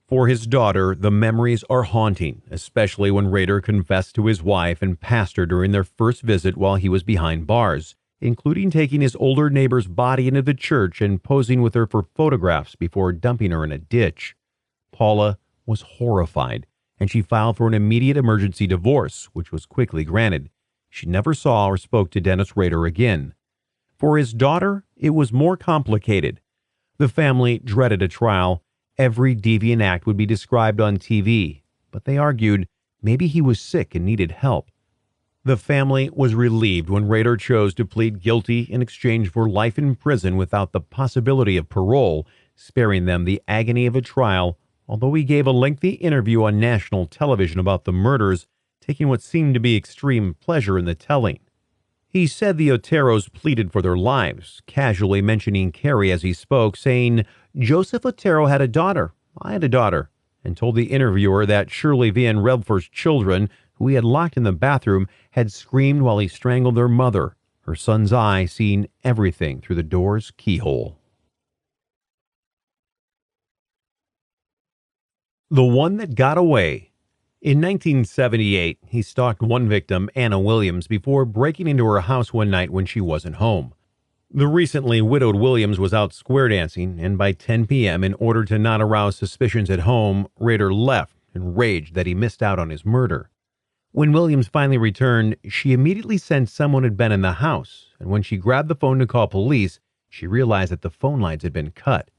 For his daughter, the memories are haunting, especially when Rader confessed to his wife and pastor during their first visit while he was behind bars, including taking his older neighbor's body into the church and posing with her for photographs before dumping her in a ditch. Paula was horrified, and she filed for an immediate emergency divorce, which was quickly granted. She never saw or spoke to Dennis Rader again. For his daughter, it was more complicated. The family dreaded a trial. Every deviant act would be described on TV, but they argued maybe he was sick and needed help. The family was relieved when Rader chose to plead guilty in exchange for life in prison without the possibility of parole, sparing them the agony of a trial, although he gave a lengthy interview on national television about the murders, taking what seemed to be extreme pleasure in the telling. He said the Oteros pleaded for their lives, casually mentioning Carrie as he spoke, saying, Joseph Otero had a daughter, I had a daughter, and told the interviewer that Shirley Van Redforth's children, who he had locked in the bathroom, had screamed while he strangled their mother, her son's eye seeing everything through the door's keyhole. The one that got away. In 1978, he stalked one victim, Anna Williams, before breaking into her house one night when she wasn't home. The recently widowed Williams was out square dancing, and by 10 p.m., in order to not arouse suspicions at home, Rader left, enraged that he missed out on his murder. When Williams finally returned, she immediately sensed someone had been in the house, and when she grabbed the phone to call police, she realized that the phone lines had been cut.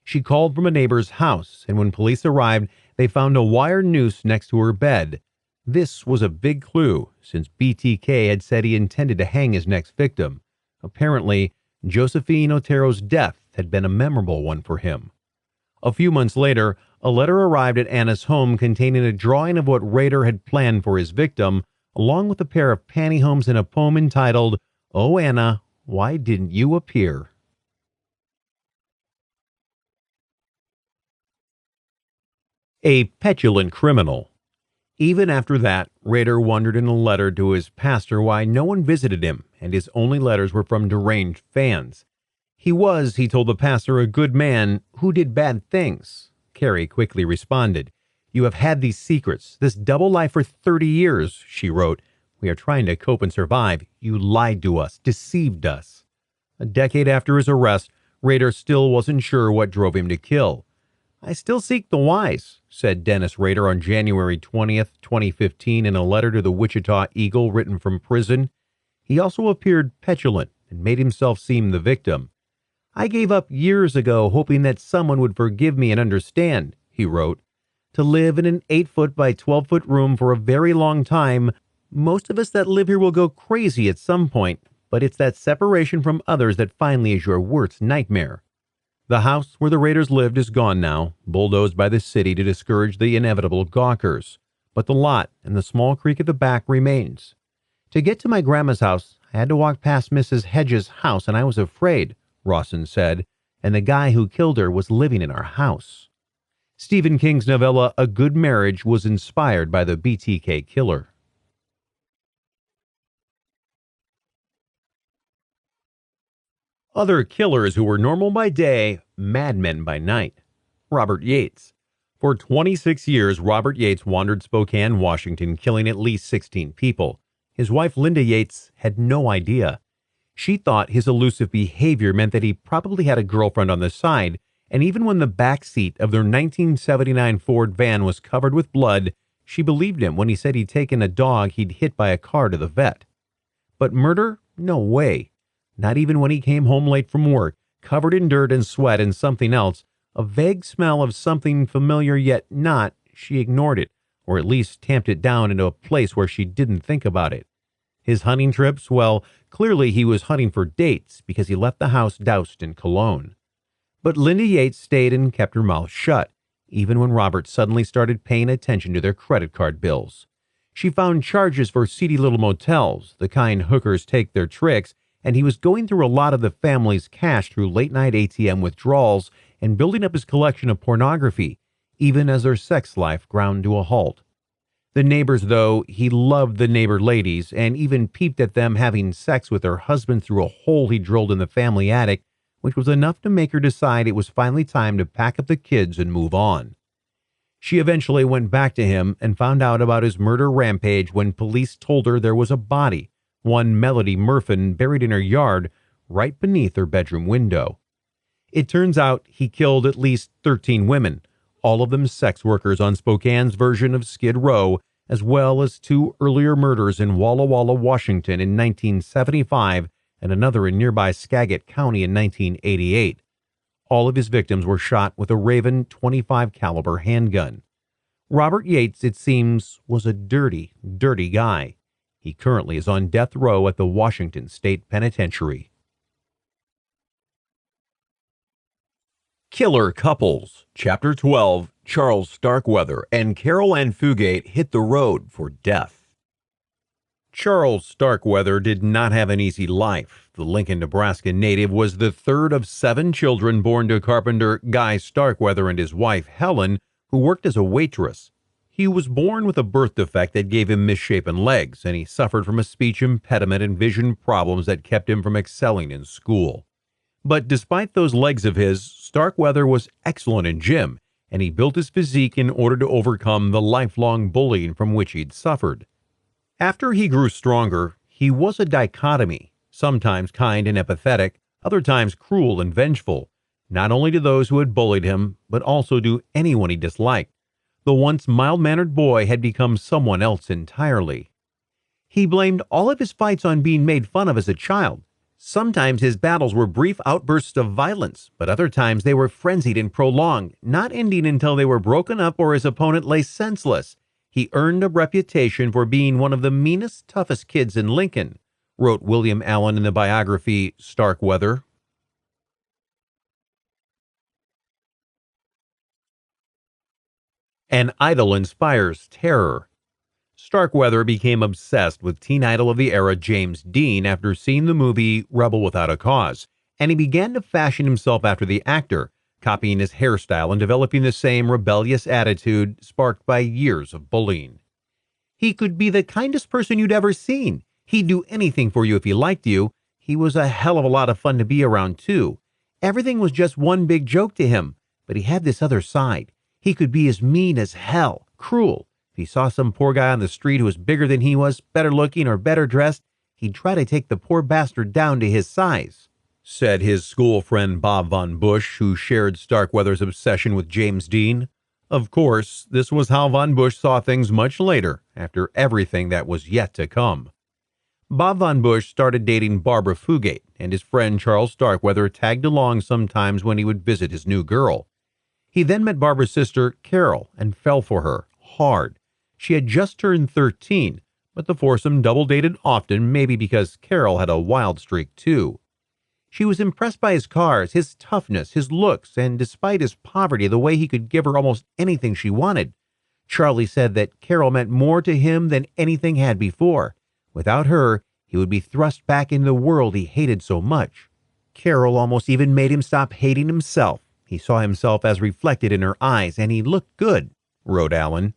She called from a neighbor's house, and when police arrived, they found a wire noose next to her bed. This was a big clue, since BTK had said he intended to hang his next victim. Apparently, Josephine Otero's death had been a memorable one for him. A few months later, a letter arrived at Anna's home containing a drawing of what Rader had planned for his victim, along with a pair of pantyhose and a poem entitled, "Oh Anna, why didn't you appear?" A petulant criminal. Even after that, Rader wondered in a letter to his pastor why no one visited him, and his only letters were from deranged fans. He was, he told the pastor, a good man who did bad things. Carrie quickly responded, "You have had these secrets, this double life for 30 years, she wrote. We are trying to cope and survive. You lied to us, deceived us." A decade after his arrest, Rader still wasn't sure what drove him to kill. "I still seek the whys," said Dennis Rader on January 20th, 2015, in a letter to the Wichita Eagle written from prison. He also appeared petulant and made himself seem the victim. "I gave up years ago hoping that someone would forgive me and understand," he wrote. "To live in an 8-foot by 12-foot room for a very long time, most of us that live here will go crazy at some point, but it's that separation from others that finally is your worst nightmare." The house where the Raiders lived is gone now, bulldozed by the city to discourage the inevitable gawkers. But the lot and the small creek at the back remains. "To get to my grandma's house, I had to walk past Mrs. Hedges' house, and I was afraid," Rawson said, "and the guy who killed her was living in our house." Stephen King's novella A Good Marriage was inspired by the BTK killer. Other killers who were normal by day, madmen by night. Robert Yates. For 26 years, Robert Yates wandered Spokane, Washington, killing at least 16 people. His wife, Linda Yates, had no idea. She thought his elusive behavior meant that he probably had a girlfriend on the side, and even when the back seat of their 1979 Ford van was covered with blood, she believed him when he said he'd taken a dog he'd hit by a car to the vet. But murder? No way. Not even when he came home late from work, covered in dirt and sweat and something else, a vague smell of something familiar yet not, she ignored it, or at least tamped it down into a place where she didn't think about it. His hunting trips, well, clearly he was hunting for dates because he left the house doused in cologne. But Linda Yates stayed and kept her mouth shut, even when Robert suddenly started paying attention to their credit card bills. She found charges for seedy little motels, the kind hookers take their tricks, and he was going through a lot of the family's cash through late-night ATM withdrawals and building up his collection of pornography, even as their sex life ground to a halt. The neighbors, though, he loved the neighbor ladies and even peeped at them having sex with their husband through a hole he drilled in the family attic, which was enough to make her decide it was finally time to pack up the kids and move on. She eventually went back to him and found out about his murder rampage when police told her there was a body, one Melody Murfin, buried in her yard right beneath her bedroom window. It turns out he killed at least 13 women, all of them sex workers on Spokane's version of Skid Row, as well as 2 earlier murders in Walla Walla, Washington in 1975 and another in nearby Skagit County in 1988. All of his victims were shot with a Raven .25 caliber handgun. Robert Yates, it seems, was a dirty, dirty guy. He currently is on death row at the Washington State Penitentiary. Killer Couples, Chapter 12, Charles Starkweather and Carol Ann Fugate hit the road for death. Charles Starkweather did not have an easy life. The Lincoln, Nebraska native was the third of 7 children born to carpenter Guy Starkweather and his wife Helen, who worked as a waitress. He was born with a birth defect that gave him misshapen legs, and he suffered from a speech impediment and vision problems that kept him from excelling in school. But despite those legs of his, Starkweather was excellent in gym, and he built his physique in order to overcome the lifelong bullying from which he'd suffered. After he grew stronger, he was a dichotomy, sometimes kind and empathetic, other times cruel and vengeful, not only to those who had bullied him, but also to anyone he disliked. The once mild-mannered boy had become someone else entirely. He blamed all of his fights on being made fun of as a child. Sometimes his battles were brief outbursts of violence, but other times they were frenzied and prolonged, not ending until they were broken up or his opponent lay senseless. He earned a reputation for being one of the meanest, toughest kids in Lincoln, wrote William Allen in the biography Starkweather. An idol inspires terror. Starkweather became obsessed with teen idol of the era James Dean after seeing the movie Rebel Without a Cause, and he began to fashion himself after the actor, copying his hairstyle and developing the same rebellious attitude sparked by years of bullying. He could be the kindest person you'd ever seen. He'd do anything for you if he liked you. He was a hell of a lot of fun to be around, too. Everything was just one big joke to him, but he had this other side. He could be as mean as hell, cruel, If he saw some poor guy on the street who was bigger than he was, better looking or better dressed, he'd try to take the poor bastard down to his size," said his school friend Bob Von Bush, who shared Starkweather's obsession with James Dean. Of course, this was how Von Bush saw things much later, after everything that was yet to come. Bob Von Bush started dating Barbara Fugate, and his friend Charles Starkweather tagged along sometimes when he would visit his new girl. He then met Barbara's sister, Carol, and fell for her hard. She had just turned 13, but the foursome double-dated often, maybe because Carol had a wild streak too. She was impressed by his cars, his toughness, his looks, and despite his poverty, the way he could give her almost anything she wanted. Charlie said that Carol meant more to him than anything had before. Without her, he would be thrust back into the world he hated so much. Carol almost even made him stop hating himself. He saw himself as reflected in her eyes, and he looked good, wrote Allen.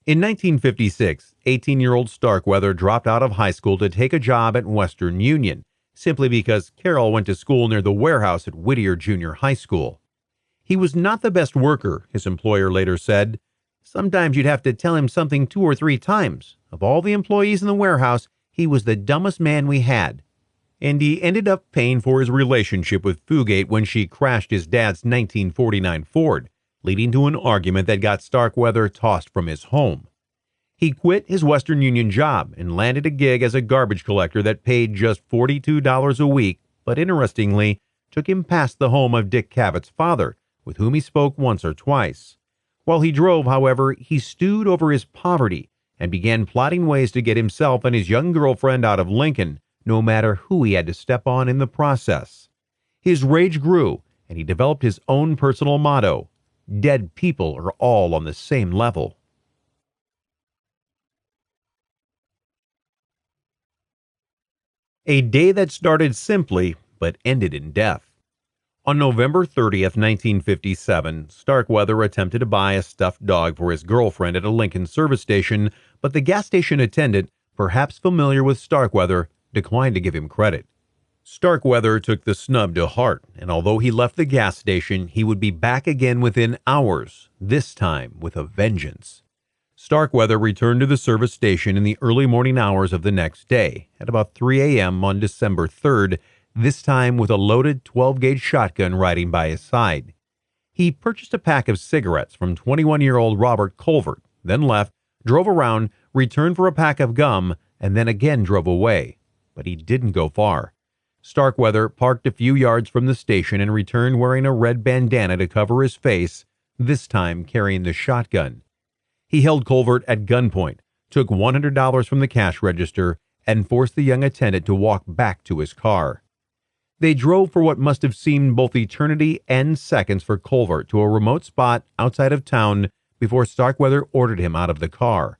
In 1956, 18-year-old Starkweather dropped out of high school to take a job at Western Union, simply because Carol went to school near the warehouse at Whittier Junior High School. He was not the best worker, his employer later said. Sometimes you'd have to tell him something 2 or 3 times. Of all the employees in the warehouse, he was the dumbest man we had. And he ended up paying for his relationship with Fugate when she crashed his dad's 1949 Ford, leading to an argument that got Starkweather tossed from his home. He quit his Western Union job and landed a gig as a garbage collector that paid just $42 a week, but interestingly, took him past the home of Dick Cavett father, with whom he spoke once or twice. While he drove, however, he stewed over his poverty and began plotting ways to get himself and his young girlfriend out of Lincoln, no matter who he had to step on in the process. His rage grew, and he developed his own personal motto: "Dead people are all on the same level." A day that started simply but ended in death. On November 30th, 1957, Starkweather attempted to buy a stuffed dog for his girlfriend at a Lincoln service station, but the gas station attendant, perhaps familiar with Starkweather, declined to give him credit. Starkweather took the snub to heart, and although he left the gas station, he would be back again within hours, this time with a vengeance. Starkweather returned to the service station in the early morning hours of the next day, at about 3 a.m. on December 3rd, this time with a loaded 12-gauge shotgun riding by his side. He purchased a pack of cigarettes from 21-year-old Robert Colvert, then left, drove around, returned for a pack of gum, and then again drove away. But he didn't go far. Starkweather parked a few yards from the station and returned wearing a red bandana to cover his face, this time carrying the shotgun. He held Colvert at gunpoint, took $100 from the cash register, and forced the young attendant to walk back to his car. They drove for what must have seemed both eternity and seconds for Colvert to a remote spot outside of town before Starkweather ordered him out of the car.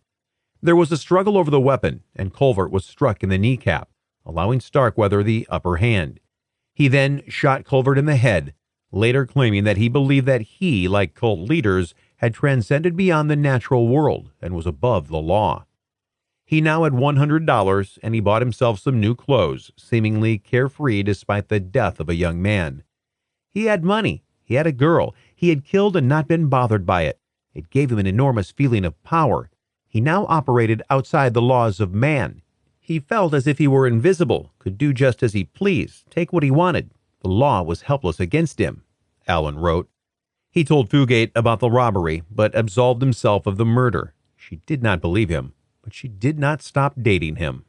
There was a struggle over the weapon, and Colvert was struck in the kneecap, allowing Starkweather the upper hand. He then shot Colvert in the head, later claiming that he believed that he, like cult leaders, had transcended beyond the natural world and was above the law. He now had $100, and he bought himself some new clothes, seemingly carefree despite the death of a young man. He had money. He had a girl. He had killed and not been bothered by it. It gave him an enormous feeling of power. He now operated outside the laws of man. He felt as if he were invisible, could do just as he pleased, take what he wanted. The law was helpless against him, Allen wrote. He told Fugate about the robbery, but absolved himself of the murder. She did not believe him, but she did not stop dating him.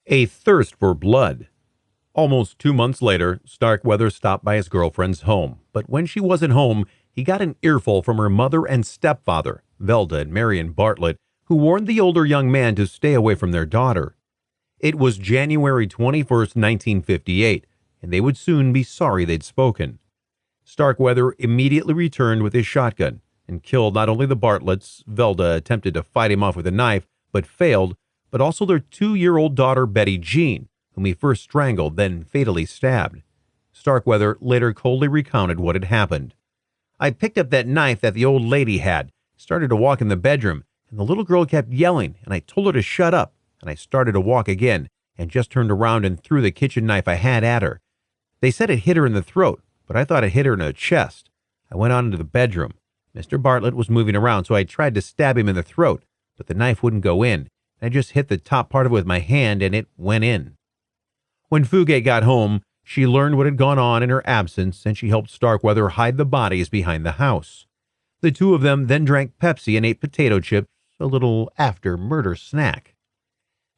A thirst for blood. Almost 2 months later, Starkweather stopped by his girlfriend's home, but when she wasn't home, he got an earful from her mother and stepfather, Velda and Marion Bartlett, who warned the older young man to stay away from their daughter. It was January 21st, 1958, and they would soon be sorry they'd spoken. Starkweather immediately returned with his shotgun and killed not only the Bartletts. Velda attempted to fight him off with a knife, but failed, but also their 2-year-old daughter, Betty Jean, whom he first strangled, then fatally stabbed. Starkweather later coldly recounted what had happened. "I picked up that knife that the old lady had, started to walk in the bedroom, and the little girl kept yelling, and I told her to shut up, and I started to walk again, and just turned around and threw the kitchen knife I had at her. They said it hit her in the throat, but I thought it hit her in the chest. I went on into the bedroom. Mr. Bartlett was moving around, so I tried to stab him in the throat, but the knife wouldn't go in. I just hit the top part of it with my hand, and it went in. When Fugate got home, she learned what had gone on in her absence, and she helped Starkweather hide the bodies behind the house. The two of them then drank Pepsi and ate potato chips, a little after-murder snack.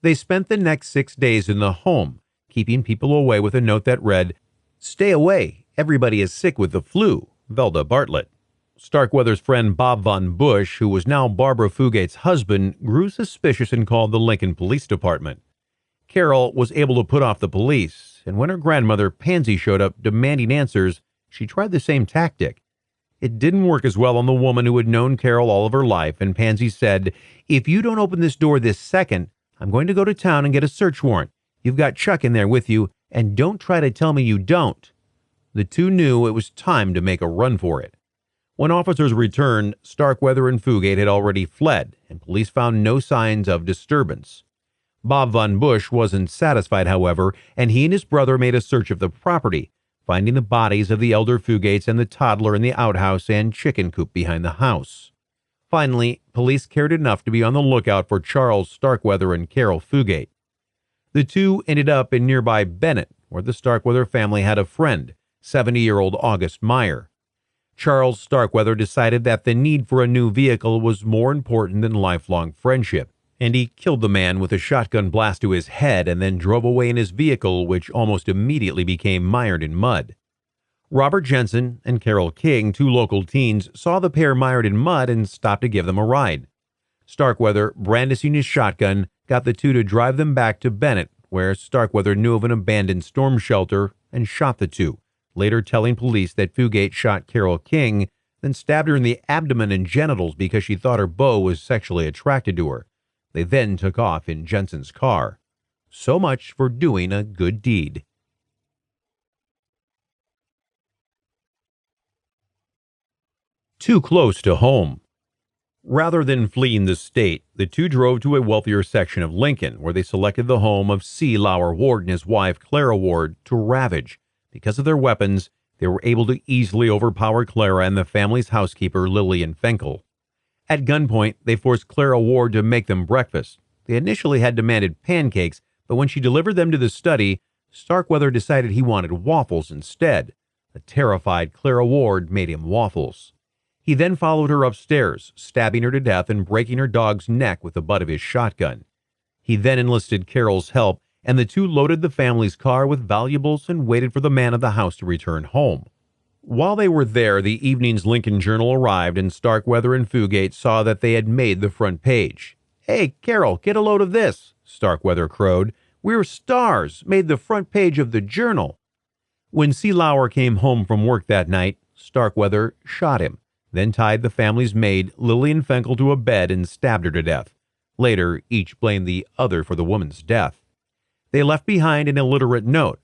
They spent the next 6 days in the home, keeping people away with a note that read, "Stay away. Everybody is sick with the flu. Velda Bartlett." Starkweather's friend Bob Von Bush, who was now Barbara Fugate's husband, grew suspicious and called the Lincoln Police Department. Carol was able to put off the police, and when her grandmother, Pansy, showed up demanding answers, she tried the same tactic. It didn't work as well on the woman who had known Carol all of her life, and Pansy said, "If you don't open this door this second, I'm going to go to town and get a search warrant. You've got Chuck in there with you, and don't try to tell me you don't." The two knew it was time to make a run for it. When officers returned, Starkweather and Fugate had already fled, and police found no signs of disturbance. Bob Von Bush wasn't satisfied, however, and he and his brother made a search of the property, finding the bodies of the elder Fugates and the toddler in the outhouse and chicken coop behind the house. Finally, police cared enough to be on the lookout for Charles Starkweather and Carol Fugate. The two ended up in nearby Bennett, where the Starkweather family had a friend, 70-year-old August Meyer. Charles Starkweather decided that the need for a new vehicle was more important than lifelong friendship, and he killed the man with a shotgun blast to his head and then drove away in his vehicle, which almost immediately became mired in mud. Robert Jensen and Carol King, two local teens, saw the pair mired in mud and stopped to give them a ride. Starkweather, brandishing his shotgun, got the two to drive them back to Bennett, where Starkweather knew of an abandoned storm shelter and shot the two, later telling police that Fugate shot Carol King, then stabbed her in the abdomen and genitals because she thought her beau was sexually attracted to her. They then took off in Jensen's car. So much for doing a good deed. Too close to home. Rather than fleeing the state, the two drove to a wealthier section of Lincoln, where they selected the home of C. Lauer Ward and his wife, Clara Ward, to ravage. Because of their weapons, they were able to easily overpower Clara and the family's housekeeper, Lillian Fenkel. At gunpoint, they forced Clara Ward to make them breakfast. They initially had demanded pancakes, but when she delivered them to the study, Starkweather decided he wanted waffles instead. The terrified Clara Ward made him waffles. He then followed her upstairs, stabbing her to death and breaking her dog's neck with the butt of his shotgun. He then enlisted Carol's help, and the two loaded the family's car with valuables and waited for the man of the house to return home. While they were there, the evening's Lincoln Journal arrived, and Starkweather and Fugate saw that they had made the front page. "Hey, Carol, get a load of this," Starkweather crowed. "We're stars, made the front page of the Journal." When C. Lauer came home from work that night, Starkweather shot him, then tied the family's maid, Lillian Fenkel, to a bed and stabbed her to death. Later, each blamed the other for the woman's death. They left behind an illiterate note.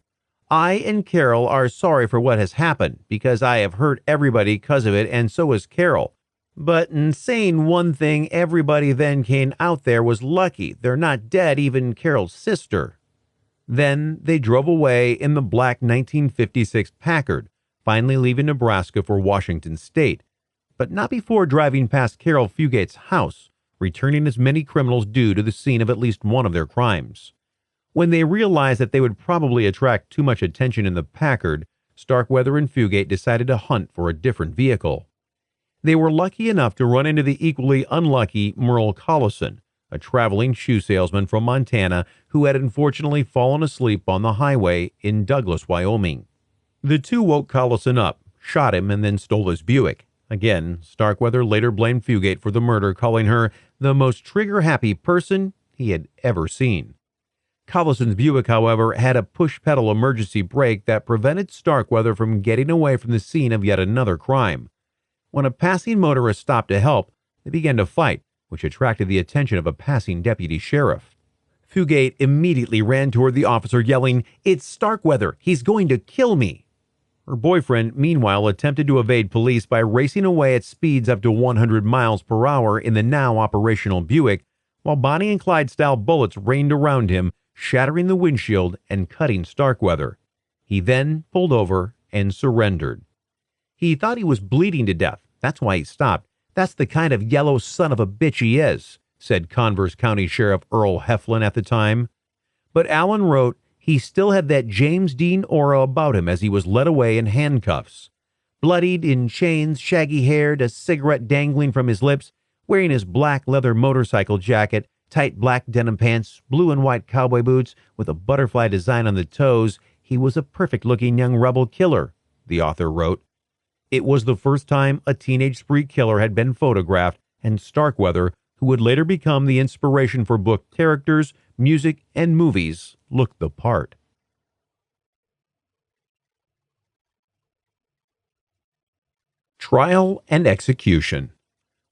"I and Carol are sorry for what has happened, because I have hurt everybody because of it, and so has Carol. But in saying one thing, everybody then came out there was lucky. They're not dead, even Carol's sister." Then they drove away in the black 1956 Packard, finally leaving Nebraska for Washington State, but not before driving past Carol Fugate's house, returning as many criminals do to the scene of at least one of their crimes. When they realized that they would probably attract too much attention in the Packard, Starkweather and Fugate decided to hunt for a different vehicle. They were lucky enough to run into the equally unlucky Merle Collison, a traveling shoe salesman from Montana who had unfortunately fallen asleep on the highway in Douglas, Wyoming. The two woke Collison up, shot him, and then stole his Buick. Again, Starkweather later blamed Fugate for the murder, calling her the most trigger-happy person he had ever seen. Collison's Buick, however, had a push-pedal emergency brake that prevented Starkweather from getting away from the scene of yet another crime. When a passing motorist stopped to help, they began to fight, which attracted the attention of a passing deputy sheriff. Fugate immediately ran toward the officer, yelling, "It's Starkweather! He's going to kill me!" Her boyfriend, meanwhile, attempted to evade police by racing away at speeds up to 100 miles per hour in the now operational Buick, while Bonnie and Clyde-style bullets rained around him, shattering the windshield and cutting Starkweather. He then pulled over and surrendered. He thought he was bleeding to death. That's why he stopped. That's the kind of yellow son of a bitch he is, said Converse County Sheriff Earl Heflin at the time. But Allen wrote he still had that James Dean aura about him as he was led away in handcuffs. Bloodied, in chains, shaggy-haired, a cigarette dangling from his lips, wearing his black leather motorcycle jacket, tight black denim pants, blue and white cowboy boots with a butterfly design on the toes, he was a perfect-looking young rebel killer, the author wrote. It was the first time a teenage spree killer had been photographed, and Starkweather, who would later become the inspiration for book characters, music, and movies, looked the part. Trial and execution.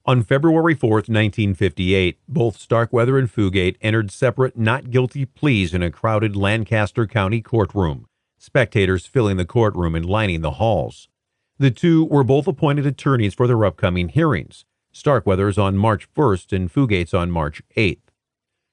On February 4, 1958, both Starkweather and Fugate entered separate not guilty pleas in a crowded Lancaster County courtroom, spectators filling the courtroom and lining the halls. The two were both appointed attorneys for their upcoming hearings, Starkweather's on March 1st and Fugate's on March 8th.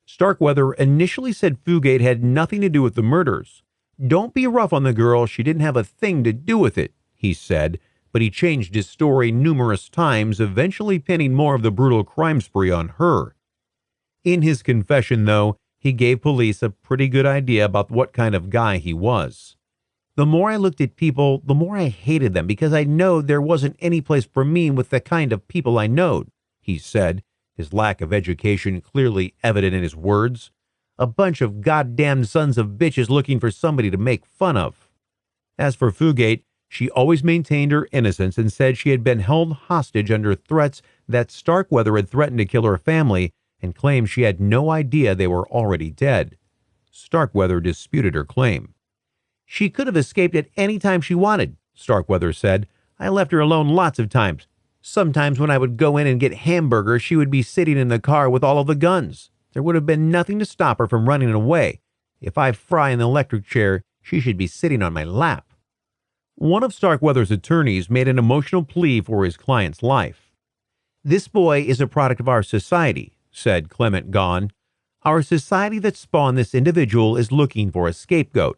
Starkweather initially said Fugate had nothing to do with the murders. "Don't be rough on the girl, she didn't have a thing to do with it," he said, but he changed his story numerous times, eventually pinning more of the brutal crime spree on her. In his confession, though, he gave police a pretty good idea about what kind of guy he was. "The more I looked at people, the more I hated them because I knowed there wasn't any place for me with the kind of people I knowed," he said, his lack of education clearly evident in his words. "A bunch of goddamn sons of bitches looking for somebody to make fun of." As for Fugate, she always maintained her innocence and said she had been held hostage under threats that Starkweather had threatened to kill her family and claimed she had no idea they were already dead. Starkweather disputed her claim. "She could have escaped at any time she wanted," Starkweather said. "I left her alone lots of times. Sometimes when I would go in and get hamburgers, she would be sitting in the car with all of the guns. There would have been nothing to stop her from running away. If I fry in the electric chair, she should be sitting on my lap." One of Starkweather's attorneys made an emotional plea for his client's life. "This boy is a product of our society," said Clement Gaughan. "Our society that spawned this individual is looking for a scapegoat.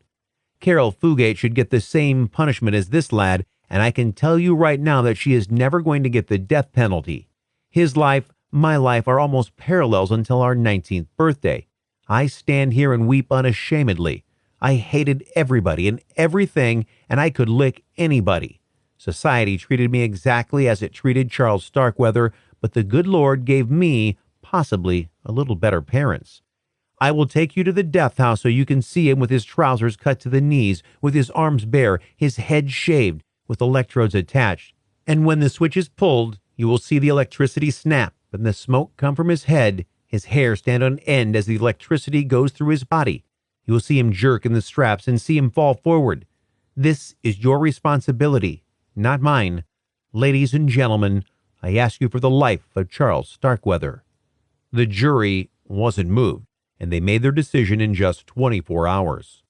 Carol Fugate should get the same punishment as this lad, and I can tell you right now that she is never going to get the death penalty. His life, my life, are almost parallels until our 19th birthday. I stand here and weep unashamedly. I hated everybody and everything, and I could lick anybody. Society treated me exactly as it treated Charles Starkweather, but the good Lord gave me, possibly, a little better parents. I will take you to the death house so you can see him with his trousers cut to the knees, with his arms bare, his head shaved, with electrodes attached. And when the switch is pulled, you will see the electricity snap and the smoke come from his head, his hair stand on end as the electricity goes through his body. You will see him jerk in the straps and see him fall forward. This is your responsibility, not mine. Ladies and gentlemen, I ask you for the life of Charles Starkweather." The jury wasn't moved, and they made their decision in just 24 hours.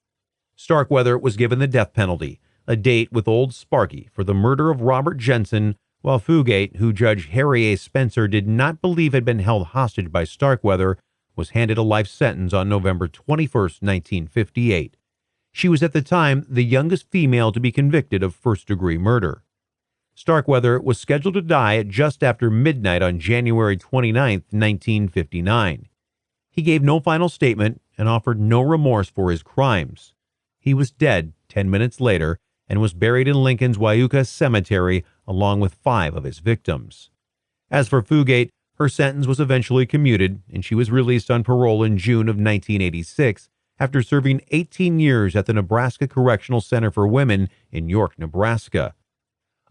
Starkweather was given the death penalty, a date with Old Sparky for the murder of Robert Jensen, while Fugate, who Judge Harry A. Spencer did not believe had been held hostage by Starkweather, was handed a life sentence on November 21st, 1958. She was at the time the youngest female to be convicted of first-degree murder. Starkweather was scheduled to die at just after midnight on January 29, 1959. He gave no final statement and offered no remorse for his crimes. He was dead 10 minutes later and was buried in Lincoln's Wyuka Cemetery along with 5 of his victims. As for Fugate, her sentence was eventually commuted, and she was released on parole in June of 1986 after serving 18 years at the Nebraska Correctional Center for Women in York, Nebraska.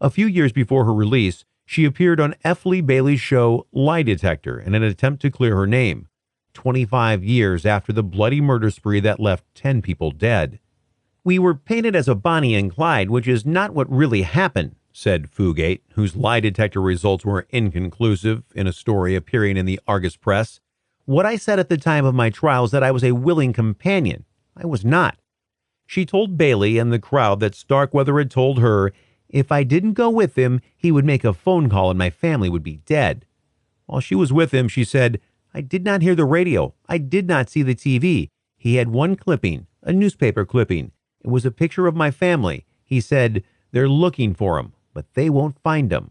A few years before her release, she appeared on F. Lee Bailey's show Lie Detector in an attempt to clear her name, 25 years after the bloody murder spree that left 10 people dead. "We were painted as a Bonnie and Clyde, which is not what really happened," said Fugate, whose lie detector results were inconclusive, in a story appearing in the Argus Press. "What I said at the time of my trial is that I was a willing companion. I was not." She told Bailey and the crowd that Starkweather had told her, "If I didn't go with him, he would make a phone call and my family would be dead." While she was with him, she said, "I did not hear the radio. I did not see the TV. He had one clipping, a newspaper clipping. It was a picture of my family. He said, They're looking for him, but they won't find him.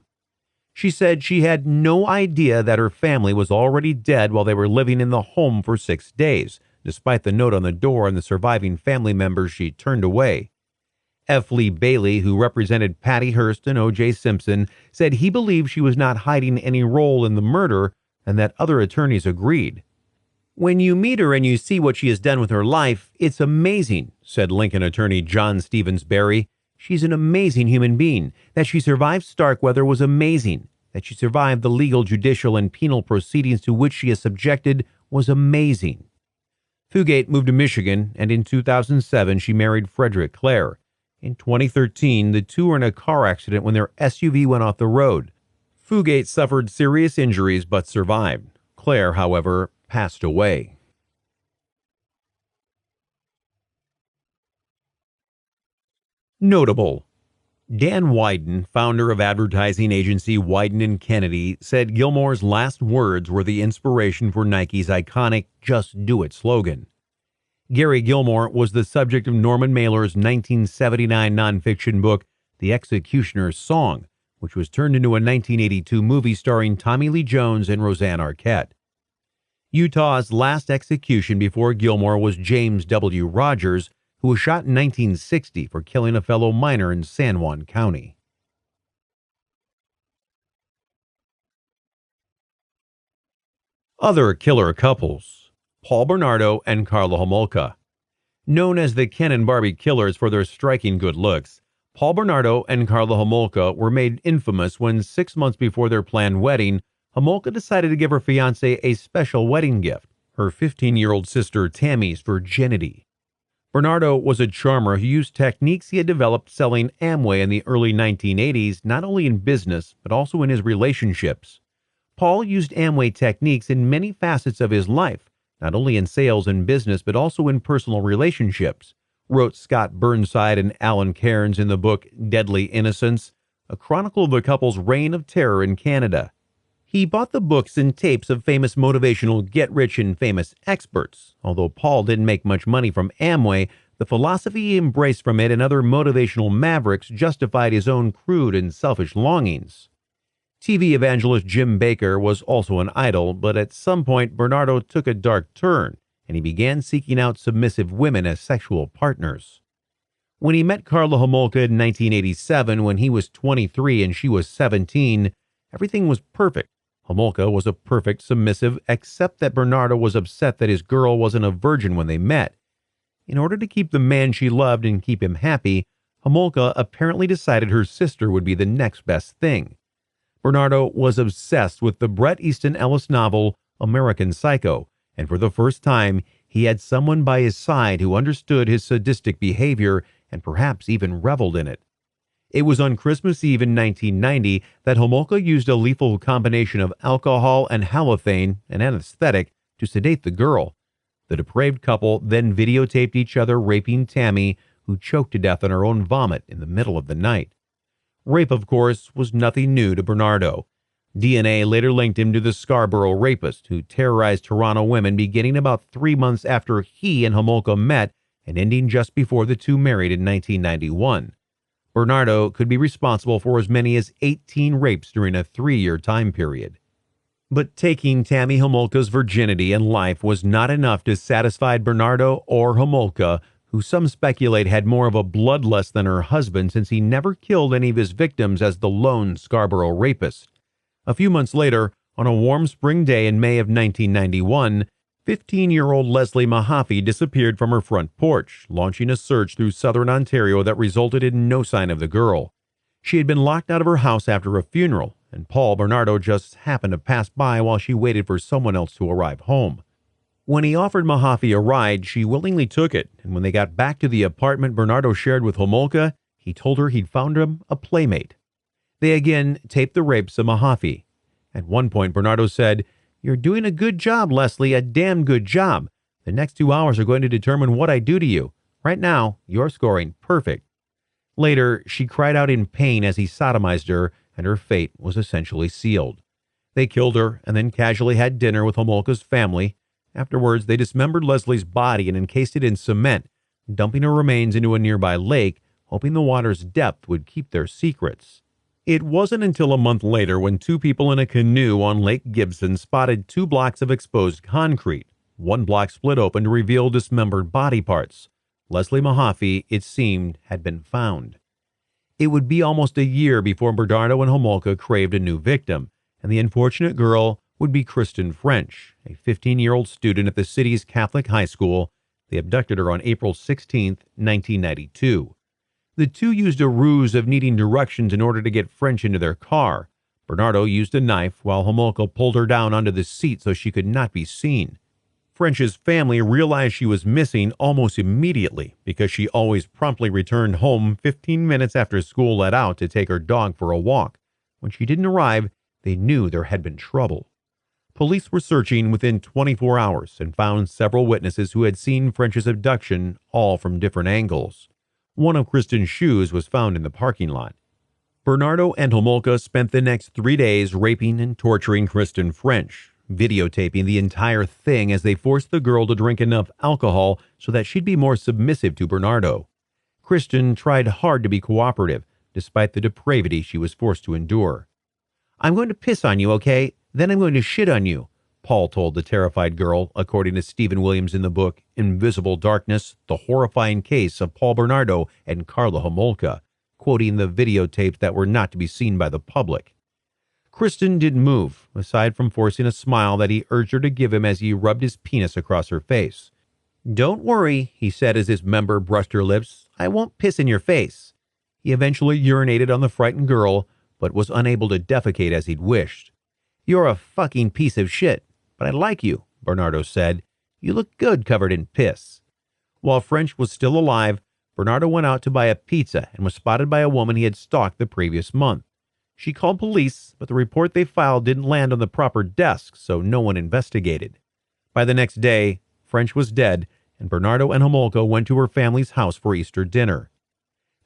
She said she had no idea that her family was already dead while they were living in the home for 6 days, despite the note on the door and the surviving family members she turned away. F. Lee Bailey, who represented Patty Hearst and O.J. Simpson, said he believed she was not hiding any role in the murder and that other attorneys agreed. "When you meet her and you see what she has done with her life, it's amazing," said Lincoln attorney John Stevens Barry. "She's an amazing human being. That she survived Starkweather was amazing. That she survived the legal, judicial, and penal proceedings to which she is subjected was amazing." Fugate moved to Michigan, and in 2007 she married Frederick Clare. In 2013, the two were in a car accident when their SUV went off the road. Fugate suffered serious injuries but survived. Clare, however, passed away. Notable. Dan Wyden, founder of advertising agency Wyden and Kennedy, said Gilmore's last words were the inspiration for Nike's iconic "Just Do It" slogan. Gary Gilmore was the subject of Norman Mailer's 1979 nonfiction book, The Executioner's Song, which was turned into a 1982 movie starring Tommy Lee Jones and Roseanne Arquette. Utah's last execution before Gilmore was James W. Rogers, who was shot in 1960 for killing a fellow miner in San Juan County. Other killer couples: Paul Bernardo and Carla Homolka. Known as the Ken and Barbie killers for their striking good looks, Paul Bernardo and Carla Homolka were made infamous when 6 months before their planned wedding, Homolka decided to give her fiancé a special wedding gift, her 15-year-old sister Tammy's virginity. Bernardo was a charmer who used techniques he had developed selling Amway in the early 1980s, not only in business, but also in his relationships. Paul used Amway techniques in many facets of his life, not only in sales and business, but also in personal relationships, wrote Scott Burnside and Alan Cairns in the book Deadly Innocence, a chronicle of the couple's reign of terror in Canada. He bought the books and tapes of famous motivational get-rich-and-famous experts. Although Paul didn't make much money from Amway, the philosophy he embraced from it and other motivational mavericks justified his own crude and selfish longings. TV evangelist Jim Bakker was also an idol, but at some point Bernardo took a dark turn, and he began seeking out submissive women as sexual partners. When he met Carla Homolka in 1987, when he was 23 and she was 17, everything was perfect. Homolka was a perfect submissive, except that Bernardo was upset that his girl wasn't a virgin when they met. In order to keep the man she loved and keep him happy, Homolka apparently decided her sister would be the next best thing. Bernardo was obsessed with the Bret Easton Ellis novel American Psycho, and for the first time, he had someone by his side who understood his sadistic behavior and perhaps even reveled in it. It was on Christmas Eve in 1990 that Homolka used a lethal combination of alcohol and halothane, an anesthetic, to sedate the girl. The depraved couple then videotaped each other raping Tammy, who choked to death on her own vomit in the middle of the night. Rape, of course, was nothing new to Bernardo. DNA later linked him to the Scarborough rapist, who terrorized Toronto women beginning about 3 months after he and Homolka met and ending just before the two married in 1991. Bernardo could be responsible for as many as 18 rapes during a 3-year time period. But taking Tammy Homolka's virginity and life was not enough to satisfy Bernardo or Homolka, who some speculate had more of a bloodlust than her husband since he never killed any of his victims as the lone Scarborough rapist. A few months later, on a warm spring day in May of 1991, 15-year-old Leslie Mahaffey disappeared from her front porch, launching a search through southern Ontario that resulted in no sign of the girl. She had been locked out of her house after a funeral, and Paul Bernardo just happened to pass by while she waited for someone else to arrive home. When he offered Mahaffey a ride, she willingly took it, and when they got back to the apartment Bernardo shared with Homolka, he told her he'd found him a playmate. They again taped the rapes of Mahaffey. At one point, Bernardo said, "You're doing a good job, Leslie, a damn good job. The next 2 hours are going to determine what I do to you. Right now, you're scoring perfect." Later, she cried out in pain as he sodomized her, and her fate was essentially sealed. They killed her and then casually had dinner with Homolka's family. Afterwards, they dismembered Leslie's body and encased it in cement, dumping her remains into a nearby lake, hoping the water's depth would keep their secrets. It wasn't until a month later when two people in a canoe on Lake Gibson spotted 2 blocks of exposed concrete. One block split open to reveal dismembered body parts. Leslie Mahaffey, it seemed, had been found. It would be almost a year before Bernardo and Homolka craved a new victim, and the unfortunate girl would be Kristen French, a 15-year-old student at the city's Catholic high school. They abducted her on April 16, 1992. The two used a ruse of needing directions in order to get French into their car. Bernardo used a knife while Homolka pulled her down onto the seat so she could not be seen. French's family realized she was missing almost immediately because she always promptly returned home 15 minutes after school let out to take her dog for a walk. When she didn't arrive, they knew there had been trouble. Police were searching within 24 hours and found several witnesses who had seen French's abduction, all from different angles. One of Kristen's shoes was found in the parking lot. Bernardo and Homolka spent the next 3 days raping and torturing Kristen French, videotaping the entire thing as they forced the girl to drink enough alcohol so that she'd be more submissive to Bernardo. Kristen tried hard to be cooperative, despite the depravity she was forced to endure. "I'm going to piss on you, okay? Then I'm going to shit on you," Paul told the terrified girl, according to Stephen Williams in the book Invisible Darkness, The Horrifying Case of Paul Bernardo and Karla Homolka, quoting the videotapes that were not to be seen by the public. Kristen didn't move, aside from forcing a smile that he urged her to give him as he rubbed his penis across her face. "Don't worry," he said as his member brushed her lips. "I won't piss in your face." He eventually urinated on the frightened girl, but was unable to defecate as he'd wished. "You're a fucking piece of shit, but I like you," Bernardo said. "You look good covered in piss." While French was still alive, Bernardo went out to buy a pizza and was spotted by a woman he had stalked the previous month. She called police, but the report they filed didn't land on the proper desk, so no one investigated. By the next day, French was dead, and Bernardo and Homolka went to her family's house for Easter dinner.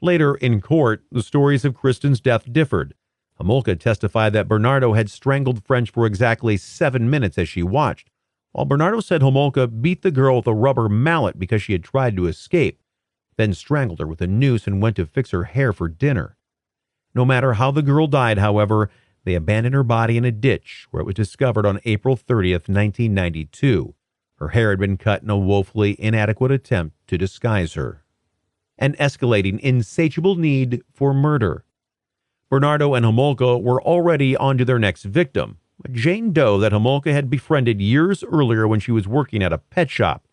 Later, in court, the stories of Kristen's death differed. Homolka testified that Bernardo had strangled French for exactly 7 minutes as she watched, while Bernardo said Homolka beat the girl with a rubber mallet because she had tried to escape, then strangled her with a noose and went to fix her hair for dinner. No matter how the girl died, however, they abandoned her body in a ditch where it was discovered on April 30th, 1992. Her hair had been cut in a woefully inadequate attempt to disguise her. An escalating, insatiable need for murder. Bernardo and Homolka were already onto their next victim, a Jane Doe that Homolka had befriended years earlier when she was working at a pet shop.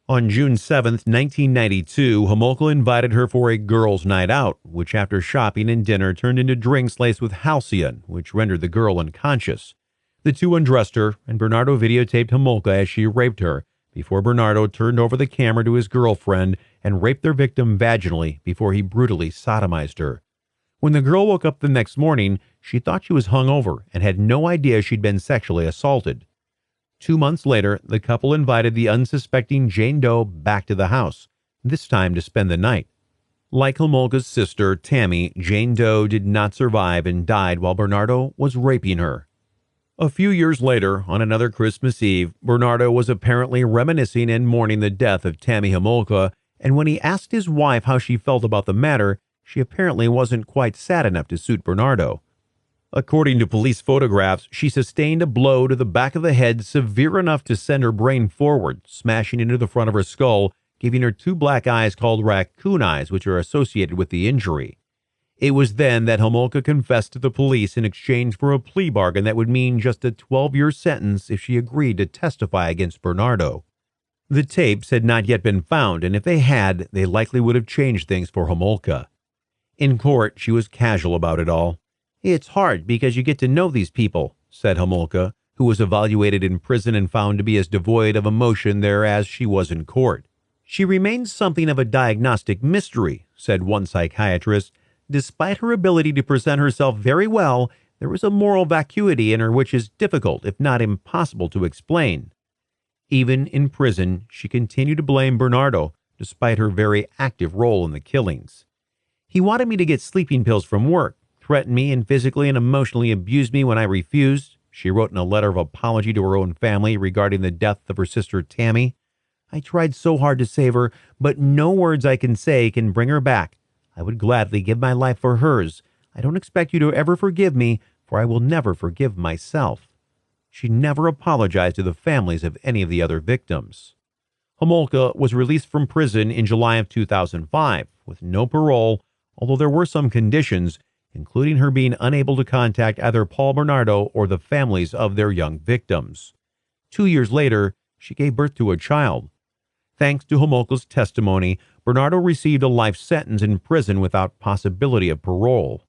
On June 7, 1992, Homolka invited her for a girls' night out, which after shopping and dinner turned into drinks laced with halcyon, which rendered the girl unconscious. The two undressed her, and Bernardo videotaped Homolka as she raped her, before Bernardo turned over the camera to his girlfriend and raped their victim vaginally before he brutally sodomized her. When the girl woke up the next morning, she thought she was hungover and had no idea she'd been sexually assaulted. 2 months later, the couple invited the unsuspecting Jane Doe back to the house, this time to spend the night. Like Homolka's sister, Tammy, Jane Doe did not survive and died while Bernardo was raping her. A few years later, on another Christmas Eve, Bernardo was apparently reminiscing and mourning the death of Tammy Homolka, and when he asked his wife how she felt about the matter, she apparently wasn't quite sad enough to suit Bernardo. According to police photographs, she sustained a blow to the back of the head severe enough to send her brain forward, smashing into the front of her skull, giving her 2 black eyes called raccoon eyes, which are associated with the injury. It was then that Homolka confessed to the police in exchange for a plea bargain that would mean just a 12-year sentence if she agreed to testify against Bernardo. The tapes had not yet been found, and if they had, they likely would have changed things for Homolka. In court, she was casual about it all. "It's hard because you get to know these people," said Homolka, who was evaluated in prison and found to be as devoid of emotion there as she was in court. "She remains something of a diagnostic mystery," said one psychiatrist. "Despite her ability to present herself very well, there is a moral vacuity in her which is difficult, if not impossible, to explain." Even in prison, she continued to blame Bernardo, despite her very active role in the killings. "He wanted me to get sleeping pills from work, threatened me and physically and emotionally abused me when I refused," she wrote in a letter of apology to her own family regarding the death of her sister Tammy. "I tried so hard to save her, but no words I can say can bring her back. I would gladly give my life for hers. I don't expect you to ever forgive me, for I will never forgive myself." She never apologized to the families of any of the other victims. Homolka was released from prison in July of 2005 with no parole, although there were some conditions, including her being unable to contact either Paul Bernardo or the families of their young victims. 2 years later, she gave birth to a child. Thanks to Homolka's testimony, Bernardo received a life sentence in prison without possibility of parole.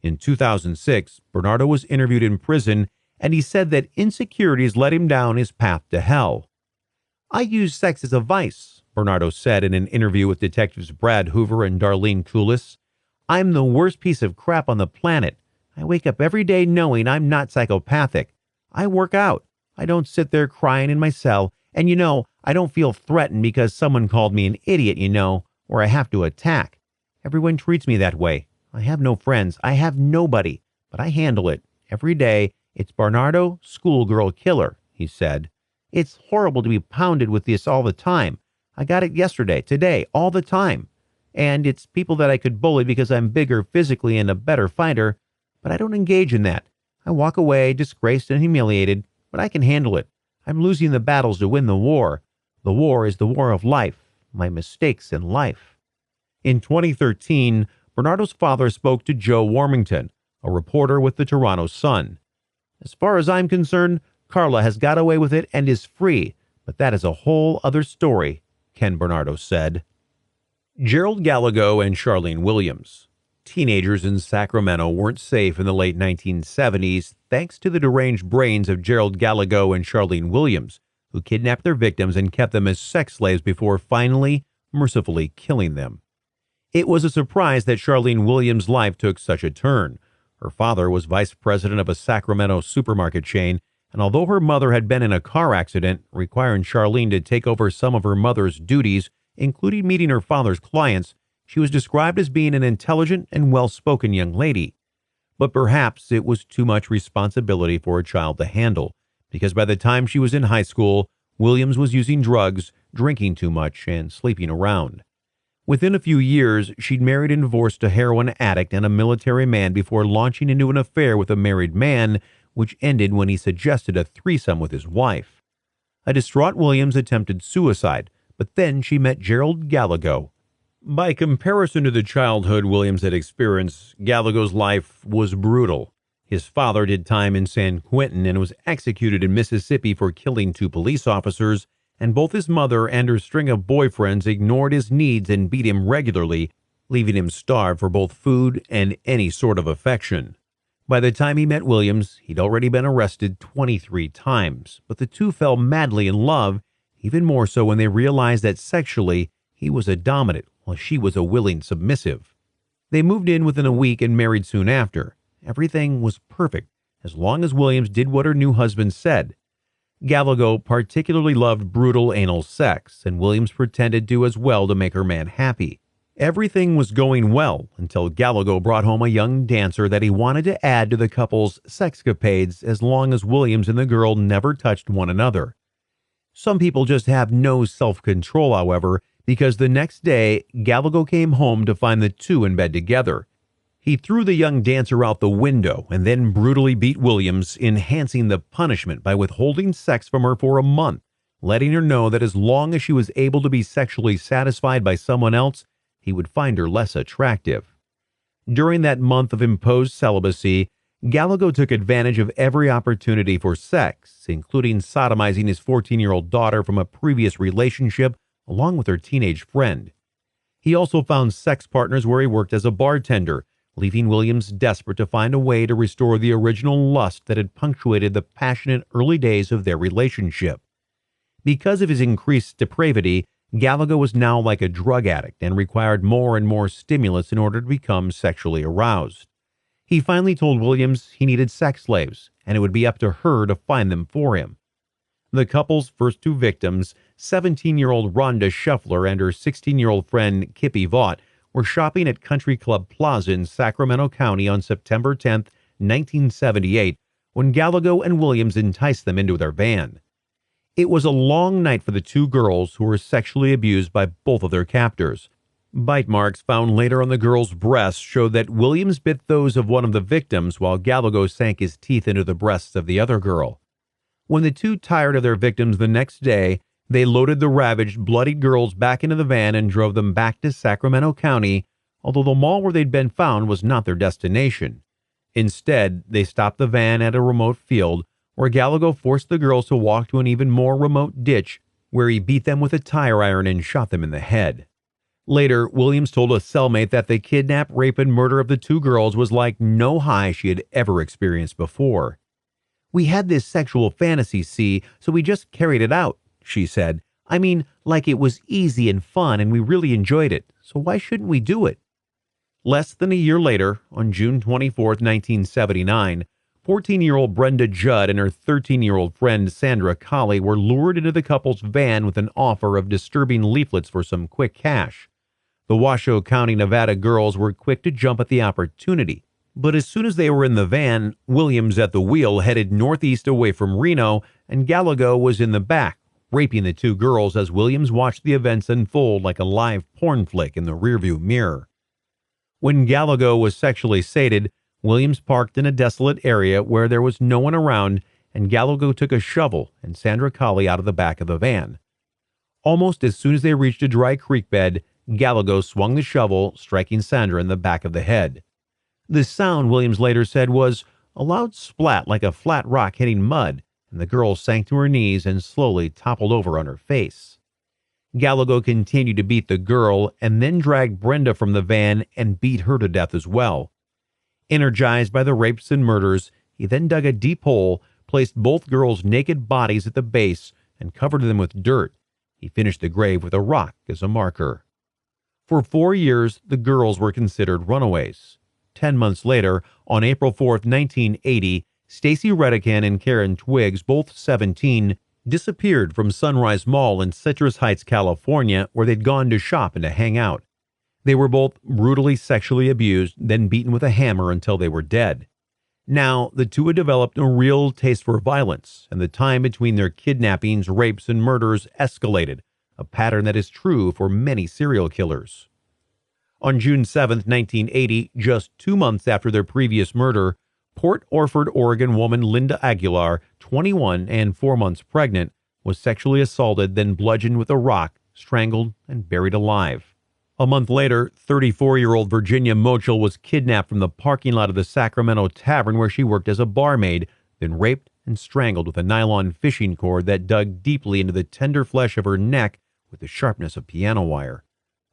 In 2006, Bernardo was interviewed in prison, and he said that insecurities led him down his path to hell. "I use sex as a vice," Bernardo said in an interview with detectives Brad Hoover and Darlene Kulis. "I'm the worst piece of crap on the planet. I wake up every day knowing I'm not psychopathic. I work out. I don't sit there crying in my cell. And I don't feel threatened because someone called me an idiot, or I have to attack. Everyone treats me that way. I have no friends. I have nobody. But I handle it. Every day, it's Bernardo, schoolgirl killer," he said. "It's horrible to be pounded with this all the time. I got it yesterday, today, all the time. And it's people that I could bully because I'm bigger physically and a better fighter. But I don't engage in that. I walk away disgraced and humiliated, but I can handle it. I'm losing the battles to win the war. The war is the war of life, my mistakes in life." In 2013, Bernardo's father spoke to Joe Warmington, a reporter with the Toronto Sun. "As far as I'm concerned, Carla has got away with it and is free, but that is a whole other story," Ken Bernardo said. Gerald Gallego and Charlene Williams. Teenagers in Sacramento weren't safe in the late 1970s thanks to the deranged brains of Gerald Gallego and Charlene Williams, who kidnapped their victims and kept them as sex slaves before finally, mercifully killing them. It was a surprise that Charlene Williams' life took such a turn. Her father was vice president of a Sacramento supermarket chain, and although her mother had been in a car accident, requiring Charlene to take over some of her mother's duties, including meeting her father's clients, she was described as being an intelligent and well-spoken young lady. But perhaps it was too much responsibility for a child to handle, because by the time she was in high school, Williams was using drugs, drinking too much, and sleeping around. Within a few years, she'd married and divorced a heroin addict and a military man before launching into an affair with a married man, which ended when he suggested a threesome with his wife. A distraught Williams attempted suicide, but then she met Gerald Gallego. By comparison to the childhood Williams had experienced, Gallego's life was brutal. His father did time in San Quentin and was executed in Mississippi for killing 2 police officers, and both his mother and her string of boyfriends ignored his needs and beat him regularly, leaving him starved for both food and any sort of affection. By the time he met Williams, he'd already been arrested 23 times, but the two fell madly in love, even more so when they realized that sexually he was a dominant while she was a willing submissive. They moved in within a week and married soon after. Everything was perfect, as long as Williams did what her new husband said. Gallego particularly loved brutal anal sex, and Williams pretended to as well to make her man happy. Everything was going well until Gallego brought home a young dancer that he wanted to add to the couple's sexcapades as long as Williams and the girl never touched one another. Some people just have no self-control, however, because the next day, Gallego came home to find the two in bed together. He threw the young dancer out the window and then brutally beat Williams, enhancing the punishment by withholding sex from her for a month, letting her know that as long as she was able to be sexually satisfied by someone else, he would find her less attractive. During that month of imposed celibacy, Gallego took advantage of every opportunity for sex, including sodomizing his 14-year-old daughter from a previous relationship along with her teenage friend. He also found sex partners where he worked as a bartender, leaving Williams desperate to find a way to restore the original lust that had punctuated the passionate early days of their relationship. Because of his increased depravity, Gallego was now like a drug addict and required more and more stimulus in order to become sexually aroused. He finally told Williams he needed sex slaves, and it would be up to her to find them for him. The couple's first 2 victims, 17-year-old Rhonda Shuffler and her 16-year-old friend Kippy Vaught, were shopping at Country Club Plaza in Sacramento County on September 10, 1978, when Gallego and Williams enticed them into their van. It was a long night for the 2 girls who were sexually abused by both of their captors. Bite marks found later on the girl's breasts showed that Williams bit those of one of the victims while Gallagher sank his teeth into the breasts of the other girl. When the two tired of their victims the next day, they loaded the ravaged, bloodied girls back into the van and drove them back to Sacramento County, although the mall where they'd been found was not their destination. Instead, they stopped the van at a remote field where Gallagher forced the girls to walk to an even more remote ditch where he beat them with a tire iron and shot them in the head. Later, Williams told a cellmate that the kidnap, rape, and murder of the two girls was like no high she had ever experienced before. "We had this sexual fantasy, see, so we just carried it out," she said. "I mean, like it was easy and fun and we really enjoyed it, so why shouldn't we do it?" Less than a year later, on June 24, 1979, 14-year-old Brenda Judd and her 13-year-old friend Sandra Colley were lured into the couple's van with an offer of disturbing leaflets for some quick cash. The Washoe County, Nevada girls were quick to jump at the opportunity. But as soon as they were in the van, Williams at the wheel headed northeast away from Reno, and Gallagher was in the back, raping the two girls as Williams watched the events unfold like a live porn flick in the rearview mirror. When Gallagher was sexually sated, Williams parked in a desolate area where there was no one around, and Gallagher took a shovel and Sandra Colley out of the back of the van. Almost as soon as they reached a dry creek bed, Gallagher swung the shovel, striking Sandra in the back of the head. The sound, Williams later said, was a loud splat like a flat rock hitting mud, and the girl sank to her knees and slowly toppled over on her face. Gallagher continued to beat the girl and then dragged Brenda from the van and beat her to death as well. Energized by the rapes and murders, he then dug a deep hole, placed both girls' naked bodies at the base, and covered them with dirt. He finished the grave with a rock as a marker. For 4 years, the girls were considered runaways. 10 months later, on April 4, 1980, Stacy Redican and Karen Twiggs, both 17, disappeared from Sunrise Mall in Citrus Heights, California, where they'd gone to shop and to hang out. They were both brutally sexually abused, then beaten with a hammer until they were dead. Now, the two had developed a real taste for violence, and the time between their kidnappings, rapes, and murders escalated, a pattern that is true for many serial killers. On June 7, 1980, just 2 months after their previous murder, Port Orford, Oregon woman Linda Aguilar, 21 and 4 months pregnant, was sexually assaulted, then bludgeoned with a rock, strangled, and buried alive. A month later, 34-year-old Virginia Mochel was kidnapped from the parking lot of the Sacramento Tavern where she worked as a barmaid, then raped and strangled with a nylon fishing cord that dug deeply into the tender flesh of her neck with the sharpness of piano wire.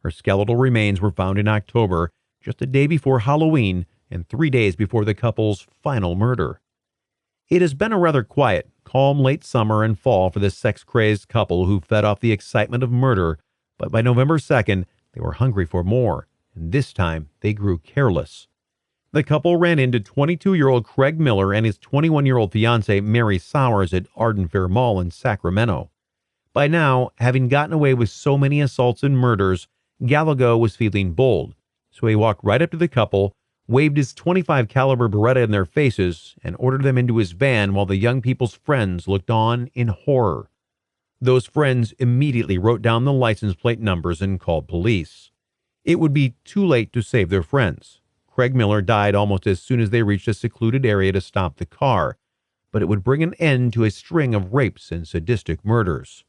Her skeletal remains were found in October, just a day before Halloween and 3 days before the couple's final murder. It has been a rather quiet, calm late summer and fall for this sex-crazed couple who fed off the excitement of murder, but by November 2nd, they were hungry for more, and this time they grew careless. The couple ran into 22-year-old Craig Miller and his 21-year-old fiancée Mary Sowers at Arden Fair Mall in Sacramento. By now, having gotten away with so many assaults and murders, Gallagher was feeling bold, so he walked right up to the couple, waved his .25 caliber Beretta in their faces, and ordered them into his van while the young people's friends looked on in horror. Those friends immediately wrote down the license plate numbers and called police. It would be too late to save their friends. Craig Miller died almost as soon as they reached a secluded area to stop the car, but it would bring an end to a string of rapes and sadistic murders.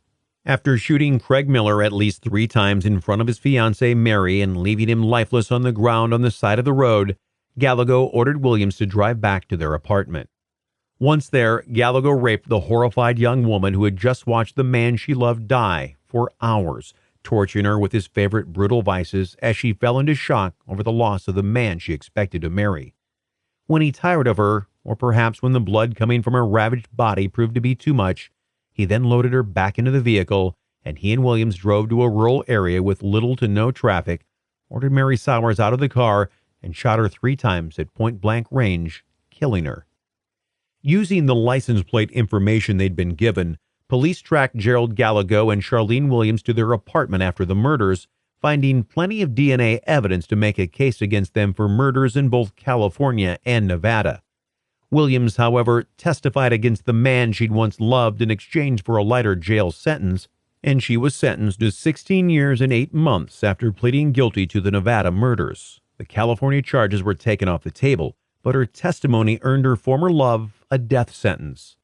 After shooting Craig Miller at least 3 times in front of his fiancée Mary and leaving him lifeless on the ground on the side of the road, Gallagher ordered Williams to drive back to their apartment. Once there, Gallagher raped the horrified young woman who had just watched the man she loved die for hours, torturing her with his favorite brutal vices as she fell into shock over the loss of the man she expected to marry. When he tired of her, or perhaps when the blood coming from her ravaged body proved to be too much, he then loaded her back into the vehicle, and he and Williams drove to a rural area with little to no traffic, ordered Mary Sowers out of the car, and shot her 3 times at point-blank range, killing her. Using the license plate information they'd been given, police tracked Gerald Gallagher and Charlene Williams to their apartment after the murders, finding plenty of DNA evidence to make a case against them for murders in both California and Nevada. Williams, however, testified against the man she'd once loved in exchange for a lighter jail sentence, and she was sentenced to 16 years and 8 months after pleading guilty to the Nevada murders. The California charges were taken off the table, but her testimony earned her former love a death sentence.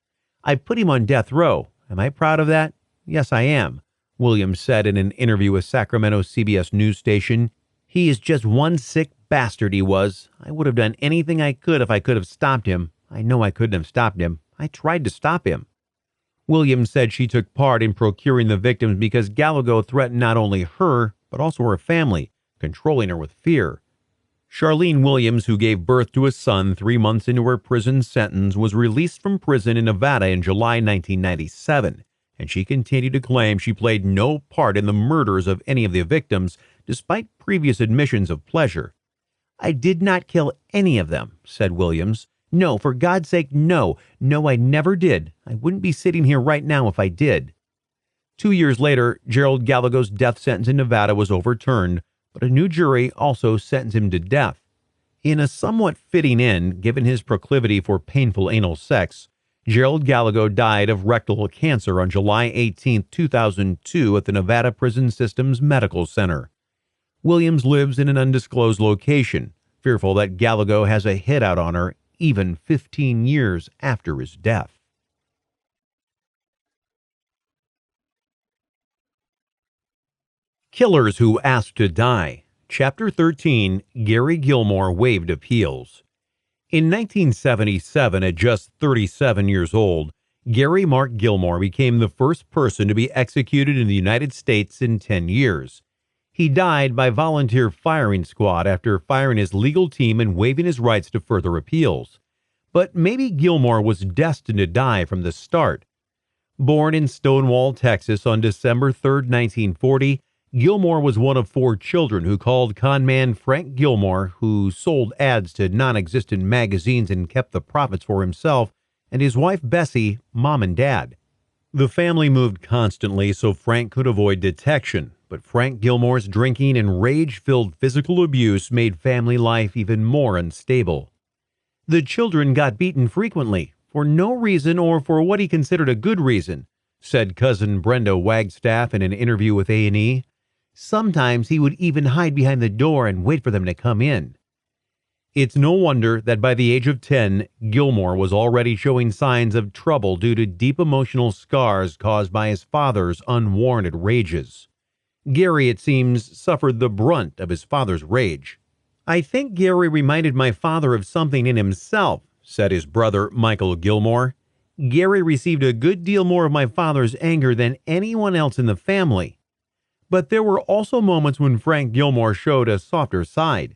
"I put him on death row. Am I proud of that? Yes, I am," Williams said in an interview with Sacramento CBS news station. "He is just one sick bastard, he was. I would have done anything I could if I could have stopped him. I know I couldn't have stopped him. I tried to stop him." Williams said she took part in procuring the victims because Gallego threatened not only her, but also her family, controlling her with fear. Charlene Williams, who gave birth to a son 3 months into her prison sentence, was released from prison in Nevada in July 1997, and she continued to claim she played no part in the murders of any of the victims, despite previous admissions of pleasure. "I did not kill any of them," said Williams. "No, for God's sake, no. No, I never did. I wouldn't be sitting here right now if I did." 2 years later, Gerald Gallego's death sentence in Nevada was overturned, but a new jury also sentenced him to death. In a somewhat fitting end, given his proclivity for painful anal sex, Gerald Gallego died of rectal cancer on July 18, 2002 at the Nevada Prison System's Medical Center. Williams lives in an undisclosed location, fearful that Gallego has a hit out on her even 15 years after his death. Killers Who Asked to Die. Chapter 13, Gary Gilmore Waived Appeals. In 1977, at just 37 years old, Gary Mark Gilmore became the first person to be executed in the United States in 10 years. He died by volunteer firing squad after firing his legal team and waiving his rights to further appeals. But maybe Gilmore was destined to die from the start. Born in Stonewall, Texas on December 3, 1940, Gilmore was one of 4 children who called conman Frank Gilmore, who sold ads to non-existent magazines and kept the profits for himself, and his wife Bessie, Mom and Dad. The family moved constantly so Frank could avoid detection, but Frank Gilmore's drinking and rage-filled physical abuse made family life even more unstable. The children got beaten frequently, for no reason or for what he considered a good reason, said cousin Brenda Wagstaff in an interview with A&E. Sometimes he would even hide behind the door and wait for them to come in. It's no wonder that by the age of 10, Gilmore was already showing signs of trouble due to deep emotional scars caused by his father's unwarranted rages. Gary, it seems, suffered the brunt of his father's rage. "I think Gary reminded my father of something in himself," said his brother Michael Gilmore. "Gary received a good deal more of my father's anger than anyone else in the family." But there were also moments when Frank Gilmore showed a softer side.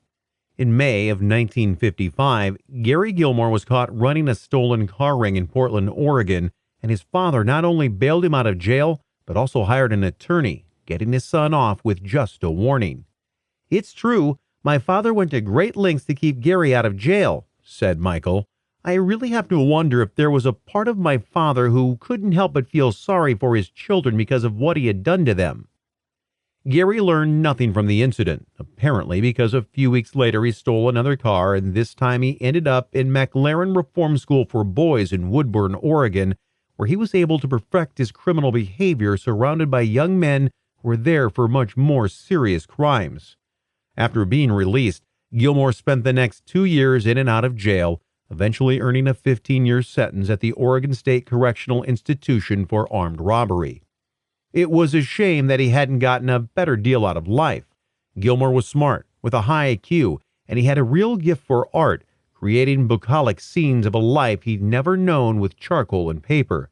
In May of 1955, Gary Gilmore was caught running a stolen car ring in Portland, Oregon, and his father not only bailed him out of jail, but also hired an attorney, getting his son off with just a warning. "It's true, my father went to great lengths to keep Gary out of jail," said Michael. "I really have to wonder if there was a part of my father who couldn't help but feel sorry for his children because of what he had done to them." Gary learned nothing from the incident, apparently because a few weeks later he stole another car, and this time he ended up in McLaren Reform School for Boys in Woodburn, Oregon, where he was able to perfect his criminal behavior surrounded by young men who were there for much more serious crimes. After being released, Gilmore spent the next 2 years in and out of jail, eventually earning a 15-year sentence at the Oregon State Correctional Institution for armed robbery. It was a shame that he hadn't gotten a better deal out of life. Gilmore was smart, with a high IQ, and he had a real gift for art, creating bucolic scenes of a life he'd never known with charcoal and paper.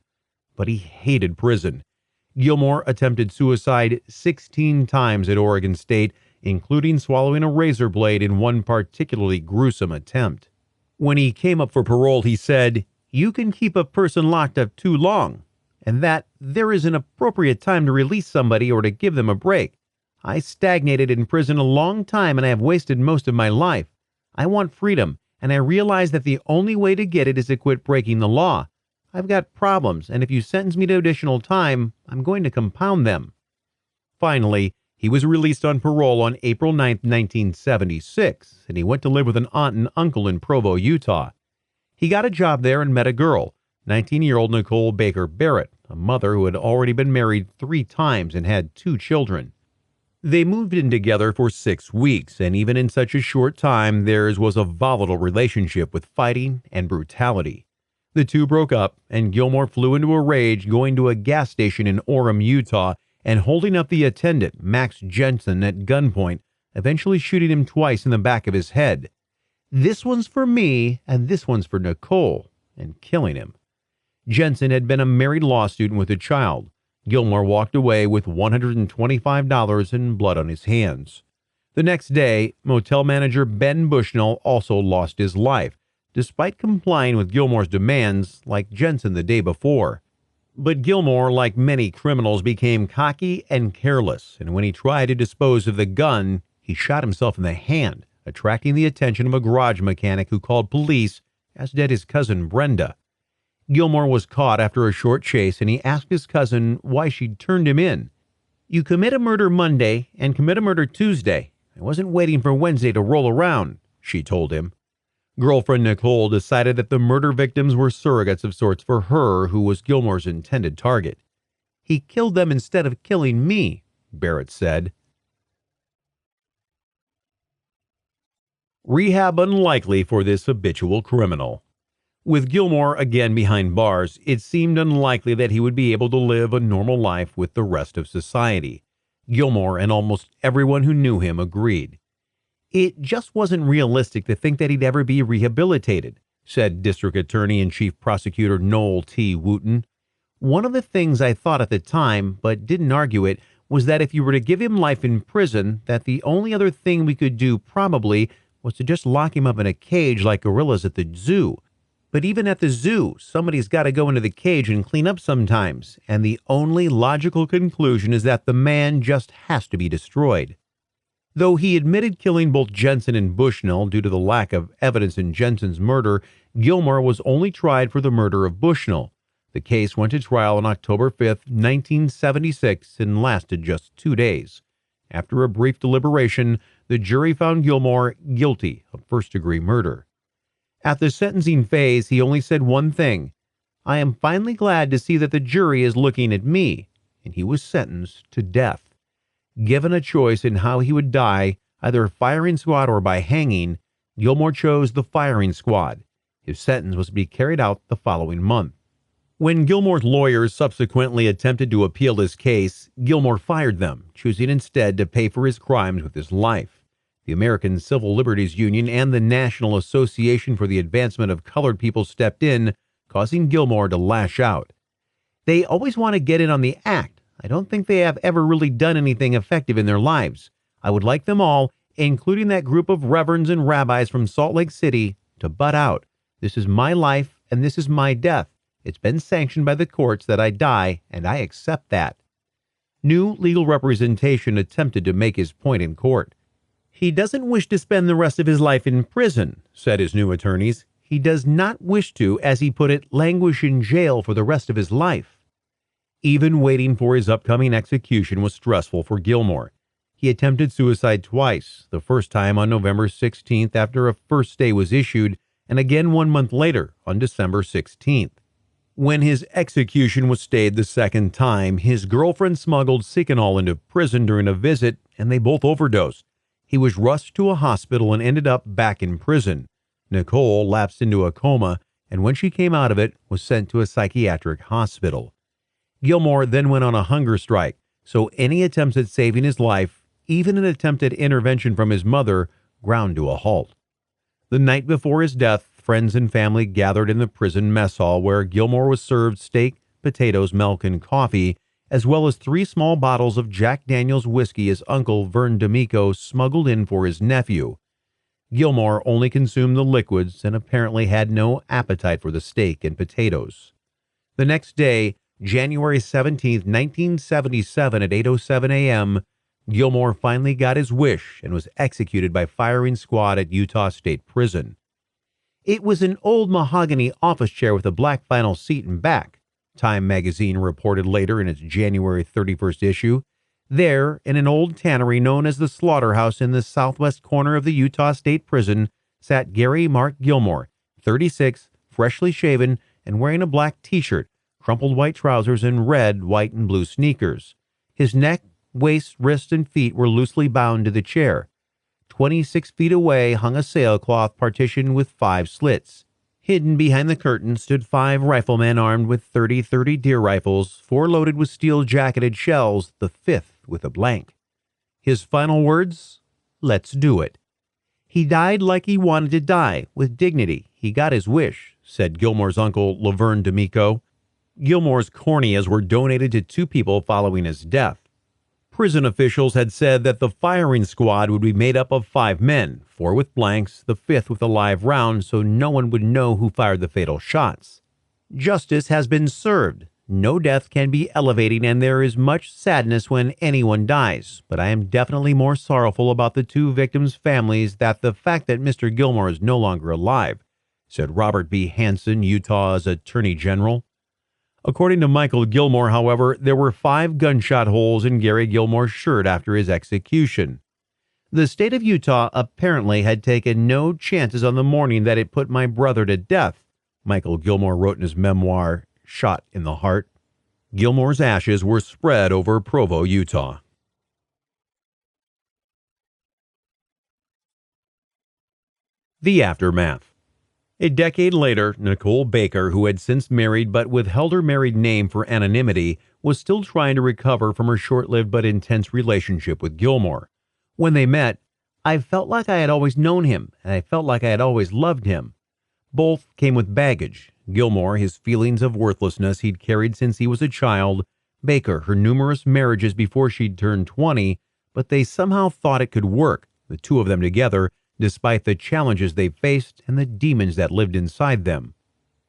But he hated prison. Gilmore attempted suicide 16 times at Oregon State, including swallowing a razor blade in one particularly gruesome attempt. When he came up for parole, he said, "You can keep a person locked up too long, and that there is an appropriate time to release somebody or to give them a break. I stagnated in prison a long time and I have wasted most of my life. I want freedom, and I realize that the only way to get it is to quit breaking the law. I've got problems, and if you sentence me to additional time, I'm going to compound them." Finally, he was released on parole on April 9, 1976, and he went to live with an aunt and uncle in Provo, Utah. He got a job there and met a girl, 19-year-old Nicole Baker Barrett, a mother who had already been married 3 times and had 2 children. They moved in together for 6 weeks, and even in such a short time, theirs was a volatile relationship with fighting and brutality. The two broke up, and Gilmore flew into a rage, going to a gas station in Orem, Utah, and holding up the attendant, Max Jensen, at gunpoint, eventually shooting him twice in the back of his head. "This one's for me, and this one's for Nicole," and killing him. Jensen had been a married law student with a child. Gilmore walked away with $125 and blood on his hands. The next day, motel manager Ben Bushnell also lost his life, despite complying with Gilmore's demands like Jensen the day before. But Gilmore, like many criminals, became cocky and careless, and when he tried to dispose of the gun, he shot himself in the hand, attracting the attention of a garage mechanic who called police, as did his cousin Brenda. Gilmore was caught after a short chase, and he asked his cousin why she'd turned him in. "You commit a murder Monday and commit a murder Tuesday. I wasn't waiting for Wednesday to roll around," she told him. Girlfriend Nicole decided that the murder victims were surrogates of sorts for her, who was Gilmore's intended target. "He killed them instead of killing me," Barrett said. Rehab unlikely for this habitual criminal. With Gilmore again behind bars, it seemed unlikely that he would be able to live a normal life with the rest of society. Gilmore and almost everyone who knew him agreed. "It just wasn't realistic to think that he'd ever be rehabilitated," said District Attorney and Chief Prosecutor Noel T. Wooten. "One of the things I thought at the time, but didn't argue it, was that if you were to give him life in prison, that the only other thing we could do probably was to just lock him up in a cage like gorillas at the zoo. But even at the zoo, somebody's got to go into the cage and clean up sometimes, and the only logical conclusion is that the man just has to be destroyed." Though he admitted killing both Jensen and Bushnell due to the lack of evidence in Jensen's murder, Gilmore was only tried for the murder of Bushnell. The case went to trial on October 5, 1976, and lasted just 2 days. After a brief deliberation, the jury found Gilmore guilty of first-degree murder. At the sentencing phase, he only said one thing: "I am finally glad to see that the jury is looking at me," and he was sentenced to death. Given a choice in how he would die, either firing squad or by hanging, Gilmore chose the firing squad. His sentence was to be carried out the following month. When Gilmore's lawyers subsequently attempted to appeal his case, Gilmore fired them, choosing instead to pay for his crimes with his life. The American Civil Liberties Union and the National Association for the Advancement of Colored People stepped in, causing Gilmore to lash out. "They always want to get in on the act. I don't think they have ever really done anything effective in their lives. I would like them all, including that group of reverends and rabbis from Salt Lake City, to butt out. This is my life and this is my death. It's been sanctioned by the courts that I die, and I accept that." New legal representation attempted to make his point in court. "He doesn't wish to spend the rest of his life in prison," said his new attorneys. "He does not wish to, as he put it, languish in jail for the rest of his life." Even waiting for his upcoming execution was stressful for Gilmore. He attempted suicide twice, the first time on November 16th after a first stay was issued, and again 1 month later on December 16th. When his execution was stayed the second time, his girlfriend smuggled Seconal into prison during a visit, and they both overdosed. He was rushed to a hospital and ended up back in prison. Nicole lapsed into a coma, and when she came out of it, was sent to a psychiatric hospital. Gilmore then went on a hunger strike, so any attempts at saving his life, even an attempt at intervention from his mother, ground to a halt. The night before his death, friends and family gathered in the prison mess hall where Gilmore was served steak, potatoes, milk, and coffee, as well as 3 small bottles of Jack Daniel's whiskey his uncle Vern D'Amico smuggled in for his nephew. Gilmore only consumed the liquids and apparently had no appetite for the steak and potatoes. The next day, January 17, 1977 at 8:07 a.m., Gilmore finally got his wish and was executed by firing squad at Utah State Prison. It was an old mahogany office chair with a black vinyl seat and back, Time magazine reported later in its January 31st issue. There, in an old tannery known as the Slaughterhouse in the southwest corner of the Utah State Prison, sat Gary Mark Gilmore, 36, freshly shaven and wearing a black T-shirt, crumpled white trousers, and red, white, and blue sneakers. His neck, waist, wrists, and feet were loosely bound to the chair. 26 feet away hung a sailcloth partition with 5 slits. Hidden behind the curtain stood 5 riflemen armed with 30-30 deer rifles, 4 loaded with steel-jacketed shells, the 5th with a blank. His final words? "Let's do it." "He died like he wanted to die, with dignity. He got his wish," said Gilmore's uncle, Laverne D'Amico. Gilmore's corneas were donated to 2 people following his death. Prison officials had said that the firing squad would be made up of 5 men, 4 with blanks, the 5th with a live round, so no one would know who fired the fatal shots. Justice has been served. No death can be elevating, and there is much sadness when anyone dies, but I am definitely more sorrowful about the 2 victims' families than the fact that Mr. Gilmore is no longer alive, said Robert B. Hansen, Utah's Attorney General. According to Michael Gilmore, however, there were 5 gunshot holes in Gary Gilmore's shirt after his execution. The state of Utah apparently had taken no chances on the morning that it put my brother to death, Michael Gilmore wrote in his memoir, Shot in the Heart. Gilmore's ashes were spread over Provo, Utah. The aftermath. A decade later, Nicole Baker, who had since married but withheld her married name for anonymity, was still trying to recover from her short-lived but intense relationship with Gilmore. When they met, "I felt like I had always known him, and I felt like I had always loved him." Both came with baggage. Gilmore, his feelings of worthlessness he'd carried since he was a child. Baker, her numerous marriages before she'd turned 20, but they somehow thought it could work, the 2 of them together, despite the challenges they faced and the demons that lived inside them.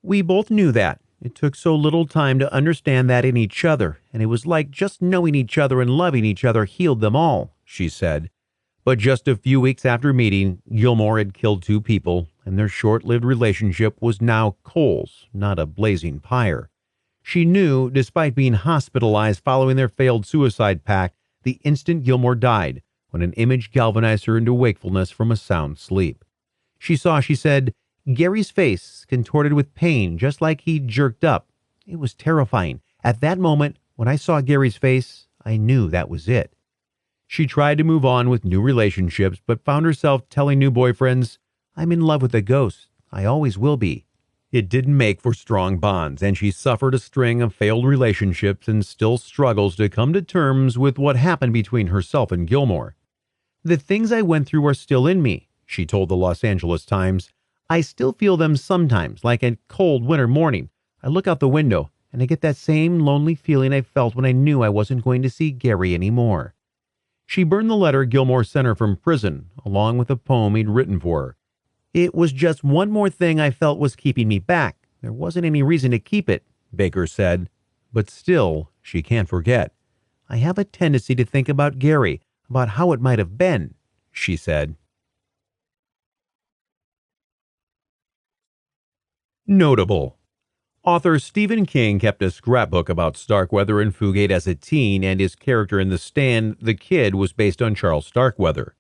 "We both knew that. It took so little time to understand that in each other, and it was like just knowing each other and loving each other healed them all," she said. But just a few weeks after meeting, Gilmore had killed 2 people, and their short-lived relationship was now coals, not a blazing pyre. She knew, despite being hospitalized following their failed suicide pact, the instant Gilmore died, when an image galvanized her into wakefulness from a sound sleep. She said, Gary's face contorted with pain, just like he'd jerked up. It was terrifying. At that moment, when I saw Gary's face, I knew that was it. She tried to move on with new relationships, but found herself telling new boyfriends, "I'm in love with a ghost. I always will be." It didn't make for strong bonds, and she suffered a string of failed relationships and still struggles to come to terms with what happened between herself and Gilmore. "The things I went through are still in me," she told the Los Angeles Times. "I still feel them sometimes, like a cold winter morning. I look out the window, and I get that same lonely feeling I felt when I knew I wasn't going to see Gary anymore." She burned the letter Gilmore sent her from prison, along with a poem he'd written for her. "It was just one more thing I felt was keeping me back. There wasn't any reason to keep it," Baker said. But still, she can't forget. "I have a tendency to think about Gary, about how it might have been," she said. Notable. Author Stephen King kept a scrapbook about Starkweather and Fugate as a teen, and his character in The Stand, the kid, was based on Charles Starkweather.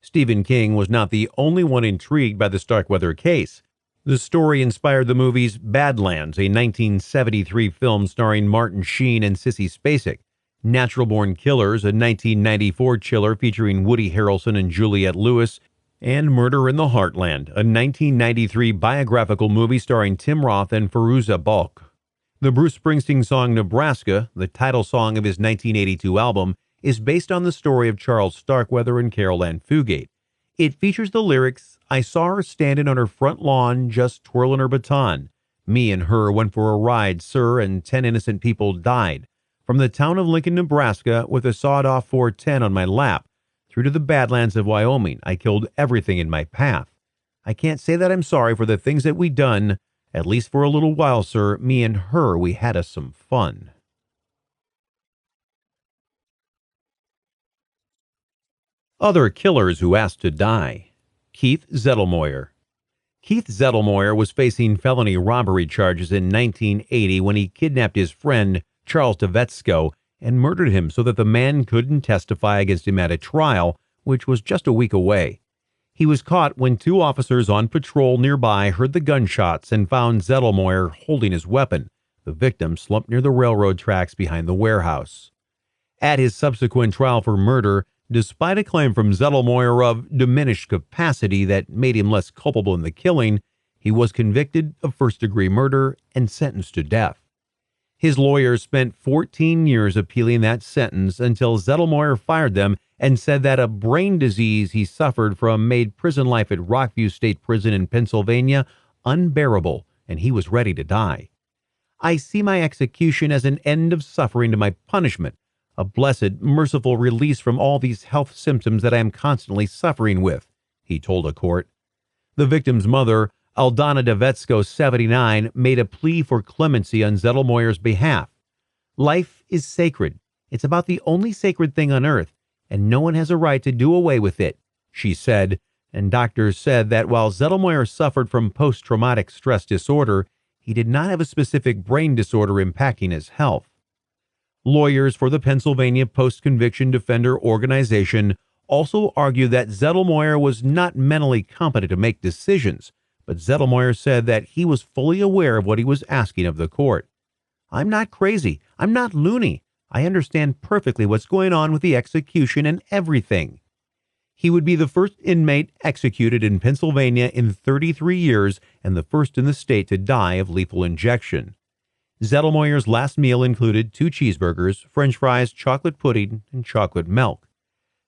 Stephen King was not the only one intrigued by the Starkweather case. The story inspired the movies Badlands, a 1973 film starring Martin Sheen and Sissy Spacek, Natural Born Killers, a 1994 chiller featuring Woody Harrelson and Juliette Lewis, and Murder in the Heartland, a 1993 biographical movie starring Tim Roth and Fairuza Balk. The Bruce Springsteen song Nebraska, the title song of his 1982 album, is based on the story of Charles Starkweather and Carol Ann Fugate. It features the lyrics, "I saw her standing on her front lawn, just twirling her baton. Me and her went for a ride, sir, and 10 innocent people died. From the town of Lincoln, Nebraska, with a sawed-off 410 on my lap, through to the Badlands of Wyoming, I killed everything in my path. I can't say that I'm sorry for the things that we done. At least for a little while, sir, me and her, we had us some fun." Other killers who asked to die. Keith Zettelmoyer. Keith Zettelmoyer was facing felony robbery charges in 1980 when he kidnapped his friend, Charles Tedesco, and murdered him so that the man couldn't testify against him at a trial, which was just a week away. He was caught when 2 officers on patrol nearby heard the gunshots and found Zettelmoyer holding his weapon, The victim slumped near the railroad tracks behind the warehouse. At his subsequent trial for murder, despite a claim from Zettelmoyer of diminished capacity that made him less culpable in the killing, he was convicted of first-degree murder and sentenced to death. His lawyers spent 14 years appealing that sentence until Zettelmoyer fired them and said that a brain disease he suffered from made prison life at Rockview State Prison in Pennsylvania unbearable, and he was ready to die. "I see my execution as an end of suffering to my punishment, a blessed, merciful release from all these health symptoms that I am constantly suffering with," he told a court. The victim's mother, Aldana Devetsko, 79, made a plea for clemency on Zettelmoyer's behalf. "Life is sacred. It's about the only sacred thing on earth, and no one has a right to do away with it," she said, and doctors said that while Zettelmoyer suffered from post-traumatic stress disorder, he did not have a specific brain disorder impacting his health. Lawyers for the Pennsylvania Post-Conviction Defender Organization also argue that Zettelmoyer was not mentally competent to make decisions, but Zettelmoyer said that he was fully aware of what he was asking of the court. "I'm not crazy. I'm not loony. I understand perfectly what's going on with the execution and everything." He would be the first inmate executed in Pennsylvania in 33 years and the first in the state to die of lethal injection. Zettelmoyer's last meal included 2 cheeseburgers, French fries, chocolate pudding, and chocolate milk.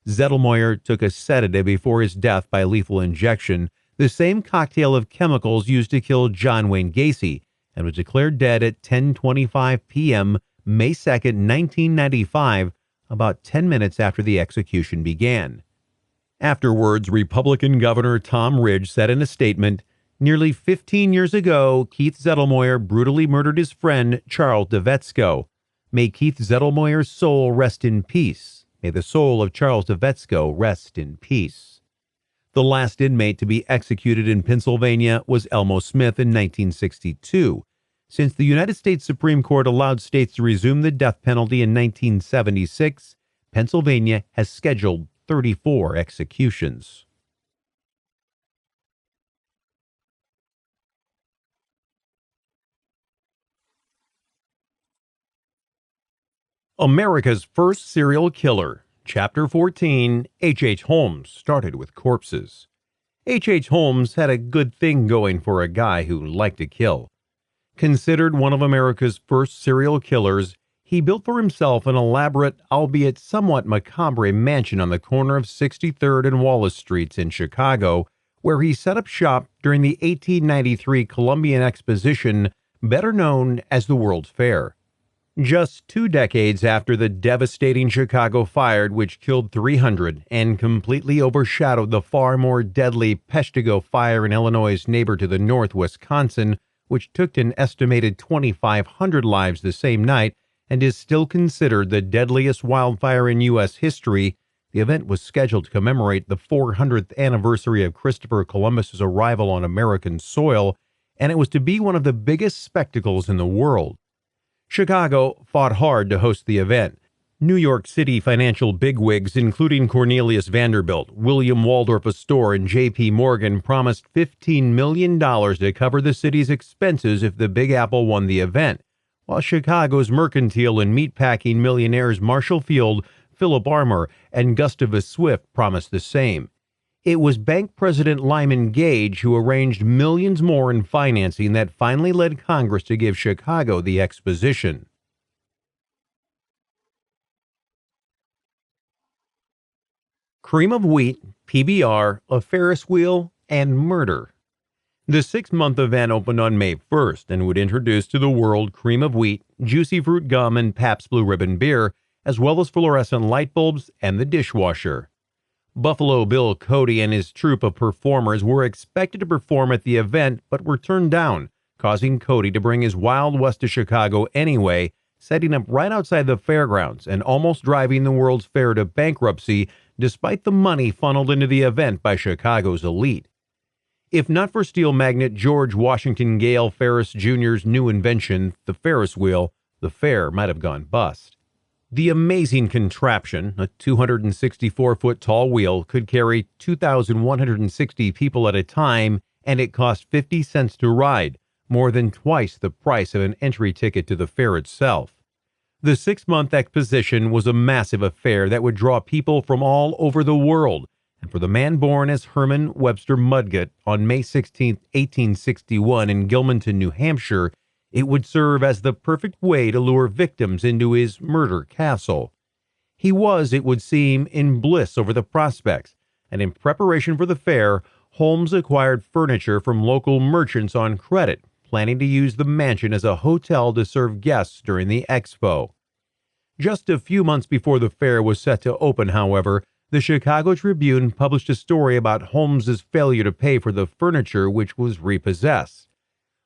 Zettelmoyer took a sedative before his death by lethal injection, the same cocktail of chemicals used to kill John Wayne Gacy, and was declared dead at 10:25 p.m. May 2, 1995, about 10 minutes after the execution began. Afterwards, Republican Governor Tom Ridge said in a statement, "Nearly 15 years ago, Keith Zettelmoyer brutally murdered his friend Charles Devetsko. May Keith Zettelmoyer's soul rest in peace. May the soul of Charles Devetsko rest in peace." The last inmate to be executed in Pennsylvania was Elmo Smith in 1962. Since the United States Supreme Court allowed states to resume the death penalty in 1976, Pennsylvania has scheduled 34 executions. America's First Serial Killer, Chapter 14, H. Holmes started with corpses. H. Holmes had a good thing going for a guy who liked to kill. Considered one of America's first serial killers, he built for himself an elaborate, albeit somewhat macabre mansion on the corner of 63rd and Wallace Streets in Chicago, where he set up shop during the 1893 Columbian Exposition, better known as the World's Fair. Just 2 decades after the devastating Chicago fire, which killed 300 and completely overshadowed the far more deadly Peshtigo fire in Illinois' neighbor to the north, Wisconsin, which took an estimated 2,500 lives the same night and is still considered the deadliest wildfire in U.S. history, the event was scheduled to commemorate the 400th anniversary of Christopher Columbus's arrival on American soil, and it was to be one of the biggest spectacles in the world. Chicago fought hard to host the event. New York City financial bigwigs, including Cornelius Vanderbilt, William Waldorf Astor, and J.P. Morgan, promised $15 million to cover the city's expenses if the Big Apple won the event, while Chicago's mercantile and meatpacking millionaires Marshall Field, Philip Armour, and Gustavus Swift promised the same. It was Bank President Lyman Gage who arranged millions more in financing that finally led Congress to give Chicago the exposition. Cream of wheat, PBR, a Ferris wheel, and murder. The 6-month event opened on May 1st and would introduce to the world cream of wheat, juicy fruit gum, and Pabst Blue Ribbon beer, as well as fluorescent light bulbs and the dishwasher. Buffalo Bill Cody and his troupe of performers were expected to perform at the event but were turned down, causing Cody to bring his Wild West to Chicago anyway, setting up right outside the fairgrounds and almost driving the World's Fair to bankruptcy despite the money funneled into the event by Chicago's elite. If not for steel magnate George Washington Gale Ferris Jr.'s new invention, the Ferris wheel, the fair might have gone bust. The amazing contraption, a 264-foot tall wheel, could carry 2,160 people at a time, and it cost 50 cents to ride, more than twice the price of an entry ticket to the fair itself. The 6-month exposition was a massive affair that would draw people from all over the world, and for the man born as Herman Webster Mudgett on May 16, 1861 in Gilmanton, New Hampshire, it would serve as the perfect way to lure victims into his murder castle. He was, it would seem, in bliss over the prospects, and in preparation for the fair, Holmes acquired furniture from local merchants on credit, planning to use the mansion as a hotel to serve guests during the expo. Just a few months before the fair was set to open, however, the Chicago Tribune published a story about Holmes's failure to pay for the furniture which was repossessed.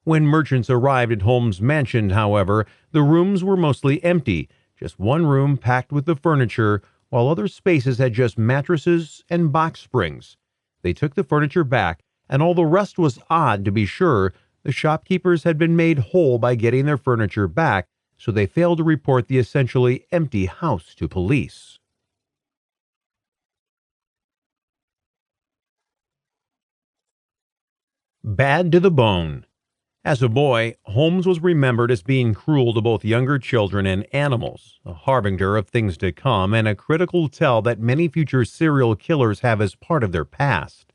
When merchants arrived at Holmes' mansion, however, the rooms were mostly empty, just one room packed with the furniture, while other spaces had just mattresses and box springs. They took the furniture back, and all the rest was odd, to be sure. The shopkeepers had been made whole by getting their furniture back, so they failed to report the essentially empty house to police. Bad to the bone. As a boy, Holmes was remembered as being cruel to both younger children and animals, a harbinger of things to come and a critical tell that many future serial killers have as part of their past.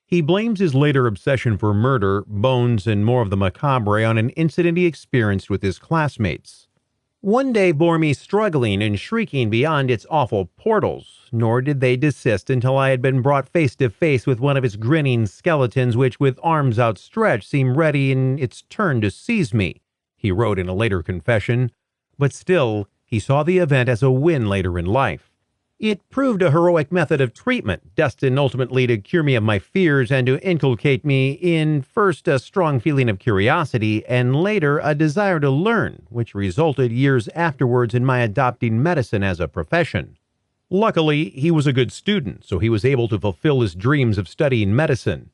He blames his later obsession for murder, bones, and more of the macabre on an incident he experienced with his classmates. One day bore me struggling and shrieking beyond its awful portals, nor did they desist until I had been brought face to face with one of its grinning skeletons which, with arms outstretched, seemed ready in its turn to seize me, he wrote in a later confession, but still he saw the event as a win later in life. It proved a heroic method of treatment, destined ultimately to cure me of my fears and to inculcate me in, first, a strong feeling of curiosity, and later a desire to learn, which resulted years afterwards in my adopting medicine as a profession. Luckily, he was a good student, so he was able to fulfill his dreams of studying medicine.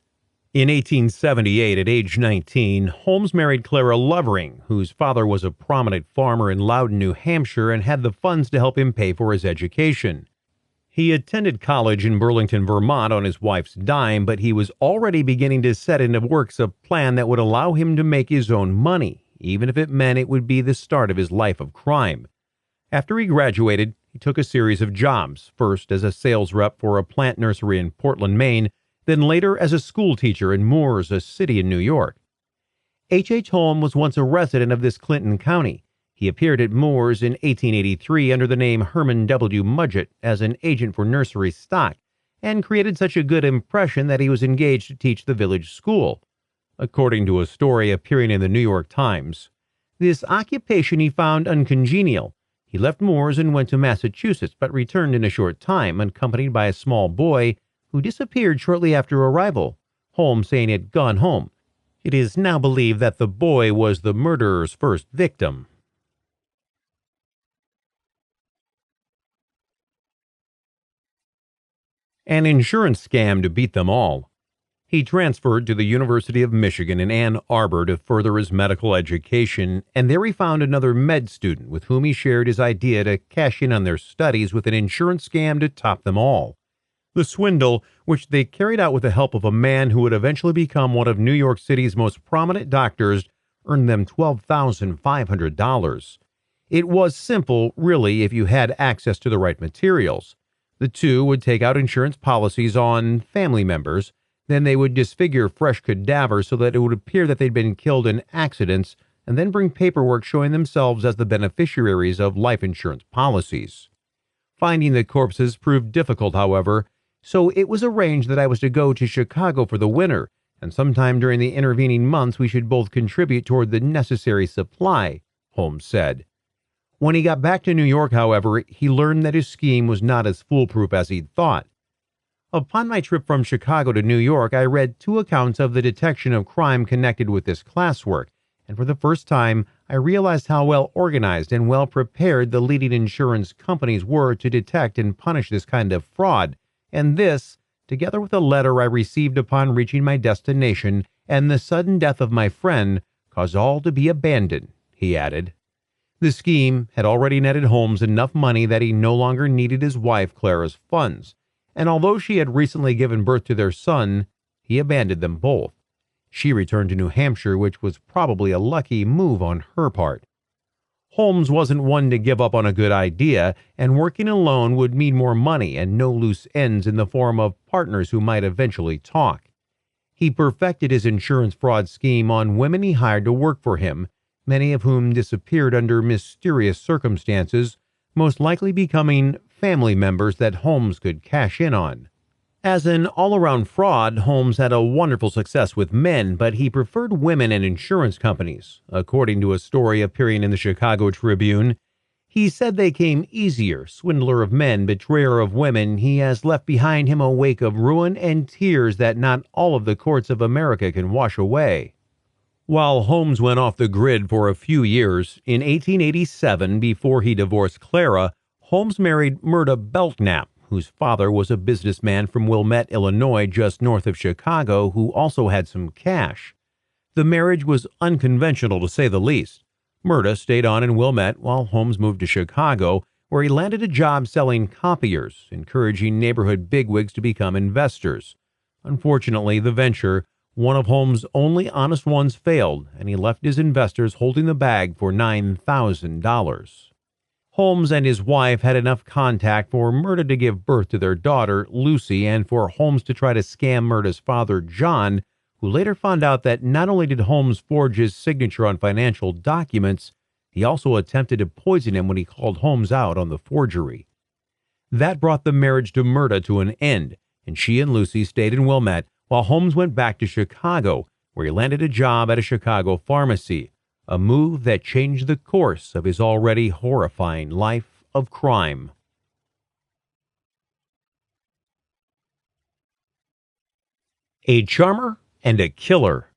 In 1878, at age 19, Holmes married Clara Lovering, whose father was a prominent farmer in Loudon, New Hampshire, and had the funds to help him pay for his education. He attended college in Burlington, Vermont on his wife's dime, but he was already beginning to set into works a plan that would allow him to make his own money, even if it meant it would be the start of his life of crime. After he graduated, he took a series of jobs, first as a sales rep for a plant nursery in Portland, Maine, then later as a school teacher in Moores, a city in New York. H. Holmes was once a resident of this Clinton County. He appeared at Moores in 1883 under the name Herman W. Mudgett as an agent for nursery stock, and created such a good impression that he was engaged to teach the village school, according to a story appearing in the New York Times. This occupation he found uncongenial. He left Moores and went to Massachusetts, but returned in a short time, accompanied by a small boy who disappeared shortly after arrival, Holmes saying he had gone home. It is now believed that the boy was the murderer's first victim. An insurance scam to beat them all. He transferred to the University of Michigan in Ann Arbor to further his medical education, and there he found another med student with whom he shared his idea to cash in on their studies with an insurance scam to top them all. The swindle, which they carried out with the help of a man who would eventually become one of New York City's most prominent doctors, earned them $12,500. It was simple, really, if you had access to the right materials. The two would take out insurance policies on family members. Then they would disfigure fresh cadavers so that it would appear that they'd been killed in accidents, and then bring paperwork showing themselves as the beneficiaries of life insurance policies. Finding the corpses proved difficult, however, so it was arranged that I was to go to Chicago for the winter, and sometime during the intervening months we should both contribute toward the necessary supply, Holmes said. When he got back to New York, however, he learned that his scheme was not as foolproof as he'd thought. Upon my trip from Chicago to New York, I read 2 accounts of the detection of crime connected with this classwork, and for the first time, I realized how well organized and well prepared the leading insurance companies were to detect and punish this kind of fraud, and this, together with a letter I received upon reaching my destination and the sudden death of my friend, caused all to be abandoned, he added. The scheme had already netted Holmes enough money that he no longer needed his wife Clara's funds, and although she had recently given birth to their son, he abandoned them both. She returned to New Hampshire, which was probably a lucky move on her part. Holmes wasn't one to give up on a good idea, and working alone would mean more money and no loose ends in the form of partners who might eventually talk. He perfected his insurance fraud scheme on women he hired to work for him, many of whom disappeared under mysterious circumstances, most likely becoming family members that Holmes could cash in on. As an all-around fraud, Holmes had a wonderful success with men, but he preferred women and insurance companies. According to a story appearing in the Chicago Tribune, he said they came easier. Swindler of men, betrayer of women, he has left behind him a wake of ruin and tears that not all of the courts of America can wash away. While Holmes went off the grid for a few years, in 1887, before he divorced Clara, Holmes married Myrta Belknap, whose father was a businessman from Wilmette, Illinois, just north of Chicago, who also had some cash. The marriage was unconventional, to say the least. Myrta stayed on in Wilmette while Holmes moved to Chicago, where he landed a job selling copiers, encouraging neighborhood bigwigs to become investors. Unfortunately, the venture, one of Holmes' only honest ones, failed, and he left his investors holding the bag for $9,000. Holmes and his wife had enough contact for Myrta to give birth to their daughter, Lucy, and for Holmes to try to scam Myrta's father, John, who later found out that not only did Holmes forge his signature on financial documents, he also attempted to poison him when he called Holmes out on the forgery. That brought the marriage to Myrta to an end, and she and Lucy stayed in Wilmette while Holmes went back to Chicago, where he landed a job at a Chicago pharmacy, a move that changed the course of his already horrifying life of crime. A charmer and a killer.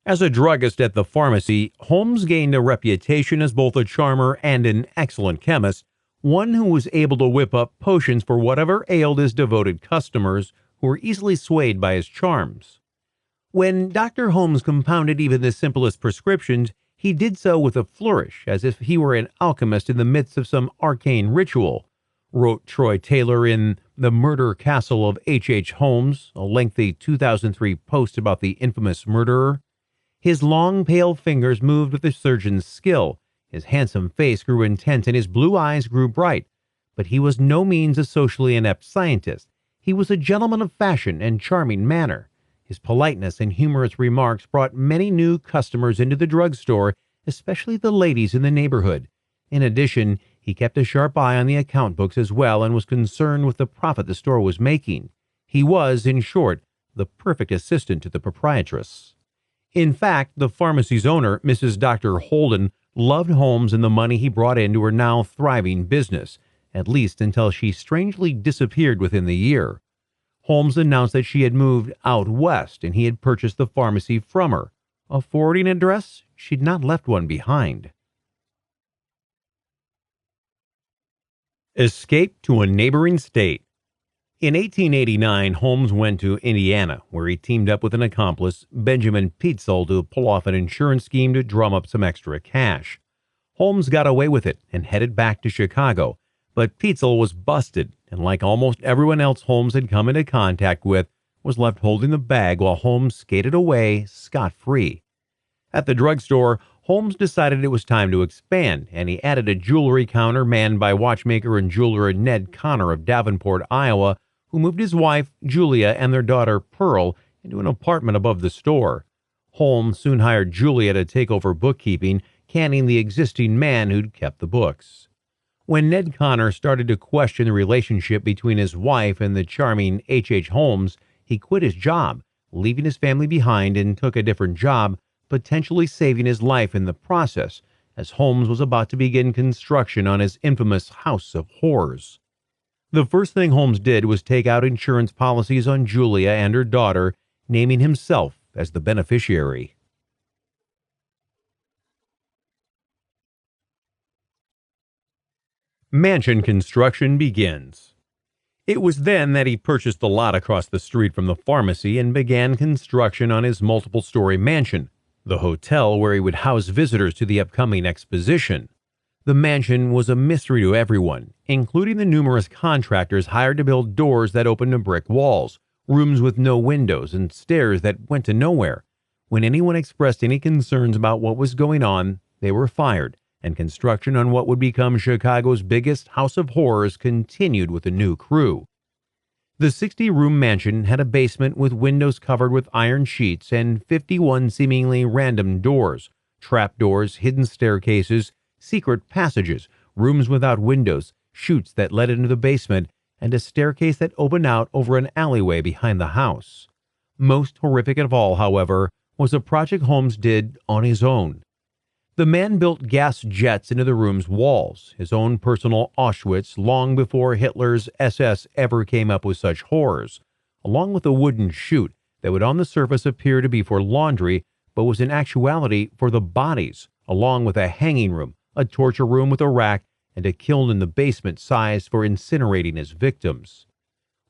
As a druggist at the pharmacy, Holmes gained a reputation as both a charmer and an excellent chemist, one who was able to whip up potions for whatever ailed his devoted customers, who were easily swayed by his charms. When Dr. Holmes compounded even the simplest prescriptions, he did so with a flourish, as if he were an alchemist in the midst of some arcane ritual, wrote Troy Taylor in The Murder Castle of H. Holmes, a lengthy 2003 post about the infamous murderer. His long, pale fingers moved with the surgeon's skill, his handsome face grew intense, and his blue eyes grew bright. But he was no means a socially inept scientist. He was a gentleman of fashion and charming manner. His politeness and humorous remarks brought many new customers into the drugstore, especially the ladies in the neighborhood. In addition, he kept a sharp eye on the account books as well and was concerned with the profit the store was making. He was, in short, the perfect assistant to the proprietress. In fact, the pharmacy's owner, Mrs. Dr. Holden, loved Holmes and the money he brought into her now thriving business, at least until she strangely disappeared within the year. Holmes announced that she had moved out west and he had purchased the pharmacy from her. A forwarding address? She'd not left one behind. Escape to a neighboring state. In 1889, Holmes went to Indiana, where he teamed up with an accomplice, Benjamin Peitzel, to pull off an insurance scheme to drum up some extra cash. Holmes got away with it and headed back to Chicago, but Peitzel was busted, and like almost everyone else Holmes had come into contact with, was left holding the bag while Holmes skated away scot-free. At the drugstore, Holmes decided it was time to expand, and he added a jewelry counter manned by watchmaker and jeweler Ned Connor of Davenport, Iowa, who moved his wife, Julia, and their daughter, Pearl, into an apartment above the store. Holmes soon hired Julia to take over bookkeeping, canning the existing man who'd kept the books. When Ned Connor started to question the relationship between his wife and the charming H. Holmes, he quit his job, leaving his family behind, and took a different job, potentially saving his life in the process, as Holmes was about to begin construction on his infamous House of Horrors. The first thing Holmes did was take out insurance policies on Julia and her daughter, naming himself as the beneficiary. Mansion construction begins. It was then that he purchased the lot across the street from the pharmacy and began construction on his multiple-story mansion, the hotel where he would house visitors to the upcoming exposition. The mansion was a mystery to everyone, including the numerous contractors hired to build doors that opened to brick walls, rooms with no windows, and stairs that went to nowhere. When anyone expressed any concerns about what was going on, they were fired, and construction on what would become Chicago's biggest house of horrors continued with a new crew. The 60-room mansion had a basement with windows covered with iron sheets and 51 seemingly random doors, trapdoors, hidden staircases, secret passages, rooms without windows, chutes that led into the basement, and a staircase that opened out over an alleyway behind the house. Most horrific of all, however, was a project Holmes did on his own. The man built gas jets into the room's walls, his own personal Auschwitz, long before Hitler's SS ever came up with such horrors, along with a wooden chute that would on the surface appear to be for laundry, but was in actuality for the bodies, along with a hanging room, a torture room with a rack, and a kiln in the basement sized for incinerating his victims.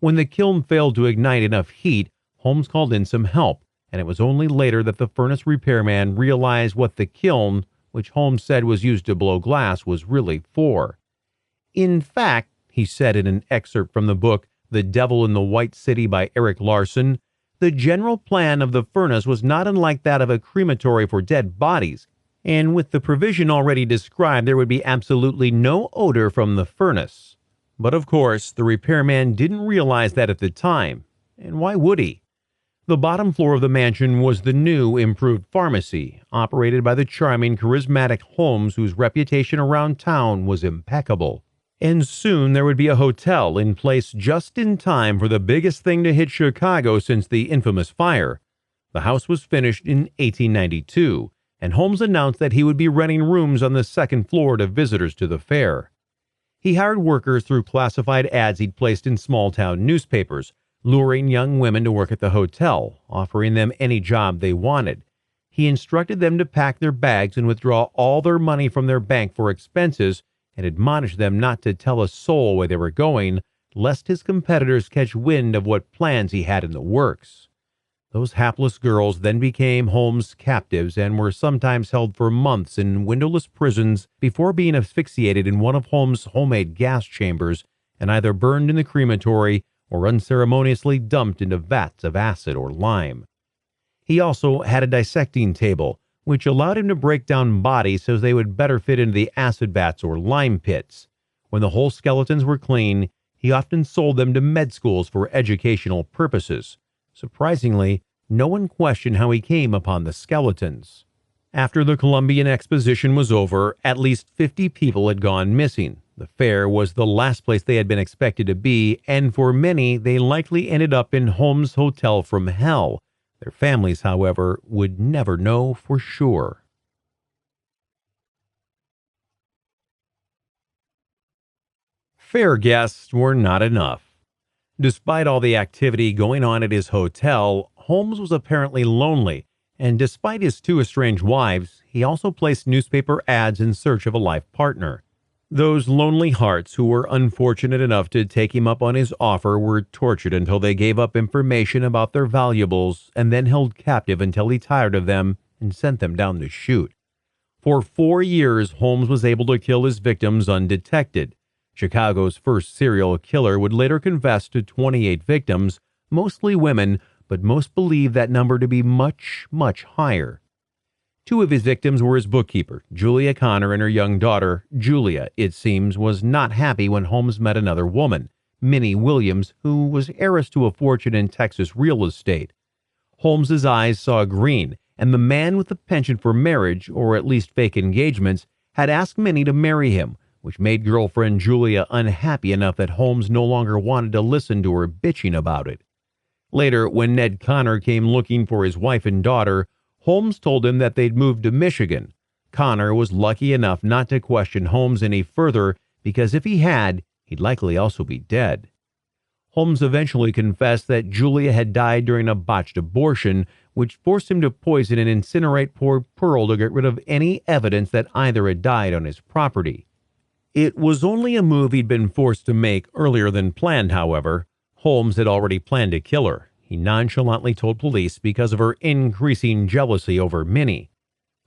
When the kiln failed to ignite enough heat, Holmes called in some help, and it was only later that the furnace repairman realized what the kiln, which Holmes said was used to blow glass, was really for. In fact, he said in an excerpt from the book The Devil in the White City by Eric Larson, the general plan of the furnace was not unlike that of a crematory for dead bodies, and with the provision already described, there would be absolutely no odor from the furnace. But of course, the repairman didn't realize that at the time, and why would he? The bottom floor of the mansion was the new, improved pharmacy, operated by the charming, charismatic Holmes, whose reputation around town was impeccable. And soon there would be a hotel in place just in time for the biggest thing to hit Chicago since the infamous fire. The house was finished in 1892, and Holmes announced that he would be renting rooms on the second floor to visitors to the fair. He hired workers through classified ads he'd placed in small-town newspapers, luring young women to work at the hotel, offering them any job they wanted. He instructed them to pack their bags and withdraw all their money from their bank for expenses, and admonished them not to tell a soul where they were going, lest his competitors catch wind of what plans he had in the works. Those hapless girls then became Holmes' captives and were sometimes held for months in windowless prisons before being asphyxiated in one of Holmes' homemade gas chambers and either burned in the crematory or unceremoniously dumped into vats of acid or lime. He also had a dissecting table, which allowed him to break down bodies so they would better fit into the acid vats or lime pits. When the whole skeletons were clean, he often sold them to med schools for educational purposes. Surprisingly, no one questioned how he came upon the skeletons. After the Columbian Exposition was over, at least 50 people had gone missing. The fair was the last place they had been expected to be, and for many, they likely ended up in Holmes' Hotel from Hell. Their families, however, would never know for sure. Fair guests were not enough. Despite all the activity going on at his hotel, Holmes was apparently lonely, and despite his two estranged wives, he also placed newspaper ads in search of a life partner. Those lonely hearts who were unfortunate enough to take him up on his offer were tortured until they gave up information about their valuables and then held captive until he tired of them and sent them down the chute. For 4 years, Holmes was able to kill his victims undetected. Chicago's first serial killer would later confess to 28 victims, mostly women, but most believed that number to be much, much higher. 2 of his victims were his bookkeeper, Julia Connor, and her young daughter. Julia, it seems, was not happy when Holmes met another woman, Minnie Williams, who was heiress to a fortune in Texas real estate. Holmes's eyes saw green, and the man with the penchant for marriage, or at least fake engagements, had asked Minnie to marry him, which made girlfriend Julia unhappy enough that Holmes no longer wanted to listen to her bitching about it. Later, when Ned Connor came looking for his wife and daughter, Holmes told him that they'd moved to Michigan. Connor was lucky enough not to question Holmes any further, because if he had, he'd likely also be dead. Holmes eventually confessed that Julia had died during a botched abortion, which forced him to poison and incinerate poor Pearl to get rid of any evidence that either had died on his property. It was only a move he'd been forced to make earlier than planned, however. Holmes had already planned to kill her. He nonchalantly told police because of her increasing jealousy over Minnie.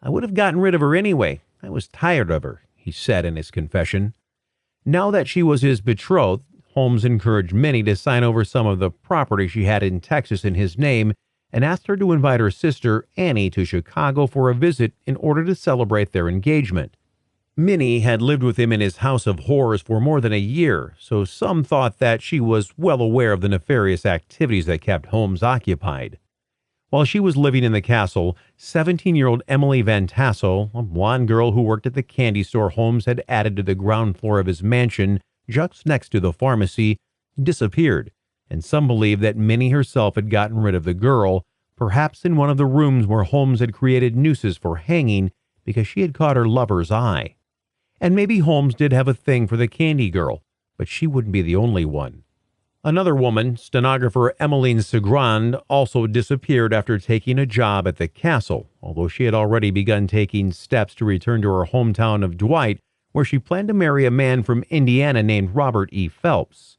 "I would have gotten rid of her anyway. I was tired of her," he said in his confession. Now that she was his betrothed, Holmes encouraged Minnie to sign over some of the property she had in Texas in his name, and asked her to invite her sister, Annie, to Chicago for a visit in order to celebrate their engagement. Minnie had lived with him in his house of horrors for more than a year, so some thought that she was well aware of the nefarious activities that kept Holmes occupied. While she was living in the castle, 17-year-old Emily Van Tassel, a blonde girl who worked at the candy store Holmes had added to the ground floor of his mansion just next to the pharmacy, disappeared, and some believe that Minnie herself had gotten rid of the girl, perhaps in one of the rooms where Holmes had created nooses for hanging because she had caught her lover's eye. And maybe Holmes did have a thing for the candy girl, but she wouldn't be the only one. Another woman, stenographer Emmeline Segrand, also disappeared after taking a job at the castle, although she had already begun taking steps to return to her hometown of Dwight, where she planned to marry a man from Indiana named Robert E. Phelps.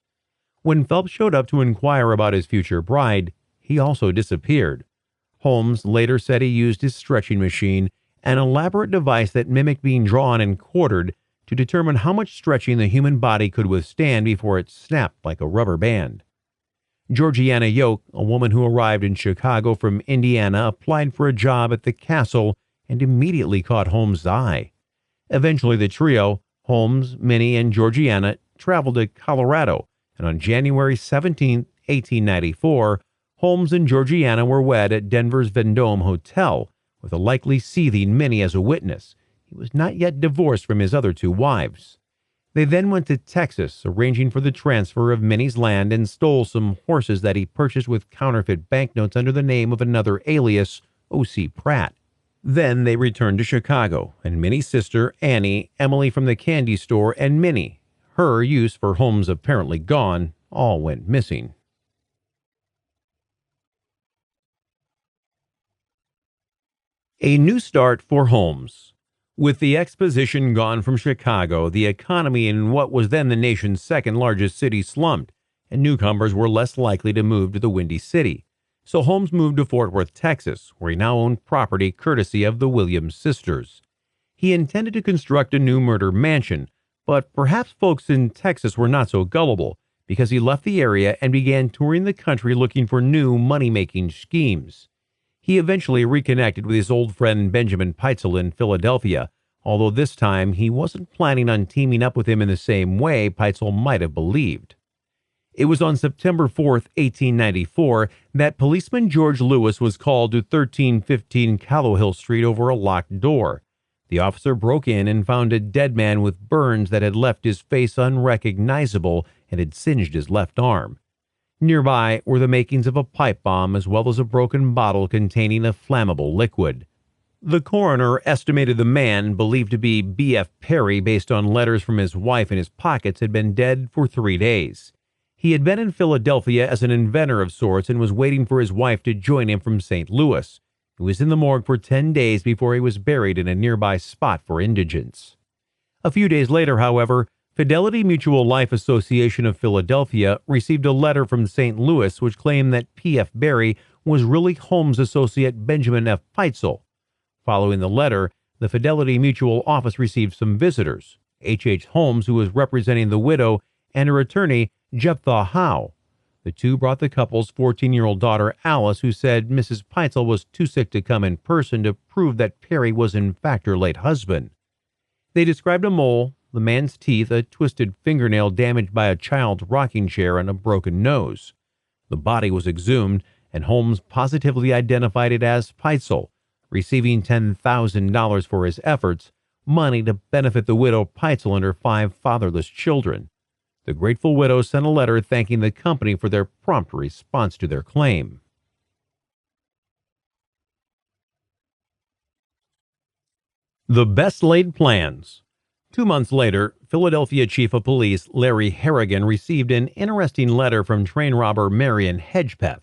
When Phelps showed up to inquire about his future bride, he also disappeared. Holmes later said he used his stretching machine, an elaborate device that mimicked being drawn and quartered, to determine how much stretching the human body could withstand before it snapped like a rubber band. Georgiana Yoke, a woman who arrived in Chicago from Indiana, applied for a job at the castle and immediately caught Holmes' eye. Eventually, the trio, Holmes, Minnie, and Georgiana, traveled to Colorado, and on January 17, 1894, Holmes and Georgiana were wed at Denver's Vendome Hotel, with a likely seething Minnie as a witness. He was not yet divorced from his other two wives. They then went to Texas, arranging for the transfer of Minnie's land, and stole some horses that he purchased with counterfeit banknotes under the name of another alias, O.C. Pratt. Then they returned to Chicago, and Minnie's sister, Annie, Emily from the candy store, and Minnie, her use for Holmes apparently gone, all went missing. A new start for Holmes. With the exposition gone from Chicago, the economy in what was then the nation's second-largest city slumped, and newcomers were less likely to move to the Windy City. So Holmes moved to Fort Worth, Texas, where he now owned property courtesy of the Williams sisters. He intended to construct a new murder mansion, but perhaps folks in Texas were not so gullible, because he left the area and began touring the country looking for new money-making schemes. He eventually reconnected with his old friend Benjamin Pitezel in Philadelphia, although this time he wasn't planning on teaming up with him in the same way Pitezel might have believed. It was on September 4th, 1894, that policeman George Lewis was called to 1315 Callowhill Street over a locked door. The officer broke in and found a dead man with burns that had left his face unrecognizable and had singed his left arm. Nearby were the makings of a pipe bomb as well as a broken bottle containing a flammable liquid. The coroner estimated the man, believed to be B.F. Perry based on letters from his wife in his pockets, had been dead for 3 days. He had been in Philadelphia as an inventor of sorts and was waiting for his wife to join him from St. Louis. He was in the morgue for 10 days before he was buried in a nearby spot for indigents. A few days later, however, Fidelity Mutual Life Association of Philadelphia received a letter from St. Louis which claimed that P.F. Barry was really Holmes' associate Benjamin F. Pitezel. Following the letter, the Fidelity Mutual office received some visitors, H. Holmes, who was representing the widow, and her attorney, Jephthah Howe. The two brought the couple's 14-year-old daughter, Alice, who said Mrs. Pitezel was too sick to come in person to prove that Perry was in fact her late husband. They described a mole, the man's teeth, a twisted fingernail damaged by a child's rocking chair, and a broken nose. The body was exhumed, and Holmes positively identified it as Pitezel, receiving $10,000 for his efforts, money to benefit the widow Pitezel and her 5 fatherless children. The grateful widow sent a letter thanking the company for their prompt response to their claim. The best laid plans. 2 months later, Philadelphia Chief of Police Larry Harrigan received an interesting letter from train robber Marion Hedgepeth.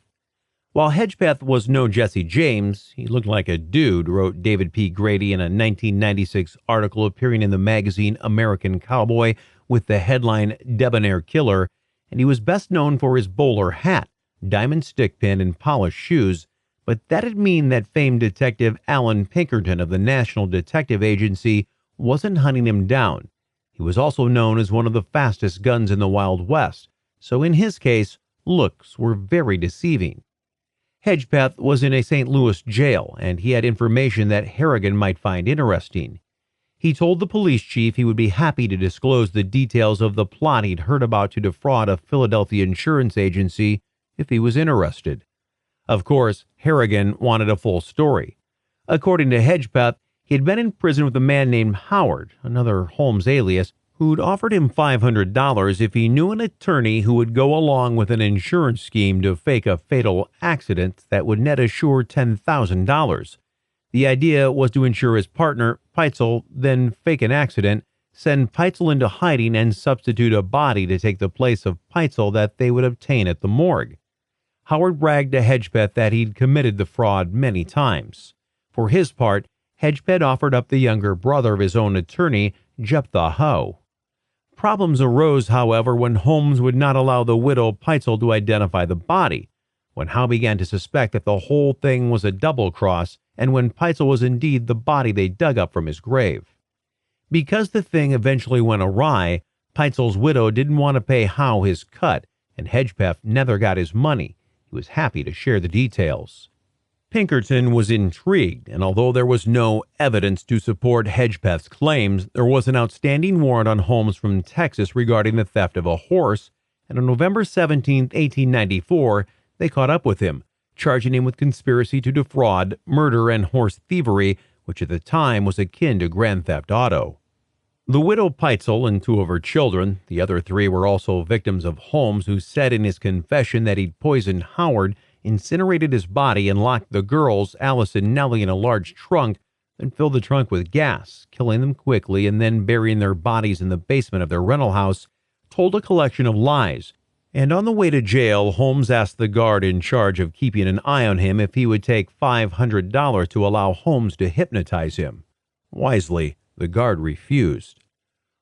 While Hedgepeth was no Jesse James, he looked like a dude, wrote David P. Grady in a 1996 article appearing in the magazine American Cowboy with the headline Debonair Killer, and he was best known for his bowler hat, diamond stick pin, and polished shoes, but that didn't mean that famed detective Alan Pinkerton of the National Detective Agency wasn't hunting him down. He was also known as one of the fastest guns in the Wild West, so in his case, looks were very deceiving. Hedgepeth was in a St. Louis jail, and he had information that Harrigan might find interesting. He told the police chief he would be happy to disclose the details of the plot he'd heard about to defraud a Philadelphia insurance agency if he was interested. Of course, Harrigan wanted a full story. According to Hedgepeth, he had been in prison with a man named Howard, another Holmes alias, who'd offered him $500 if he knew an attorney who would go along with an insurance scheme to fake a fatal accident that would net assured $10,000. The idea was to insure his partner, Peitzel, then fake an accident, send Peitzel into hiding, and substitute a body to take the place of Peitzel that they would obtain at the morgue. Howard bragged to Hedgepeth that he'd committed the fraud many times. For his part, Hedgepeth offered up the younger brother of his own attorney, Jephthah Howe. Problems arose, however, when Holmes would not allow the widow Peitzel to identify the body, when Howe began to suspect that the whole thing was a double cross, and when Peitzel was indeed the body they dug up from his grave. Because the thing eventually went awry, Peitzel's widow didn't want to pay Howe his cut, and Hedgepeth never got his money. He was happy to share the details. Pinkerton was intrigued, and although there was no evidence to support Hedgepeth's claims, there was an outstanding warrant on Holmes from Texas regarding the theft of a horse, and on November 17, 1894, they caught up with him, charging him with conspiracy to defraud, murder, and horse thievery, which at the time was akin to grand theft auto. The widow Peitzel and two of her children, the other three were also victims of Holmes, who said in his confession that he'd poisoned Howard, incinerated his body, and locked the girls, Alice and Nellie, in a large trunk, then filled the trunk with gas, killing them quickly and then burying their bodies in the basement of their rental house, told a collection of lies. And on the way to jail, Holmes asked the guard in charge of keeping an eye on him if he would take $500 to allow Holmes to hypnotize him. Wisely, the guard refused.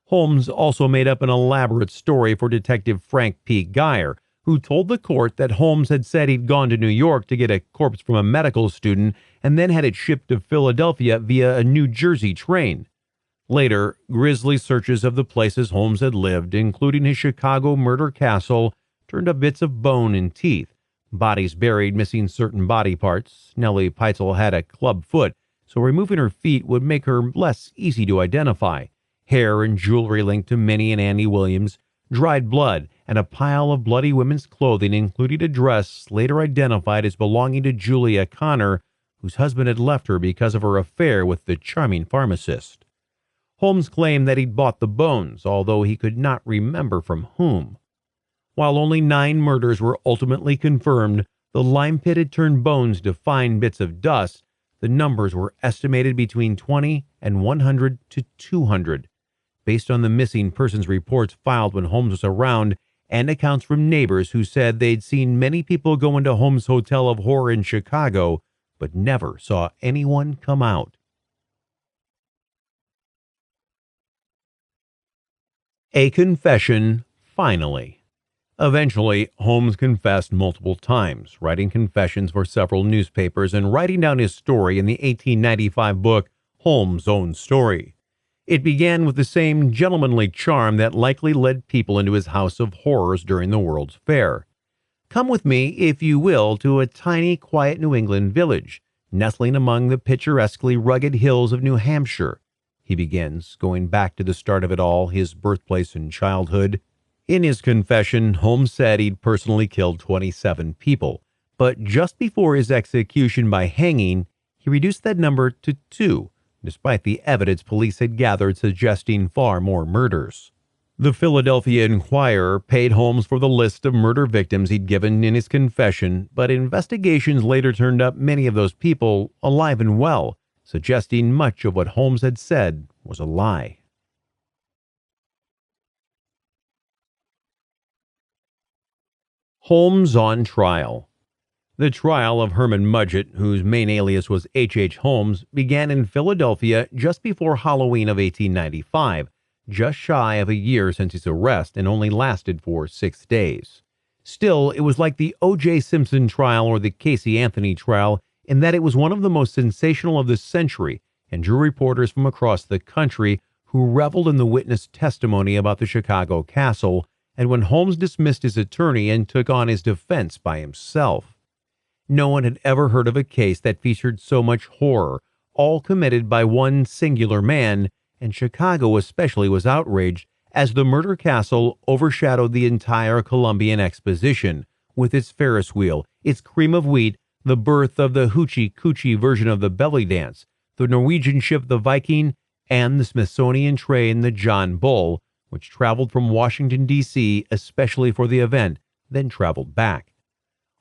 Holmes also made up an elaborate story for Detective Frank P. Geyer, who told the court that Holmes had said he'd gone to New York to get a corpse from a medical student and then had it shipped to Philadelphia via a New Jersey train. Later, grisly searches of the places Holmes had lived, including his Chicago murder castle, turned up bits of bone and teeth, bodies buried missing certain body parts. Nellie Peitzel had a club foot, so removing her feet would make her less easy to identify. Hair and jewelry linked to Minnie and Annie Williams, dried blood, and a pile of bloody women's clothing, including a dress later identified as belonging to Julia Connor, whose husband had left her because of her affair with the charming pharmacist. Holmes claimed that he'd bought the bones, although he could not remember from whom. While only 9 murders were ultimately confirmed, the lime pit had turned bones to fine bits of dust. The numbers were estimated between 20 and 100 to 200, based on the missing persons reports filed when Holmes was around and accounts from neighbors who said they'd seen many people go into Holmes' Hotel of Horror in Chicago, but never saw anyone come out. A confession, finally. Eventually, Holmes confessed multiple times, writing confessions for several newspapers and writing down his story in the 1895 book, Holmes' Own Story. It began with the same gentlemanly charm that likely led people into his house of horrors during the World's Fair. Come with me, if you will, to a tiny, quiet New England village, nestling among the picturesquely rugged hills of New Hampshire. He begins, going back to the start of it all, his birthplace and childhood. In his confession, Holmes said he'd personally killed 27 people, but just before his execution by hanging, he reduced that number to 2, despite the evidence police had gathered suggesting far more murders. The Philadelphia Inquirer paid Holmes for the list of murder victims he'd given in his confession, but investigations later turned up many of those people alive and well, suggesting much of what Holmes had said was a lie. Holmes on trial. The trial of Herman Mudgett, whose main alias was H. Holmes, began in Philadelphia just before Halloween of 1895, just shy of a year since his arrest, and only lasted for 6 days. Still, it was like the O.J. Simpson trial or the Casey Anthony trial in that it was one of the most sensational of the century and drew reporters from across the country who reveled in the witness testimony about the Chicago castle, and when Holmes dismissed his attorney and took on his defense by himself. No one had ever heard of a case that featured so much horror, all committed by one singular man, and Chicago especially was outraged as the murder castle overshadowed the entire Columbian Exposition, with its Ferris wheel, its cream of wheat, the birth of the hoochie coochie version of the belly dance, the Norwegian ship the Viking, and the Smithsonian train the John Bull, which traveled from Washington, D.C. especially for the event, then traveled back.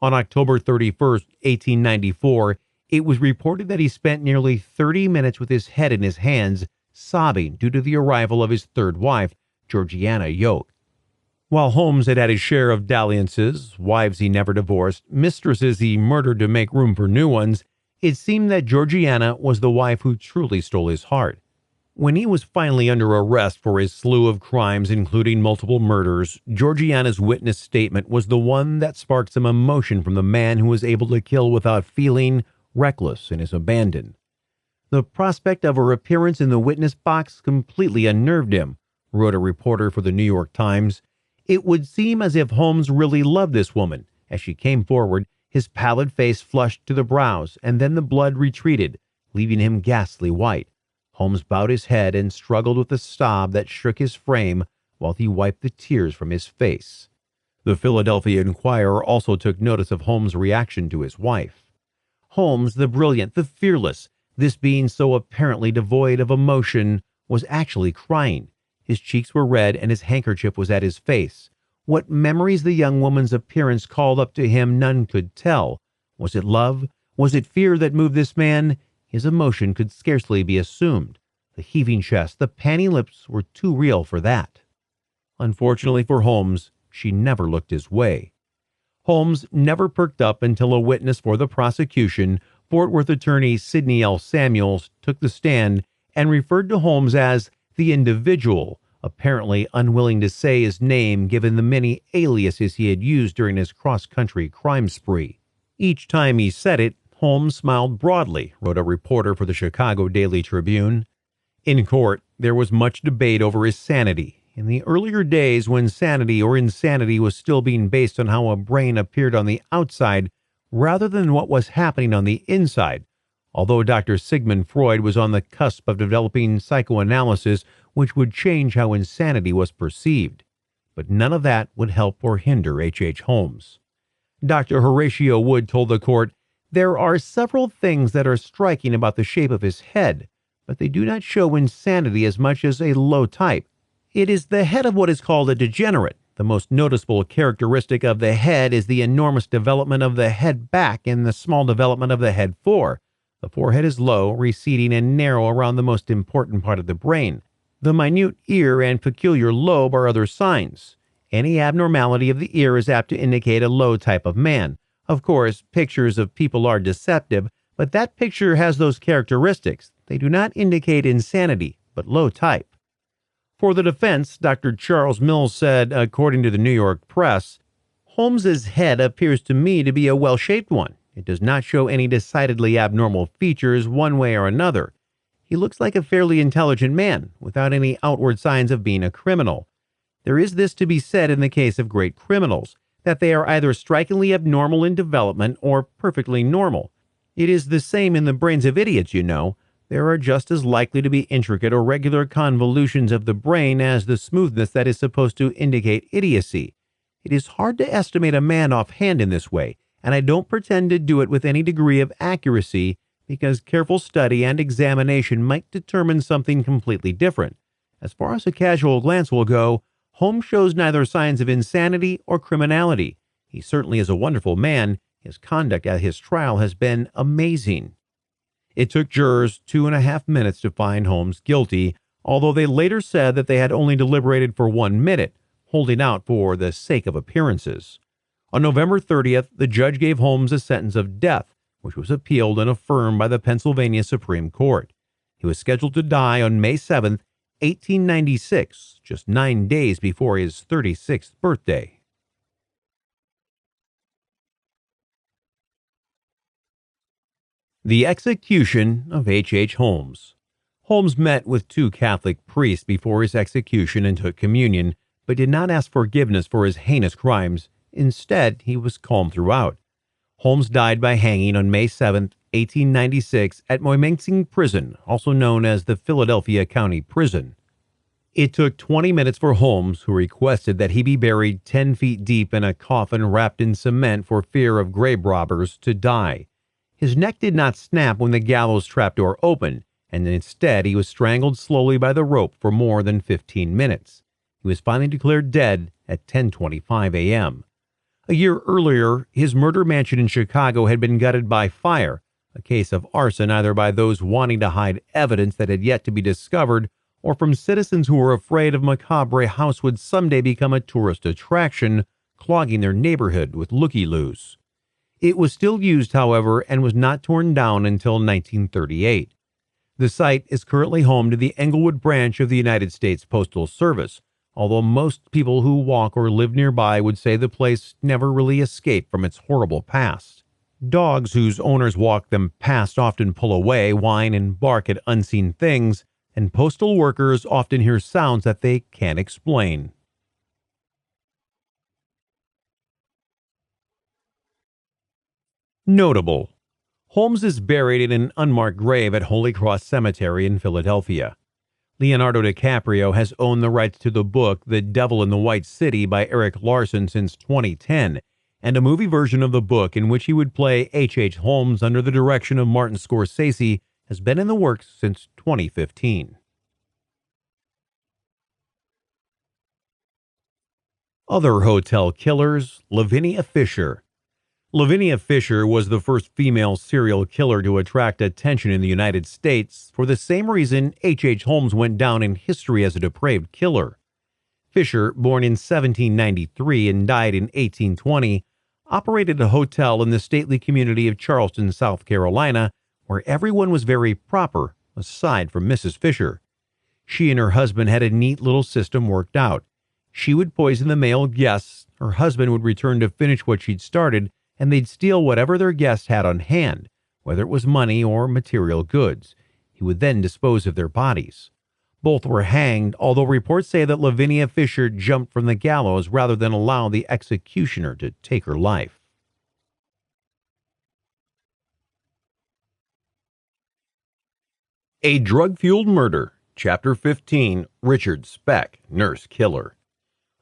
On October 31st, 1894, it was reported that he spent nearly 30 minutes with his head in his hands, sobbing due to the arrival of his third wife, Georgiana Yoke. While Holmes had had his share of dalliances, wives he never divorced, mistresses he murdered to make room for new ones, it seemed that Georgiana was the wife who truly stole his heart. When he was finally under arrest for his slew of crimes, including multiple murders, Georgiana's witness statement was the one that sparked some emotion from the man who was able to kill without feeling, reckless in his abandon. The prospect of her appearance in the witness box completely unnerved him, wrote a reporter for the New York Times. It would seem as if Holmes really loved this woman. As she came forward, his pallid face flushed to the brows, and then the blood retreated, leaving him ghastly white. Holmes bowed his head and struggled with a sob that shook his frame while he wiped the tears from his face. The Philadelphia Inquirer also took notice of Holmes' reaction to his wife. Holmes, the brilliant, the fearless, this being so apparently devoid of emotion, was actually crying. His cheeks were red and his handkerchief was at his face. What memories the young woman's appearance called up to him none could tell. Was it love? Was it fear that moved this man? His emotion could scarcely be assumed. The heaving chest, the panting lips were too real for that. Unfortunately for Holmes, she never looked his way. Holmes never perked up until a witness for the prosecution, Fort Worth attorney Sidney L. Samuels, took the stand and referred to Holmes as the individual, apparently unwilling to say his name given the many aliases he had used during his cross-country crime spree. Each time he said it, Holmes smiled broadly, wrote a reporter for the Chicago Daily Tribune. In court, there was much debate over his sanity. In the earlier days, when sanity or insanity was still being based on how a brain appeared on the outside rather than what was happening on the inside, although Dr. Sigmund Freud was on the cusp of developing psychoanalysis which would change how insanity was perceived. But none of that would help or hinder H. Holmes. Dr. Horatio Wood told the court, "There are several things that are striking about the shape of his head, but they do not show insanity as much as a low type. It is the head of what is called a degenerate. The most noticeable characteristic of the head is the enormous development of the head back and the small development of the head fore. The forehead is low, receding, and narrow around the most important part of the brain. The minute ear and peculiar lobe are other signs. Any abnormality of the ear is apt to indicate a low type of man. Of course, pictures of people are deceptive, but that picture has those characteristics. They do not indicate insanity, but low type." For the defense, Dr. Charles Mills said, according to the New York Press, "Holmes's head appears to me to be a well-shaped one. It does not show any decidedly abnormal features one way or another. He looks like a fairly intelligent man, without any outward signs of being a criminal. There is this to be said in the case of great criminals, that they are either strikingly abnormal in development or perfectly normal. It is the same in the brains of idiots, you know. There are just as likely to be intricate or regular convolutions of the brain as the smoothness that is supposed to indicate idiocy. It is hard to estimate a man offhand in this way, and I don't pretend to do it with any degree of accuracy, because careful study and examination might determine something completely different. As far as a casual glance will go, Holmes shows neither signs of insanity or criminality. He certainly is a wonderful man. His conduct at his trial has been amazing." It took jurors 2.5 minutes to find Holmes guilty, although they later said that they had only deliberated for 1 minute, holding out for the sake of appearances. On November 30th, the judge gave Holmes a sentence of death, which was appealed and affirmed by the Pennsylvania Supreme Court. He was scheduled to die on May 7th, 1896, just 9 days before his 36th birthday. The execution of H. Holmes. Holmes met with 2 Catholic priests before his execution and took communion, but did not ask forgiveness for his heinous crimes. Instead, he was calm throughout. Holmes died by hanging on May 7, 1896, at Moymensing Prison, also known as the Philadelphia County Prison. It took 20 minutes for Holmes, who requested that he be buried 10 feet deep in a coffin wrapped in cement for fear of grave robbers, to die. His neck did not snap when the gallows trapdoor opened, and instead he was strangled slowly by the rope for more than 15 minutes. He was finally declared dead at 10:25 a.m. A year earlier, his murder mansion in Chicago had been gutted by fire, a case of arson either by those wanting to hide evidence that had yet to be discovered or from citizens who were afraid of macabre house would someday become a tourist attraction, clogging their neighborhood with looky-loos. It was still used, however, and was not torn down until 1938. The site is currently home to the Englewood branch of the United States Postal Service, although most people who walk or live nearby would say the place never really escaped from its horrible past. Dogs whose owners walk them past often pull away, whine, and bark at unseen things, and postal workers often hear sounds that they can't explain. Notable: Holmes is buried in an unmarked grave at Holy Cross Cemetery in Philadelphia. Leonardo DiCaprio has owned the rights to the book The Devil in the White City by Eric Larson since 2010, and a movie version of the book in which he would play H. Holmes under the direction of Martin Scorsese has been in the works since 2015. Other hotel killers: Lavinia Fisher. Lavinia Fisher was the first female serial killer to attract attention in the United States for the same reason H. Holmes went down in history as a depraved killer. Fisher, born in 1793 and died in 1820, operated a hotel in the stately community of Charleston, South Carolina, where everyone was very proper, aside from Mrs. Fisher. She and her husband had a neat little system worked out. She would poison the male guests, her husband would return to finish what she'd started, and they'd steal whatever their guests had on hand, whether it was money or material goods. He would then dispose of their bodies. Both were hanged, although reports say that Lavinia Fisher jumped from the gallows rather than allow the executioner to take her life. A Drug-Fueled Murder, Chapter 15, Richard Speck, Nurse Killer.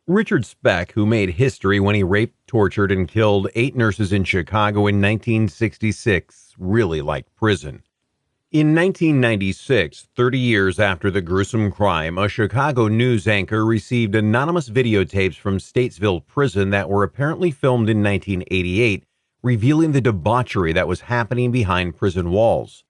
Richard Speck, who made history when he raped, tortured, and killed 8 nurses in Chicago in 1966, really liked prison. In 1996, 30 years after the gruesome crime, a Chicago news anchor received anonymous videotapes from Statesville Prison that were apparently filmed in 1988, revealing the debauchery that was happening behind prison walls.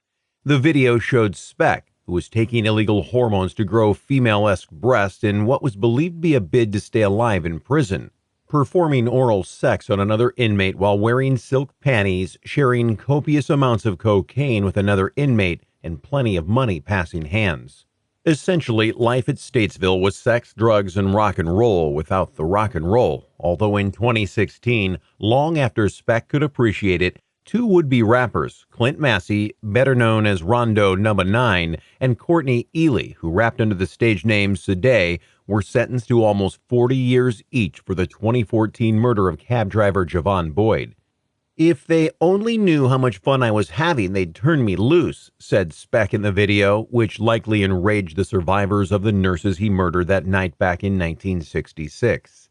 The video showed Speck, who was taking illegal hormones to grow female-esque breasts in what was believed to be a bid to stay alive in prison, performing oral sex on another inmate while wearing silk panties, sharing copious amounts of cocaine with another inmate, and plenty of money passing hands. Essentially, life at Statesville was sex, drugs, and rock and roll without the rock and roll, although in 2016, long after Speck could appreciate it, 2 would-be rappers, Clint Massey, better known as Rondo Number 9, and Courtney Ely, who rapped under the stage name Sade, were sentenced to almost 40 years each for the 2014 murder of cab driver Javon Boyd. "If they only knew how much fun I was having, they'd turn me loose," said Speck in the video, which likely enraged the survivors of the nurses he murdered that night back in 1966.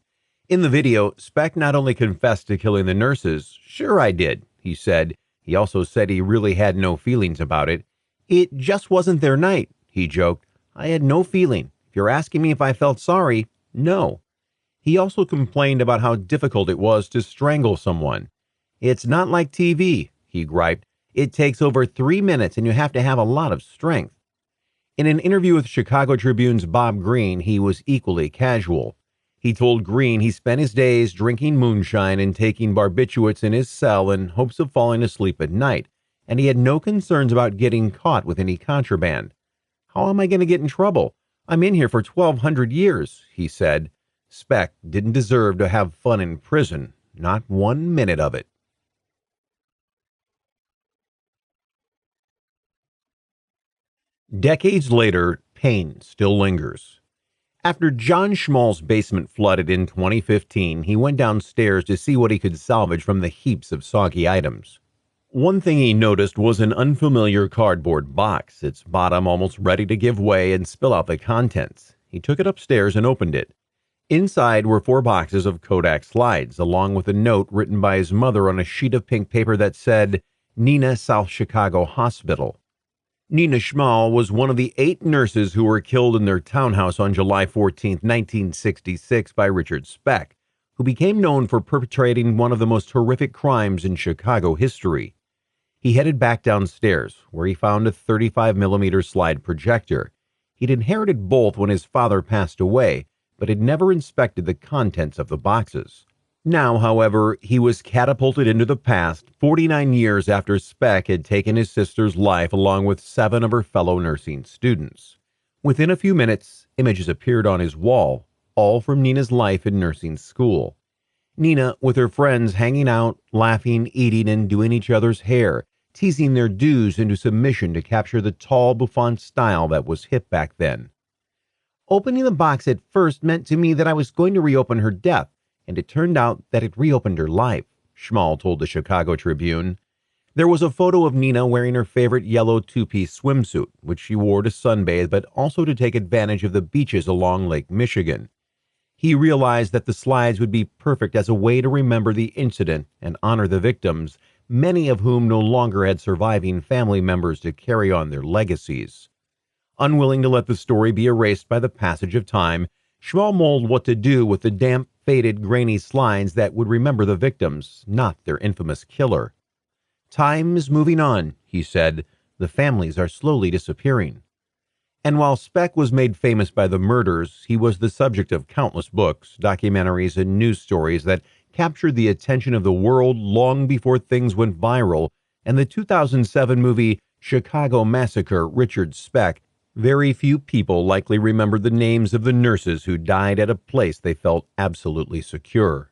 In the video, Speck not only confessed to killing the nurses, "Sure I did," he said. He also said he really had no feelings about it. "It just wasn't their night," he joked. "I had no feeling. If you're asking me if I felt sorry, no." He also complained about how difficult it was to strangle someone. "It's not like TV," he griped. "It takes over 3 minutes and you have to have a lot of strength." In an interview with Chicago Tribune's Bob Greene, he was equally casual. He told Greene he spent his days drinking moonshine and taking barbiturates in his cell in hopes of falling asleep at night, and he had no concerns about getting caught with any contraband. "How am I going to get in trouble? I'm in here for 1,200 years, he said. Speck didn't deserve to have fun in prison, not 1 minute of it. Decades later, pain still lingers. After John Schmall's basement flooded in 2015, he went downstairs to see what he could salvage from the heaps of soggy items. One thing he noticed was an unfamiliar cardboard box, its bottom almost ready to give way and spill out the contents. He took it upstairs and opened it. Inside were 4 boxes of Kodak slides, along with a note written by his mother on a sheet of pink paper that said, Nina, South Chicago Hospital. Nina Schmall was one of the 8 nurses who were killed in their townhouse on July 14, 1966 by Richard Speck, who became known for perpetrating one of the most horrific crimes in Chicago history. He headed back downstairs, where he found a 35mm slide projector. He'd inherited both when his father passed away, but had never inspected the contents of the boxes. Now, however, he was catapulted into the past 49 years after Speck had taken his sister's life along with 7 of her fellow nursing students. Within a few minutes, images appeared on his wall, all from Nina's life in nursing school. Nina, with her friends hanging out, laughing, eating, and doing each other's hair, teasing their dues into submission to capture the tall, bouffant style that was hip back then. Opening the box at first meant to me that I was going to reopen her death, and it turned out that it reopened her life, Schmall told the Chicago Tribune. There was a photo of Nina wearing her favorite yellow 2-piece swimsuit, which she wore to sunbathe but also to take advantage of the beaches along Lake Michigan. He realized that the slides would be perfect as a way to remember the incident and honor the victims, many of whom no longer had surviving family members to carry on their legacies. Unwilling to let the story be erased by the passage of time, Schmall mulled what to do with the damp, faded, grainy slides that would remember the victims, not their infamous killer. Time is moving on, he said. The families are slowly disappearing. And while Speck was made famous by the murders, he was the subject of countless books, documentaries, and news stories that captured the attention of the world long before things went viral, and the 2007 movie Chicago Massacre, Richard Speck. Very few people likely remembered the names of the nurses who died at a place they felt absolutely secure.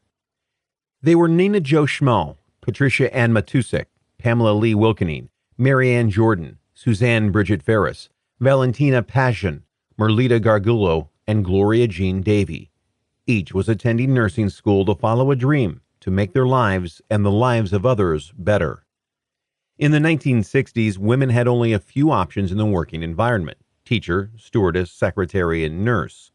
They were Nina Jo Schmall, Patricia Ann Matusek, Pamela Lee Wilkening, Mary Ann Jordan, Suzanne Bridget Ferris, Valentina Passion, Merlita Gargulo, and Gloria Jean Davy. Each was attending nursing school to follow a dream, to make their lives and the lives of others better. In the 1960s, women had only a few options in the working environment: teacher, stewardess, secretary, and nurse.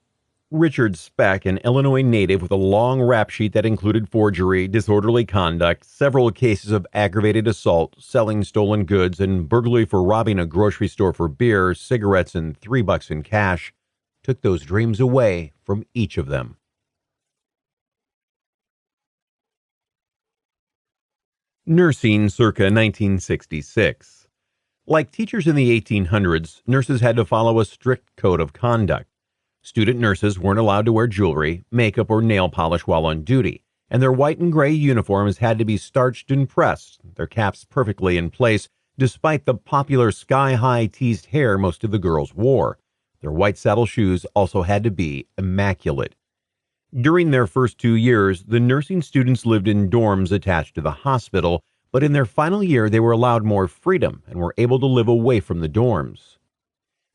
Richard Speck, an Illinois native with a long rap sheet that included forgery, disorderly conduct, several cases of aggravated assault, selling stolen goods, and burglary for robbing a grocery store for beer, cigarettes, and $3 in cash, took those dreams away from each of them. Nursing circa 1966. Like teachers in the 1800s, nurses had to follow a strict code of conduct. Student nurses weren't allowed to wear jewelry, makeup, or nail polish while on duty, and their white and gray uniforms had to be starched and pressed, their caps perfectly in place, despite the popular sky-high teased hair most of the girls wore. Their white saddle shoes also had to be immaculate. During their first 2 years, the nursing students lived in dorms attached to the hospital, but in their final year they were allowed more freedom and were able to live away from the dorms.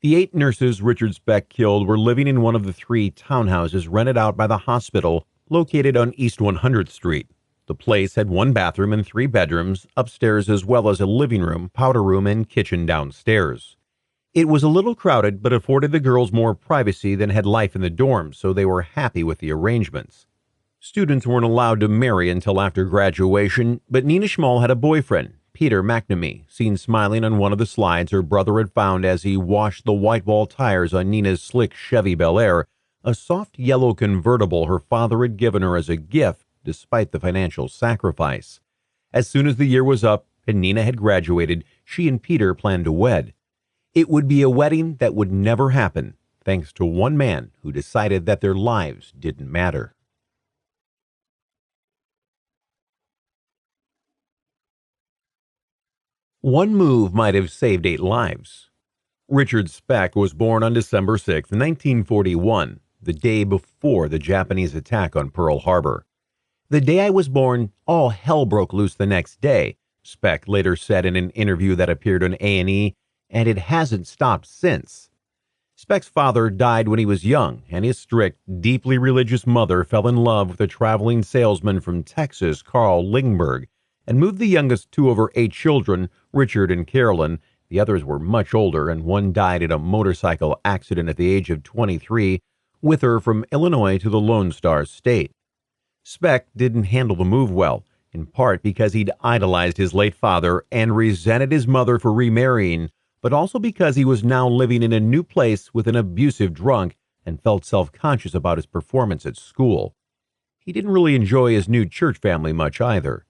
The 8 nurses Richard Speck killed were living in one of the 3 townhouses rented out by the hospital located on East 100th Street. The place had 1 bathroom and 3 bedrooms, upstairs as well as a living room, powder room, and kitchen downstairs. It was a little crowded, but afforded the girls more privacy than had life in the dorms, so they were happy with the arrangements. Students weren't allowed to marry until after graduation, but Nina Schmall had a boyfriend, Peter McNamee, seen smiling on one of the slides her brother had found as he washed the white wall tires on Nina's slick Chevy Bel Air, a soft yellow convertible her father had given her as a gift despite the financial sacrifice. As soon as the year was up and Nina had graduated, she and Peter planned to wed. It would be a wedding that would never happen, thanks to one man who decided that their lives didn't matter. One move might have saved 8 lives. Richard Speck was born on December 6, 1941, the day before the Japanese attack on Pearl Harbor. The day I was born, all hell broke loose the next day, Speck later said in an interview that appeared on A&E, and it hasn't stopped since. Speck's father died when he was young, and his strict, deeply religious mother fell in love with a traveling salesman from Texas, Carl Lingberg, and moved the youngest two of her 8 children, Richard and Carolyn. The others were much older, and one died in a motorcycle accident at the age of 23, with her from Illinois to the Lone Star State. Speck didn't handle the move well, in part because he'd idolized his late father and resented his mother for remarrying, but also because he was now living in a new place with an abusive drunk and felt self-conscious about his performance at school. He didn't really enjoy his new church family much either.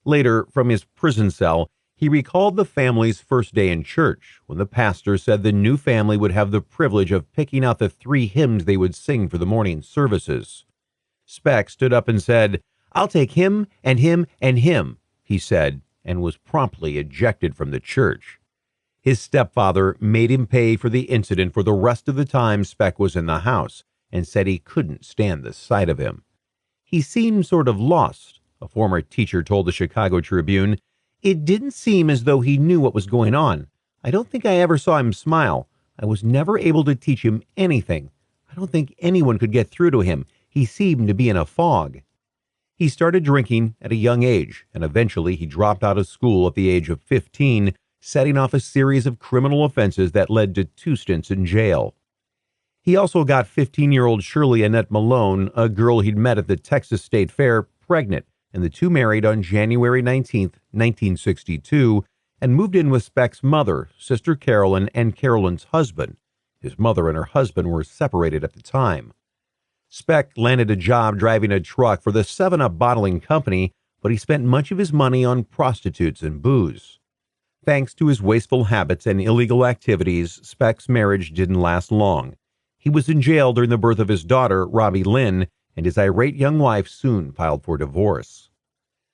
Later, from his prison cell, he recalled the family's first day in church, when the pastor said the new family would have the privilege of picking out the 3 hymns they would sing for the morning services. Speck stood up and said, "I'll take him and him and him," he said, and was promptly ejected from the church. His stepfather made him pay for the incident for the rest of the time Speck was in the house, and said he couldn't stand the sight of him. He seemed sort of lost, a former teacher told the Chicago Tribune. "It didn't seem as though he knew what was going on. I don't think I ever saw him smile. I was never able to teach him anything. I don't think anyone could get through to him. He seemed to be in a fog." He started drinking at a young age, and eventually he dropped out of school at the age of 15, setting off a series of criminal offenses that led to 2 stints in jail. He also got 15-year-old Shirley Annette Malone, a girl he'd met at the Texas State Fair, pregnant, and the two married on January 19, 1962, and moved in with Speck's mother, Sister Carolyn, and Carolyn's husband. His mother and her husband were separated at the time. Speck landed a job driving a truck for the 7-Up bottling company, but he spent much of his money on prostitutes and booze. Thanks to his wasteful habits and illegal activities, Speck's marriage didn't last long. He was in jail during the birth of his daughter, Robbie Lynn, and his irate young wife soon filed for divorce.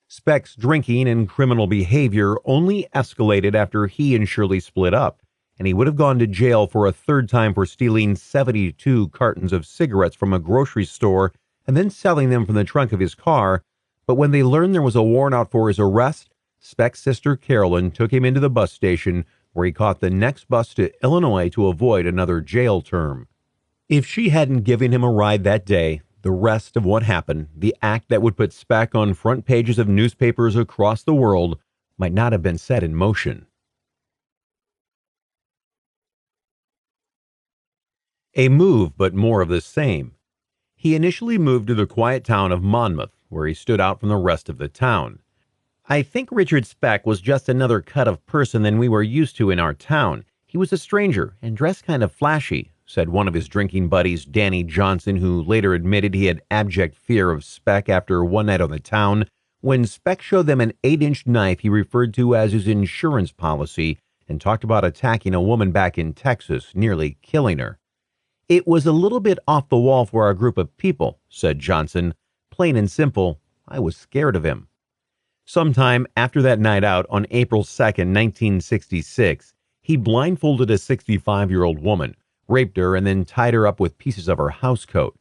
Speck's drinking and criminal behavior only escalated after he and Shirley split up, and he would have gone to jail for a 3rd time for stealing 72 cartons of cigarettes from a grocery store and then selling them from the trunk of his car. But when they learned there was a warrant out for his arrest, Speck's sister Carolyn took him into the bus station, where he caught the next bus to Illinois to avoid another jail term. If she hadn't given him a ride that day, the rest of what happened, the act that would put Speck on front pages of newspapers across the world, might not have been set in motion. A move, but more of the same. He initially moved to the quiet town of Monmouth, where he stood out from the rest of the town. "I think Richard Speck was just another cut of person than we were used to in our town. He was a stranger and dressed kind of flashy," said one of his drinking buddies, Danny Johnson, who later admitted he had abject fear of Speck after one night on the town, when Speck showed them an 8-inch knife he referred to as his insurance policy and talked about attacking a woman back in Texas, nearly killing her. "It was a little bit off the wall for our group of people," said Johnson. "Plain and simple, I was scared of him." Sometime after that night out on April 2, 1966, he blindfolded a 65-year-old woman, raped her, and then tied her up with pieces of her housecoat.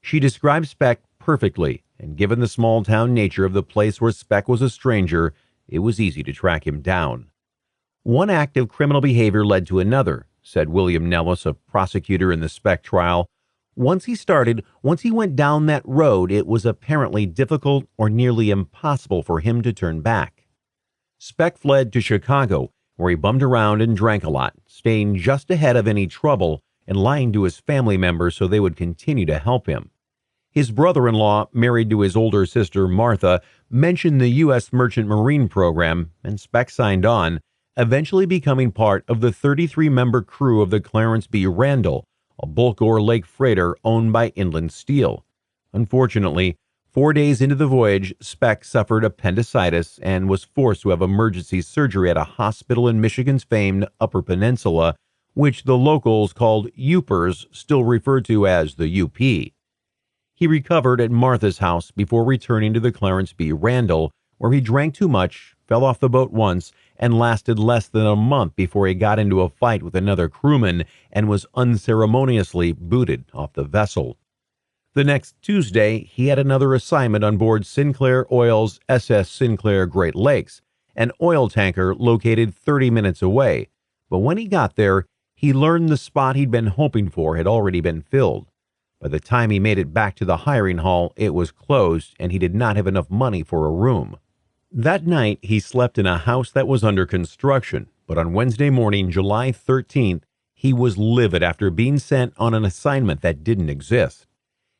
She described Speck perfectly, and given the small-town nature of the place where Speck was a stranger, it was easy to track him down. "One act of criminal behavior led to another," said William Nellis, a prosecutor in the Speck trial. Once he went down that road, it was apparently difficult or nearly impossible for him to turn back." Speck fled to Chicago, where he bummed around and drank a lot, staying just ahead of any trouble and lying to his family members so they would continue to help him. His brother-in-law, married to his older sister Martha, mentioned the U.S. Merchant Marine program, and Speck signed on, eventually becoming part of the 33-member crew of the Clarence B. Randall, a bulk ore lake freighter owned by Inland Steel. Unfortunately, 4 days into the voyage, Speck suffered appendicitis and was forced to have emergency surgery at a hospital in Michigan's famed Upper Peninsula, which the locals called Upers, still referred to as the UP. He recovered at Martha's house before returning to the Clarence B. Randall, where he drank too much, fell off the boat once, and lasted less than a month before he got into a fight with another crewman and was unceremoniously booted off the vessel. The next Tuesday, he had another assignment on board Sinclair Oil's SS Sinclair Great Lakes, an oil tanker located 30 minutes away. But when he got there, He learned the spot he'd been hoping for had already been filled. By the time he made it back to the hiring hall, it was closed and he did not have enough money for a room. That night, he slept in a house that was under construction, but on Wednesday morning, July 13th, he was livid after being sent on an assignment that didn't exist.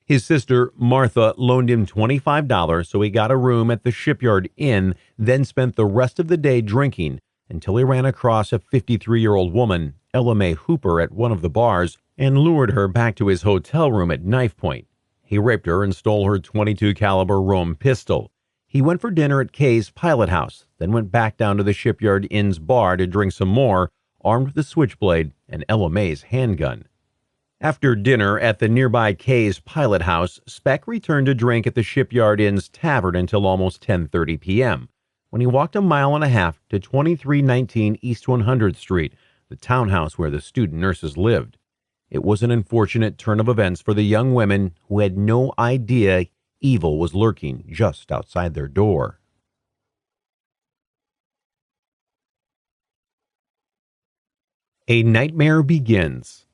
His sister, Martha, loaned him $25, so he got a room at the Shipyard Inn, then spent the rest of the day drinking until he ran across a 53-year-old woman, Ella Mae Hooper, at one of the bars and lured her back to his hotel room at knife point. He raped her and stole her .22 caliber Rome pistol. He went for dinner at Kay's Pilot House, then went back down to the Shipyard Inn's bar to drink some more, armed with a switchblade and Ella Mae's handgun. After dinner at the nearby Kay's Pilot House, Speck returned to drink at the Shipyard Inn's tavern until almost 10:30 p.m., when he walked a mile and a half to 2319 East 100th Street, the townhouse where the student nurses lived. It was an unfortunate turn of events for the young women who had no idea evil was lurking just outside their door. A nightmare begins.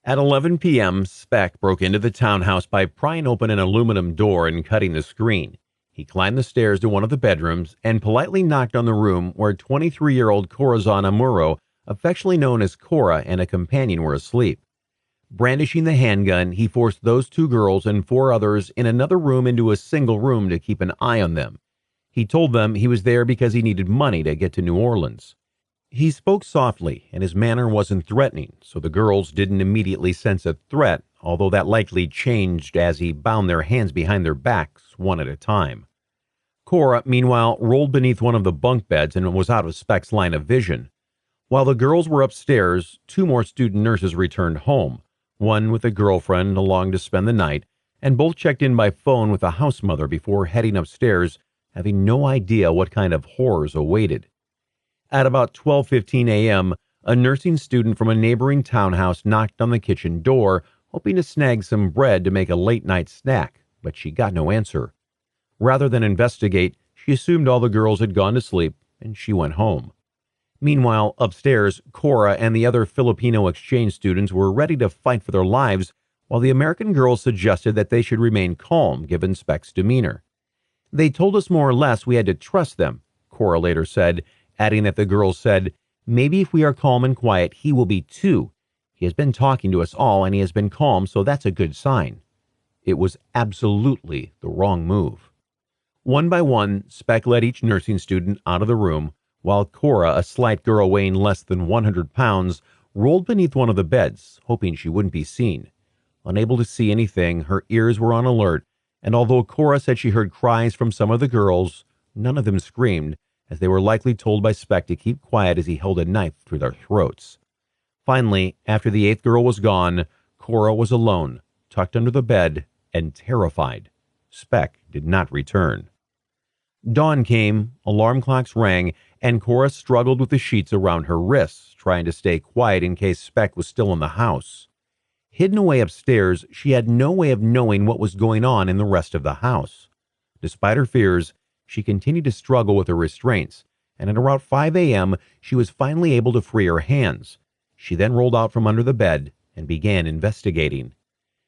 At 11 p.m., Speck broke into the townhouse by prying open an aluminum door and cutting the screen. He climbed the stairs to one of the bedrooms and politely knocked on the room where 23-year-old Corazon Amuro, affectionately known as Cora, and a companion were asleep. Brandishing the handgun, he forced those two girls and four others in another room into a single room to keep an eye on them. He told them he was there because he needed money to get to New Orleans. He spoke softly, and his manner wasn't threatening, so the girls didn't immediately sense a threat, although that likely changed as he bound their hands behind their backs, one at a time. Cora, meanwhile, rolled beneath one of the bunk beds and was out of Speck's line of vision. While the girls were upstairs, two more student nurses returned home, one with a girlfriend along to spend the night, and both checked in by phone with a house mother before heading upstairs, having no idea what kind of horrors awaited. At about 12:15 a.m., a nursing student from a neighboring townhouse knocked on the kitchen door, hoping to snag some bread to make a late-night snack, but she got no answer. Rather than investigate, she assumed all the girls had gone to sleep, and she went home. Meanwhile, upstairs, Cora and the other Filipino exchange students were ready to fight for their lives, while the American girls suggested that they should remain calm given Speck's demeanor. "They told us more or less we had to trust them," Cora later said, adding that the girls said, "Maybe if we are calm and quiet, he will be too. He has been talking to us all, and he has been calm, so that's a good sign." It was absolutely the wrong move. One by one, Speck led each nursing student out of the room, while Cora, a slight girl weighing less than 100 pounds, rolled beneath one of the beds, hoping she wouldn't be seen. Unable to see anything, her ears were on alert, and although Cora said she heard cries from some of the girls, none of them screamed, as they were likely told by Speck to keep quiet as he held a knife through their throats. Finally, after the eighth girl was gone, Cora was alone, tucked under the bed, and terrified. Speck did not return. Dawn came, alarm clocks rang, and Cora struggled with the sheets around her wrists, trying to stay quiet in case Speck was still in the house. Hidden away upstairs, she had no way of knowing what was going on in the rest of the house. Despite her fears, she continued to struggle with her restraints, and at around 5 a.m., she was finally able to free her hands. She then rolled out from under the bed and began investigating.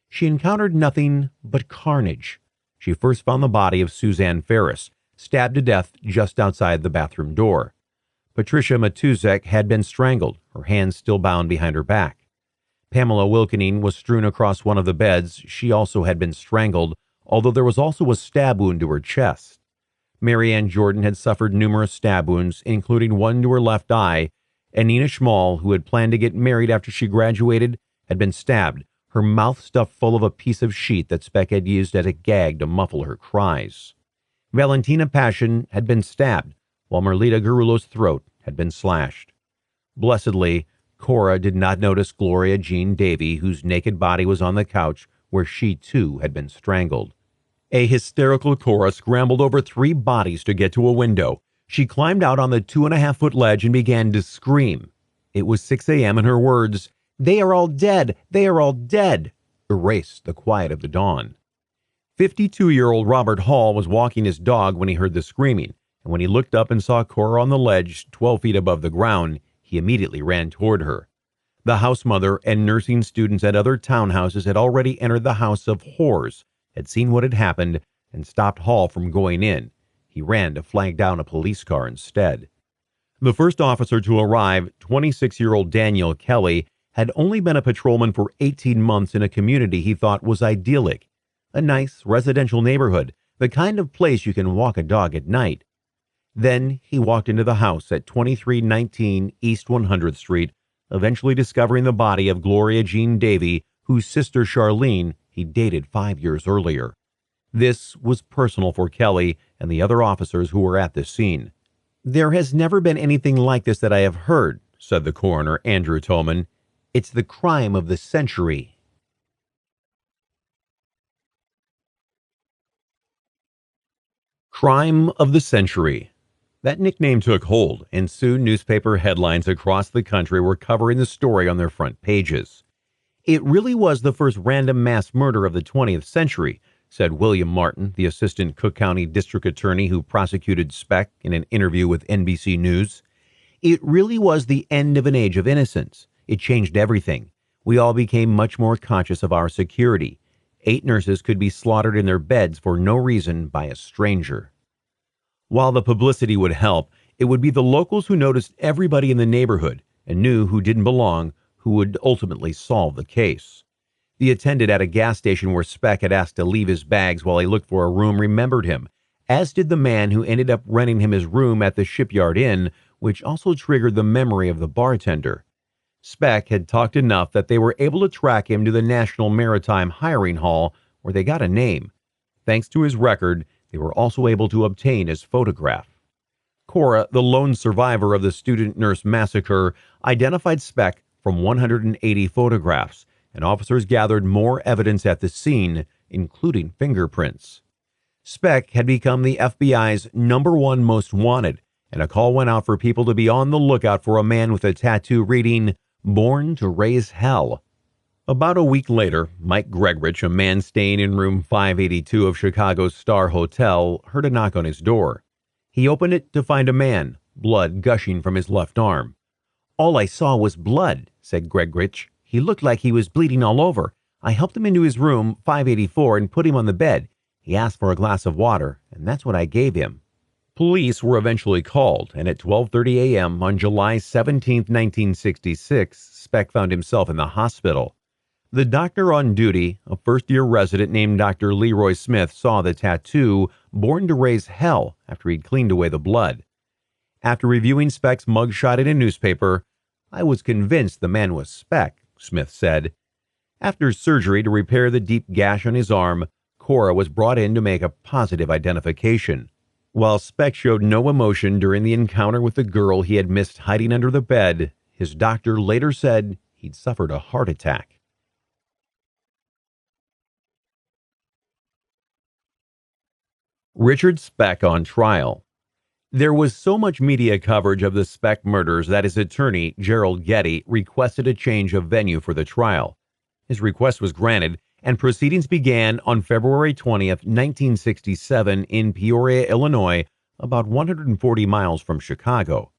She encountered nothing but carnage. She first found the body of Suzanne Ferris, stabbed to death just outside the bathroom door. Patricia Matuzek had been strangled, her hands still bound behind her back. Pamela Wilkening was strewn across one of the beds. She also had been strangled, although there was also a stab wound to her chest. Mary Ann Jordan had suffered numerous stab wounds, including one to her left eye, and Nina Schmall, who had planned to get married after she graduated, had been stabbed, her mouth stuffed full of a piece of sheet that Speck had used as a gag to muffle her cries. Valentina Passion had been stabbed, while Merlita Garulo's throat had been slashed. Blessedly, Cora did not notice Gloria Jean Davy, whose naked body was on the couch where she too had been strangled. A hysterical Cora scrambled over 3 bodies to get to a window. She climbed out on the 2.5-foot ledge and began to scream. It was 6 a.m. and her words, "They are all dead! They are all dead!" erased the quiet of the dawn. 52-year-old Robert Hall was walking his dog when he heard the screaming, and when he looked up and saw Cora on the ledge 12 feet above the ground, he immediately ran toward her. The house mother and nursing students at other townhouses had already entered the house of horrors, had seen what had happened, and stopped Hall from going in. He ran to flag down a police car instead. The first officer to arrive, 26-year-old Daniel Kelly, had only been a patrolman for 18 months in a community he thought was idyllic. A nice residential neighborhood, the kind of place you can walk a dog at night. Then he walked into the house at 2319 East 100th Street, eventually discovering the body of Gloria Jean Davy, whose sister Charlene he dated 5 years earlier. This was personal for Kelly and the other officers who were at the scene. "There has never been anything like this that I have heard," said the coroner, Andrew Toman. "It's the crime of the century." Crime of the century. That nickname took hold, and soon newspaper headlines across the country were covering the story on their front pages. "It really was the first random mass murder of the 20th century," said William Martin, the assistant Cook County district attorney who prosecuted Speck, in an interview with NBC News. "It really was the end of an age of innocence. It changed everything. We all became much more conscious of our security. 8 nurses could be slaughtered in their beds for no reason by a stranger." While the publicity would help, it would be the locals who noticed everybody in the neighborhood and knew who didn't belong who would ultimately solve the case. The attendant at a gas station where Speck had asked to leave his bags while he looked for a room remembered him, as did the man who ended up renting him his room at the Shipyard Inn, which also triggered the memory of the bartender. Speck had talked enough that they were able to track him to the National Maritime Hiring Hall, where they got a name. Thanks to his record, they were also able to obtain his photograph. Cora, the lone survivor of the student nurse massacre, identified Speck from 180 photographs, and officers gathered more evidence at the scene, including fingerprints. Speck had become the FBI's #1 most wanted, and a call went out for people to be on the lookout for a man with a tattoo reading, "Born to Raise Hell." About a week later, Mike Gregrich, a man staying in room 582 of Chicago's Star Hotel, heard a knock on his door. He opened it to find a man, blood gushing from his left arm. "All I saw was blood," said Gregrich. "He looked like he was bleeding all over. I helped him into his room, 584, and put him on the bed. He asked for a glass of water, and that's what I gave him." Police were eventually called, and at 12:30 a.m. on July 17, 1966, Speck found himself in the hospital. The doctor on duty, a first-year resident named Dr. Leroy Smith, saw the tattoo, "Born to Raise Hell," after he'd cleaned away the blood. After reviewing Speck's mugshot in a newspaper, "I was convinced the man was Speck," Smith said. After surgery to repair the deep gash on his arm, Cora was brought in to make a positive identification. While Speck showed no emotion during the encounter with the girl he had missed hiding under the bed, his doctor later said he'd suffered a heart attack. Richard Speck on trial. There was so much media coverage of the Speck murders that his attorney, Gerald Getty, requested a change of venue for the trial. His request was granted, and proceedings began on February 20th, 1967 in Peoria, Illinois, about 140 miles from Chicago.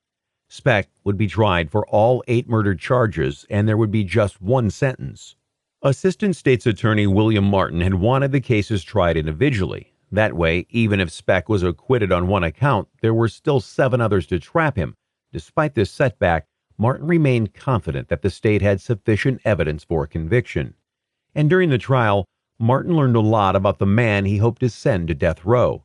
Speck would be tried for all 8 murder charges, and there would be just one sentence. Assistant State's Attorney William Martin had wanted the cases tried individually. That way, even if Speck was acquitted on one account, there were still 7 others to trap him. Despite this setback, Martin remained confident that the state had sufficient evidence for conviction. And during the trial, Martin learned a lot about the man he hoped to send to death row.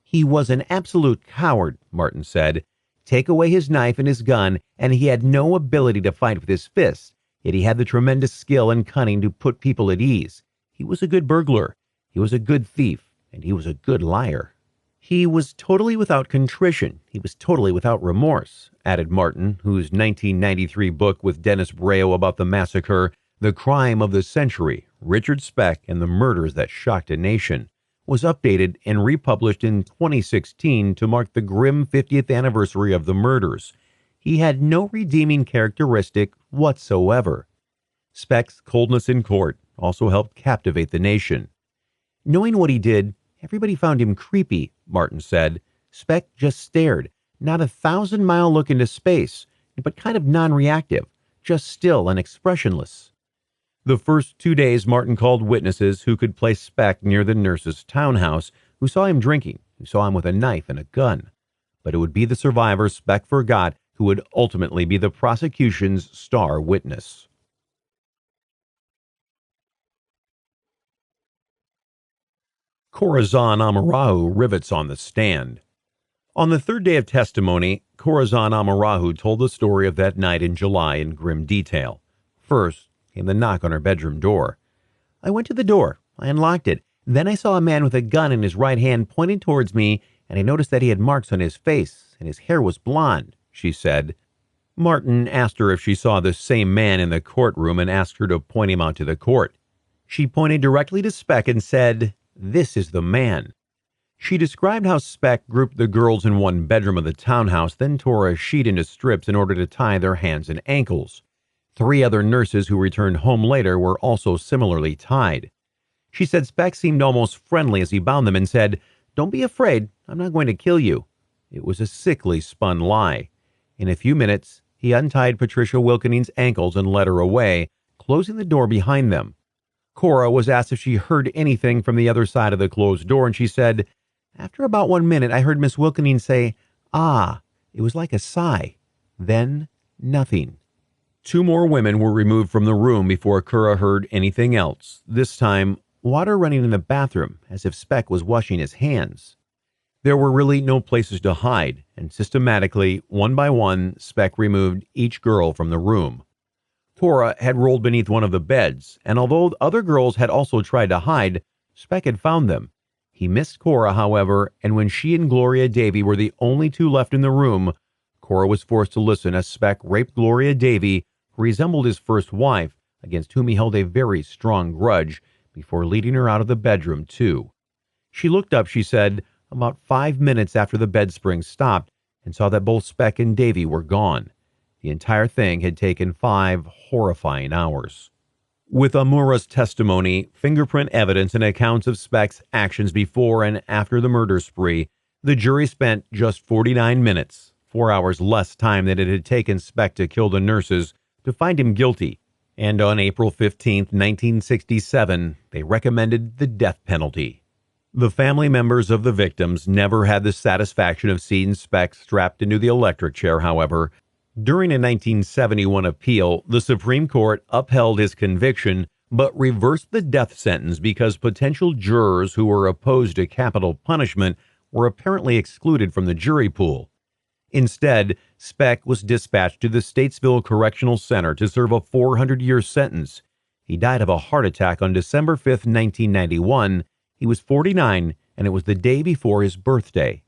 "He was an absolute coward," Martin said. "Take away his knife and his gun, and he had no ability to fight with his fists, yet he had the tremendous skill and cunning to put people at ease. He was a good burglar. He was a good thief. And he was a good liar. He was totally without contrition. He was totally without remorse," added Martin, whose 1993 book with Dennis Breo about the massacre, "The Crime of the Century, Richard Speck and the Murders That Shocked a Nation," was updated and republished in 2016 to mark the grim 50th anniversary of the murders. He had no redeeming characteristic whatsoever. Speck's coldness in court also helped captivate the nation. "Knowing what he did, everybody found him creepy," Martin said. "Speck just stared, not a 1,000-mile look into space, but kind of non-reactive, just still and expressionless. The first 2 days, Martin called witnesses who could place Speck near the nurse's townhouse, who saw him drinking, who saw him with a knife and a gun. But it would be the survivor Speck forgot who would ultimately be the prosecution's star witness. Corazon Amarahu rivets on the stand. On the third day of testimony, Corazon Amarahu told the story of that night in July in grim detail. First came the knock on her bedroom door. I went to the door. I unlocked it. Then I saw a man with a gun in his right hand pointing towards me, and I noticed that he had marks on his face, and his hair was blonde, she said. Martin asked her if she saw the same man in the courtroom and asked her to point him out to the court. She pointed directly to Speck and said, "This is the man." She described how Speck grouped the girls in one bedroom of the townhouse, then tore a sheet into strips in order to tie their hands and ankles. 3 other nurses who returned home later were also similarly tied. She said Speck seemed almost friendly as he bound them and said, "Don't be afraid, I'm not going to kill you." It was a sickly spun lie. In a few minutes, he untied Patricia Wilkening's ankles and led her away, closing the door behind them. Cora was asked if she heard anything from the other side of the closed door, and she said, "After about 1 minute, I heard Miss Wilkening say, 'Ah.' It was like a sigh. Then, nothing." 2 more women were removed from the room before Cora heard anything else, this time water running in the bathroom, as if Speck was washing his hands. There were really no places to hide, and systematically, one by one, Speck removed each girl from the room. Cora had rolled beneath one of the beds, and although other girls had also tried to hide, Speck had found them. He missed Cora, however, and when she and Gloria Davy were the only 2 left in the room, Cora was forced to listen as Speck raped Gloria Davy, who resembled his first wife, against whom he held a very strong grudge, before leading her out of the bedroom, too. She looked up, she said, about 5 minutes after the bed spring stopped, and saw that both Speck and Davy were gone. The entire thing had taken 5 horrifying hours. With Amura's testimony, fingerprint evidence, and accounts of Speck's actions before and after the murder spree, the jury spent just 49 minutes, 4 hours less time than it had taken Speck to kill the nurses, to find him guilty. And on April 15, 1967, they recommended the death penalty. The family members of the victims never had the satisfaction of seeing Speck strapped into the electric chair, however. During a 1971 appeal, the Supreme Court upheld his conviction, but reversed the death sentence because potential jurors who were opposed to capital punishment were apparently excluded from the jury pool. Instead, Speck was dispatched to the Statesville Correctional Center to serve a 400-year sentence. He died of a heart attack on December 5, 1991. He was 49, and it was the day before his birthday.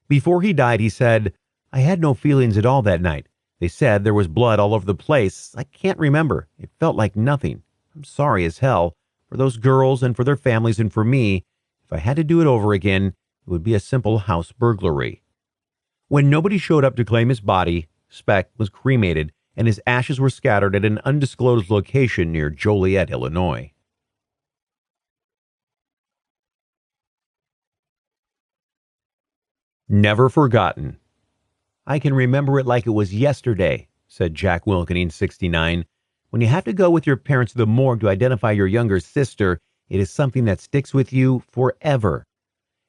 Before he died, he said, "I had no feelings at all that night. They said there was blood all over the place. I can't remember. It felt like nothing. I'm sorry as hell for those girls and for their families and for me. If I had to do it over again, it would be a simple house burglary." When nobody showed up to claim his body, Speck was cremated and his ashes were scattered at an undisclosed location near Joliet, Illinois. Never forgotten. "I can remember it like it was yesterday," said Jack Wilkening, 69. "When you have to go with your parents to the morgue to identify your younger sister, it is something that sticks with you forever."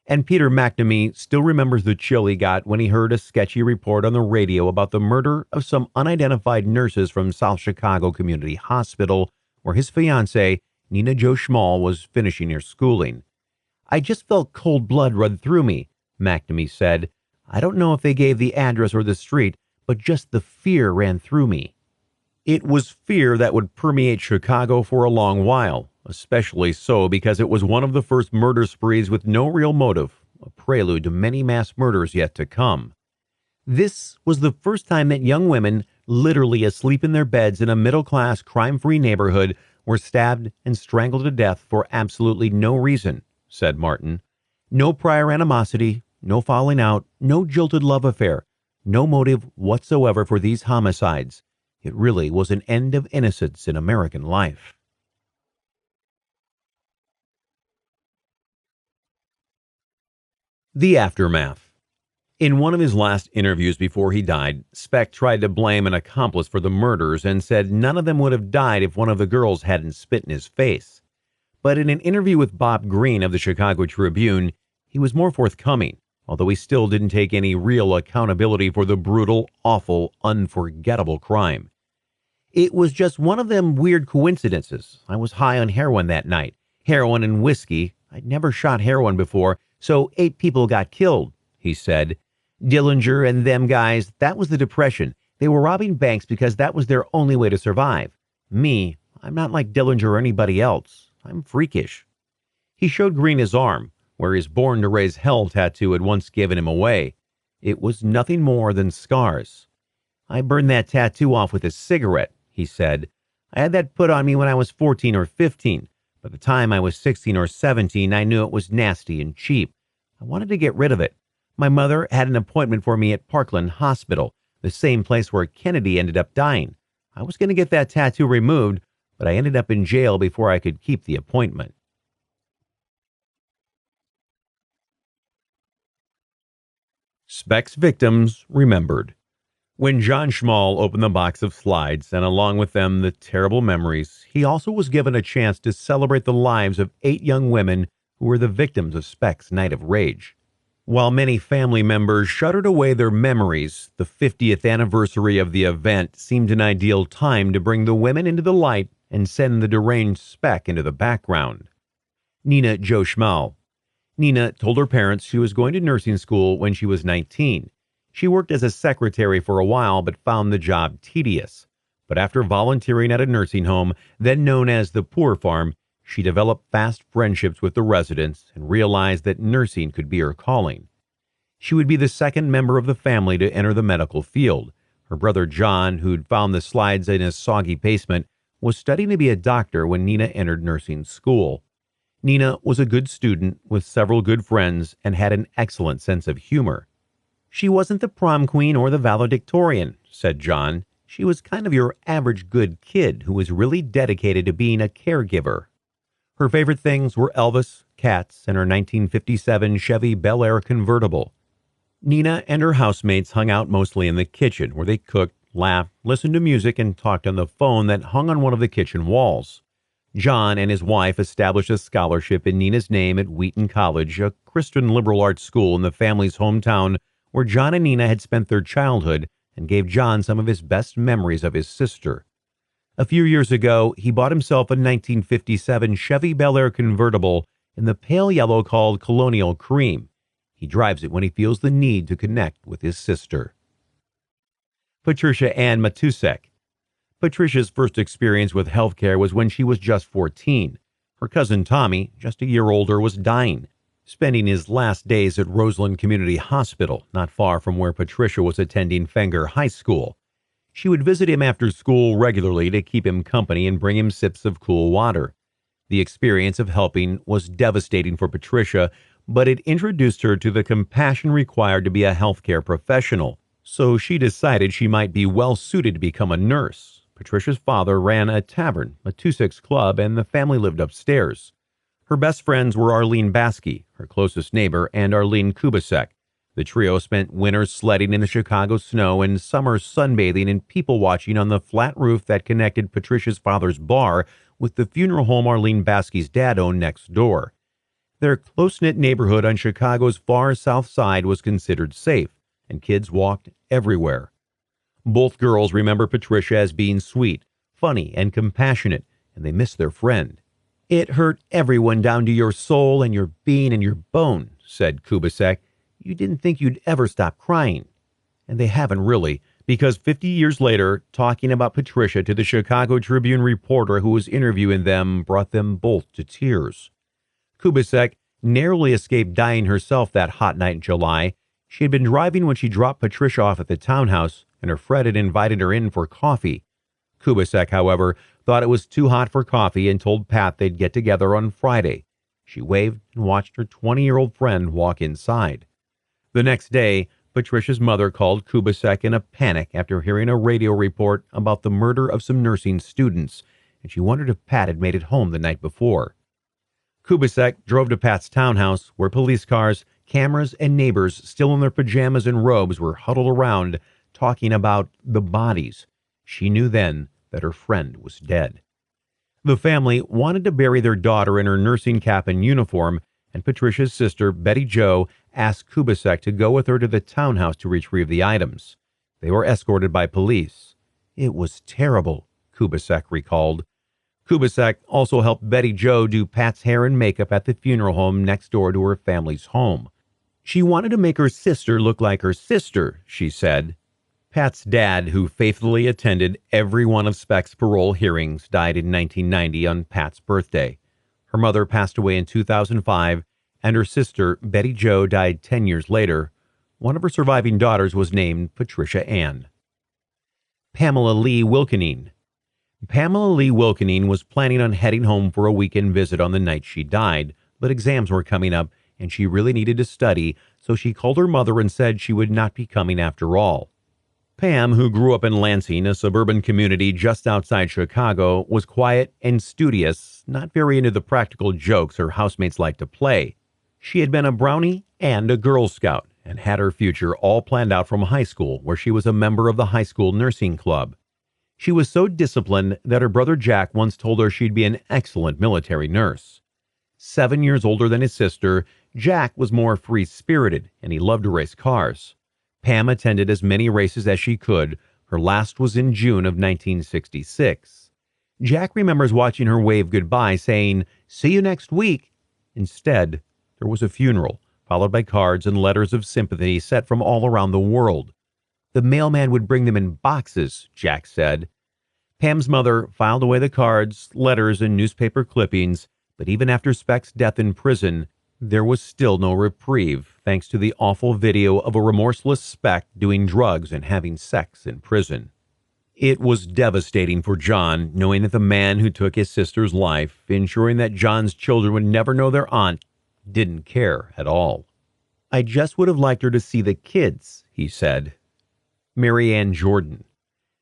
And Peter McNamee still remembers the chill he got when he heard a sketchy report on the radio about the murder of some unidentified nurses from South Chicago Community Hospital, where his fiancée, Nina Jo Schmall, was finishing her schooling. "I just felt cold blood run through me," McNamee said. "I don't know if they gave the address or the street, but just the fear ran through me." It was fear that would permeate Chicago for a long while, especially so because it was one of the first murder sprees with no real motive, a prelude to many mass murders yet to come. This was the first time that young women, literally asleep in their beds in a middle-class, crime-free neighborhood, were stabbed and strangled to death for absolutely no reason, said Martin. No prior animosity, no falling out, no jilted love affair, no motive whatsoever for these homicides. It really was an end of innocence in American life. The aftermath. In one of his last interviews before he died, Speck tried to blame an accomplice for the murders and said none of them would have died if one of the girls hadn't spit in his face. But in an interview with Bob Greene of the Chicago Tribune, he was more forthcoming, although he still didn't take any real accountability for the brutal, awful, unforgettable crime. "It was just one of them weird coincidences. I was high on heroin that night. Heroin and whiskey. I'd never shot heroin before, so 8 people got killed," he said. "Dillinger and them guys, that was the Depression. They were robbing banks because that was their only way to survive. Me, I'm not like Dillinger or anybody else. I'm freakish." He showed Greene his arm, where his Born to Raise Hell tattoo had once given him away. It was nothing more than scars. "I burned that tattoo off with a cigarette," he said. "I had that put on me when I was 14 or 15. By the time I was 16 or 17, I knew it was nasty and cheap. I wanted to get rid of it. My mother had an appointment for me at Parkland Hospital, the same place where Kennedy ended up dying. I was going to get that tattoo removed, but I ended up in jail before I could keep the appointment." Speck's victims remembered. When John Schmall opened the box of slides, and along with them the terrible memories, he also was given a chance to celebrate the lives of 8 young women who were the victims of Speck's night of rage. While many family members shuddered away their memories, the 50th anniversary of the event seemed an ideal time to bring the women into the light and send the deranged Speck into the background. Nina Jo Schmall. Nina told her parents she was going to nursing school when she was 19. She worked as a secretary for a while but found the job tedious. But after volunteering at a nursing home, then known as the Poor Farm, she developed fast friendships with the residents and realized that nursing could be her calling. She would be the second member of the family to enter the medical field. Her brother John, who'd found the slides in his soggy basement, was studying to be a doctor when Nina entered nursing school. Nina was a good student with several good friends and had an excellent sense of humor. "She wasn't the prom queen or the valedictorian," said John. "She was kind of your average good kid who was really dedicated to being a caregiver." Her favorite things were Elvis, cats, and her 1957 Chevy Bel Air convertible. Nina and her housemates hung out mostly in the kitchen, where they cooked, laughed, listened to music, and talked on the phone that hung on one of the kitchen walls. John and his wife established a scholarship in Nina's name at Wheaton College, a Christian liberal arts school in the family's hometown, where John and Nina had spent their childhood, and gave John some of his best memories of his sister. A few years ago, he bought himself a 1957 Chevy Bel Air convertible in the pale yellow called Colonial Cream. He drives it when he feels the need to connect with his sister. Patricia Ann Matusek. Patricia's first experience with healthcare was when she was just 14. Her cousin Tommy, just a year older, was dying, spending his last days at Roseland Community Hospital, not far from where Patricia was attending Fenger High School. She would visit him after school regularly to keep him company and bring him sips of cool water. The experience of helping was devastating for Patricia, but it introduced her to the compassion required to be a healthcare professional, so she decided she might be well suited to become a nurse. Patricia's father ran a tavern, Matusek's Club, and the family lived upstairs. Her best friends were Arlene Baskey, her closest neighbor, and Arlene Kubasek. The trio spent winters sledding in the Chicago snow and summers sunbathing and people-watching on the flat roof that connected Patricia's father's bar with the funeral home Arlene Baskey's dad owned next door. Their close-knit neighborhood on Chicago's far south side was considered safe, and kids walked everywhere. Both girls remember Patricia as being sweet, funny, and compassionate, and they missed their friend. "It hurt everyone down to your soul and your being and your bone," said Kubasek. "You didn't think you'd ever stop crying." And they haven't really, because 50 years later, talking about Patricia to the Chicago Tribune reporter who was interviewing them brought them both to tears. Kubasek narrowly escaped dying herself that hot night in July. She had been driving when she dropped Patricia off at the townhouse, and her friend had invited her in for coffee. Kubasek, however, thought it was too hot for coffee and told Pat they'd get together on Friday. She waved and watched her 20-year-old friend walk inside. The next day, Patricia's mother called Kubasek in a panic after hearing a radio report about the murder of some nursing students, and she wondered if Pat had made it home the night before. Kubasek drove to Pat's townhouse, where police cars, Cameras and neighbors, still in their pajamas and robes, were huddled around, talking about the bodies. She knew then that her friend was dead. The family wanted to bury their daughter in her nursing cap and uniform, and Patricia's sister, Betty Jo, asked Kubasek to go with her to the townhouse to retrieve the items. They were escorted by police. It was terrible, Kubasek recalled. Kubasek also helped Betty Jo do Pat's hair and makeup at the funeral home next door to her family's home. She wanted to make her sister look like her sister, she said. Pat's dad, who faithfully attended every one of Speck's parole hearings, died in 1990 on Pat's birthday. Her mother passed away in 2005, and her sister, Betty Jo, died 10 years later. One of her surviving daughters was named Patricia Ann. Pamela Lee Wilkening. Pamela Lee Wilkening was planning on heading home for a weekend visit on the night she died, but exams were coming up, and she really needed to study, so she called her mother and said she would not be coming after all. Pam, who grew up in Lansing, a suburban community just outside Chicago, was quiet and studious, not very into the practical jokes her housemates liked to play. She had been a Brownie and a Girl Scout, and had her future all planned out from high school, where she was a member of the high school nursing club. She was so disciplined that her brother Jack once told her she'd be an excellent military nurse. 7 years older than his sister, Jack was more free-spirited, and he loved to race cars. Pam attended as many races as she could. Her last was in June of 1966. Jack remembers watching her wave goodbye, saying, "See you next week." Instead, there was a funeral, followed by cards and letters of sympathy sent from all around the world. The mailman would bring them in boxes, Jack said. Pam's mother filed away the cards, letters, and newspaper clippings, but even after Speck's death in prison, there was still no reprieve, thanks to the awful video of a remorseless Speck doing drugs and having sex in prison. It was devastating for John, knowing that the man who took his sister's life, ensuring that John's children would never know their aunt, didn't care at all. "I just would have liked her to see the kids," he said. Mary Ann Jordan.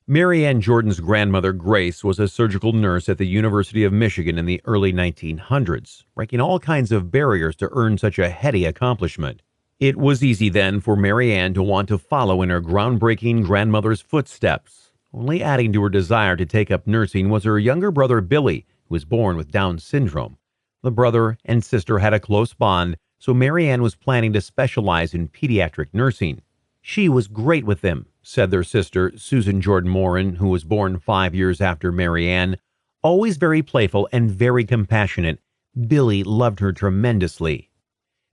Mary Ann Jordan's grandmother, Grace, was a surgical nurse at the University of Michigan in the early 1900s, breaking all kinds of barriers to earn such a heady accomplishment. It was easy then for Mary Ann to want to follow in her groundbreaking grandmother's footsteps. Only adding to her desire to take up nursing was her younger brother Billy, who was born with Down syndrome. The brother and sister had a close bond, so Mary Ann was planning to specialize in pediatric nursing. "She was great with them," said their sister, Susan Jordan Morin, who was born 5 years after Mary Ann. "Always very playful and very compassionate. Billy loved her tremendously."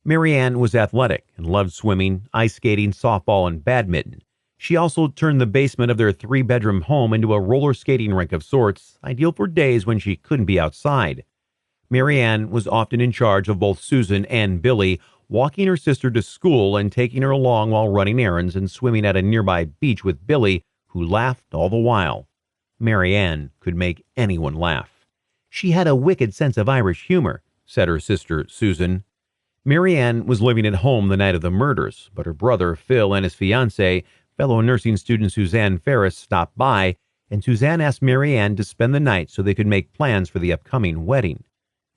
Mary Ann was athletic and loved swimming, ice skating, softball, and badminton. She also turned the basement of their 3-bedroom home into a roller skating rink of sorts, ideal for days when she couldn't be outside. Mary Ann was often in charge of both Susan and Billy, walking her sister to school and taking her along while running errands and swimming at a nearby beach with Billy, who laughed all the while. Mary Ann could make anyone laugh. "She had a wicked sense of Irish humor," said her sister Susan. Mary Ann was living at home the night of the murders, but her brother Phil and his fiancée, fellow nursing student Suzanne Ferris, stopped by, and Suzanne asked Mary Ann to spend the night so they could make plans for the upcoming wedding.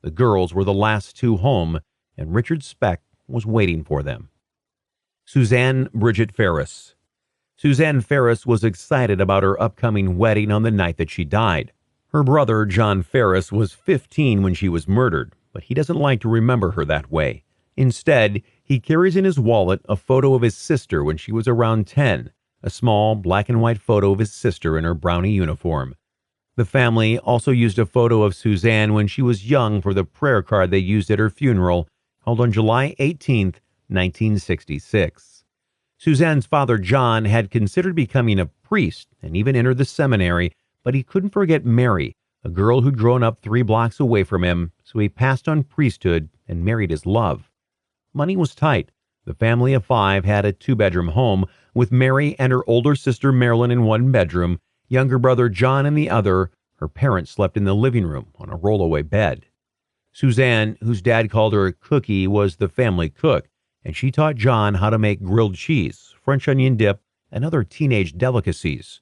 The girls were the last two home, and Richard Speck was waiting for them. Suzanne Bridget Ferris. Suzanne Ferris was excited about her upcoming wedding on the night that she died. Her brother, John Ferris, was 15 when she was murdered, but he doesn't like to remember her that way. Instead, he carries in his wallet a photo of his sister when she was around 10, a small black and white photo of his sister in her Brownie uniform. The family also used a photo of Suzanne when she was young for the prayer card they used at her funeral, held on July 18, 1966. Suzanne's father, John, had considered becoming a priest and even entered the seminary, but he couldn't forget Mary, a girl who'd grown up 3 blocks away from him, so he passed on priesthood and married his love. Money was tight. The family of 5 had a 2-bedroom home, with Mary and her older sister Marilyn in 1 bedroom, younger brother John in the other. Her parents slept in the living room on a rollaway bed. Suzanne, whose dad called her Cookie, was the family cook, and she taught John how to make grilled cheese, French onion dip, and other teenage delicacies.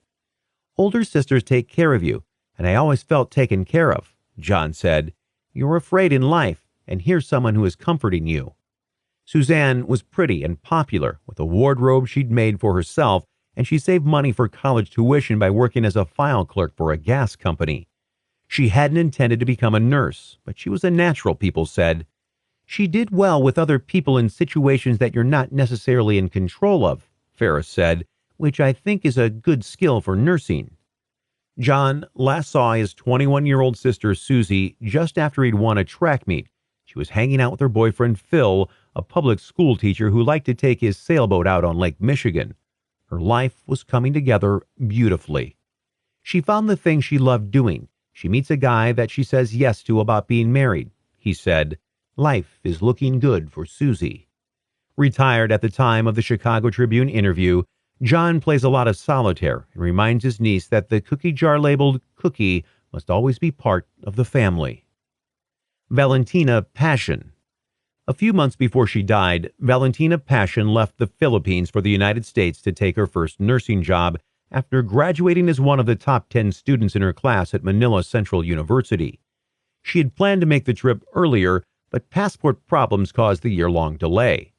"Older sisters take care of you, and I always felt taken care of," John said. "You're afraid in life, and here's someone who is comforting you." Suzanne was pretty and popular, with a wardrobe she'd made for herself, and she saved money for college tuition by working as a file clerk for a gas company. She hadn't intended to become a nurse, but she was a natural, people said. She did well with other people in situations that you're not necessarily in control of, Ferris said, which I think is a good skill for nursing. John last saw his 21-year-old sister Susie just after he'd won a track meet. She was hanging out with her boyfriend Phil, a public school teacher who liked to take his sailboat out on Lake Michigan. Her life was coming together beautifully. She found the thing she loved doing. She meets a guy that she says yes to about being married. He said, "Life is looking good for Susie." Retired at the time of the Chicago Tribune interview, John plays a lot of solitaire and reminds his niece that the cookie jar labeled cookie must always be part of the family. Valentina Passion. A few months before she died, Valentina Passion left the Philippines for the United States to take her first nursing job after graduating as one of the top 10 students in her class at Manila Central University. She had planned to make the trip earlier, but passport problems caused the year-long delay.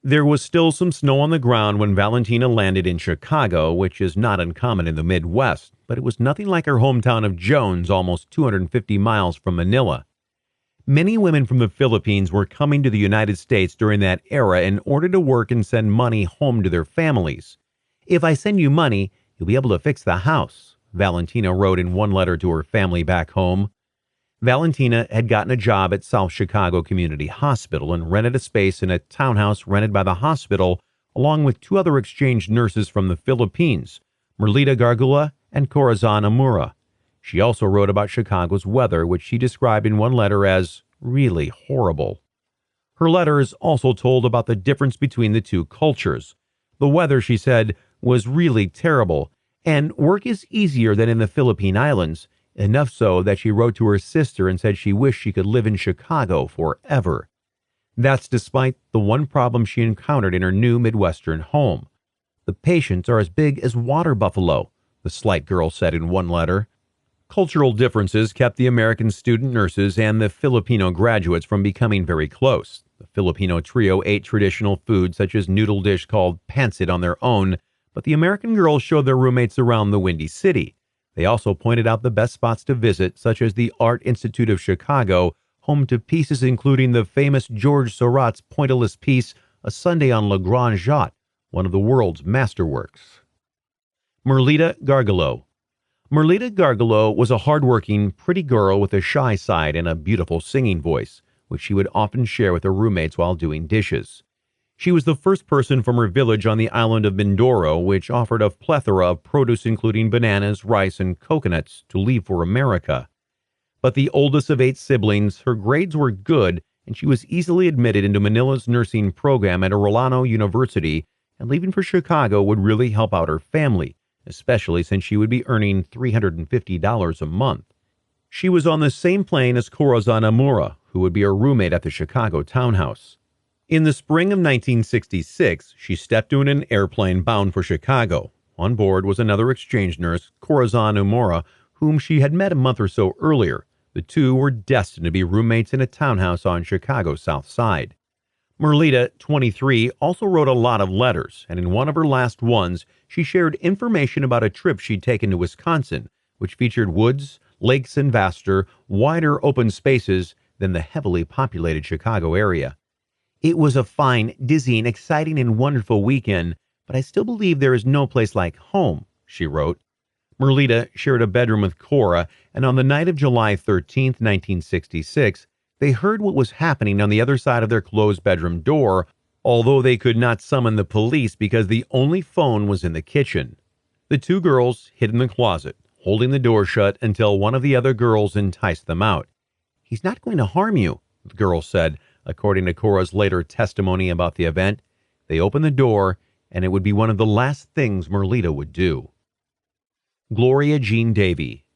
There was still some snow on the ground when Valentina landed in Chicago, which is not uncommon in the Midwest, but it was nothing like her hometown of Jones, almost 250 miles from Manila. Many women from the Philippines were coming to the United States during that era in order to work and send money home to their families. "If I send you money, you'll be able to fix the house," Valentina wrote in one letter to her family back home. Valentina had gotten a job at South Chicago Community Hospital and rented a space in a townhouse rented by the hospital, along with two other exchange nurses from the Philippines, Merlita Gargula and Corazon Amura. She also wrote about Chicago's weather, which she described in one letter as really horrible. Her letters also told about the difference between the two cultures. The weather, she said, was really terrible, and work is easier than in the Philippine Islands, enough so that she wrote to her sister and said she wished she could live in Chicago forever. That's despite the one problem she encountered in her new Midwestern home. "The patients are as big as water buffalo," the slight girl said in one letter. Cultural differences kept the American student nurses and the Filipino graduates from becoming very close. The Filipino trio ate traditional food such as noodle dish called pancit on their own, but the American girls showed their roommates around the Windy City. They also pointed out the best spots to visit, such as the Art Institute of Chicago, home to pieces including the famous George Seurat's pointillist piece, A Sunday on Le Grand Jatte, one of the world's masterworks. Merlita Gargalo. Merlita Gargalo was a hardworking, pretty girl with a shy side and a beautiful singing voice, which she would often share with her roommates while doing dishes. She was the first person from her village on the island of Mindoro, which offered a plethora of produce including bananas, rice, and coconuts, to leave for America. But the oldest of 8 siblings, her grades were good, and she was easily admitted into Manila's nursing program at Arellano University, and leaving for Chicago would really help out her family, especially since she would be earning $350 a month. She was on the same plane as Corazon Amura, who would be her roommate at the Chicago townhouse. In the spring of 1966, she stepped in an airplane bound for Chicago. On board was another exchange nurse, Corazon Amura, whom she had met a month or so earlier. The two were destined to be roommates in a townhouse on Chicago's South Side. Merlita, 23, also wrote a lot of letters, and in one of her last ones, she shared information about a trip she'd taken to Wisconsin, which featured woods, lakes, and vaster, wider open spaces than the heavily populated Chicago area. "It was a fine, dizzying, exciting, and wonderful weekend, but I still believe there is no place like home," she wrote. Merlita shared a bedroom with Cora, and on the night of July 13, 1966, they heard what was happening on the other side of their closed bedroom door, although they could not summon the police because the only phone was in the kitchen. The two girls hid in the closet, holding the door shut until one of the other girls enticed them out. "He's not going to harm you," the girl said, according to Cora's later testimony about the event. They opened the door, and it would be one of the last things Merlita would do. Gloria Jean Davy.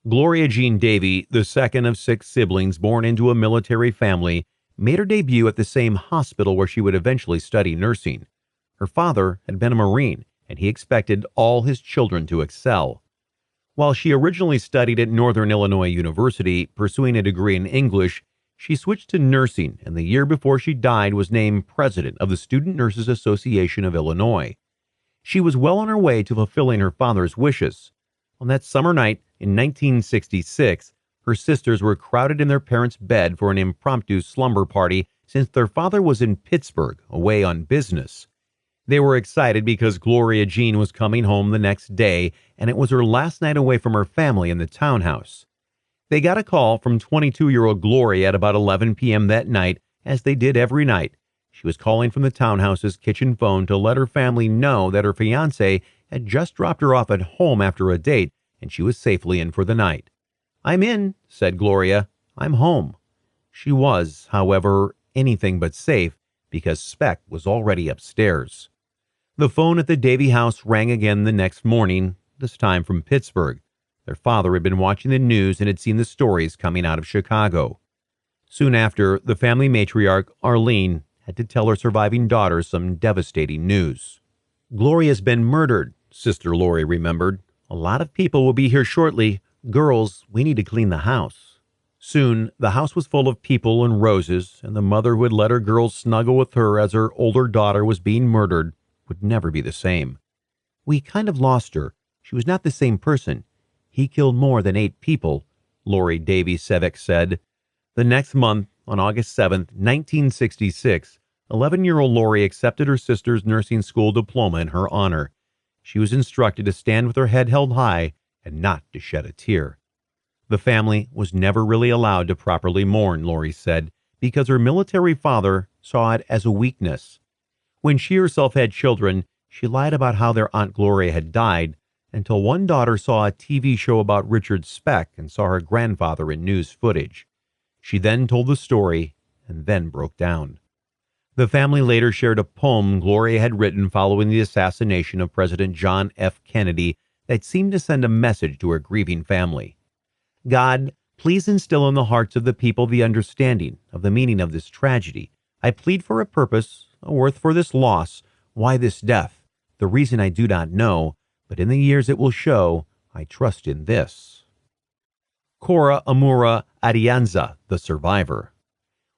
Gloria Jean Davy, the second of 6 siblings born into a military family, made her debut at the same hospital where she would eventually study nursing. Her father had been a Marine, and he expected all his children to excel. While she originally studied at Northern Illinois University, pursuing a degree in English, She switched to nursing, and the year before she died was named president of the Student Nurses Association of Illinois. She was well on her way to fulfilling her father's wishes. On that summer night in 1966, her sisters were crowded in their parents' bed for an impromptu slumber party since their father was in Pittsburgh, away on business. They were excited because Gloria Jean was coming home the next day, and it was her last night away from her family in the townhouse. They got a call from 22-year-old Gloria at about 11 p.m. that night, as they did every night. She was calling from the townhouse's kitchen phone to let her family know that her fiancé had just dropped her off at home after a date, and she was safely in for the night. "I'm in," said Gloria. "I'm home." She was, however, anything but safe, because Speck was already upstairs. The phone at the Davy house rang again the next morning, this time from Pittsburgh. Their father had been watching the news and had seen the stories coming out of Chicago. Soon after, the family matriarch, Arlene, had to tell her surviving daughter some devastating news. "Gloria's been murdered," Sister Lori remembered. "A lot of people will be here shortly. Girls, we need to clean the house." Soon, the house was full of people and roses, and the mother who had let her girls snuggle with her as her older daughter was being murdered would never be the same. "We kind of lost her. She was not the same person. He killed more than 8 people, Lori Davy Sevick said. The next month, on August 7, 1966, 11-year-old Lori accepted her sister's nursing school diploma in her honor. She was instructed to stand with her head held high and not to shed a tear. The family was never really allowed to properly mourn, Lori said, because her military father saw it as a weakness. When she herself had children, she lied about how their Aunt Gloria had died, until one daughter saw a TV show about Richard Speck and saw her grandfather in news footage. She then told the story and then broke down. The family later shared a poem Gloria had written following the assassination of President John F. Kennedy that seemed to send a message to her grieving family. "God, please instill in the hearts of the people the understanding of the meaning of this tragedy. I plead for a purpose, a worth for this loss. Why this death? The reason I do not know, but in the years it will show, I trust in this." Cora Amura Adianza, the survivor.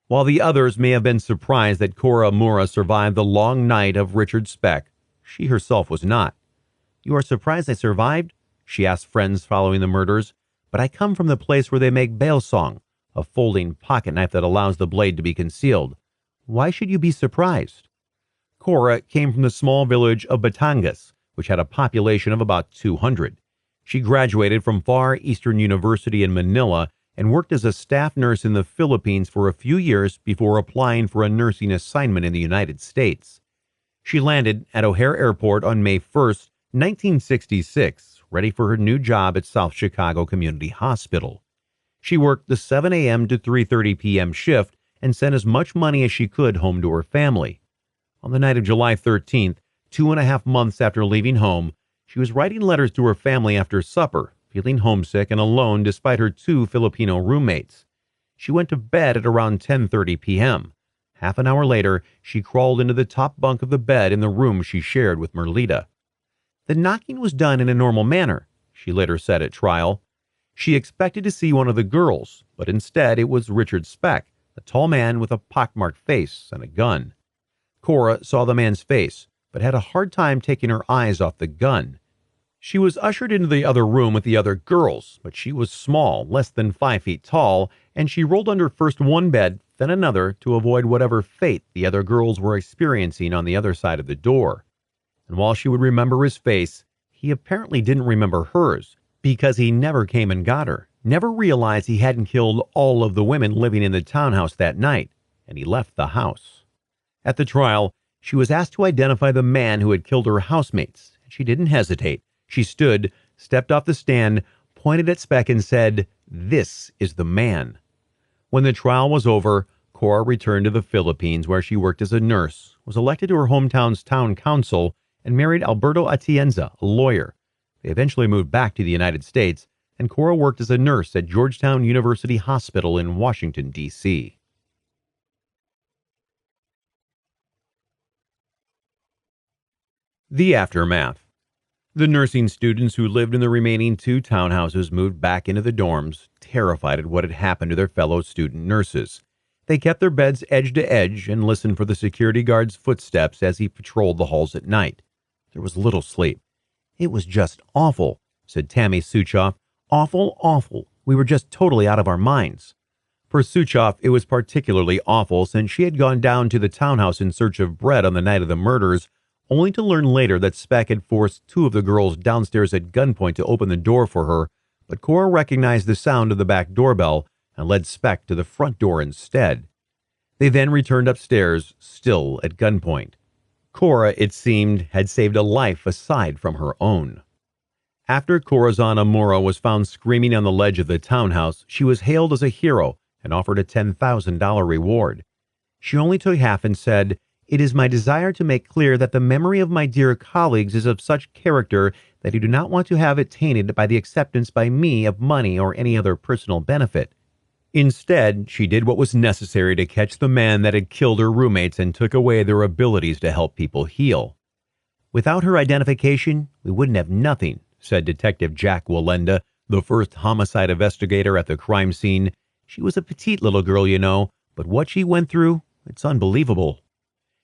While the others may have been surprised that Cora Amura survived the long night of Richard Speck, she herself was not. "You are surprised I survived?" she asked friends following the murders. "But I come from the place where they make bailsong, a folding pocket knife that allows the blade to be concealed. Why should you be surprised?" Cora came from the small village of Batangas, which had a population of about 200. She graduated from Far Eastern University in Manila and worked as a staff nurse in the Philippines for a few years before applying for a nursing assignment in the United States. She landed at O'Hare Airport on May 1st, 1966, ready for her new job at South Chicago Community Hospital. She worked the 7 a.m. to 3:30 p.m. shift and sent as much money as she could home to her family. On the night of July 13th, 2.5 months after leaving home, she was writing letters to her family after supper, feeling homesick and alone despite her 2 Filipino roommates. She went to bed at around 10:30 p.m. Half an hour later, she crawled into the top bunk of the bed in the room she shared with Merlita. "The knocking was done in a normal manner," she later said at trial. She expected to see one of the girls, but instead it was Richard Speck, a tall man with a pockmarked face and a gun. Cora saw the man's face, but had a hard time taking her eyes off the gun. She was ushered into the other room with the other girls, but she was small, less than 5 feet tall, and she rolled under first one bed, then another, to avoid whatever fate the other girls were experiencing on the other side of the door. And while she would remember his face, he apparently didn't remember hers, because he never came and got her, never realized he hadn't killed all of the women living in the townhouse that night, and he left the house. At the trial, she was asked to identify the man who had killed her housemates, and she didn't hesitate. She stood, stepped off the stand, pointed at Speck and said, "This is the man." When the trial was over, Cora returned to the Philippines where she worked as a nurse, was elected to her hometown's town council, and married Alberto Atienza, a lawyer. They eventually moved back to the United States, and Cora worked as a nurse at Georgetown University Hospital in Washington, D.C. The aftermath. The nursing students who lived in the remaining 2 townhouses moved back into the dorms, terrified at what had happened to their fellow student nurses. They kept their beds edge to edge and listened for the security guard's footsteps as he patrolled the halls at night. There was little sleep. "It was just awful," said Tammy Suchoff. "Awful, awful. We were just totally out of our minds." For Suchoff, it was particularly awful since she had gone down to the townhouse in search of bread on the night of the murders, only to learn later that Speck had forced two of the girls downstairs at gunpoint to open the door for her, but Cora recognized the sound of the back doorbell and led Speck to the front door instead. They then returned upstairs, still at gunpoint. Cora, it seemed, had saved a life aside from her own. After Corazon Amora was found screaming on the ledge of the townhouse, she was hailed as a hero and offered a $10,000 reward. She only took half and said, "It is my desire to make clear that the memory of my dear colleagues is of such character that I do not want to have it tainted by the acceptance by me of money or any other personal benefit." Instead, she did what was necessary to catch the man that had killed her roommates and took away their abilities to help people heal. "Without her identification, we wouldn't have nothing," said Detective Jack Walenda, the first homicide investigator at the crime scene. "She was a petite little girl, you know, but what she went through, it's unbelievable."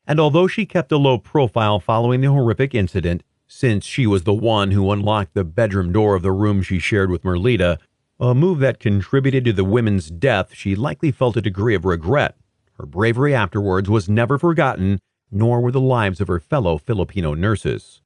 And although she kept a low profile following the horrific incident, since she was the one who unlocked the bedroom door of the room she shared with Merlita, a move that contributed to the women's death, she likely felt a degree of regret. Her bravery afterwards was never forgotten, nor were the lives of her fellow Filipino nurses.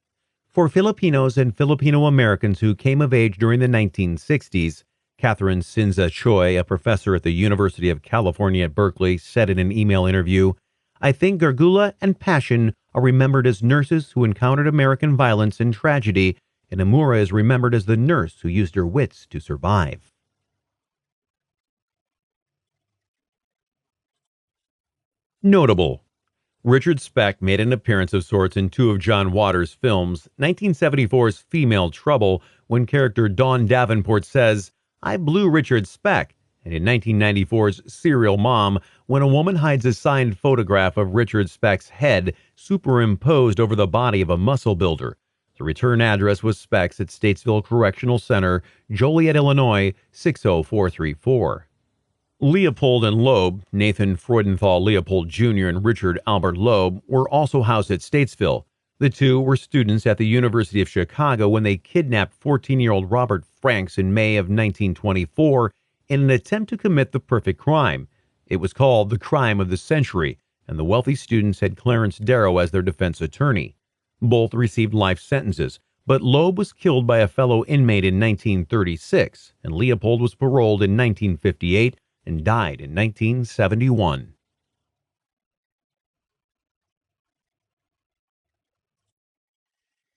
For Filipinos and Filipino Americans who came of age during the 1960s, Catherine Sinza Choi, a professor at the University of California at Berkeley, said in an email interview, "I think Gargula and Passion are remembered as nurses who encountered American violence and tragedy, and Amura is remembered as the nurse who used her wits to survive." Notable. Richard Speck made an appearance of sorts in two of John Waters' films, 1974's Female Trouble, when character Dawn Davenport says, "I blew Richard Speck," and in 1994's Serial Mom, when a woman hides a signed photograph of Richard Speck's head superimposed over the body of a muscle builder. The return address was Speck's at Statesville Correctional Center, Joliet, Illinois, 60434. Leopold and Loeb, Nathan Freudenthal Leopold Jr. and Richard Albert Loeb, were also housed at Statesville. The two were students at the University of Chicago when they kidnapped 14-year-old Robert Franks in May of 1924 in an attempt to commit the perfect crime. It was called the crime of the century, and the wealthy students had Clarence Darrow as their defense attorney. Both received life sentences, but Loeb was killed by a fellow inmate in 1936, and Leopold was paroled in 1958 and died in 1971.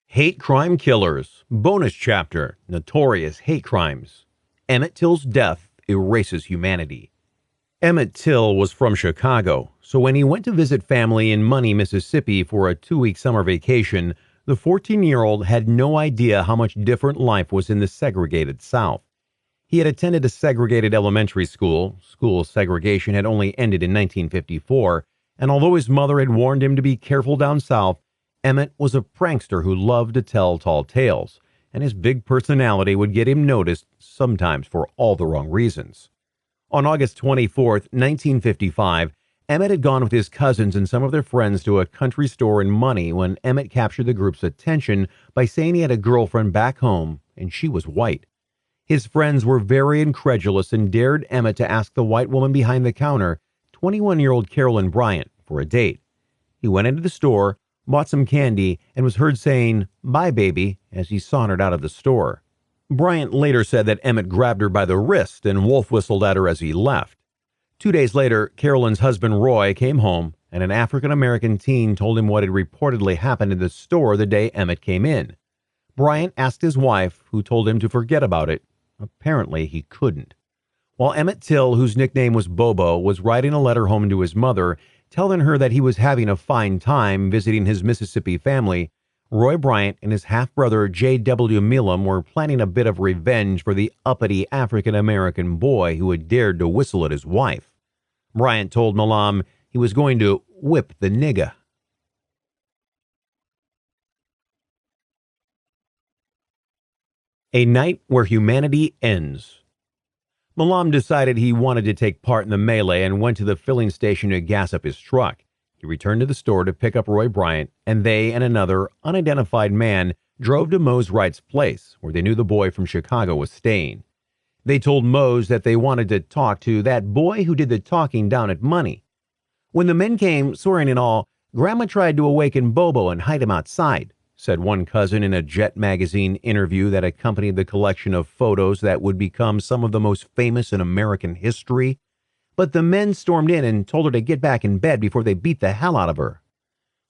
Hate Crime Killers. Bonus chapter. Notorious Hate Crimes. Emmett Till's death erases humanity. Emmett Till was from Chicago, so when he went to visit family in Money, Mississippi for a 2-week summer vacation, the 14-year-old had no idea how much different life was in the segregated South. He had attended a segregated elementary school. School segregation had only ended in 1954, and although his mother had warned him to be careful down south, Emmett was a prankster who loved to tell tall tales, and his big personality would get him noticed, sometimes for all the wrong reasons. On August 24, 1955, Emmett had gone with his cousins and some of their friends to a country store in Money when Emmett captured the group's attention by saying he had a girlfriend back home and she was white. His friends were very incredulous and dared Emmett to ask the white woman behind the counter, 21-year-old Carolyn Bryant, for a date. He went into the store, bought some candy, and was heard saying, "Bye, baby," as he sauntered out of the store. Bryant later said that Emmett grabbed her by the wrist and wolf whistled at her as he left. 2 days later, Carolyn's husband Roy came home, and an African-American teen told him what had reportedly happened in the store the day Emmett came in. Bryant asked his wife, who told him to forget about it. Apparently, he couldn't. While Emmett Till, whose nickname was Bobo, was writing a letter home to his mother, telling her that he was having a fine time visiting his Mississippi family, Roy Bryant and his half-brother J.W. Milam were planning a bit of revenge for the uppity African-American boy who had dared to whistle at his wife. Bryant told Milam he was going to whip the nigga. A Night Where Humanity Ends. Malam decided he wanted to take part in the melee and went to the filling station to gas up his truck. He returned to the store to pick up Roy Bryant, and they and another unidentified man drove to Mose Wright's place, where they knew the boy from Chicago was staying. They told Mose that they wanted to talk to that boy who did the talking down at Money. When the men came, swearing and all, Grandma tried to awaken Bobo and hide him outside, said one cousin in a Jet magazine interview that accompanied the collection of photos that would become some of the most famous in American history. But the men stormed in and told her to get back in bed before they beat the hell out of her.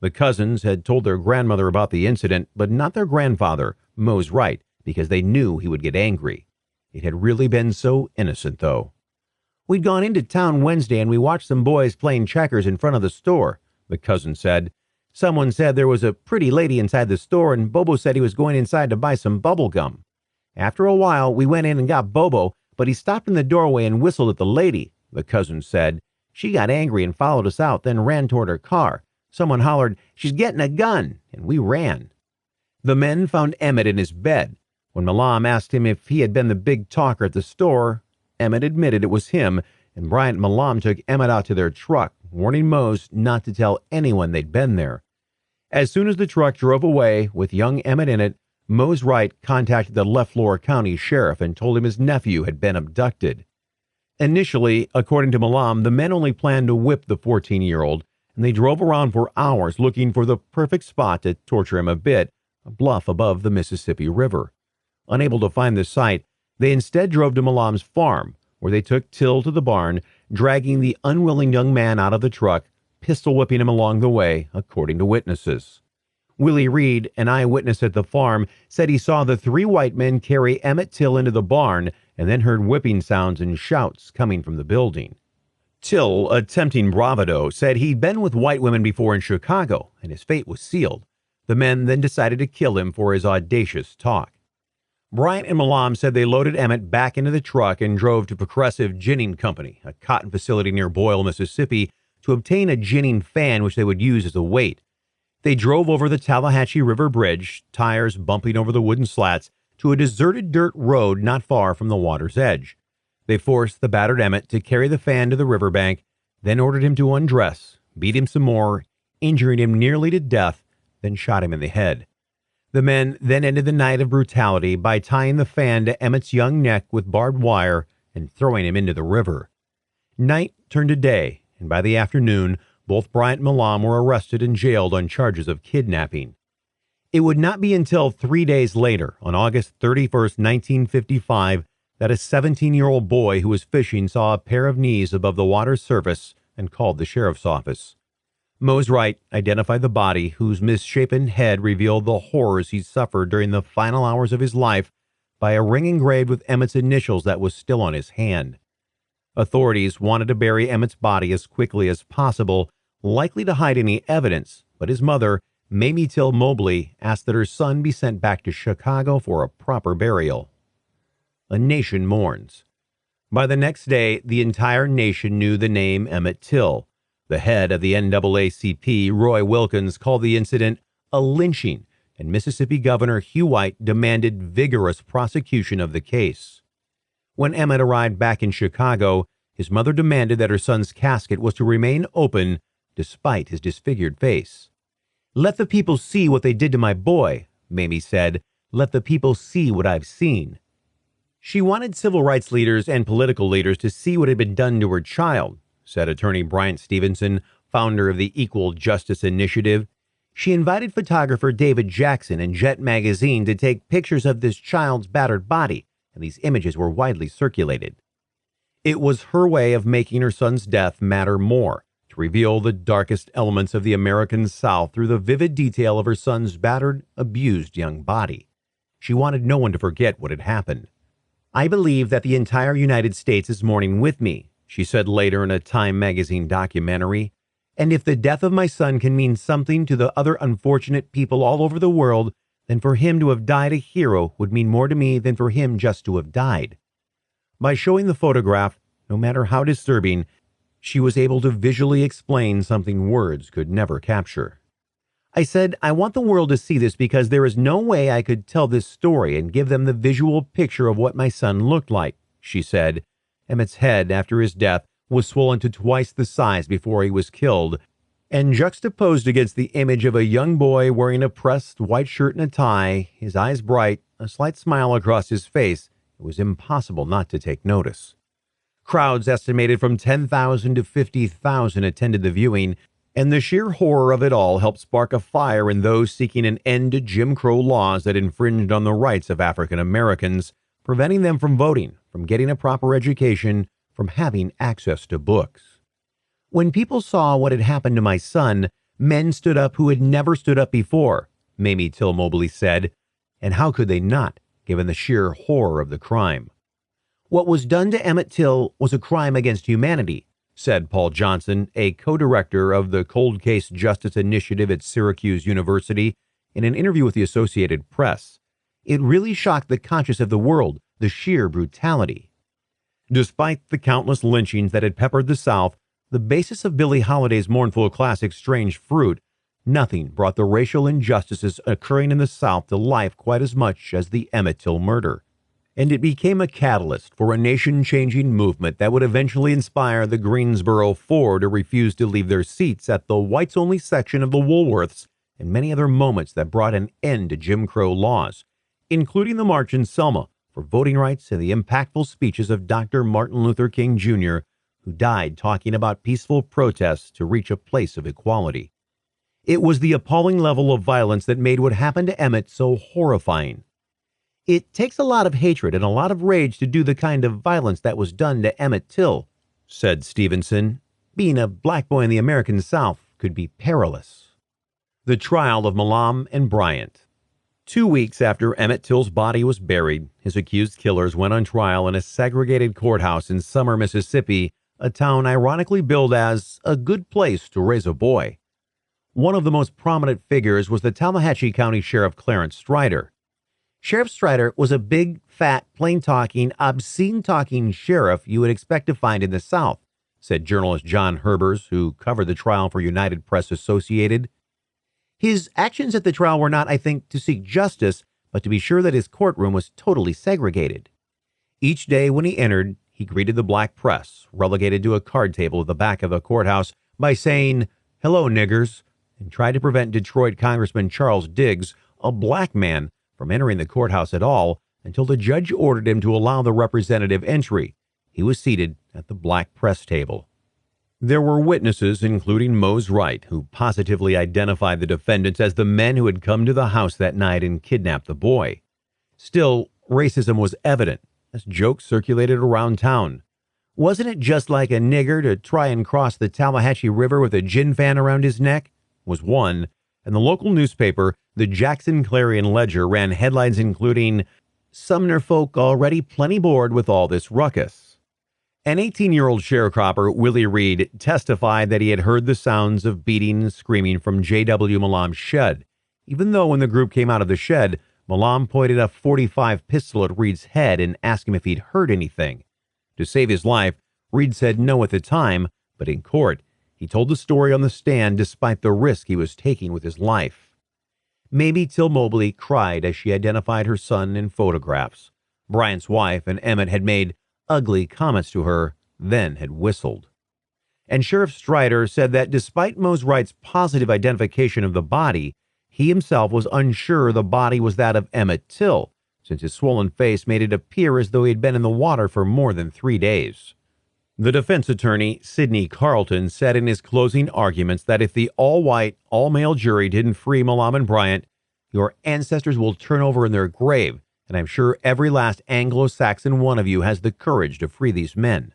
The cousins had told their grandmother about the incident, but not their grandfather, Mose Wright, because they knew he would get angry. It had really been so innocent, though. "We'd gone into town Wednesday and we watched some boys playing checkers in front of the store," the cousin said. "Someone said there was a pretty lady inside the store and Bobo said he was going inside to buy some bubble gum. After a while, we went in and got Bobo, but he stopped in the doorway and whistled at the lady," the cousin said. "She got angry and followed us out, then ran toward her car. Someone hollered, 'She's getting a gun,' and we ran." The men found Emmett in his bed. When Malam asked him if he had been the big talker at the store, Emmett admitted it was him, and Bryant and Malam took Emmett out to their truck, warning Mose not to tell anyone they'd been there. As soon as the truck drove away with young Emmett in it, Mose Wright contacted the Leflore County Sheriff and told him his nephew had been abducted. Initially, according to Malam, the men only planned to whip the 14-year-old, and they drove around for hours looking for the perfect spot to torture him a bit, a bluff above the Mississippi River. Unable to find the site, they instead drove to Malam's farm, where they took Till to the barn, dragging the unwilling young man out of the truck, pistol-whipping him along the way, according to witnesses. Willie Reed, an eyewitness at the farm, said he saw the three white men carry Emmett Till into the barn and then heard whipping sounds and shouts coming from the building. Till, attempting bravado, said he'd been with white women before in Chicago, and his fate was sealed. The men then decided to kill him for his audacious talk. Bryant and Malam said they loaded Emmett back into the truck and drove to Progressive Ginning Company, a cotton facility near Boyle, Mississippi, to obtain a ginning fan which they would use as a weight. They drove over the Tallahatchie River Bridge, tires bumping over the wooden slats, to a deserted dirt road not far from the water's edge. They forced the battered Emmett to carry the fan to the riverbank, then ordered him to undress, beat him some more, injuring him nearly to death, then shot him in the head. The men then ended the night of brutality by tying the fan to Emmett's young neck with barbed wire and throwing him into the river. Night turned to day, and by the afternoon, both Bryant and Malam were arrested and jailed on charges of kidnapping. It would not be until 3 days later, on August 31st, 1955, that a 17-year-old boy who was fishing saw a pair of knees above the water's surface and called the sheriff's office. Mose Wright identified the body, whose misshapen head revealed the horrors he suffered during the final hours of his life, by a ring engraved with Emmett's initials that was still on his hand. Authorities wanted to bury Emmett's body as quickly as possible, likely to hide any evidence, but his mother, Mamie Till Mobley, asked that her son be sent back to Chicago for a proper burial. A nation mourns. By the next day, the entire nation knew the name Emmett Till. The head of the NAACP, Roy Wilkins, called the incident a lynching, and Mississippi Governor Hugh White demanded vigorous prosecution of the case. When Emmett arrived back in Chicago, his mother demanded that her son's casket was to remain open despite his disfigured face. "Let the people see what they did to my boy," Mamie said. "Let the people see what I've seen." She wanted civil rights leaders and political leaders to see what had been done to her child, said attorney Bryant Stevenson, founder of the Equal Justice Initiative. She invited photographer David Jackson and Jet magazine to take pictures of this child's battered body, and these images were widely circulated. It was her way of making her son's death matter more, to reveal the darkest elements of the American South through the vivid detail of her son's battered, abused young body. She wanted no one to forget what had happened. "I believe that the entire United States is mourning with me," she said later in a Time magazine documentary. "And if the death of my son can mean something to the other unfortunate people all over the world, then for him to have died a hero would mean more to me than for him just to have died." By showing the photograph, no matter how disturbing, she was able to visually explain something words could never capture. "I said, I want the world to see this because there is no way I could tell this story and give them the visual picture of what my son looked like," she said. Emmett's head, after his death, was swollen to twice the size before he was killed, and juxtaposed against the image of a young boy wearing a pressed white shirt and a tie, his eyes bright, a slight smile across his face, it was impossible not to take notice. Crowds estimated from 10,000 to 50,000 attended the viewing, and the sheer horror of it all helped spark a fire in those seeking an end to Jim Crow laws that infringed on the rights of African Americans, preventing them from voting, from getting a proper education, from having access to books. When people saw what had happened to my son, men stood up who had never stood up before, Mamie Till Mobley said, and how could they not, given the sheer horror of the crime? What was done to Emmett Till was a crime against humanity, said Paul Johnson, a co-director of the Cold Case Justice Initiative at Syracuse University, in an interview with the Associated Press. It really shocked the conscience of the world, the sheer brutality. Despite the countless lynchings that had peppered the South, the basis of Billie Holiday's mournful classic Strange Fruit, nothing brought the racial injustices occurring in the South to life quite as much as the Emmett Till murder. And it became a catalyst for a nation-changing movement that would eventually inspire the Greensboro Four to refuse to leave their seats at the whites-only section of the Woolworths, and many other moments that brought an end to Jim Crow laws, including the March in Selma for voting rights and the impactful speeches of Dr. Martin Luther King Jr., who died talking about peaceful protests to reach a place of equality. It was the appalling level of violence that made what happened to Emmett so horrifying. It takes a lot of hatred and a lot of rage to do the kind of violence that was done to Emmett Till, said Stevenson. Being a black boy in the American South could be perilous. The trial of Milam and Bryant. 2 weeks after Emmett Till's body was buried, his accused killers went on trial in a segregated courthouse in Summer, Mississippi, a town ironically billed as a good place to raise a boy. One of the most prominent figures was the Tallahatchie County Sheriff Clarence Strider. Sheriff Strider was a big, fat, plain-talking, obscene-talking sheriff you would expect to find in the South, said journalist John Herbers, who covered the trial for United Press Associated. His actions at the trial were not, I think, to seek justice, but to be sure that his courtroom was totally segregated. Each day when he entered, he greeted the black press, relegated to a card table at the back of the courthouse, by saying, "Hello, niggers," and tried to prevent Detroit Congressman Charles Diggs, a black man, from entering the courthouse at all until the judge ordered him to allow the representative entry. He was seated at the black press table. There were witnesses, including Mose Wright, who positively identified the defendants as the men who had come to the house that night and kidnapped the boy. Still, racism was evident, as jokes circulated around town. Wasn't it just like a nigger to try and cross the Tallahatchie River with a gin fan around his neck? Was one, and the local newspaper, the Jackson Clarion Ledger, ran headlines including, "Sumner folk already plenty bored with all this ruckus." An 18-year-old sharecropper, Willie Reed, testified that he had heard the sounds of beating and screaming from J.W. Milam's shed, even though when the group came out of the shed, Milam pointed a .45 pistol at Reed's head and asked him if he'd heard anything. To save his life, Reed said no at the time, but in court, he told the story on the stand despite the risk he was taking with his life. Mamie Till Mobley cried as she identified her son in photographs. Bryant's wife and Emmett had made ugly comments to her, then had whistled. And Sheriff Strider said that despite Mose Wright's positive identification of the body, he himself was unsure the body was that of Emmett Till, since his swollen face made it appear as though he had been in the water for more than 3 days. The defense attorney, Sidney Carlton, said in his closing arguments that if the all-white, all-male jury didn't free Milam and Bryant, your ancestors will turn over in their grave, and I'm sure every last Anglo-Saxon one of you has the courage to free these men.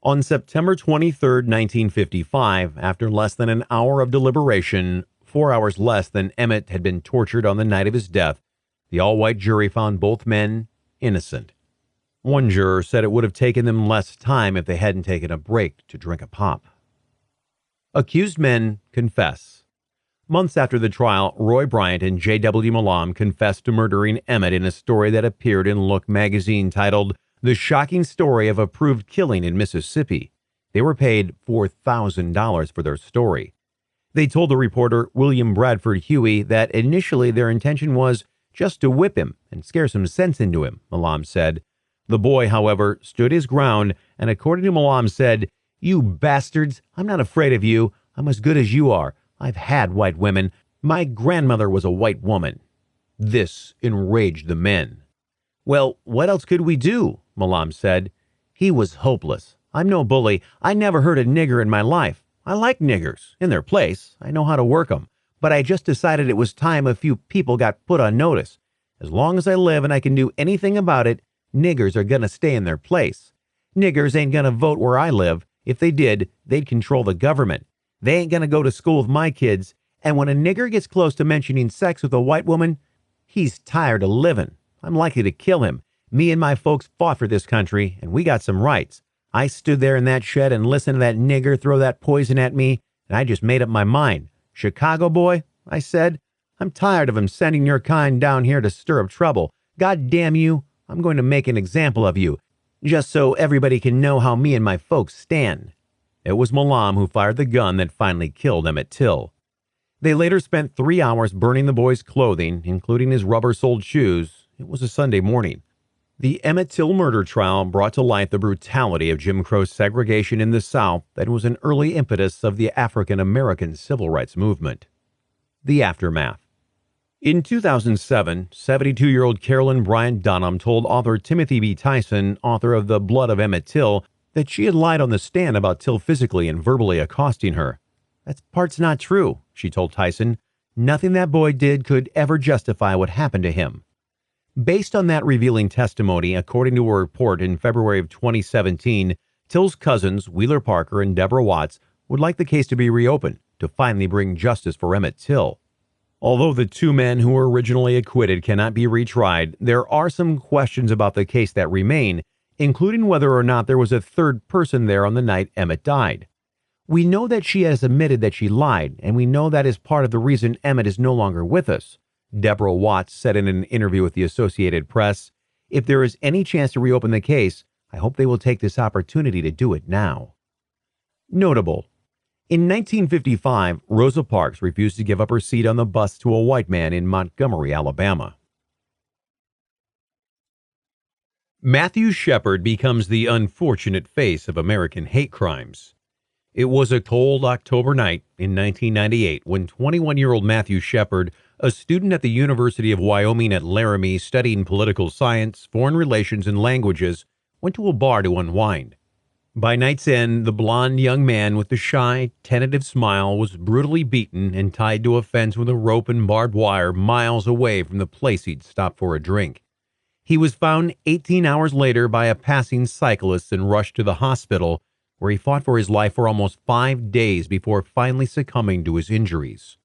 On September 23, 1955, after less than an hour of deliberation, 4 hours less than Emmett had been tortured on the night of his death, the all-white jury found both men innocent. One juror said it would have taken them less time if they hadn't taken a break to drink a pop. Accused men confess. Months after the trial, Roy Bryant and J.W. Milam confessed to murdering Emmett in a story that appeared in Look magazine titled "The Shocking Story of a Proved Killing in Mississippi." They were paid $4,000 for their story. They told the reporter William Bradford Huey that initially their intention was just to whip him and scare some sense into him, Milam said. The boy, however, stood his ground and, according to Malam, said, "You bastards, I'm not afraid of you. I'm as good as you are. I've had white women. My grandmother was a white woman." This enraged the men. "Well, what else could we do?" Malam said. He was hopeless. "I'm no bully. I never heard a nigger in my life. I like niggers, in their place. I know how to work 'em. But I just decided it was time a few people got put on notice. As long as I live and I can do anything about it, niggers are gonna stay in their place. Niggers ain't gonna vote where I live. If they did, they'd control the government. They ain't gonna go to school with my kids. And when a nigger gets close to mentioning sex with a white woman, he's tired of living. I'm likely to kill him. Me and my folks fought for this country, and we got some rights. I stood there in that shed and listened to that nigger throw that poison at me, and I just made up my mind. 'Chicago boy,' I said, 'I'm tired of him sending your kind down here to stir up trouble. God damn you, I'm going to make an example of you, just so everybody can know how me and my folks stand.'" It was Malam who fired the gun that finally killed Emmett Till. They later spent 3 hours burning the boy's clothing, including his rubber-soled shoes. It was a Sunday morning. The Emmett Till murder trial brought to light the brutality of Jim Crow segregation in the South that was an early impetus of the African-American civil rights movement. The aftermath. In 2007, 72-year-old Carolyn Bryant Dunham told author Timothy B. Tyson, author of The Blood of Emmett Till, that she had lied on the stand about Till physically and verbally accosting her. "That part's not true," she told Tyson. "Nothing that boy did could ever justify what happened to him." Based on that revealing testimony, according to a report in February of 2017, Till's cousins, Wheeler Parker and Deborah Watts, would like the case to be reopened to finally bring justice for Emmett Till. Although the two men who were originally acquitted cannot be retried, there are some questions about the case that remain, including whether or not there was a third person there on the night Emmett died. We know that she has admitted that she lied, and we know that is part of the reason Emmett is no longer with us. Deborah Watts said in an interview with the Associated Press, "If there is any chance to reopen the case, I hope they will take this opportunity to do it now." Notable. In 1955, Rosa Parks refused to give up her seat on the bus to a white man in Montgomery, Alabama. Matthew Shepard becomes the unfortunate face of American hate crimes. It was a cold October night in 1998 when 21-year-old Matthew Shepard, a student at the University of Wyoming at Laramie studying political science, foreign relations, and languages, went to a bar to unwind. By night's end, the blond young man with the shy, tentative smile was brutally beaten and tied to a fence with a rope and barbed wire miles away from the place he'd stopped for a drink. He was found 18 hours later by a passing cyclist and rushed to the hospital, where he fought for his life for almost 5 days before finally succumbing to his injuries.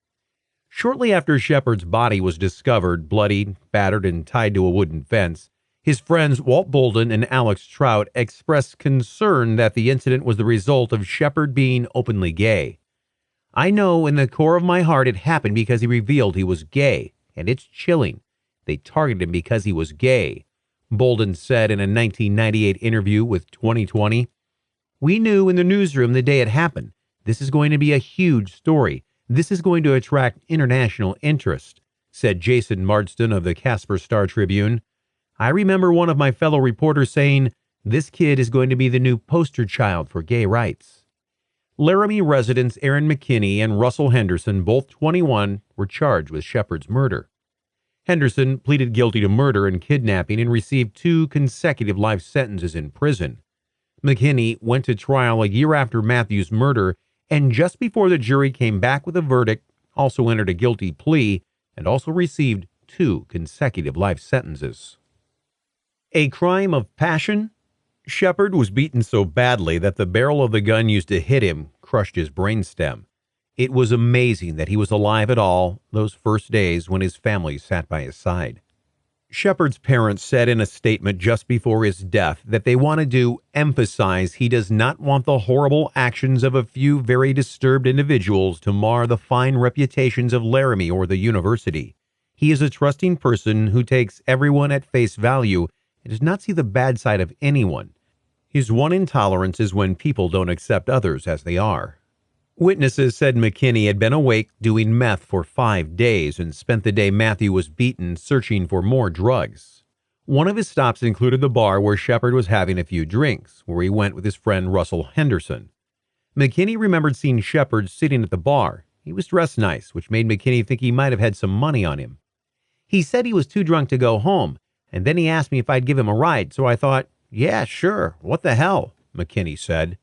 Shortly after Shepard's body was discovered, bloodied, battered, and tied to a wooden fence, his friends Walt Bolden and Alex Trout expressed concern that the incident was the result of Shepard being openly gay. "I know in the core of my heart it happened because he revealed he was gay, and it's chilling. They targeted him because he was gay," Bolden said in a 1998 interview with 2020. "We knew in the newsroom the day it happened. This is going to be a huge story. This is going to attract international interest," said Jason Marsden of the Casper Star-Tribune. "I remember one of my fellow reporters saying, 'This kid is going to be the new poster child for gay rights.'" Laramie residents Aaron McKinney and Russell Henderson, both 21, were charged with Shepard's murder. Henderson pleaded guilty to murder and kidnapping and received 2 consecutive life sentences in prison. McKinney went to trial a year after Matthew's murder, and just before the jury came back with a verdict, also entered a guilty plea and also received 2 consecutive life sentences. A crime of passion? Shepard was beaten so badly that the barrel of the gun used to hit him crushed his brainstem. It was amazing that he was alive at all those first days when his family sat by his side. Shepard's parents said in a statement just before his death that they wanted to emphasize he does not want the horrible actions of a few very disturbed individuals to mar the fine reputations of Laramie or the university. He is a trusting person who takes everyone at face value and does not see the bad side of anyone. His one intolerance is when people don't accept others as they are. Witnesses said McKinney had been awake doing meth for 5 days and spent the day Matthew was beaten searching for more drugs. One of his stops included the bar where Shepard was having a few drinks, where he went with his friend Russell Henderson. McKinney remembered seeing Shepard sitting at the bar. He was dressed nice, which made McKinney think he might have had some money on him. He said he was too drunk to go home, and then he asked me if I'd give him a ride, so I thought, yeah, sure, what the hell, McKinney said.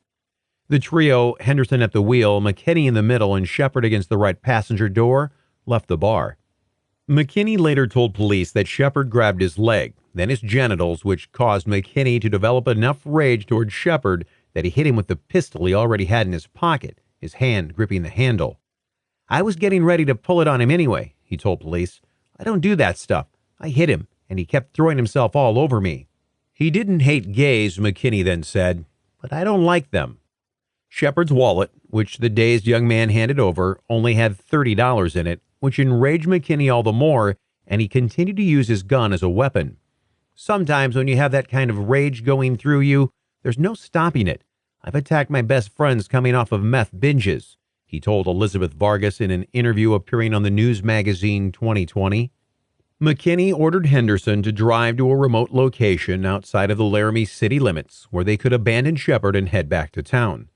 The trio, Henderson at the wheel, McKinney in the middle, and Shepard against the right passenger door, left the bar. McKinney later told police that Shepard grabbed his leg, then his genitals, which caused McKinney to develop enough rage toward Shepard that he hit him with the pistol he already had in his pocket, his hand gripping the handle. I was getting ready to pull it on him anyway, he told police. I don't do that stuff. I hit him, and he kept throwing himself all over me. He didn't hate gays, McKinney then said, but I don't like them. Shepard's wallet, which the dazed young man handed over, only had $30 in it, which enraged McKinney all the more, and he continued to use his gun as a weapon. Sometimes when you have that kind of rage going through you, there's no stopping it. I've attacked my best friends coming off of meth binges, he told Elizabeth Vargas in an interview appearing on the news magazine 2020. McKinney ordered Henderson to drive to a remote location outside of the Laramie city limits where they could abandon Shepard and head back to town.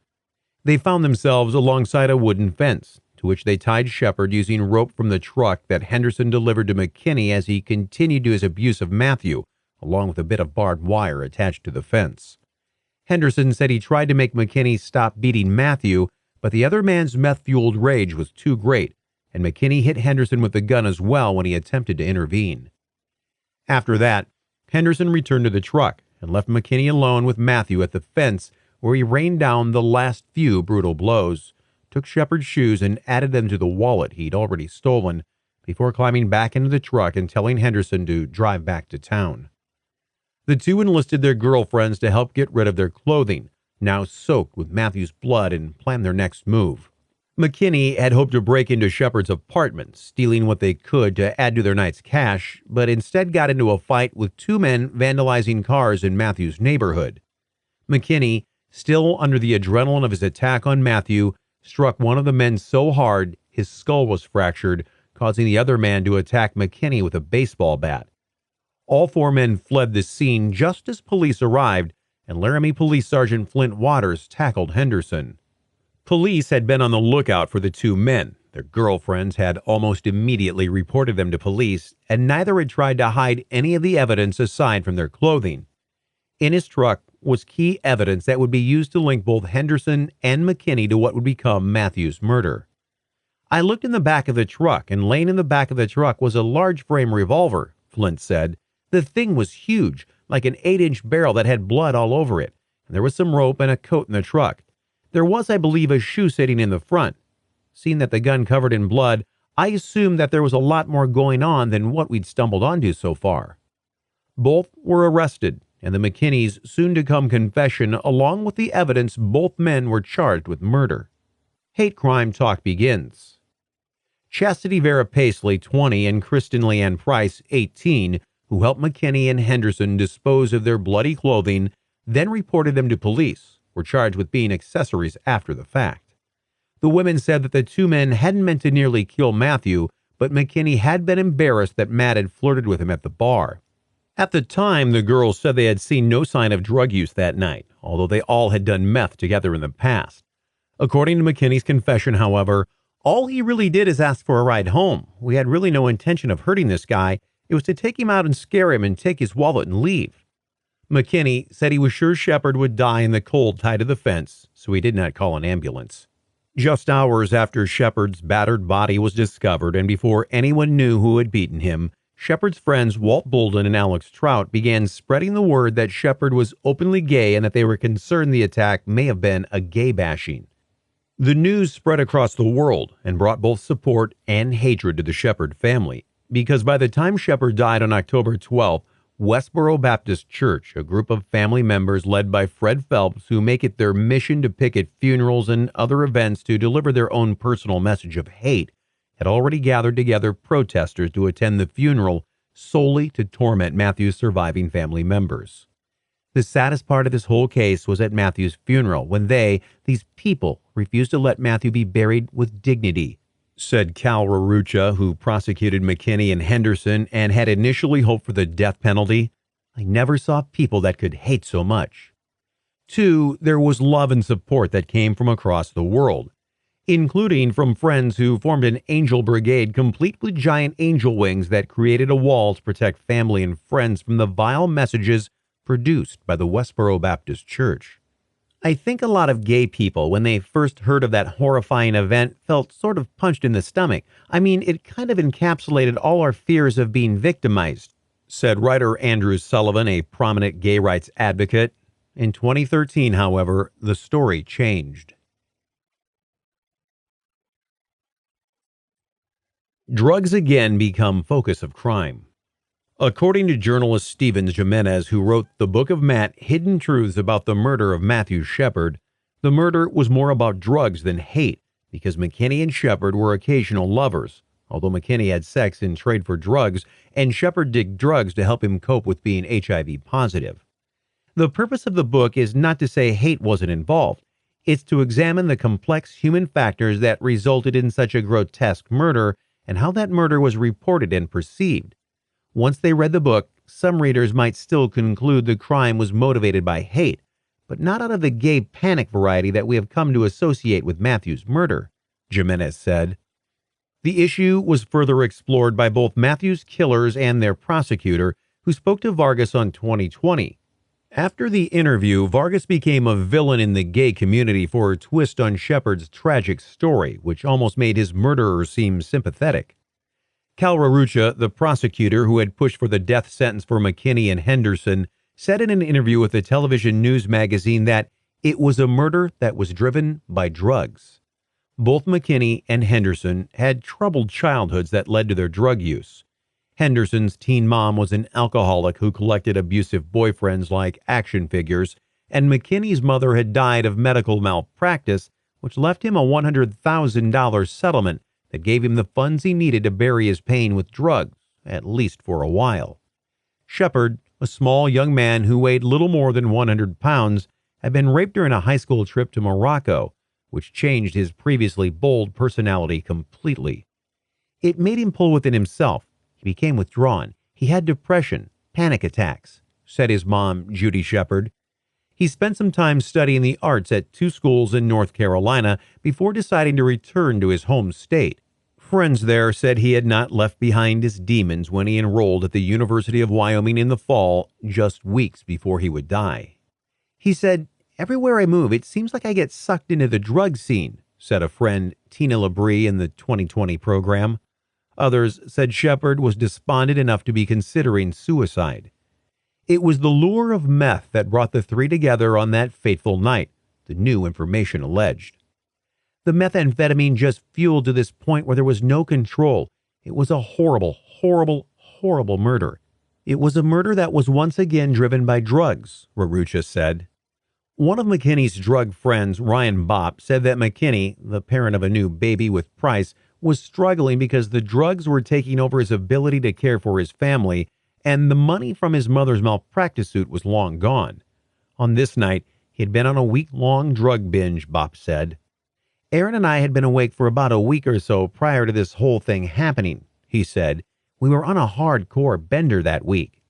They found themselves alongside a wooden fence, to which they tied Shepard using rope from the truck that Henderson delivered to McKinney as he continued to his abuse of Matthew, along with a bit of barbed wire attached to the fence. Henderson said he tried to make McKinney stop beating Matthew, but the other man's meth-fueled rage was too great, and McKinney hit Henderson with the gun as well when he attempted to intervene. After that, Henderson returned to the truck and left McKinney alone with Matthew at the fence, where he rained down the last few brutal blows, took Shepard's shoes and added them to the wallet he'd already stolen, before climbing back into the truck and telling Henderson to drive back to town. The two enlisted their girlfriends to help get rid of their clothing, now soaked with Matthew's blood, and plan their next move. McKinney had hoped to break into Shepard's apartment, stealing what they could to add to their night's cash, but instead got into a fight with two men vandalizing cars in Matthew's neighborhood. McKinney, still under the adrenaline of his attack on Matthew, struck one of the men so hard his skull was fractured, causing the other man to attack McKinney with a baseball bat. All four men fled the scene just as police arrived, and Laramie Police Sergeant Flint Waters tackled Henderson. Police had been on the lookout for the two men. Their girlfriends had almost immediately reported them to police, and neither had tried to hide any of the evidence aside from their clothing. In his truck was key evidence that would be used to link both Henderson and McKinney to what would become Matthew's murder. I looked in the back of the truck, and laying in the back of the truck was a large frame revolver, Flint said. The thing was huge, like an 8-inch barrel that had blood all over it, and there was some rope and a coat in the truck. There was, I believe, a shoe sitting in the front. Seeing that the gun covered in blood, I assumed that there was a lot more going on than what we'd stumbled onto so far. Both were arrested, and the McKinneys' soon-to-come confession, along with the evidence both men were charged with murder. Hate crime talk begins. Chastity Vera Paisley, 20, and Kristen Leanne Price, 18, who helped McKinney and Henderson dispose of their bloody clothing, then reported them to police, were charged with being accessories after the fact. The women said that the two men hadn't meant to nearly kill Matthew, but McKinney had been embarrassed that Matt had flirted with him at the bar. At the time, the girls said they had seen no sign of drug use that night, although they all had done meth together in the past. According to McKinney's confession, however, all he really did is ask for a ride home. We had really no intention of hurting this guy. It was to take him out and scare him and take his wallet and leave. McKinney said he was sure Shepard would die in the cold tied to the fence, so he did not call an ambulance. Just hours after Shepard's battered body was discovered and before anyone knew who had beaten him, Shepard's friends Walt Bolden and Alex Trout began spreading the word that Shepard was openly gay and that they were concerned the attack may have been a gay bashing. The news spread across the world and brought both support and hatred to the Shepard family, because by the time Shepard died on October 12th, Westboro Baptist Church, a group of family members led by Fred Phelps who make it their mission to picket funerals and other events to deliver their own personal message of hate, had already gathered together protesters to attend the funeral solely to torment Matthew's surviving family members. The saddest part of this whole case was at Matthew's funeral, when these people, refused to let Matthew be buried with dignity, said Cal Rarucha, who prosecuted McKinney and Henderson and had initially hoped for the death penalty. I never saw people that could hate so much. 2. There was love and support that came from across the world, including from friends who formed an angel brigade complete with giant angel wings that created a wall to protect family and friends from the vile messages produced by the Westboro Baptist Church. I think a lot of gay people, when they first heard of that horrifying event, felt sort of punched in the stomach. I mean, it kind of encapsulated all our fears of being victimized, said writer Andrew Sullivan, a prominent gay rights advocate. In 2013, however, the story changed. Drugs again become focus of crime. According to journalist Steven Jimenez, who wrote the Book of Matt, Hidden Truths About the Murder of Matthew Shepard, the murder was more about drugs than hate because McKinney and Shepard were occasional lovers, although McKinney had sex in trade for drugs and Shepard did drugs to help him cope with being HIV positive. The purpose of the book is not to say hate wasn't involved. It's to examine the complex human factors that resulted in such a grotesque murder and how that murder was reported and perceived. Once they read the book, some readers might still conclude the crime was motivated by hate, but not out of the gay panic variety that we have come to associate with Matthew's murder, Jimenez said. The issue was further explored by both Matthew's killers and their prosecutor, who spoke to Vargas on 2020. After the interview, Vargas became a villain in the gay community for a twist on Shepard's tragic story, which almost made his murderer seem sympathetic. Cal Rarucha, the prosecutor who had pushed for the death sentence for McKinney and Henderson, said in an interview with the television news magazine that it was a murder that was driven by drugs. Both McKinney and Henderson had troubled childhoods that led to their drug use. Henderson's teen mom was an alcoholic who collected abusive boyfriends like action figures, and McKinney's mother had died of medical malpractice, which left him a $100,000 settlement that gave him the funds he needed to bury his pain with drugs, at least for a while. Shepard, a small young man who weighed little more than 100 pounds, had been raped during a high school trip to Morocco, which changed his previously bold personality completely. It made him pull within himself. He became withdrawn. He had depression, panic attacks, said his mom, Judy Shepard. He spent some time studying the arts at 2 schools in North Carolina before deciding to return to his home state. Friends there said he had not left behind his demons when he enrolled at the University of Wyoming in the fall, just weeks before he would die. He said, "Everywhere I move, it seems like I get sucked into the drug scene," said a friend, Tina Labrie, in the 2020 program. Others said Shepard was despondent enough to be considering suicide. It was the lure of meth that brought the three together on that fateful night, the new information alleged. The methamphetamine just fueled to this point where there was no control. It was a horrible, horrible, horrible murder. It was a murder that was once again driven by drugs, Rarucha said. One of McKinney's drug friends, Ryan Bopp, said that McKinney, the parent of a new baby with Price, was struggling because the drugs were taking over his ability to care for his family, and the money from his mother's malpractice suit was long gone. On this night, he had been on a week-long drug binge, Bopp said. Aaron and I had been awake for about a week or so prior to this whole thing happening, he said. We were on a hardcore bender that week.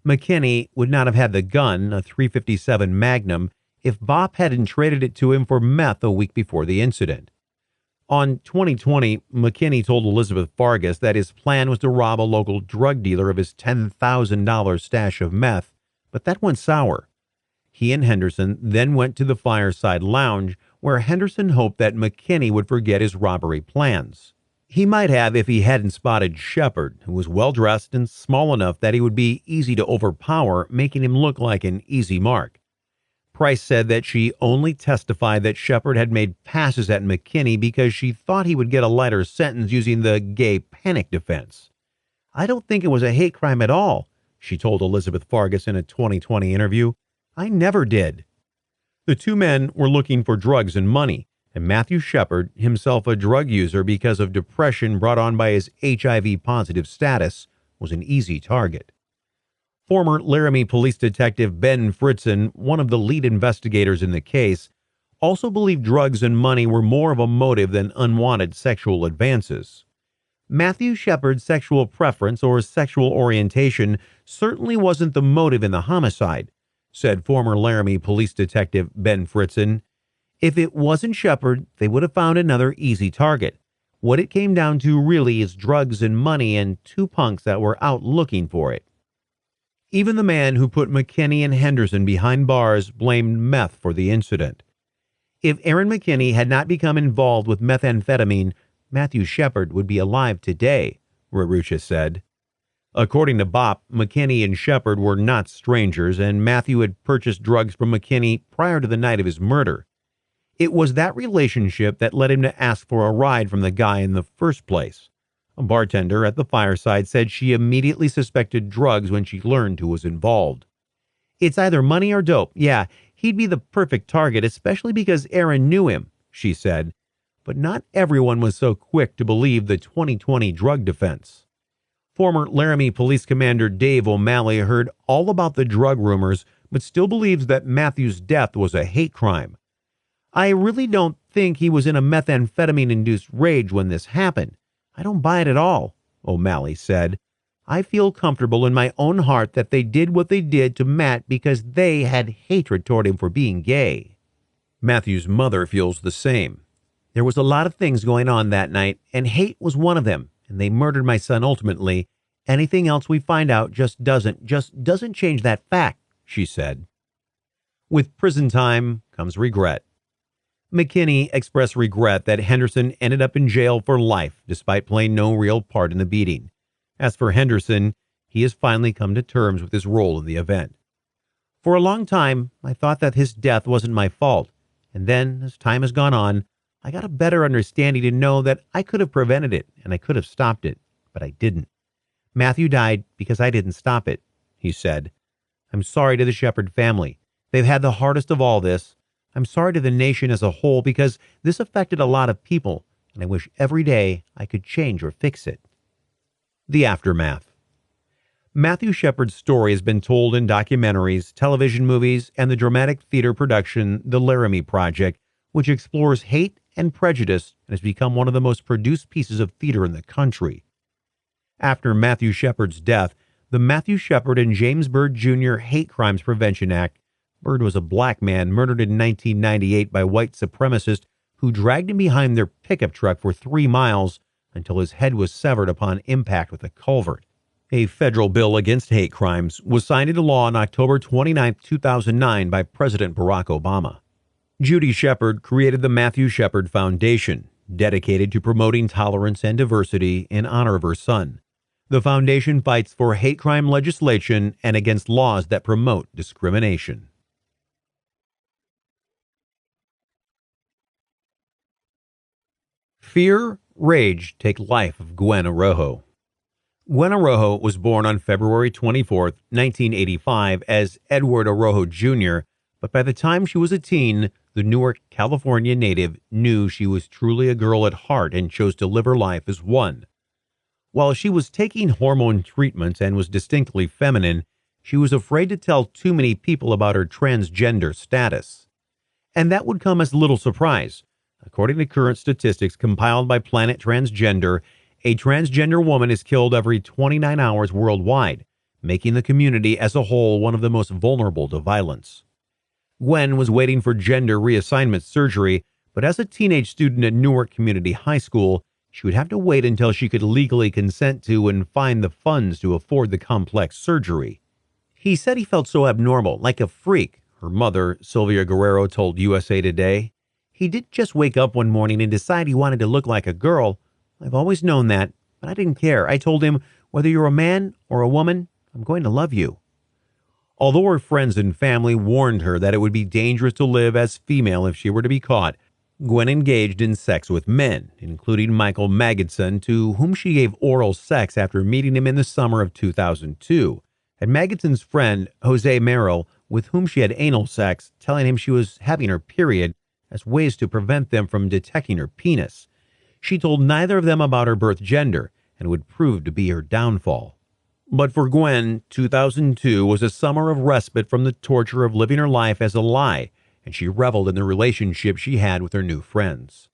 McKinney would not have had the gun, a .357 Magnum, if Bopp hadn't traded it to him for meth a week before the incident. On 2020, McKinney told Elizabeth Vargas that his plan was to rob a local drug dealer of his $10,000 stash of meth, but that went sour. He and Henderson then went to the Fireside Lounge, where Henderson hoped that McKinney would forget his robbery plans. He might have if he hadn't spotted Shepard, who was well-dressed and small enough that he would be easy to overpower, making him look like an easy mark. Price said that she only testified that Shepard had made passes at McKinney because she thought he would get a lighter sentence using the gay panic defense. I don't think it was a hate crime at all, she told Elizabeth Vargas in a 2020 interview. I never did. The two men were looking for drugs and money, and Matthew Shepard, himself a drug user because of depression brought on by his HIV-positive status, was an easy target. Former Laramie Police Detective Ben Fritzen, one of the lead investigators in the case, also believed drugs and money were more of a motive than unwanted sexual advances. Matthew Shepard's sexual preference or sexual orientation certainly wasn't the motive in the homicide, said former Laramie police detective Ben Fritzen. If it wasn't Shepard, they would have found another easy target. What it came down to really is drugs and money and two punks that were out looking for it. Even the man who put McKinney and Henderson behind bars blamed meth for the incident. If Aaron McKinney had not become involved with methamphetamine, Matthew Shepard would be alive today, Rarucha said. According to Bopp, McKinney and Shepard were not strangers, and Matthew had purchased drugs from McKinney prior to the night of his murder. It was that relationship that led him to ask for a ride from the guy in the first place. A bartender at the fireside said she immediately suspected drugs when she learned who was involved. It's either money or dope. Yeah, he'd be the perfect target, especially because Aaron knew him, she said. But not everyone was so quick to believe the 2020 drug defense. Former Laramie Police Commander Dave O'Malley heard all about the drug rumors, but still believes that Matthew's death was a hate crime. I really don't think he was in a methamphetamine-induced rage when this happened. I don't buy it at all, O'Malley said. I feel comfortable in my own heart that they did what they did to Matt because they had hatred toward him for being gay. Matthew's mother feels the same. There was a lot of things going on that night, and hate was one of them, and they murdered my son ultimately. Anything else we find out just doesn't change that fact, she said. With prison time comes regret. McKinney expressed regret that Henderson ended up in jail for life despite playing no real part in the beating. As for Henderson, he has finally come to terms with his role in the event. For a long time, I thought that his death wasn't my fault, and then, as time has gone on, I got a better understanding to know that I could have prevented it and I could have stopped it, but I didn't. Matthew died because I didn't stop it, he said. I'm sorry to the Shepard family. They've had the hardest of all this. I'm sorry to the nation as a whole because this affected a lot of people, and I wish every day I could change or fix it. The aftermath. Matthew Shepard's story has been told in documentaries, television movies, and the dramatic theater production The Laramie Project, which explores hate and prejudice and has become one of the most produced pieces of theater in the country. After Matthew Shepard's death, the Matthew Shepard and James Byrd Jr. Hate Crimes Prevention Act. Byrd was a black man murdered in 1998 by white supremacists who dragged him behind their pickup truck for 3 miles until his head was severed upon impact with a culvert. A federal bill against hate crimes was signed into law on October 29, 2009 by President Barack Obama. Judy Shepard created the Matthew Shepard Foundation, dedicated to promoting tolerance and diversity in honor of her son. The foundation fights for hate crime legislation and against laws that promote discrimination. Fear, rage take life of Gwen Arrojo. Gwen Arrojo was born on February 24, 1985 as Edward Arrojo Jr., but by the time she was a teen, the Newark, California native knew she was truly a girl at heart and chose to live her life as one. While she was taking hormone treatments and was distinctly feminine, she was afraid to tell too many people about her transgender status. And that would come as little surprise. According to current statistics compiled by Planet Transgender, a transgender woman is killed every 29 hours worldwide, making the community as a whole one of the most vulnerable to violence. Gwen was waiting for gender reassignment surgery, but as a teenage student at Newark Community High School, she would have to wait until she could legally consent to and find the funds to afford the complex surgery. He said he felt so abnormal, like a freak, her mother, Sylvia Guerrero, told USA Today. He didn't just wake up one morning and decide he wanted to look like a girl. I've always known that, but I didn't care. I told him, whether you're a man or a woman, I'm going to love you. Although her friends and family warned her that it would be dangerous to live as female if she were to be caught, Gwen engaged in sex with men, including Michael Magidson, to whom she gave oral sex after meeting him in the summer of 2002, and Magidson's friend, Jose Merrill, with whom she had anal sex, telling him she was having her period, as ways to prevent them from detecting her penis. She told neither of them about her birth gender, and would prove to be her downfall. But for Gwen, 2002 was a summer of respite from the torture of living her life as a lie, and she reveled in the relationship she had with her new friends.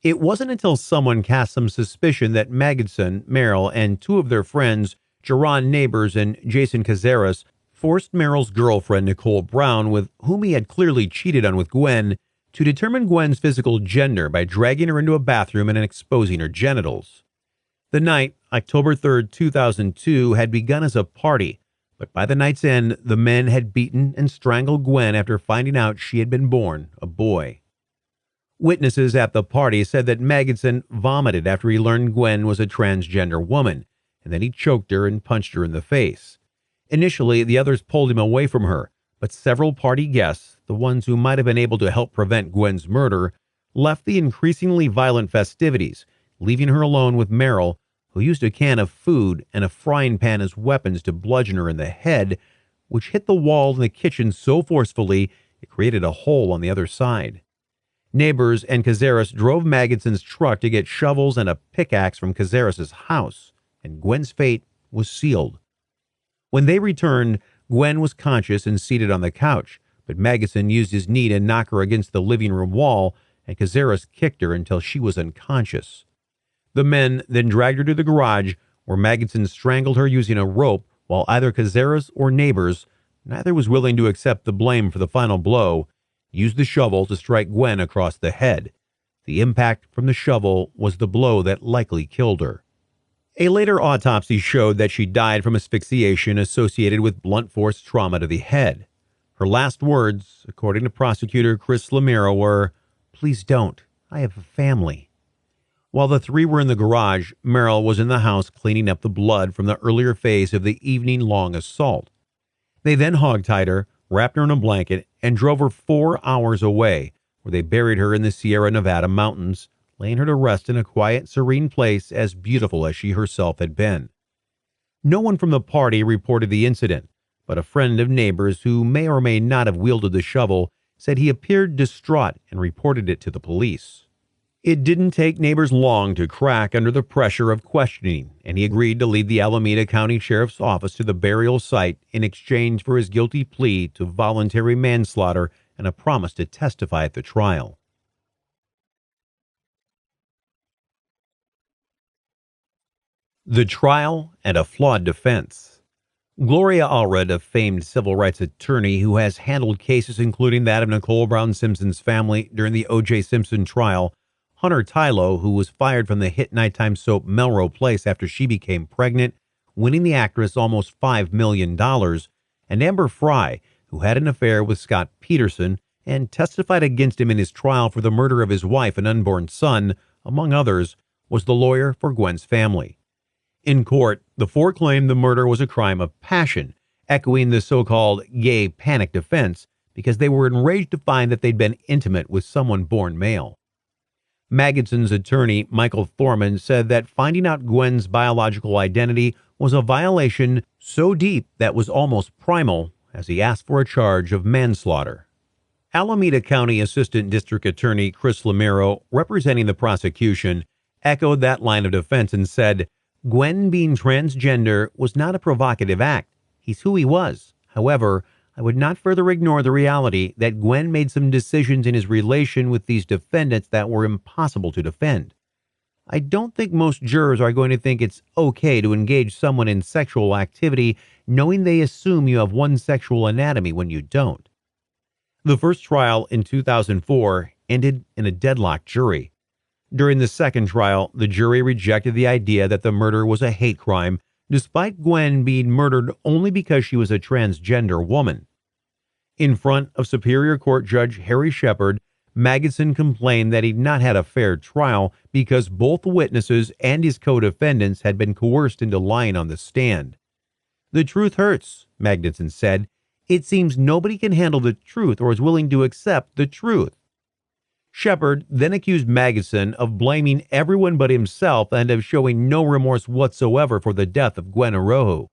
It wasn't until someone cast some suspicion that Magidson, Merrill, and two of their friends, Jerron Neighbors and Jason Cazares, forced Merrill's girlfriend, Nicole Brown, with whom he had clearly cheated on with Gwen, to determine Gwen's physical gender by dragging her into a bathroom and exposing her genitals. The night, October 3rd, 2002, had begun as a party, but by the night's end, the men had beaten and strangled Gwen after finding out she had been born a boy. Witnesses at the party said that Magidson vomited after he learned Gwen was a transgender woman, and then he choked her and punched her in the face. Initially, the others pulled him away from her, but several party guests, the ones who might have been able to help prevent Gwen's murder, left the increasingly violent festivities, leaving her alone with Merrill, who used a can of food and a frying pan as weapons to bludgeon her in the head, which hit the wall in the kitchen so forcefully it created a hole on the other side. Neighbors and Cazares drove Magidson's truck to get shovels and a pickaxe from Cazares' house, and Gwen's fate was sealed. When they returned, Gwen was conscious and seated on the couch, but Magidson used his knee to knock her against the living room wall, and Cazares kicked her until she was unconscious. The men then dragged her to the garage, where Magidson strangled her using a rope, while either Cazares or Neighbors, neither was willing to accept the blame for the final blow, used the shovel to strike Gwen across the head. The impact from the shovel was the blow that likely killed her. A later autopsy showed that she died from asphyxiation associated with blunt force trauma to the head. Her last words, according to prosecutor Chris Lamero, were, "Please don't. I have a family." While the three were in the garage, Merrill was in the house cleaning up the blood from the earlier phase of the evening-long assault. They then hogtied her, wrapped her in a blanket, and drove her 4 hours away, where they buried her in the Sierra Nevada mountains, laying her to rest in a quiet, serene place as beautiful as she herself had been. No one from the party reported the incident, but a friend of Neighbors who may or may not have wielded the shovel said he appeared distraught and reported it to the police. It didn't take Neighbors long to crack under the pressure of questioning, and he agreed to lead the Alameda County Sheriff's Office to the burial site in exchange for his guilty plea to voluntary manslaughter and a promise to testify at the trial. The trial and a flawed defense. Gloria Allred, a famed civil rights attorney who has handled cases including that of Nicole Brown Simpson's family during the O.J. Simpson trial, Hunter Tylo, who was fired from the hit nighttime soap Melrose Place after she became pregnant, winning the actress almost $5 million, and Amber Frey, who had an affair with Scott Peterson and testified against him in his trial for the murder of his wife and unborn son, among others, was the lawyer for Gwen's family. In court, the four claimed the murder was a crime of passion, echoing the so-called gay panic defense because they were enraged to find that they'd been intimate with someone born male. Magidson's attorney, Michael Thorman, said that finding out Gwen's biological identity was a violation so deep that was almost primal, as he asked for a charge of manslaughter. Alameda County Assistant District Attorney Chris Lamero, representing the prosecution, echoed that line of defense and said, "Gwen being transgender was not a provocative act. He's who he was. However, I would not further ignore the reality that Gwen made some decisions in his relation with these defendants that were impossible to defend. I don't think most jurors are going to think it's okay to engage someone in sexual activity knowing they assume you have one sexual anatomy when you don't." The first trial in 2004 ended in a deadlocked jury. During the second trial, the jury rejected the idea that the murder was a hate crime, despite Gwen being murdered only because she was a transgender woman. In front of Superior Court Judge Harry Shepard, Magidson complained that he'd not had a fair trial because both witnesses and his co-defendants had been coerced into lying on the stand. "The truth hurts," Magidson said. "It seems nobody can handle the truth or is willing to accept the truth." Shepard then accused Magidson of blaming everyone but himself and of showing no remorse whatsoever for the death of Gwen Orojo.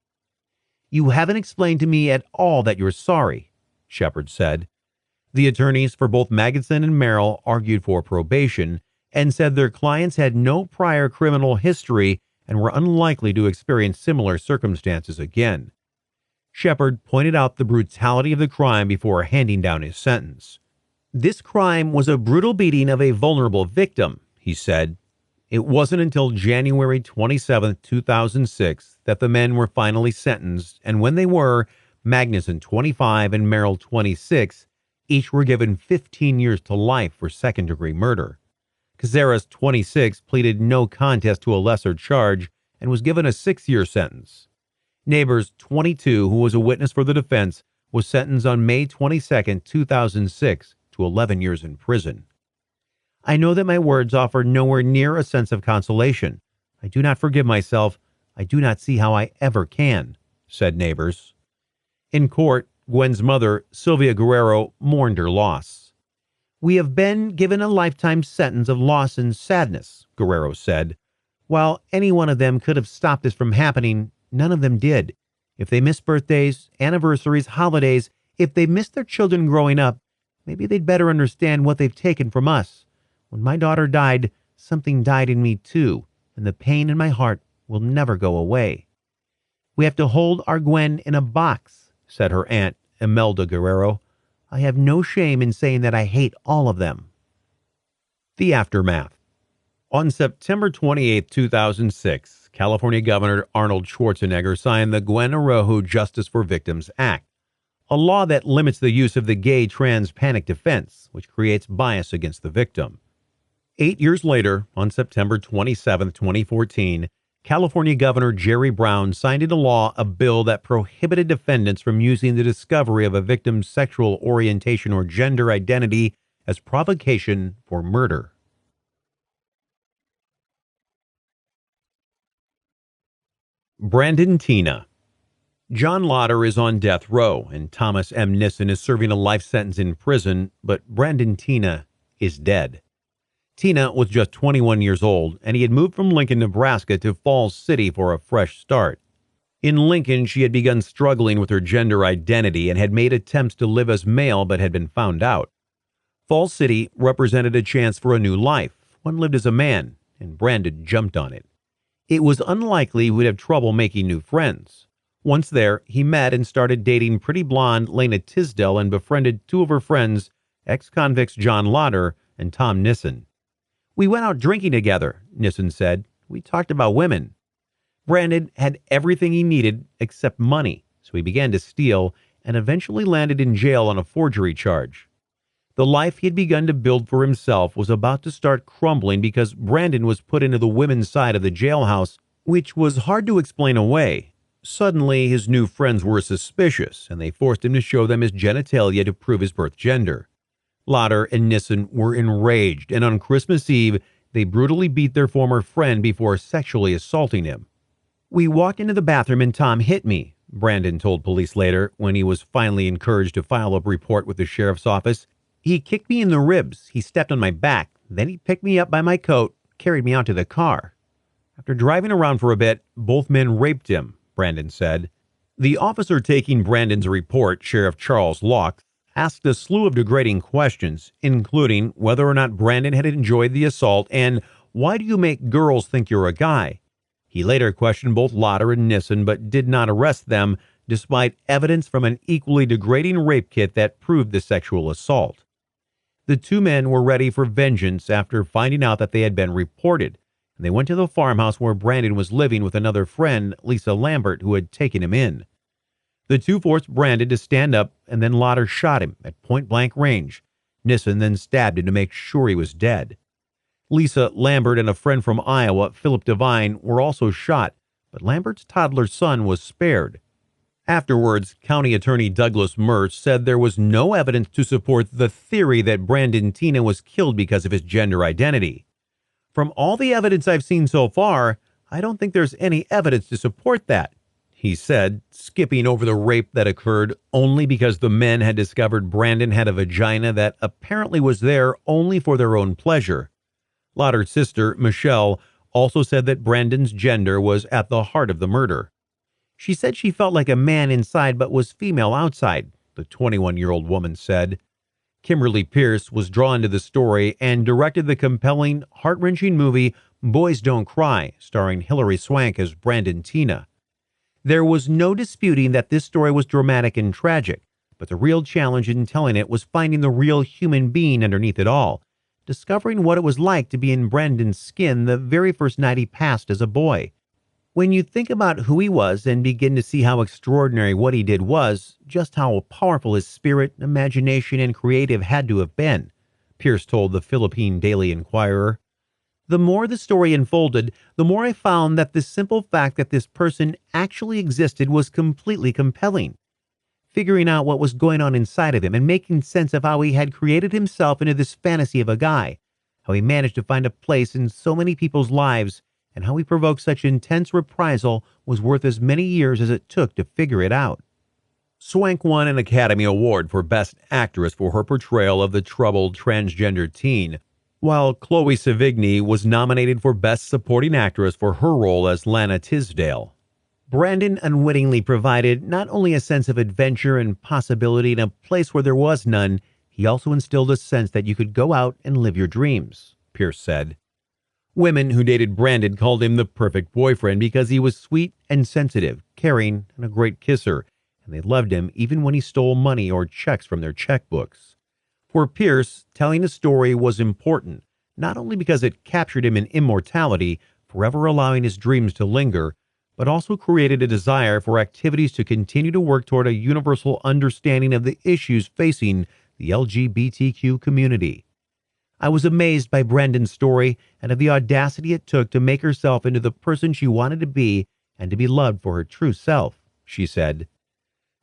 "You haven't explained to me at all that you're sorry," Shepard said. The attorneys for both Magidson and Merrill argued for probation and said their clients had no prior criminal history and were unlikely to experience similar circumstances again. Shepard pointed out the brutality of the crime before handing down his sentence. "This crime was a brutal beating of a vulnerable victim," he said. It wasn't until January 27, 2006, that the men were finally sentenced, and when they were, Magnuson, 25, and Merrill, 26, each were given 15 years to life for second-degree murder. Cazares, 26, pleaded no contest to a lesser charge and was given a 6-year sentence. Neighbors, 22, who was a witness for the defense, was sentenced on May 22, 2006, to 11 years in prison. I know that my words offer nowhere near a sense of consolation. I do not forgive myself. I do not see how I ever can, said neighbors. In court, Gwen's mother, Sylvia Guerrero, mourned her loss. We have been given a lifetime sentence of loss and sadness, Guerrero said. While any one of them could have stopped this from happening, none of them did. If they missed birthdays, anniversaries, holidays, if they missed their children growing up, maybe they'd better understand what they've taken from us. When my daughter died, something died in me too, and the pain in my heart will never go away. We have to hold our Gwen in a box, said her aunt, Imelda Guerrero. I have no shame in saying that I hate all of them. The aftermath. On September 28, 2006, California Governor Arnold Schwarzenegger signed the Gwen Araujo Justice for Victims Act, a law that limits the use of the gay trans panic defense, which creates bias against the victim. 8 years later, on September 27, 2014, California Governor Jerry Brown signed into law a bill that prohibited defendants from using the discovery of a victim's sexual orientation or gender identity as provocation for murder. Brandon Teena. John Lotter is on death row, and Thomas M. Nissen is serving a life sentence in prison, but Brandon Teena is dead. Teena was just 21 years old, and he had moved from Lincoln, Nebraska to Falls City for a fresh start. In Lincoln, she had begun struggling with her gender identity and had made attempts to live as male but had been found out. Falls City represented a chance for a new life, one lived as a man, and Brandon jumped on it. It was unlikely he would have trouble making new friends. Once there, he met and started dating pretty blonde Lena Tisdale and befriended two of her friends, ex-convicts John Lotter and Tom Nissen. We went out drinking together, Nissen said. We talked about women. Brandon had everything he needed except money, so he began to steal and eventually landed in jail on a forgery charge. The life he had begun to build for himself was about to start crumbling because Brandon was put into the women's side of the jailhouse, which was hard to explain away. Suddenly, his new friends were suspicious, and they forced him to show them his genitalia to prove his birth gender. Lotter and Nissen were enraged, and on Christmas Eve, they brutally beat their former friend before sexually assaulting him. We walked into the bathroom and Tom hit me, Brandon told police later when he was finally encouraged to file a report with the sheriff's office. He kicked me in the ribs, he stepped on my back, then he picked me up by my coat, carried me out to the car. After driving around for a bit, both men raped him, Brandon said. The officer taking Brandon's report, Sheriff Charles Locke, asked a slew of degrading questions, including whether or not Brandon had enjoyed the assault and why do you make girls think you're a guy? He later questioned both Lotter and Nissen but did not arrest them, despite evidence from an equally degrading rape kit that proved the sexual assault. The two men were ready for vengeance after finding out that they had been reported, and they went to the farmhouse where Brandon was living with another friend, Lisa Lambert, who had taken him in. The two forced Brandon to stand up, and then Lotter shot him at point-blank range. Nissen then stabbed him to make sure he was dead. Lisa Lambert and a friend from Iowa, Philip Devine, were also shot, but Lambert's toddler son was spared. Afterwards, County Attorney Douglas Mertz said there was no evidence to support the theory that Brandon Teena was killed because of his gender identity. From all the evidence I've seen so far, I don't think there's any evidence to support that, he said, skipping over the rape that occurred only because the men had discovered Brandon had a vagina that apparently was there only for their own pleasure. Lotter's sister, Michelle, also said that Brandon's gender was at the heart of the murder. She said she felt like a man inside but was female outside, the 21-year-old woman said. Kimberly Pierce was drawn to the story and directed the compelling, heart-wrenching movie Boys Don't Cry, starring Hilary Swank as Brandon Teena. There was no disputing that this story was dramatic and tragic, but the real challenge in telling it was finding the real human being underneath it all. discovering what it was like to be in Brandon's skin the very first night he passed as a boy. When you think about who he was and begin to see how extraordinary what he did was, just how powerful his spirit, imagination, and creative had to have been, Pierce told the Philippine Daily Inquirer. The more the story unfolded, the more I found that the simple fact that this person actually existed was completely compelling. Figuring out what was going on inside of him and making sense of how he had created himself into this fantasy of a guy, how he managed to find a place in so many people's lives, and how he provoked such intense reprisal was worth as many years as it took to figure it out. Swank won an Academy Award for Best Actress for her portrayal of the troubled transgender teen, while Chloe Sevigny was nominated for Best Supporting Actress for her role as Lana Tisdale. Brandon unwittingly provided not only a sense of adventure and possibility in a place where there was none, he also instilled a sense that you could go out and live your dreams, Pierce said. Women who dated Brandon called him the perfect boyfriend because he was sweet and sensitive, caring, and a great kisser, and they loved him even when he stole money or checks from their checkbooks. For Pierce, telling a story was important, not only because it captured him in immortality, forever allowing his dreams to linger, but also created a desire for activities to continue to work toward a universal understanding of the issues facing the LGBTQ community. I was amazed by Brandon's story and of the audacity it took to make herself into the person she wanted to be and to be loved for her true self, she said.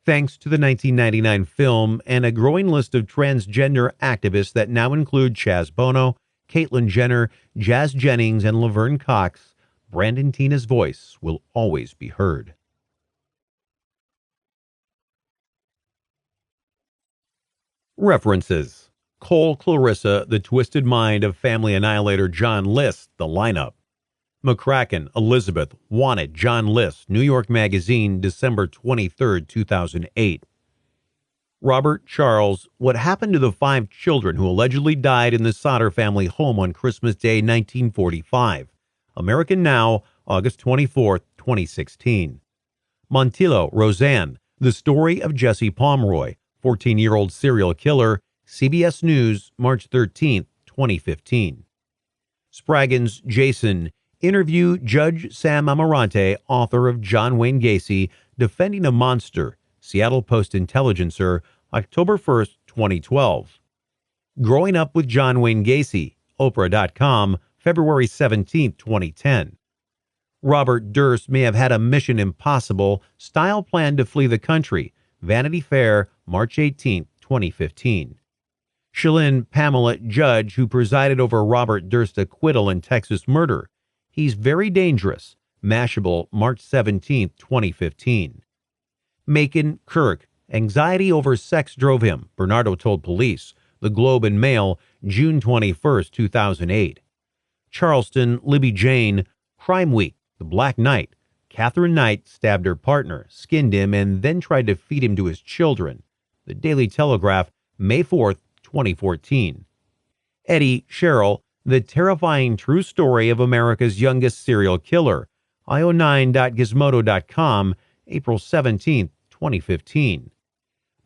Thanks to the 1999 film and a growing list of transgender activists that now include Chaz Bono, Caitlyn Jenner, Jazz Jennings, and Laverne Cox, Brandon Tina's voice will always be heard. References: Cole Clarissa, The Twisted Mind of Family Annihilator John List, The Lineup. McCracken, Elizabeth, Wanted, John List, New York Magazine, December 23, 2008. Robert Charles, What Happened to the 5 Children Who Allegedly Died in the Sodder Family Home on Christmas Day 1945. American Now, August 24, 2016. Montillo, Roseanne, The Story of Jesse Pomeroy, 14-year-old serial killer, CBS News, March 13, 2015. Spraggins, Jason, Interview Judge Sam Amarante, author of John Wayne Gacy, Defending a Monster, Seattle Post-Intelligencer, October 1, 2012. Growing Up with John Wayne Gacy, Oprah.com, February 17, 2010. Robert Durst may have had a Mission Impossible style plan to flee the country, Vanity Fair, March 18, 2015. Shalyn Pamela Judge, who presided over Robert Durst's acquittal in Texas murder, He's Very Dangerous, Mashable, March 17, 2015. Macon Kirk, Anxiety over sex drove him, Bernardo told police, The Globe and Mail, June 21, 2008. Charleston, Libby Jane, Crime Week, The Black Knight, Catherine Knight stabbed her partner, skinned him, and then tried to feed him to his children. The Daily Telegraph, May 4, 2014. Eddie Sherrill, The Terrifying True Story of America's Youngest Serial Killer, io9.gizmodo.com, April 17, 2015.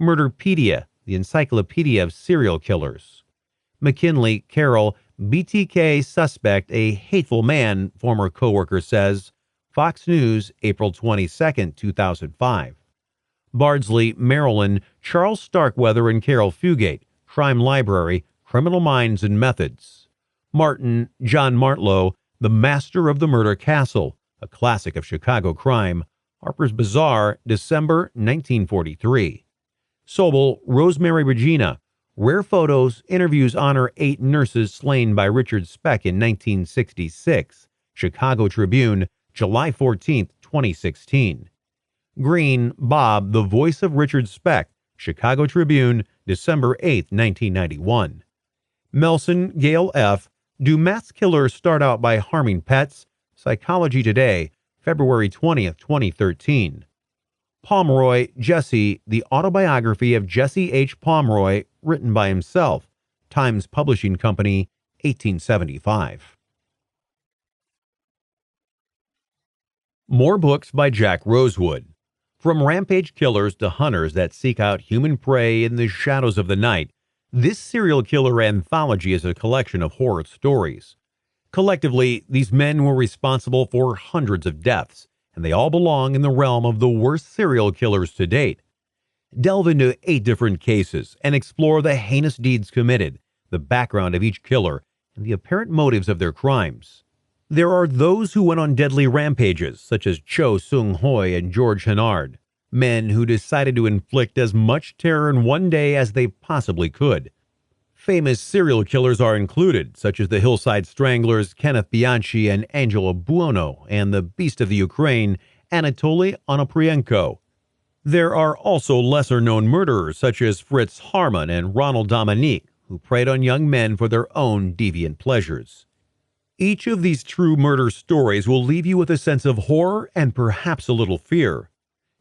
Murderpedia, The Encyclopedia of Serial Killers. McKinley Carroll, BTK Suspect, a Hateful Man, former coworker says, Fox News, April 22, 2005. Bardsley, Maryland, Charles Starkweather and Carol Fugate, Crime Library, Criminal Minds and Methods. Martin, John Martlow, The Master of the Murder Castle, a classic of Chicago crime, Harper's Bazaar, December 1943. Sobel, Rosemary Regina, Rare Photos, Interviews honor 8 nurses slain by Richard Speck in 1966, Chicago Tribune, July 14, 2016. Green, Bob, The Voice of Richard Speck, Chicago Tribune, December 8, 1991. Melson, Gail F., Do Mass Killers Start Out by Harming Pets? Psychology Today, February 20, 2013. Pomeroy, Jesse, The Autobiography of Jesse H. Pomeroy, written by himself, Times Publishing Company, 1875. More books by Jack Rosewood. From rampage killers to hunters that seek out human prey in the shadows of the night, This serial killer anthology is a collection of horror stories. Collectively, these men were responsible for hundreds of deaths, and they all belong in the realm of the worst serial killers to date. Delve into 8 different cases and explore the heinous deeds committed, the background of each killer, and the apparent motives of their crimes. There are those who went on deadly rampages, such as Cho Seung-hoi and George Hennard, men who decided to inflict as much terror in one day as they possibly could. Famous serial killers are included, such as the Hillside Stranglers Kenneth Bianchi and Angelo Buono, and the Beast of the Ukraine, Anatoly Onoprienko. There are also lesser-known murderers, such as Fritz Harman and Ronald Dominique, who preyed on young men for their own deviant pleasures. Each of these true murder stories will leave you with a sense of horror and perhaps a little fear.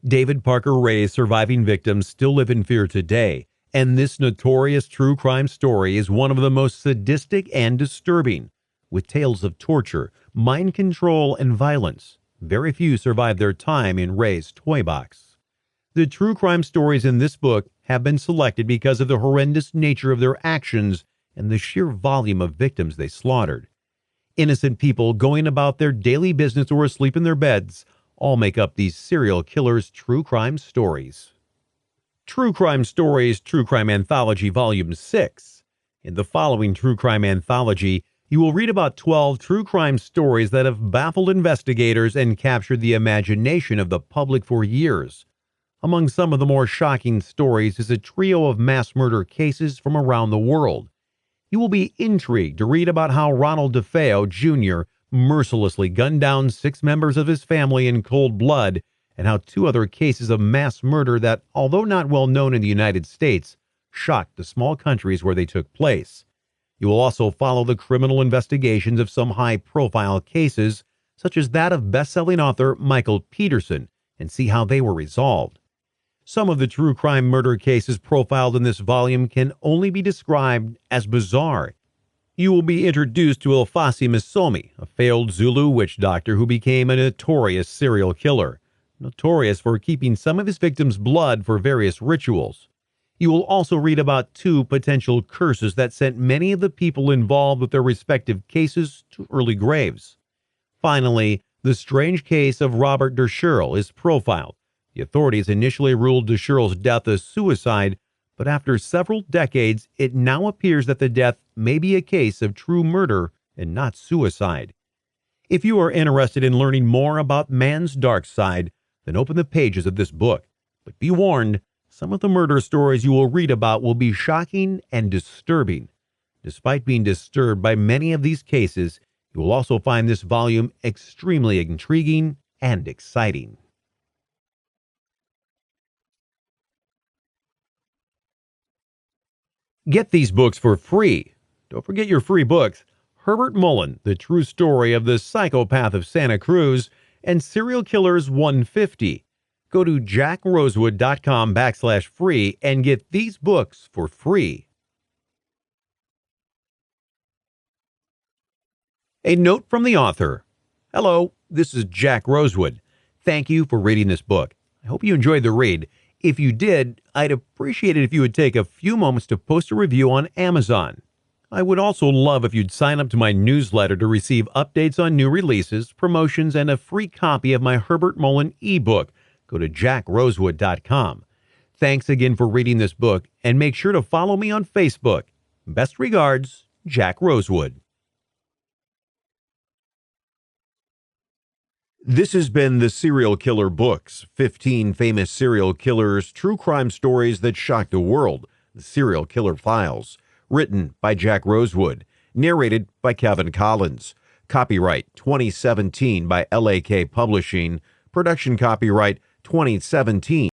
David Parker Ray's surviving victims still live in fear today, and this notorious true crime story is one of the most sadistic and disturbing, with tales of torture, mind control, and violence. Very few survive their time in Ray's toy box. The true crime stories in this book have been selected because of the horrendous nature of their actions and the sheer volume of victims they slaughtered. Innocent people going about their daily business or asleep in their beds all make up these serial killers' true crime stories. True Crime Stories True Crime Anthology Volume 6. In the following True Crime Anthology, you will read about 12 true crime stories that have baffled investigators and captured the imagination of the public for years. Among some of the more shocking stories is a trio of mass murder cases from around the world. You will be intrigued to read about how Ronald DeFeo Jr. mercilessly gunned down 6 members of his family in cold blood, and how 2 other cases of mass murder that, although not well known in the United States, shocked the small countries where they took place. You will also follow the criminal investigations of some high-profile cases, such as that of best-selling author Michael Peterson, and see how they were resolved. Some of the true crime murder cases profiled in this volume can only be described as bizarre. You will be introduced to Ilfasi Misomi, a failed Zulu witch doctor who became a notorious serial killer, notorious for keeping some of his victims' blood for various rituals. You will also read about 2 potential curses that sent many of the people involved with their respective cases to early graves. Finally, the strange case of Robert Dershirl is profiled. The authorities initially ruled Dershirl's death a suicide, but after several decades, it now appears that the death may be a case of true murder and not suicide. If you are interested in learning more about man's dark side, then open the pages of this book. But be warned, some of the murder stories you will read about will be shocking and disturbing. Despite being disturbed by many of these cases, you will also find this volume extremely intriguing and exciting. Get these books for free. Don't forget your free books: Herbert Mullen, The True Story of the Psychopath of Santa Cruz, and Serial Killers 150. Go to jackrosewood.com/free and get these books for free. A note from the author. Hello, this is Jack Rosewood. Thank you for reading this book. I hope you enjoyed the read. If you did, I'd appreciate it if you would take a few moments to post a review on Amazon. I would also love if you'd sign up to my newsletter to receive updates on new releases, promotions, and a free copy of my Herbert Mullen ebook. Go to jackrosewood.com. Thanks again for reading this book, and make sure to follow me on Facebook. Best regards, Jack Rosewood. This has been the Serial Killer Books, 15 famous serial killers, true crime stories that shocked the world, the Serial Killer Files, written by Jack Rosewood, narrated by Kevin Collins. Copyright 2017 by LAK Publishing, production copyright 2017.